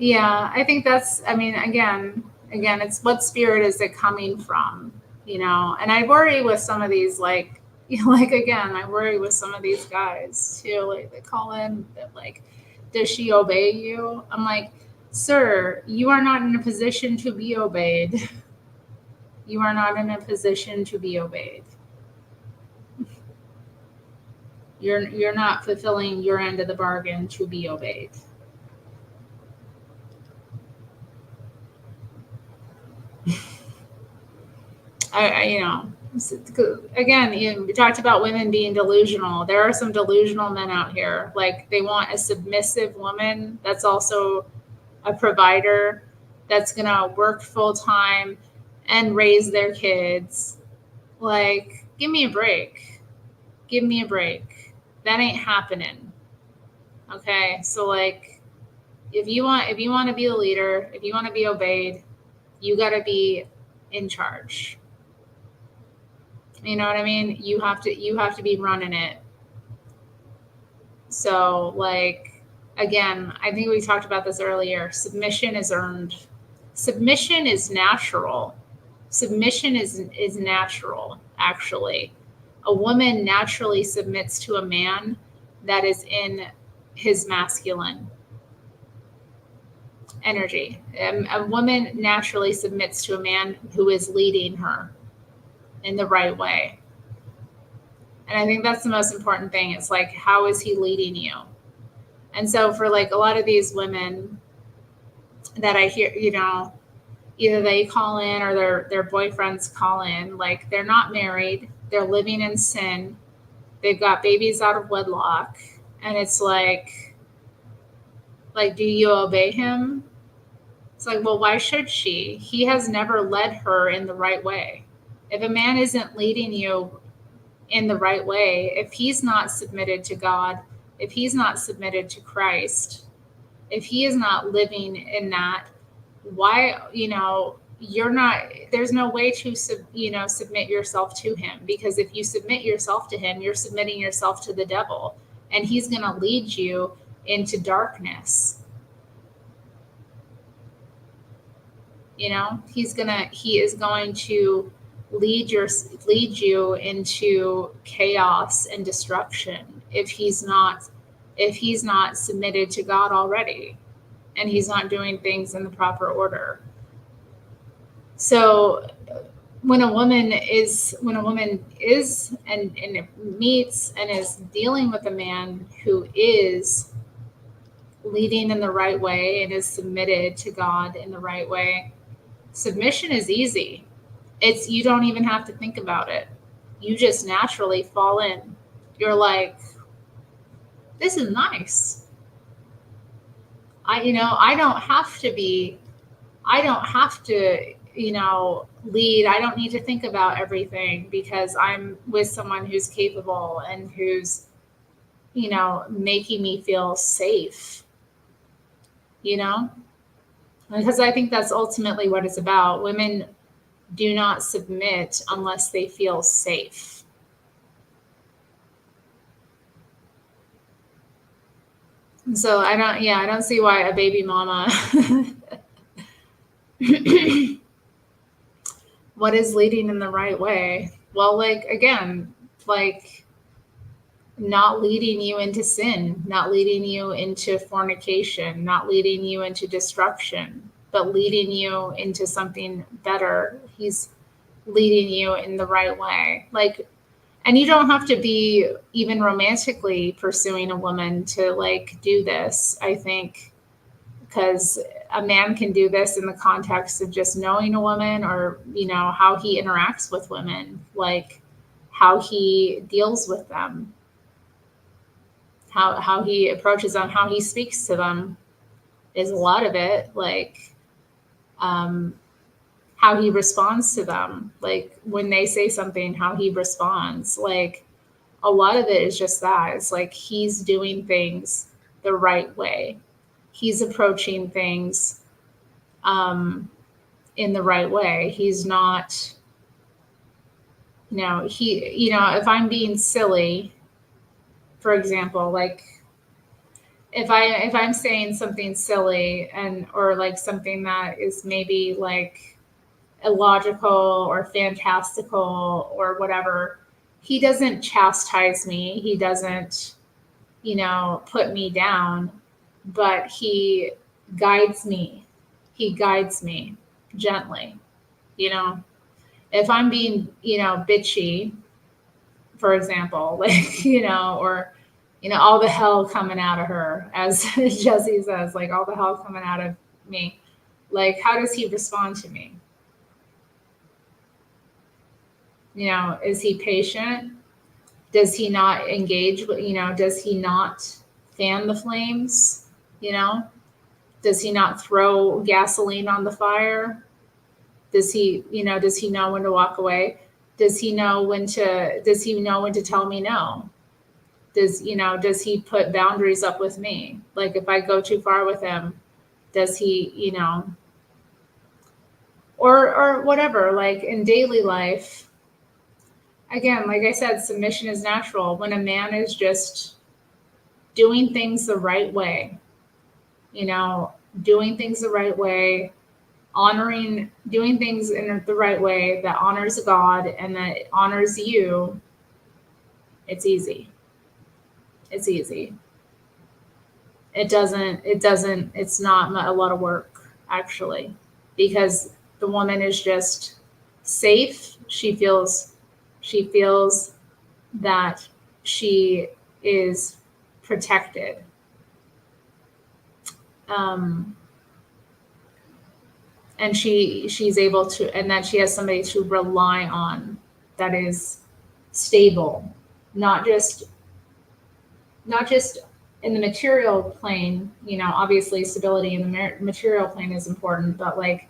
Yeah, I think that's, I mean, again, it's what spirit is it coming from, you know? And I worry with some of these, like, like again, I worry with some of these guys too. Like they call in, that like, does she obey you? I'm like, sir, you are not in a position to be obeyed. You are not in a position to be obeyed. You're not fulfilling your end of the bargain to be obeyed. You know, again, we talked about women being delusional. There are some delusional men out here. Like they want a submissive woman that's also a provider, that's gonna work full time and raise their kids. Like, give me a break. Give me a break. That ain't happening. Okay, so like, if you want to be a leader, if you want to be obeyed, you got to be in charge. You know what I mean? You have to be running it. So like again, I think we talked about this earlier. Submission is earned. Submission is natural. Submission is natural actually. A woman naturally submits to a man that is in his masculine energy. A woman naturally submits to a man who is leading her in the right way. And I think that's the most important thing. It's like, how is he leading you? And so for like a lot of these women that I hear, you know, either they call in or their boyfriends call in, like they're not married, they're living in sin, they've got babies out of wedlock, and it's like, do you obey him? It's like, well, why should she? He has never led her in the right way. If a man isn't leading you in the right way, if he's not submitted to God, if he's not submitted to Christ, if he is not living in that, why, you know, you're not, there's no way to, submit yourself to him, because if you submit yourself to him, you're submitting yourself to the devil, and he's going to lead you into darkness. You know, he is going to lead you into chaos and destruction if he's not submitted to God already, and he's not doing things in the proper order. So when a woman is and meets and is dealing with a man who is leading in the right way and is submitted to God in the right way, submission is easy. It's, you don't even have to think about it. You just naturally fall in. You're like, this is nice. I don't have to lead. I don't need to think about everything because I'm with someone who's capable and who's, making me feel safe, because I think that's ultimately what it's about. Women do not submit unless they feel safe. So I don't see why a baby mama what is leading in the right way? Well, like again, like not leading you into sin, not leading you into fornication, not leading you into destruction, but leading you into something better. He's leading you in the right way. Like, and you don't have to be even romantically pursuing a woman to like do this, I think, because a man can do this in the context of just knowing a woman, or, how he interacts with women, like how he deals with them, how he approaches them, how he speaks to them is a lot of it. Like, um, how he responds to them. Like when they say something, how he responds. Like a lot of it is just that. It's like he's doing things the right way. He's approaching things in the right way. He's not, if I'm being silly, for example, like if I'm saying something silly and or like something that is maybe like illogical or fantastical or whatever, he doesn't chastise me. He doesn't, put me down, but he guides me. He guides me gently, you know. If I'm being, bitchy, for example, like, or, all the hell coming out of her, as Jesse says, like all the hell coming out of me. Like, how does he respond to me? Is he patient? Does he not engage with, does he not fan the flames? Does he not throw gasoline on the fire? Does he know when to walk away? Does he know when to tell me no? Does he put boundaries up with me? Like if I go too far with him, does he, or whatever, like in daily life, again, like I said, submission is natural. When a man is just doing things the right way, doing things the right way, doing things in the right way that honors God and that honors you, it's easy. It's easy. It's not a lot of work, actually, because the woman is just safe. She feels that she is protected. And she's able to, and that she has somebody to rely on that is stable, not just in the material plane. Obviously stability in the material plane is important, but like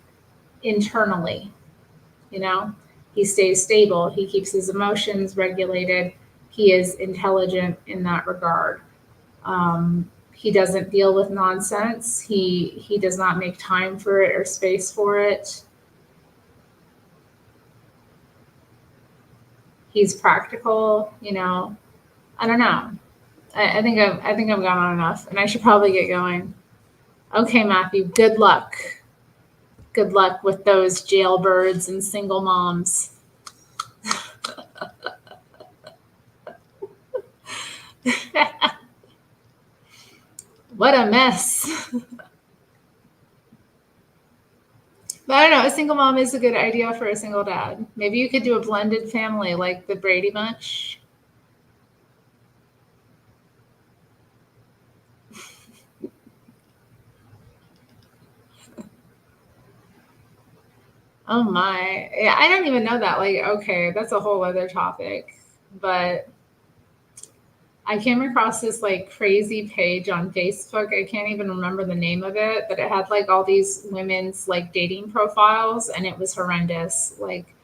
internally, he stays stable, he keeps his emotions regulated, he is intelligent in that regard. He doesn't deal with nonsense. He does not make time for it or space for it. He's practical. I don't know. I think I've gone on enough, and I should probably get going. Okay, Matthew. Good luck. Good luck with those jailbirds and single moms. What a mess. But I don't know. A single mom is a good idea for a single dad. Maybe you could do a blended family like the Brady Bunch. Oh my. Yeah, I don't even know that. Like, okay, that's a whole other topic. But I came across this like crazy page on Facebook. I can't even remember the name of it, but it had like all these women's like dating profiles, and it was horrendous. Like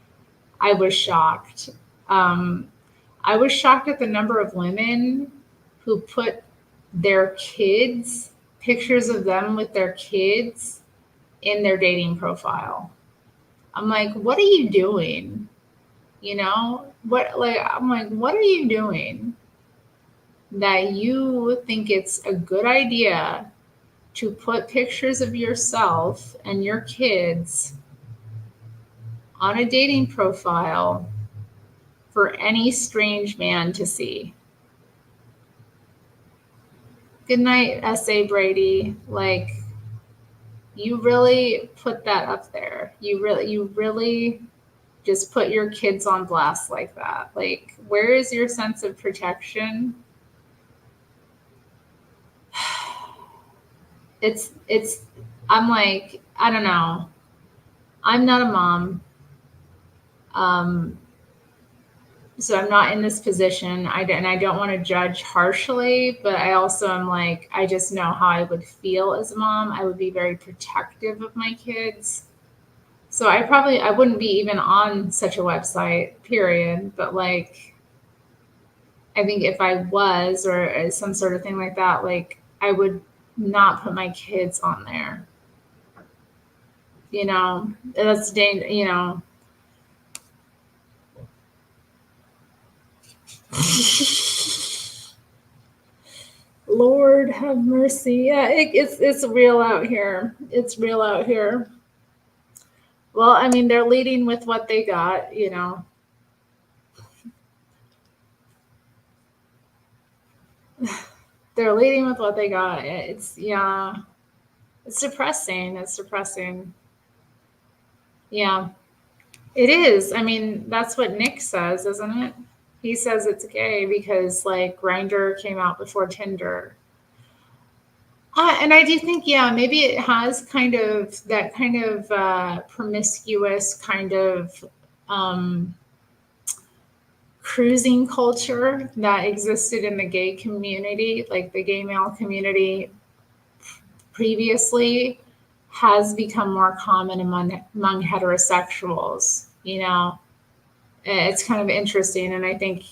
I was shocked. I was shocked at the number of women who put their kids, pictures of them with their kids in their dating profile. I'm like, what are you doing? I'm like, what are you doing that you think it's a good idea to put pictures of yourself and your kids on a dating profile for any strange man to see? Good night, S.A. Brady. Like, you really put that up there. You really just put your kids on blast like that. Like, where is your sense of protection? I'm like, I don't know. I'm not a mom. So I'm not in this position. And I don't want to judge harshly, but I also am like, I just know how I would feel as a mom. I would be very protective of my kids. So I wouldn't be even on such a website, period. But like, I think if I was, or some sort of thing like that, like I would not put my kids on there. That's dangerous. Lord have mercy. Yeah, it's real out here. It's real out here. Well, I mean, they're leading with what they got. They're leading with what they got. Yeah, it's depressing. It's depressing. Yeah, it is. I mean, that's what Nick says, isn't it? He says it's gay because like Grindr came out before Tinder. And I do think, yeah, maybe it has kind of that kind of promiscuous kind of um, cruising culture that existed in the gay community, like the gay male community previously, has become more common among heterosexuals. It's kind of interesting. And I think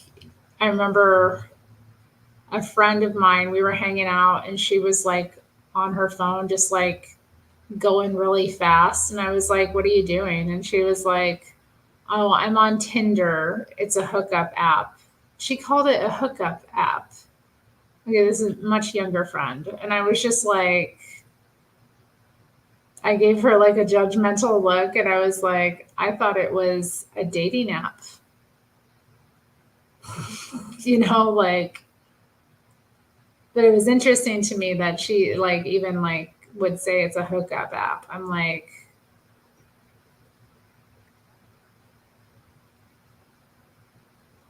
I remember a friend of mine, we were hanging out and she was like on her phone, just like going really fast. And I was like, "What are you doing?" And she was like, "Oh, I'm on Tinder. It's a hookup app." She called it a hookup app. Okay, this is a much younger friend. And I was just like, I gave her like a judgmental look and I was like, I thought it was a dating app. Like, but it was interesting to me that she like even like would say it's a hookup app. I'm like,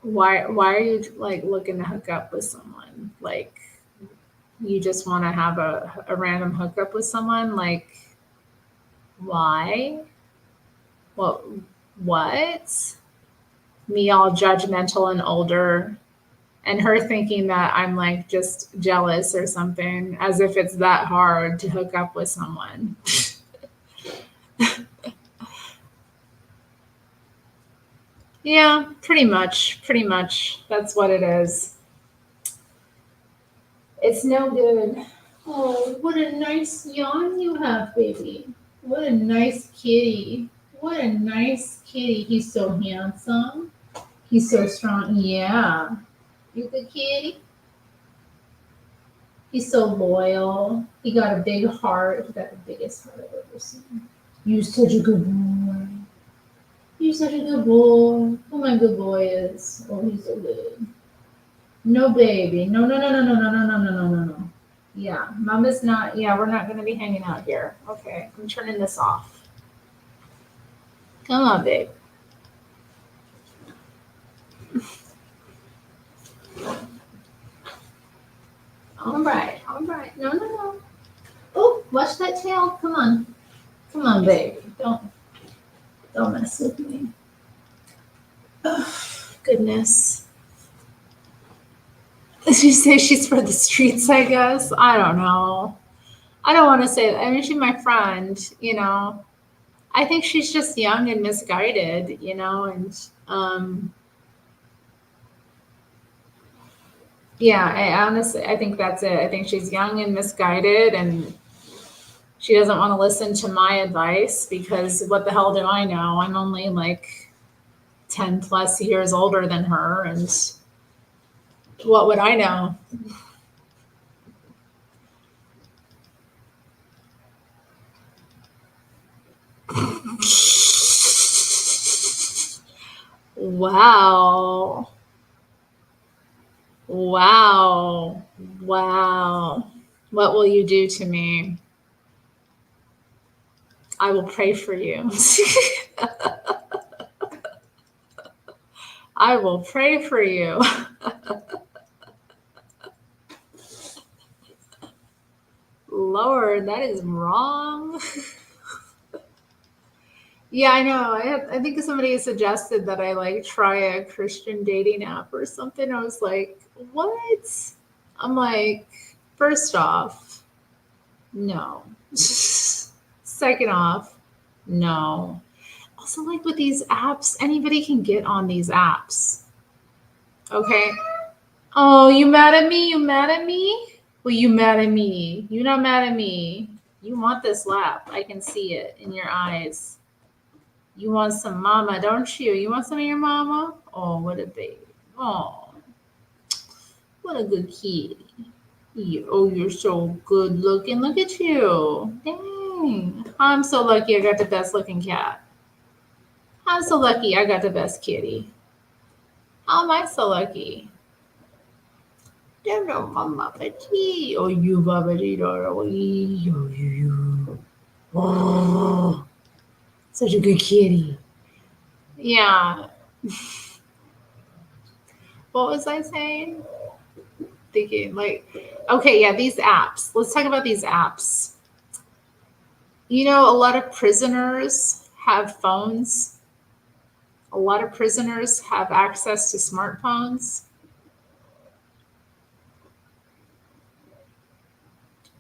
why are you like looking to hook up with someone? Like, you just want to have a random hookup with someone? Like, why? What? Me all judgmental and older, and her thinking that I'm like just jealous or something, as if it's that hard to hook up with someone. Yeah, pretty much. Pretty much. That's what it is. It's no good. Oh, what a nice yawn you have, baby. What a nice kitty. What a nice kitty. He's so handsome. He's so strong. Yeah. You good kitty? He's so loyal. He got a big heart. He got the biggest heart I've ever seen. You're such a good boy. You're such a good boy. Oh, my good boy is. Oh, he's so good. No, baby. No, no, no, no, no, no, no, no, no, no, no, no. Yeah, Mama's not. Yeah, we're not going to be hanging out here. Okay, I'm turning this off. Come on, babe. All right, all right. No, no, no. Oh, watch that tail. Come on, baby. Don't mess with me. Oh, goodness. Did you say she's for the streets? I guess. I don't know. I don't want to say that. I mean, she's my friend. I think she's just young and misguided. And yeah, I think that's it. I think she's young and misguided, and she doesn't want to listen to my advice because what the hell do I know? I'm only like 10 plus years older than her, and what would I know? Wow. Wow. Wow. What will you do to me? I will pray for you. I will pray for you. Lord, that is wrong. Yeah, I know. I think somebody suggested that I like try a Christian dating app or something. I was like, what? I'm like, first off, no. Second off, no. Also, like with these apps, anybody can get on these apps. Okay. Oh, you mad at me? You mad at me? Well, you mad at me. You not mad at me. You want this lap. I can see it in your eyes. You want some mama, don't you? You want some of your mama? Oh, what a baby. Oh, what a good kitty. Oh, you're so good looking. Look at you. Dang. I'm so lucky I got the best looking cat. I'm so lucky I got the best kitty. How am I so lucky? Hello, Mama Petite. Oh, you, Baba Oh, such a good kitty. Yeah. What was I saying? Thinking like, okay, yeah, these apps. Let's talk about these apps. You know, a lot of prisoners have phones. A lot of prisoners have access to smartphones.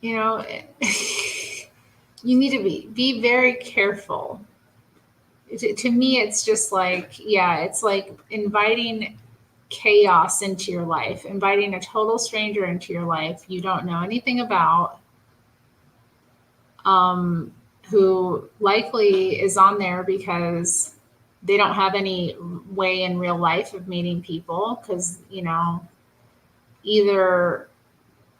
You know, you need to be very careful. To me, it's just like, yeah, it's like inviting chaos into your life, inviting a total stranger into your life you don't know anything about, who likely is on there because they don't have any way in real life of meeting people because, you know, either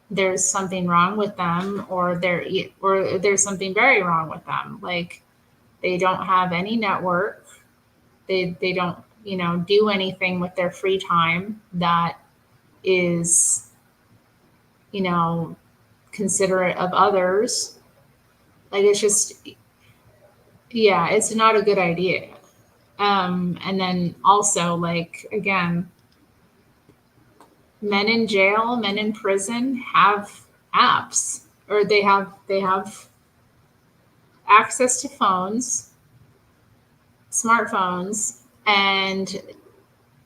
there's something wrong with them or there's something very wrong with them. Like they don't have any network. They don't, you know, do anything with their free time that is, you know, considerate of others. Like it's just, yeah, it's not a good idea. And then also, like, again, men in jail, men in prison have apps, or they have access to phones, smartphones, and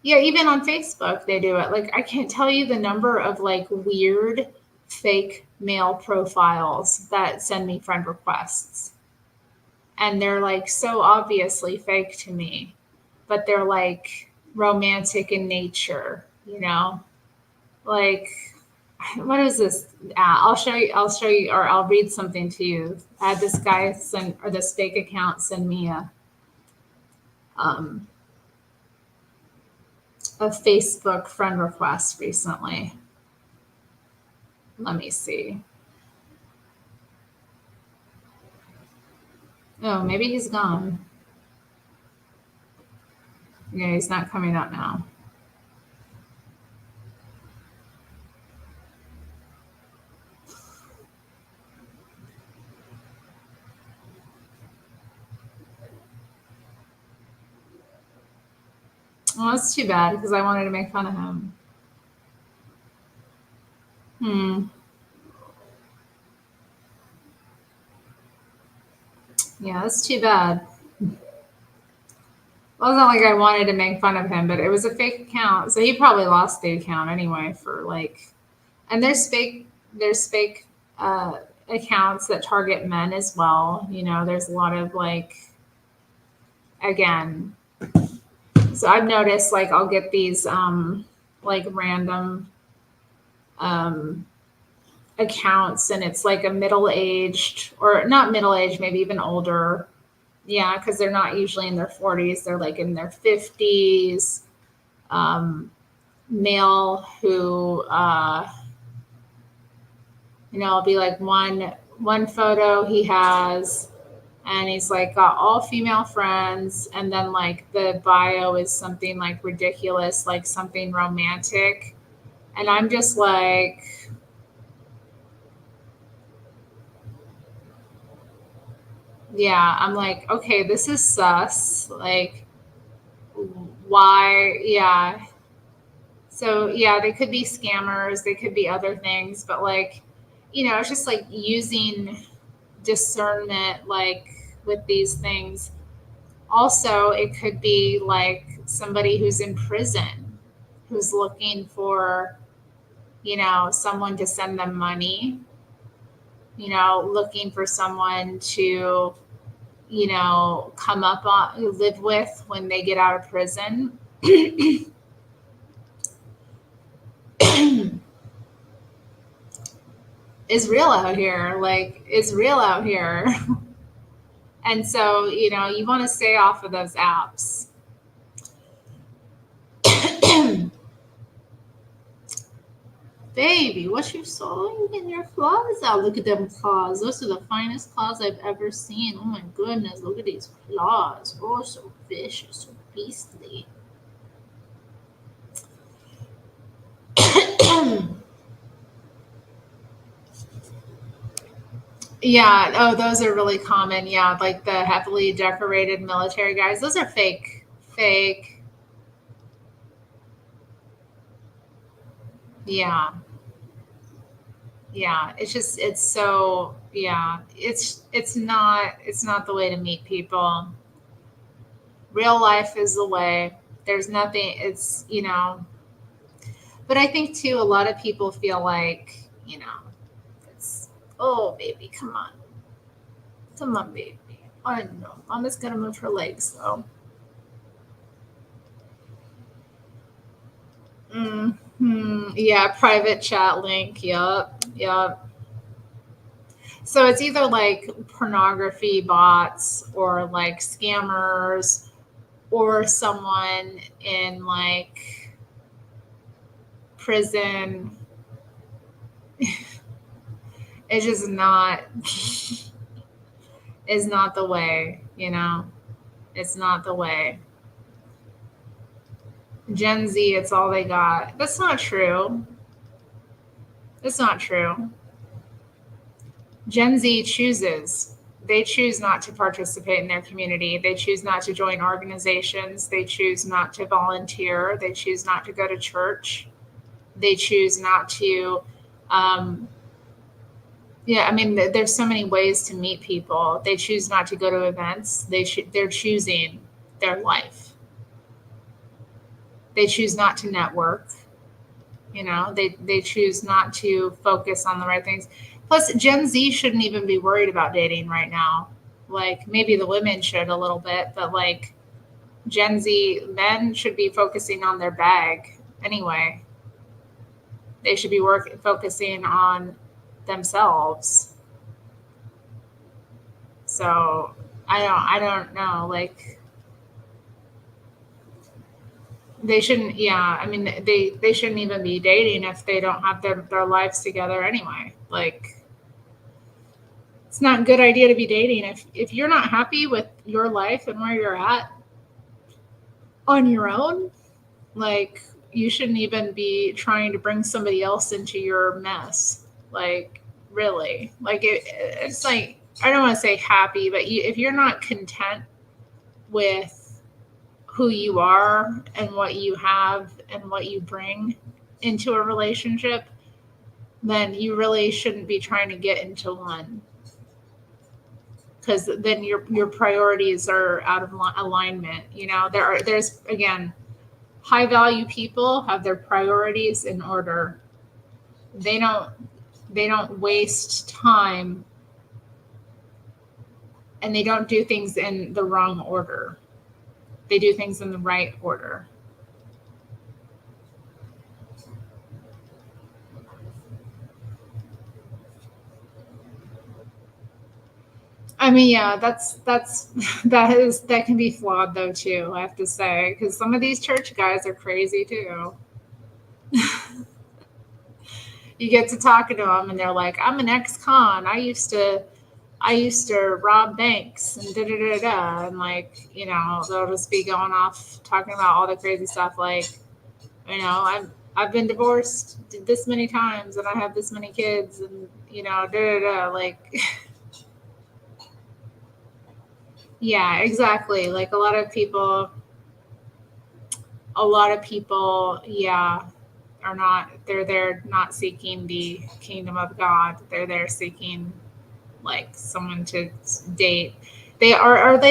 yeah, even on Facebook they do it. Like I can't tell you the number of like weird fake male profiles that send me friend requests. And they're like so obviously fake to me, but they're like romantic in nature, you know? Like what is this? I'll show you, or I'll read something to you. I had this guy send, or this fake account send me um, a Facebook friend request recently. Let me see. Oh, maybe he's gone. Yeah, he's not coming up now. Well, that's too bad because I wanted to make fun of him. Yeah, that's too bad. Well, it's not like I wanted to make fun of him, but it was a fake account, so he probably lost the account anyway for like. And there's fake accounts that target men as well. You know, there's a lot of like, again. So I've noticed like I'll get these like random um accounts, and it's like a middle aged, or not middle aged, maybe even older. Yeah, because they're not usually in their 40s; they're like in their 50s. Male who you know, it'll be like one photo he has, and he's like got all female friends, and then like the bio is something like ridiculous, like something romantic, and I'm just like, yeah, I'm like, okay, this is sus. Like, why? Yeah. So yeah, they could be scammers, they could be other things, but like, you know, it's just like using discernment like with these things. Also, it could be like somebody who's in prison who's looking for, you know, someone to send them money, you know, looking for someone to, come up on, live with when they get out of prison. Is real out here. Like, it's real out here. And so, you want to stay off of those apps. Baby, what you saw? You getting your claws out. Look at them claws. Those are the finest claws I've ever seen. Oh my goodness, look at these claws. Oh, so vicious, so beastly. Yeah. Oh, those are really common. Yeah, like the heavily decorated military guys. Those are fake. Fake. Yeah. Yeah. It's so, yeah. It's not the way to meet people. Real life is the way. There's nothing, but I think too, a lot of people feel like, it's, oh, baby, come on. Come on, baby. I don't know. Mama's gonna move her legs though. Yeah, private chat link. Yup. Yup. So it's either like pornography bots or like scammers or someone in like prison. It's just not is not the way. It's not the way. Gen Z, it's all they got. That's not true. It's not true. Gen Z chooses. They choose not to participate in their community. They choose not to join organizations. They choose not to volunteer. They choose not to go to church. They choose not to. Um, yeah, I mean, there's so many ways to meet people. They choose not to go to events. They're choosing their life. They choose not to network. They choose not to focus on the right things. Plus, Gen Z shouldn't even be worried about dating right now. Like, maybe the women should a little bit, but like Gen Z men should be focusing on their bag anyway. They should be focusing on themselves. So I don't know. Like, they shouldn't. Yeah, I mean, they shouldn't even be dating if they don't have their lives together anyway. Like, it's not a good idea to be dating if you're not happy with your life and where you're at on your own. Like, you shouldn't even be trying to bring somebody else into your mess. Like, really, like it's like, I don't want to say happy, but if you're not content with who you are and what you have and what you bring into a relationship, then you really shouldn't be trying to get into one, because then your priorities are out of alignment. There's, again, high value people have their priorities in order. They don't waste time, and they don't do things in the wrong order. They do things in the right order. I mean, yeah, that can be flawed though too, I have to say, because some of these church guys are crazy too. You get to talking to them, and they're like, "I'm an ex-con. I used to rob banks and da da da da," and like, they'll just be going off talking about all the crazy stuff, like, I've been divorced this many times, and I have this many kids, and da da da, like. Yeah, exactly. Like, a lot of people, yeah, they're there not seeking the kingdom of God. They're there seeking like someone to date. They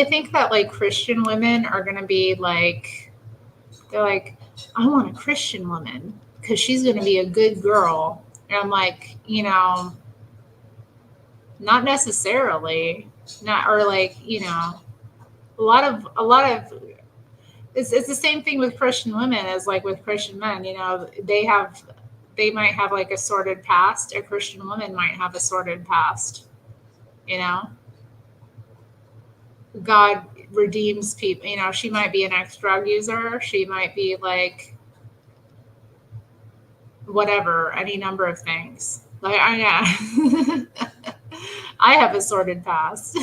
think that like Christian women are going to be like, they're like, I want a Christian woman because she's going to be a good girl. And I'm like, not necessarily. not, or like, a lot of it's the same thing with Christian women as like with Christian men. They might have like a sordid past. A Christian woman might have a sordid past. You know, God redeems people. She might be an ex-drug user. She might be like whatever, any number of things. Like I have a sordid past.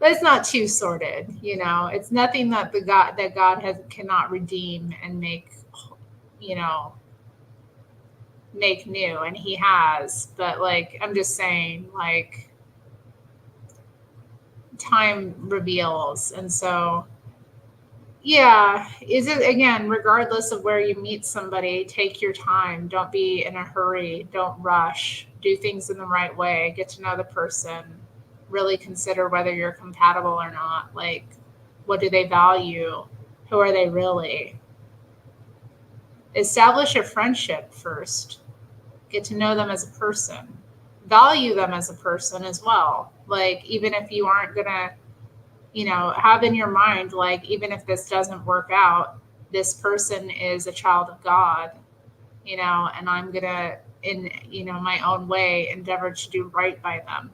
But it's not too sordid, It's nothing that God cannot redeem and you know, make new, and He has. But like, I'm just saying, like, time reveals, and so yeah, is it again? Regardless of where you meet somebody, take your time. Don't be in a hurry. Don't rush. Do things in the right way. Get to know the person. Really consider whether you're compatible or not. Like, what do they value? Who are they really? Establish a friendship first. Get to know them as a person. Value them as a person as well. Like, even if you aren't going to, have in your mind, like, even if this doesn't work out, this person is a child of God, and I'm going to, in, my own way, endeavor to do right by them.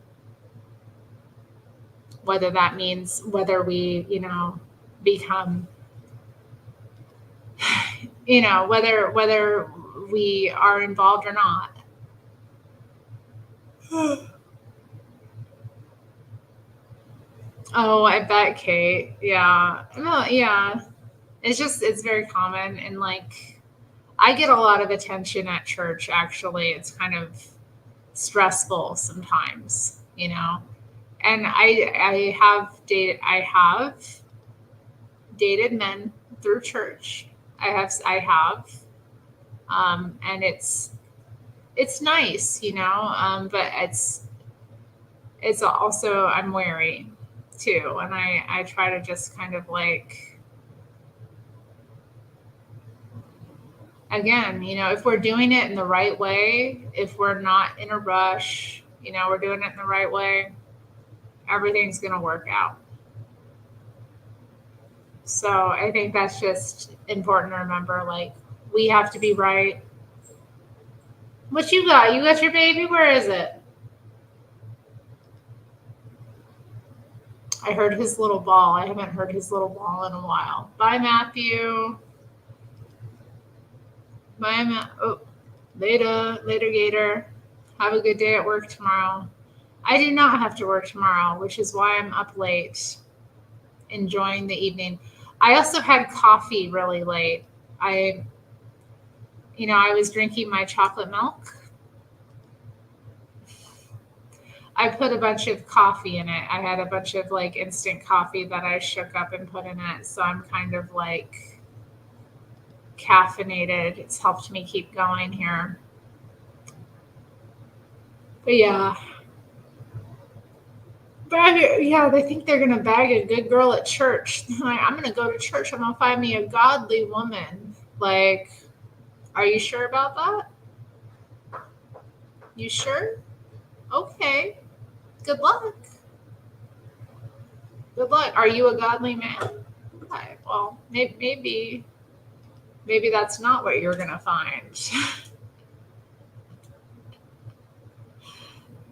Whether that means whether we, become, whether we are involved or not. Oh, I bet, Kate. Yeah. No, yeah. It's very common. And like, I get a lot of attention at church, actually. It's kind of stressful sometimes, And I have dated men through church. And it's nice, but it's also, I'm wary too. And I try to just kind of like, again, if we're doing it in the right way, if we're not in a rush, we're doing it in the right way, everything's going to work out. So I think that's just important to remember. Like, we have to be right. What you got? You got your baby? Where is it? I heard his little ball. I haven't heard his little ball in a while. Bye, Matthew. Bye, Matt. Oh, later, Gator. Have a good day at work tomorrow. I do not have to work tomorrow, which is why I'm up late, enjoying the evening. I also had coffee really late. I was drinking my chocolate milk. I put a bunch of coffee in it. I had a bunch of like instant coffee that I shook up and put in it. So I'm kind of like caffeinated. It's helped me keep going here. But yeah. They think they're going to bag a good girl at church. I'm going to go to church. I'm going to find me a godly woman. Like, are you sure about that? You sure? Okay. Good luck. Good luck. Are you a godly man? Okay. Well, maybe that's not what you're going to find.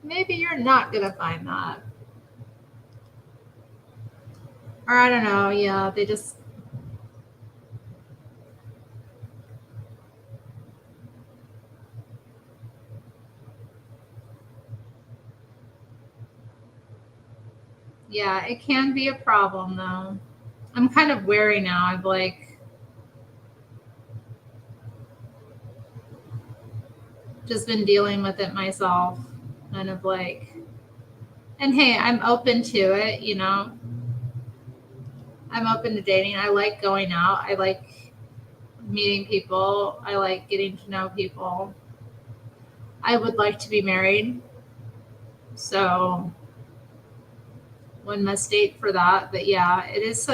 Maybe you're not going to find that. Or I don't know. Yeah, they just... Yeah, it can be a problem, though. I'm kind of wary now. I've like just been dealing with it myself. Kind of like, and hey, I'm open to it, I'm open to dating. I like going out. I like meeting people. I like getting to know people. I would like to be married. So one must date for that. But yeah, it is.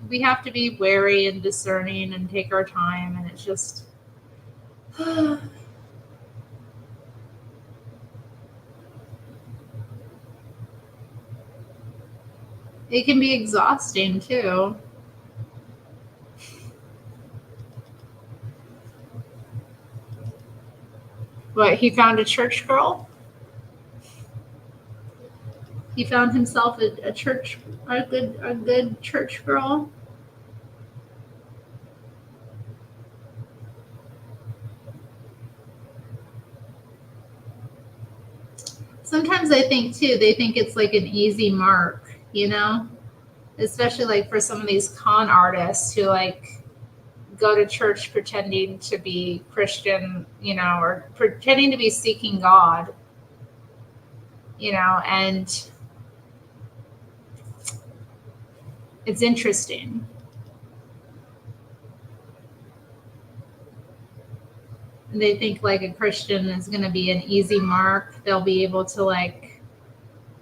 We have to be wary and discerning and take our time. And it's just, It can be exhausting too. What, he found a church girl? He found himself a good church girl. Sometimes I think too, they think it's like an easy mark, you know? Especially like for some of these con artists who like go to church pretending to be Christian, you know, or pretending to be seeking God, you know, and it's interesting. They think like a Christian is going to be an easy mark. They'll be able to like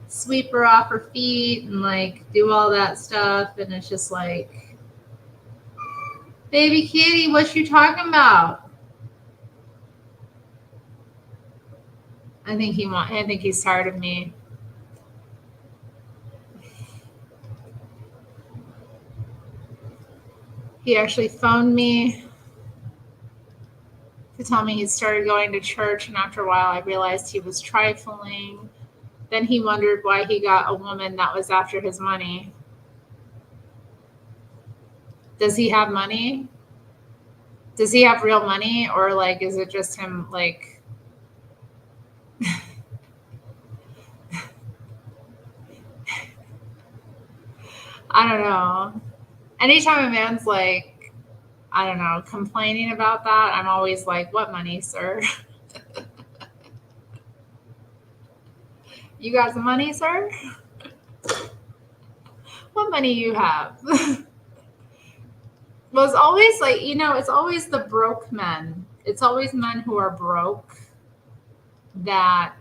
sweep her off her feet and like do all that stuff. And it's just like, baby kitty, what you talking about? I think he's tired of me. He actually phoned me to tell me he started going to church, and after a while I realized he was trifling. Then he wondered why he got a woman that was after his money. Does he have money? Does he have real money, or like is it just him like I don't know. Anytime a man's like, I don't know, complaining about that, I'm always like, what money, sir? You got some money, sir? What money you have? Well, it's always like, you know, it's always the broke men. It's always men who are broke that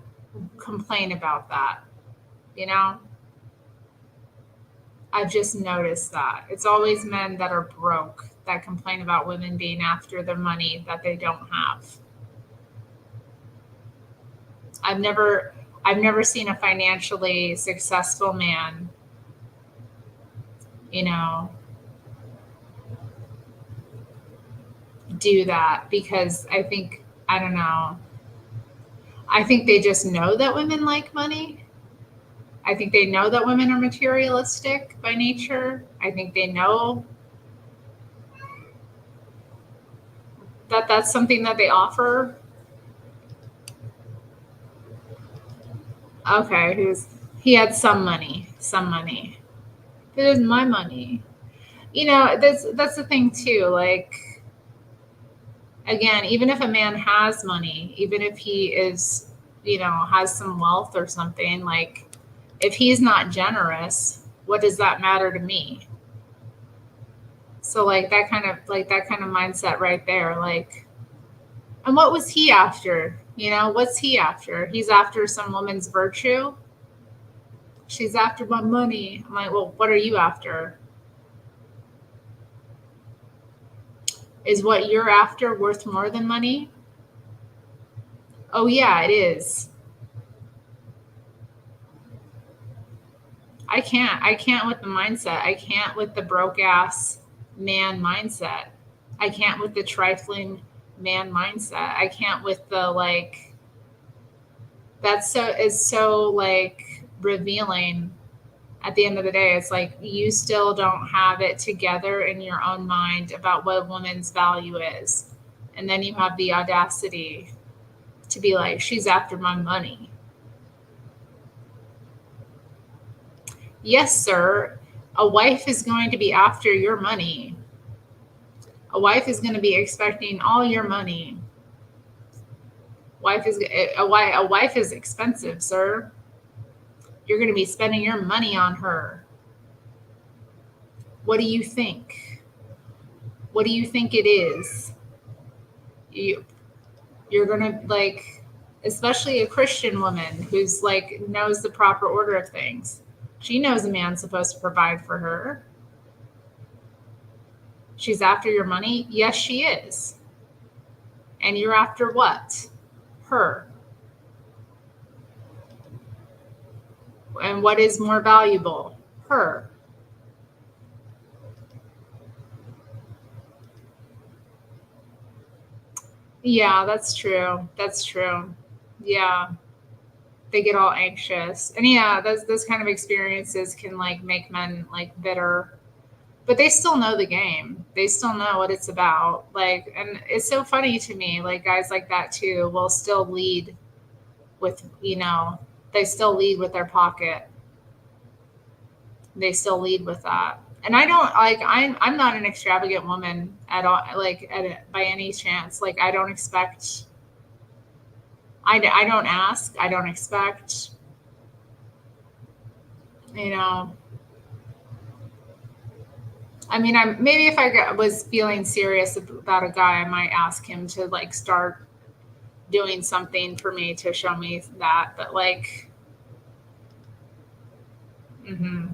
complain about that, you know? I've just noticed that. It's always men that are broke that complain about women being after their money that they don't have. I've never seen a financially successful man, you know, do that because I don't know. I think they just know that women like money. I think they know that women are materialistic by nature. I think they know that that's something that they offer. Okay, he had some money, some money. It is my money. You know, that's the thing too. Like again, even if a man has money, even if he is, you know, has some wealth or something, like if he's not generous, what does that matter to me? So like that kind of mindset right there, like, and what was he after? You know, what's he after? He's after some woman's virtue. She's after my money. I'm like, well, what are you after? Is what you're after worth more than money? Oh yeah, it is. I can't with the mindset. I can't with the broke ass man mindset. I can't with the trifling man mindset. I can't with the like that's so is so like revealing at the end of the day. It's like you still don't have it together in your own mind about what a woman's value is. And then you have the audacity to be like, she's after my money. Yes, sir. A wife is going to be after your money. A wife is going to be expecting all your money. A wife is expensive, sir. You're going to be spending your money on her. What do you think? What do you think it is? You're going to like, especially a Christian woman who's like knows the proper order of things. She knows a man's supposed to provide for her. She's after your money? Yes, she is. And you're after what? Her. And what is more valuable? Her. Yeah, that's true. That's true. Yeah. They get all anxious. And yeah, those kind of experiences can like make men like bitter. But they still know the game. They still know what it's about. Like, and it's so funny to me, like guys like that too will still lead with, they still lead with their pocket. They still lead with that. And I don't like I'm not an extravagant woman at all, like by any chance. Like I don't expect I don't ask, I don't expect, you know. I mean, I'm maybe if was feeling serious about a guy, I might ask him to like start doing something for me to show me that. But like, hmm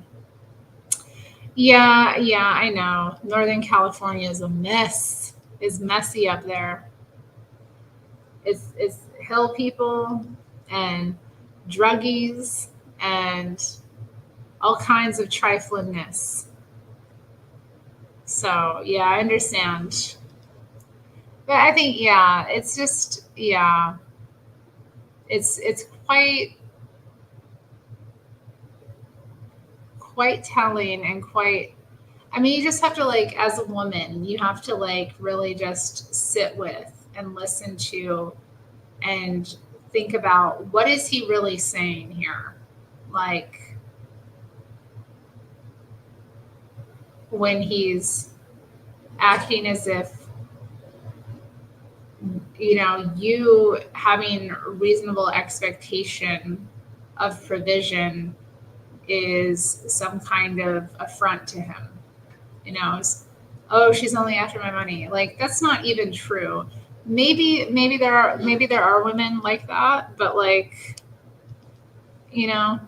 yeah, yeah, I know. Northern California is a mess. It's messy up there. It's hill people and druggies and all kinds of triflingness. So yeah, I understand. But I think yeah, it's just yeah, it's quite telling and quite. I mean, you just have to like as a woman, you have to like really just sit with and listen to and think about what is he really saying here? Like when he's acting as if you having reasonable expectation of provision is some kind of affront to him. Oh, she's only after my money. Like that's not even true. Maybe there are women like that, but like, you know,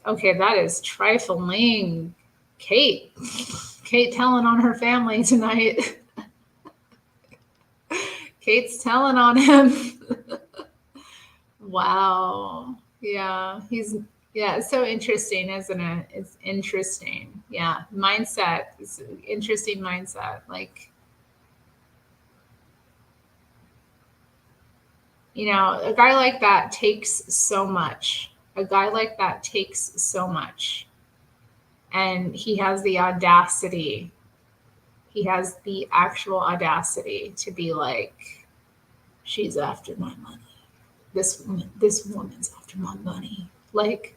okay, that is trifling. Kate. Kate telling on her family tonight. Kate's telling on him. Wow. Yeah, it's so interesting, isn't it? It's interesting. Yeah, mindset. It's an interesting mindset. Like, a guy like that takes so much. A guy like that takes so much. And he has the audacity. He has the actual audacity to be like, she's after my money. This woman's after my money. Like,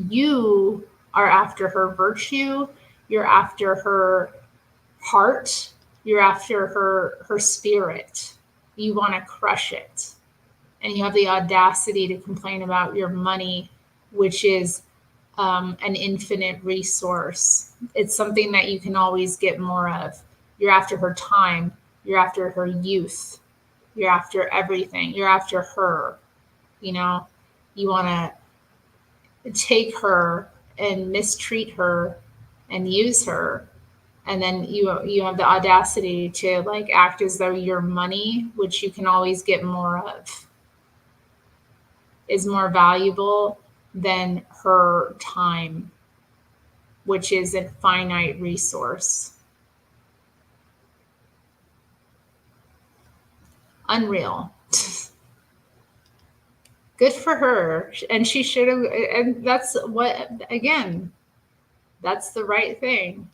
you are after her virtue, you're after her heart, you're after her spirit. You want to crush it. And you have the audacity to complain about your money, which is an infinite resource. It's something that you can always get more of. You're after her time, you're after her youth, you're after everything, you're after her. You know, you want to take her and mistreat her and use her, and then you have the audacity to like act as though your money, which you can always get more of, is more valuable than her time, which is a finite resource. Unreal. Good for her. And she should have, and that's what, again, that's the right thing.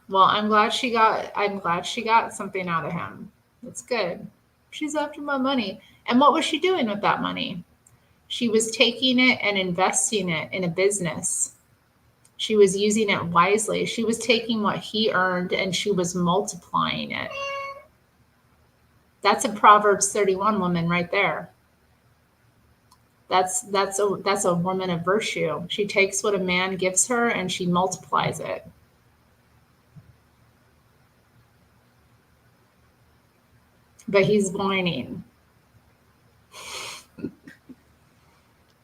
Well, I'm glad she got something out of him. That's good. She's after my money. And what was she doing with that money? She was taking it and investing it in a business. She was using it wisely. She was taking what he earned and she was multiplying it. That's a Proverbs 31 woman right there. That's a woman of virtue. She takes what a man gives her and she multiplies it. But he's whining.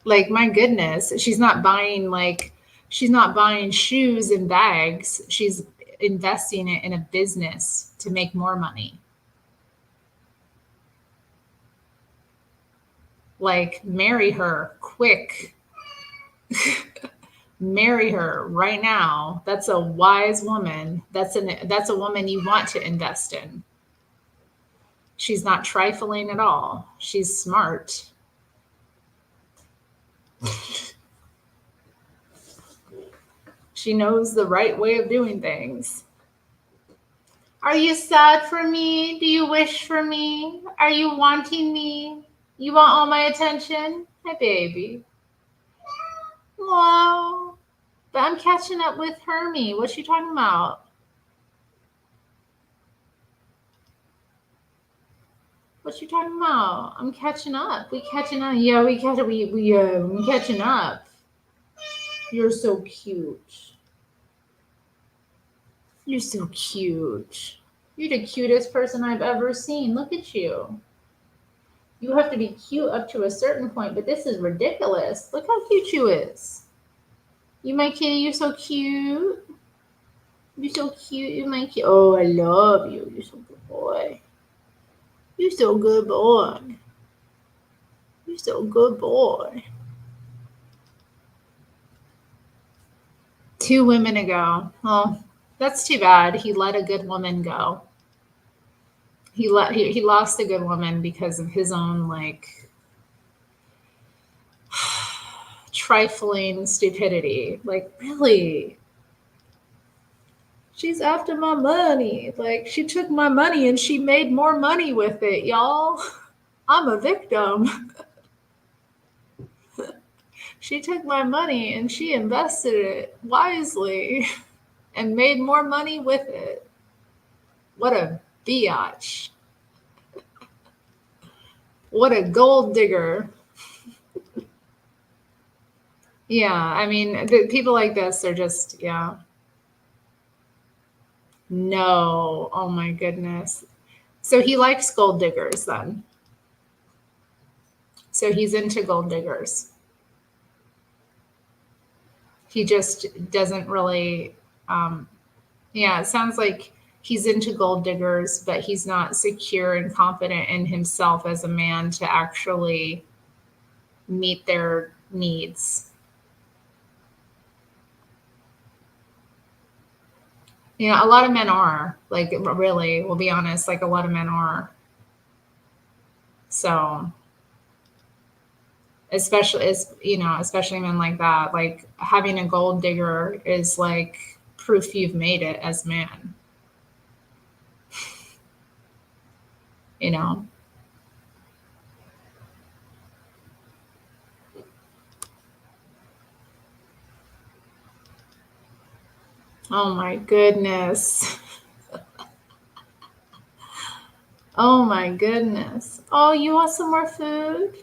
Like, my goodness, she's not buying shoes and bags. She's investing it in a business to make more money. Like, marry her quick. Marry her right now. That's a wise woman. That's a woman you want to invest in. She's not trifling at all. She's smart. She knows the right way of doing things. Are you sad for me? Do you wish for me? Are you wanting me? You want all my attention? Hi, baby. Wow. But I'm catching up with Hermie. What's she talking about? What you talking about? I'm catching up. We catching up. Yeah, we catching up. You're so cute. You're so cute. You're the cutest person I've ever seen. Look at you. You have to be cute up to a certain point, but this is ridiculous. Look how cute you is. You my kitty, you're so cute. You're so cute, you my kitty. Oh, I love you. You're so good boy. You're so good boy. You're so good boy. 2 women ago. Oh, that's too bad. He let a good woman go. He lost a good woman because of his own like trifling stupidity. Like, really? She's after my money. Like, she took my money and she made more money with it, y'all. I'm a victim. She took my money and she invested it wisely and made more money with it. What a biatch. What a gold digger. Yeah, I mean, people like this are just, yeah. No, oh my goodness. So he likes gold diggers then. So he's into gold diggers. He just doesn't really, yeah, it sounds like he's into gold diggers, but he's not secure and confident in himself as a man to actually meet their needs. You know, a lot of men are, like, really, we'll be honest, like a lot of men are. So, especially men like that, like having a gold digger is like proof you've made it as man. You know? Oh my goodness. Oh my goodness. Oh, you want some more food?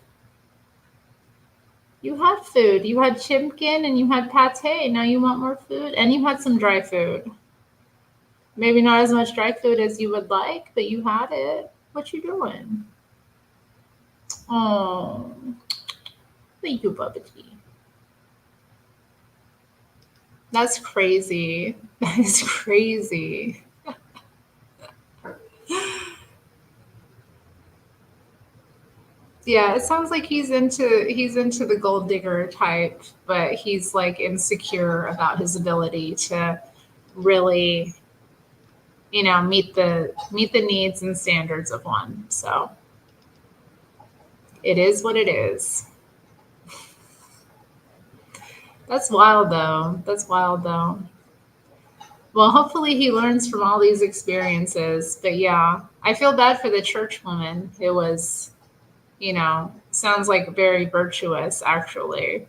You had food. You had chimkin and you had pate. Now you want more food? And you had some dry food. Maybe not as much dry food as you would like, but you had it. What you doing? Oh, thank you, Bubba Tea. That's crazy. That is crazy. Yeah, it sounds like he's into the gold digger type, but he's like insecure about his ability to really, meet the needs and standards of one. So it is what it is. That's wild though. That's wild though. Well, hopefully he learns from all these experiences. But yeah, I feel bad for the church woman. It was, sounds like very virtuous actually.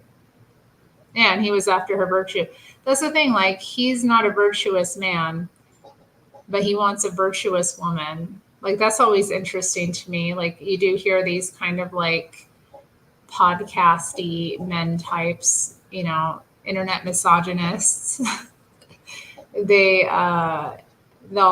And he was after her virtue. That's the thing, like he's not a virtuous man, but he wants a virtuous woman. Like that's always interesting to me. Like you do hear these kind of like podcasty men types, internet misogynists. They'll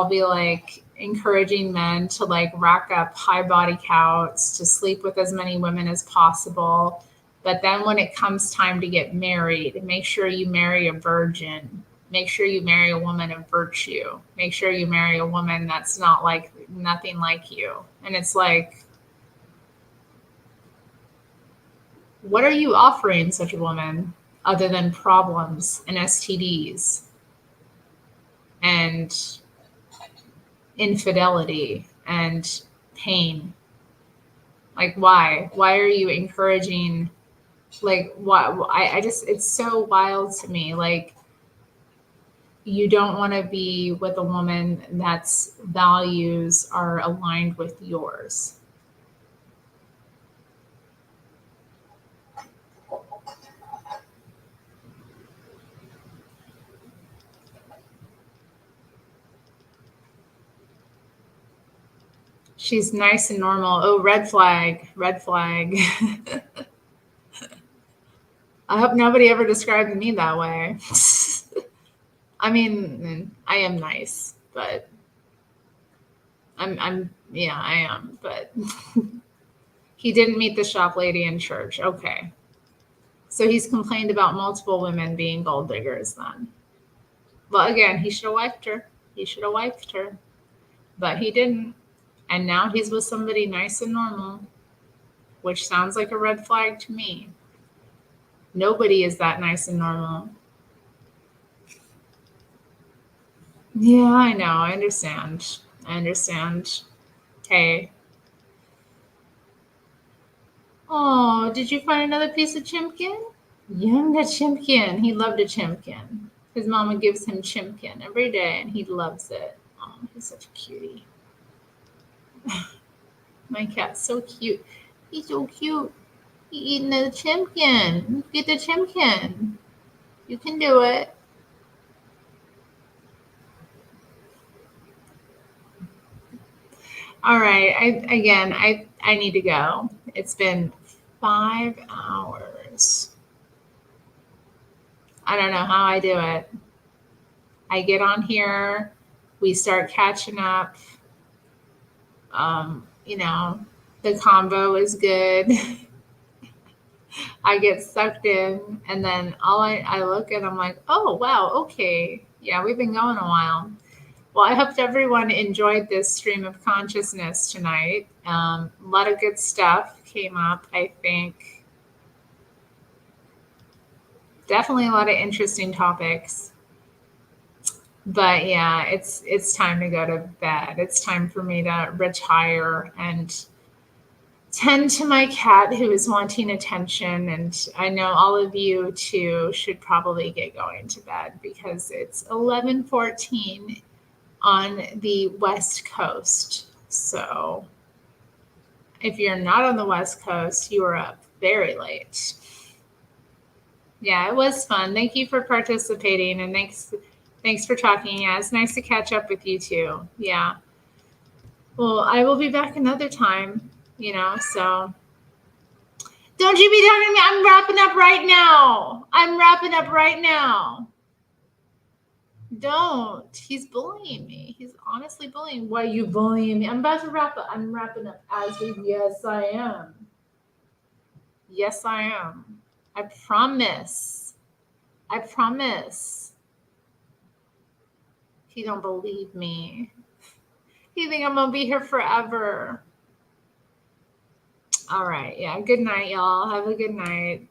be like encouraging men to like rack up high body counts, to sleep with as many women as possible. But then when it comes time to get married, make sure you marry a virgin. Make sure you marry a woman of virtue. Make sure you marry a woman that's not like nothing like you. And it's like, what are you offering such a woman? other than problems and STDs and infidelity and pain? Like, why? Why are you encouraging? Like, why? I just, it's so wild to me. Like, you don't want to be with a woman that's values are aligned with yours. She's nice and normal. Oh, red flag, red flag. I hope nobody ever described me that way. I mean, I am nice, but yeah, I am, but he didn't meet the shop lady in church. Okay. So he's complained about multiple women being gold diggers then. Well, again, he should have wiped her. He should have wiped her, but he didn't. And now he's with somebody nice and normal, which sounds like a red flag to me. Nobody is that nice and normal. Yeah, I know. I understand. I understand. Hey. Oh, did you find another piece of chimpkin? Yum, the chimpkin. He loved a chimpkin. His mama gives him chimpkin every day, and he loves it. Oh, he's such a cutie. My cat's so cute. He's so cute. He eating the chimpkin. Get the chimpkin. You can do it. All right. I need to go. It's been 5 hours. I don't know how I do it. I get on here, we start catching up. You know, the combo is good. I get sucked in, and then I look and I'm like, oh wow, okay. Yeah, we've been going a while. Well, I hope everyone enjoyed this stream of consciousness tonight. A lot of good stuff came up, I think. Definitely a lot of interesting topics. But yeah, it's time to go to bed. It's time for me to retire and tend to my cat who is wanting attention. And I know all of you too should probably get going to bed because it's 11:14 on the West Coast. So if you're not on the West Coast, you are up very late. Yeah, it was fun. Thank you for participating, and thanks for talking. Yeah, it's nice to catch up with you too. Yeah. Well, I will be back another time, so don't you be talking to me. I'm wrapping up right now. I'm wrapping up right now. Don't. He's bullying me. He's honestly bullying. Why are you bullying me? I'm about to wrap up. I'm wrapping up as we. Yes, I am. Yes, I am. I promise. I promise. He don't believe me. You think I'm gonna be here forever? All right. Yeah. Good night, y'all. Have a good night.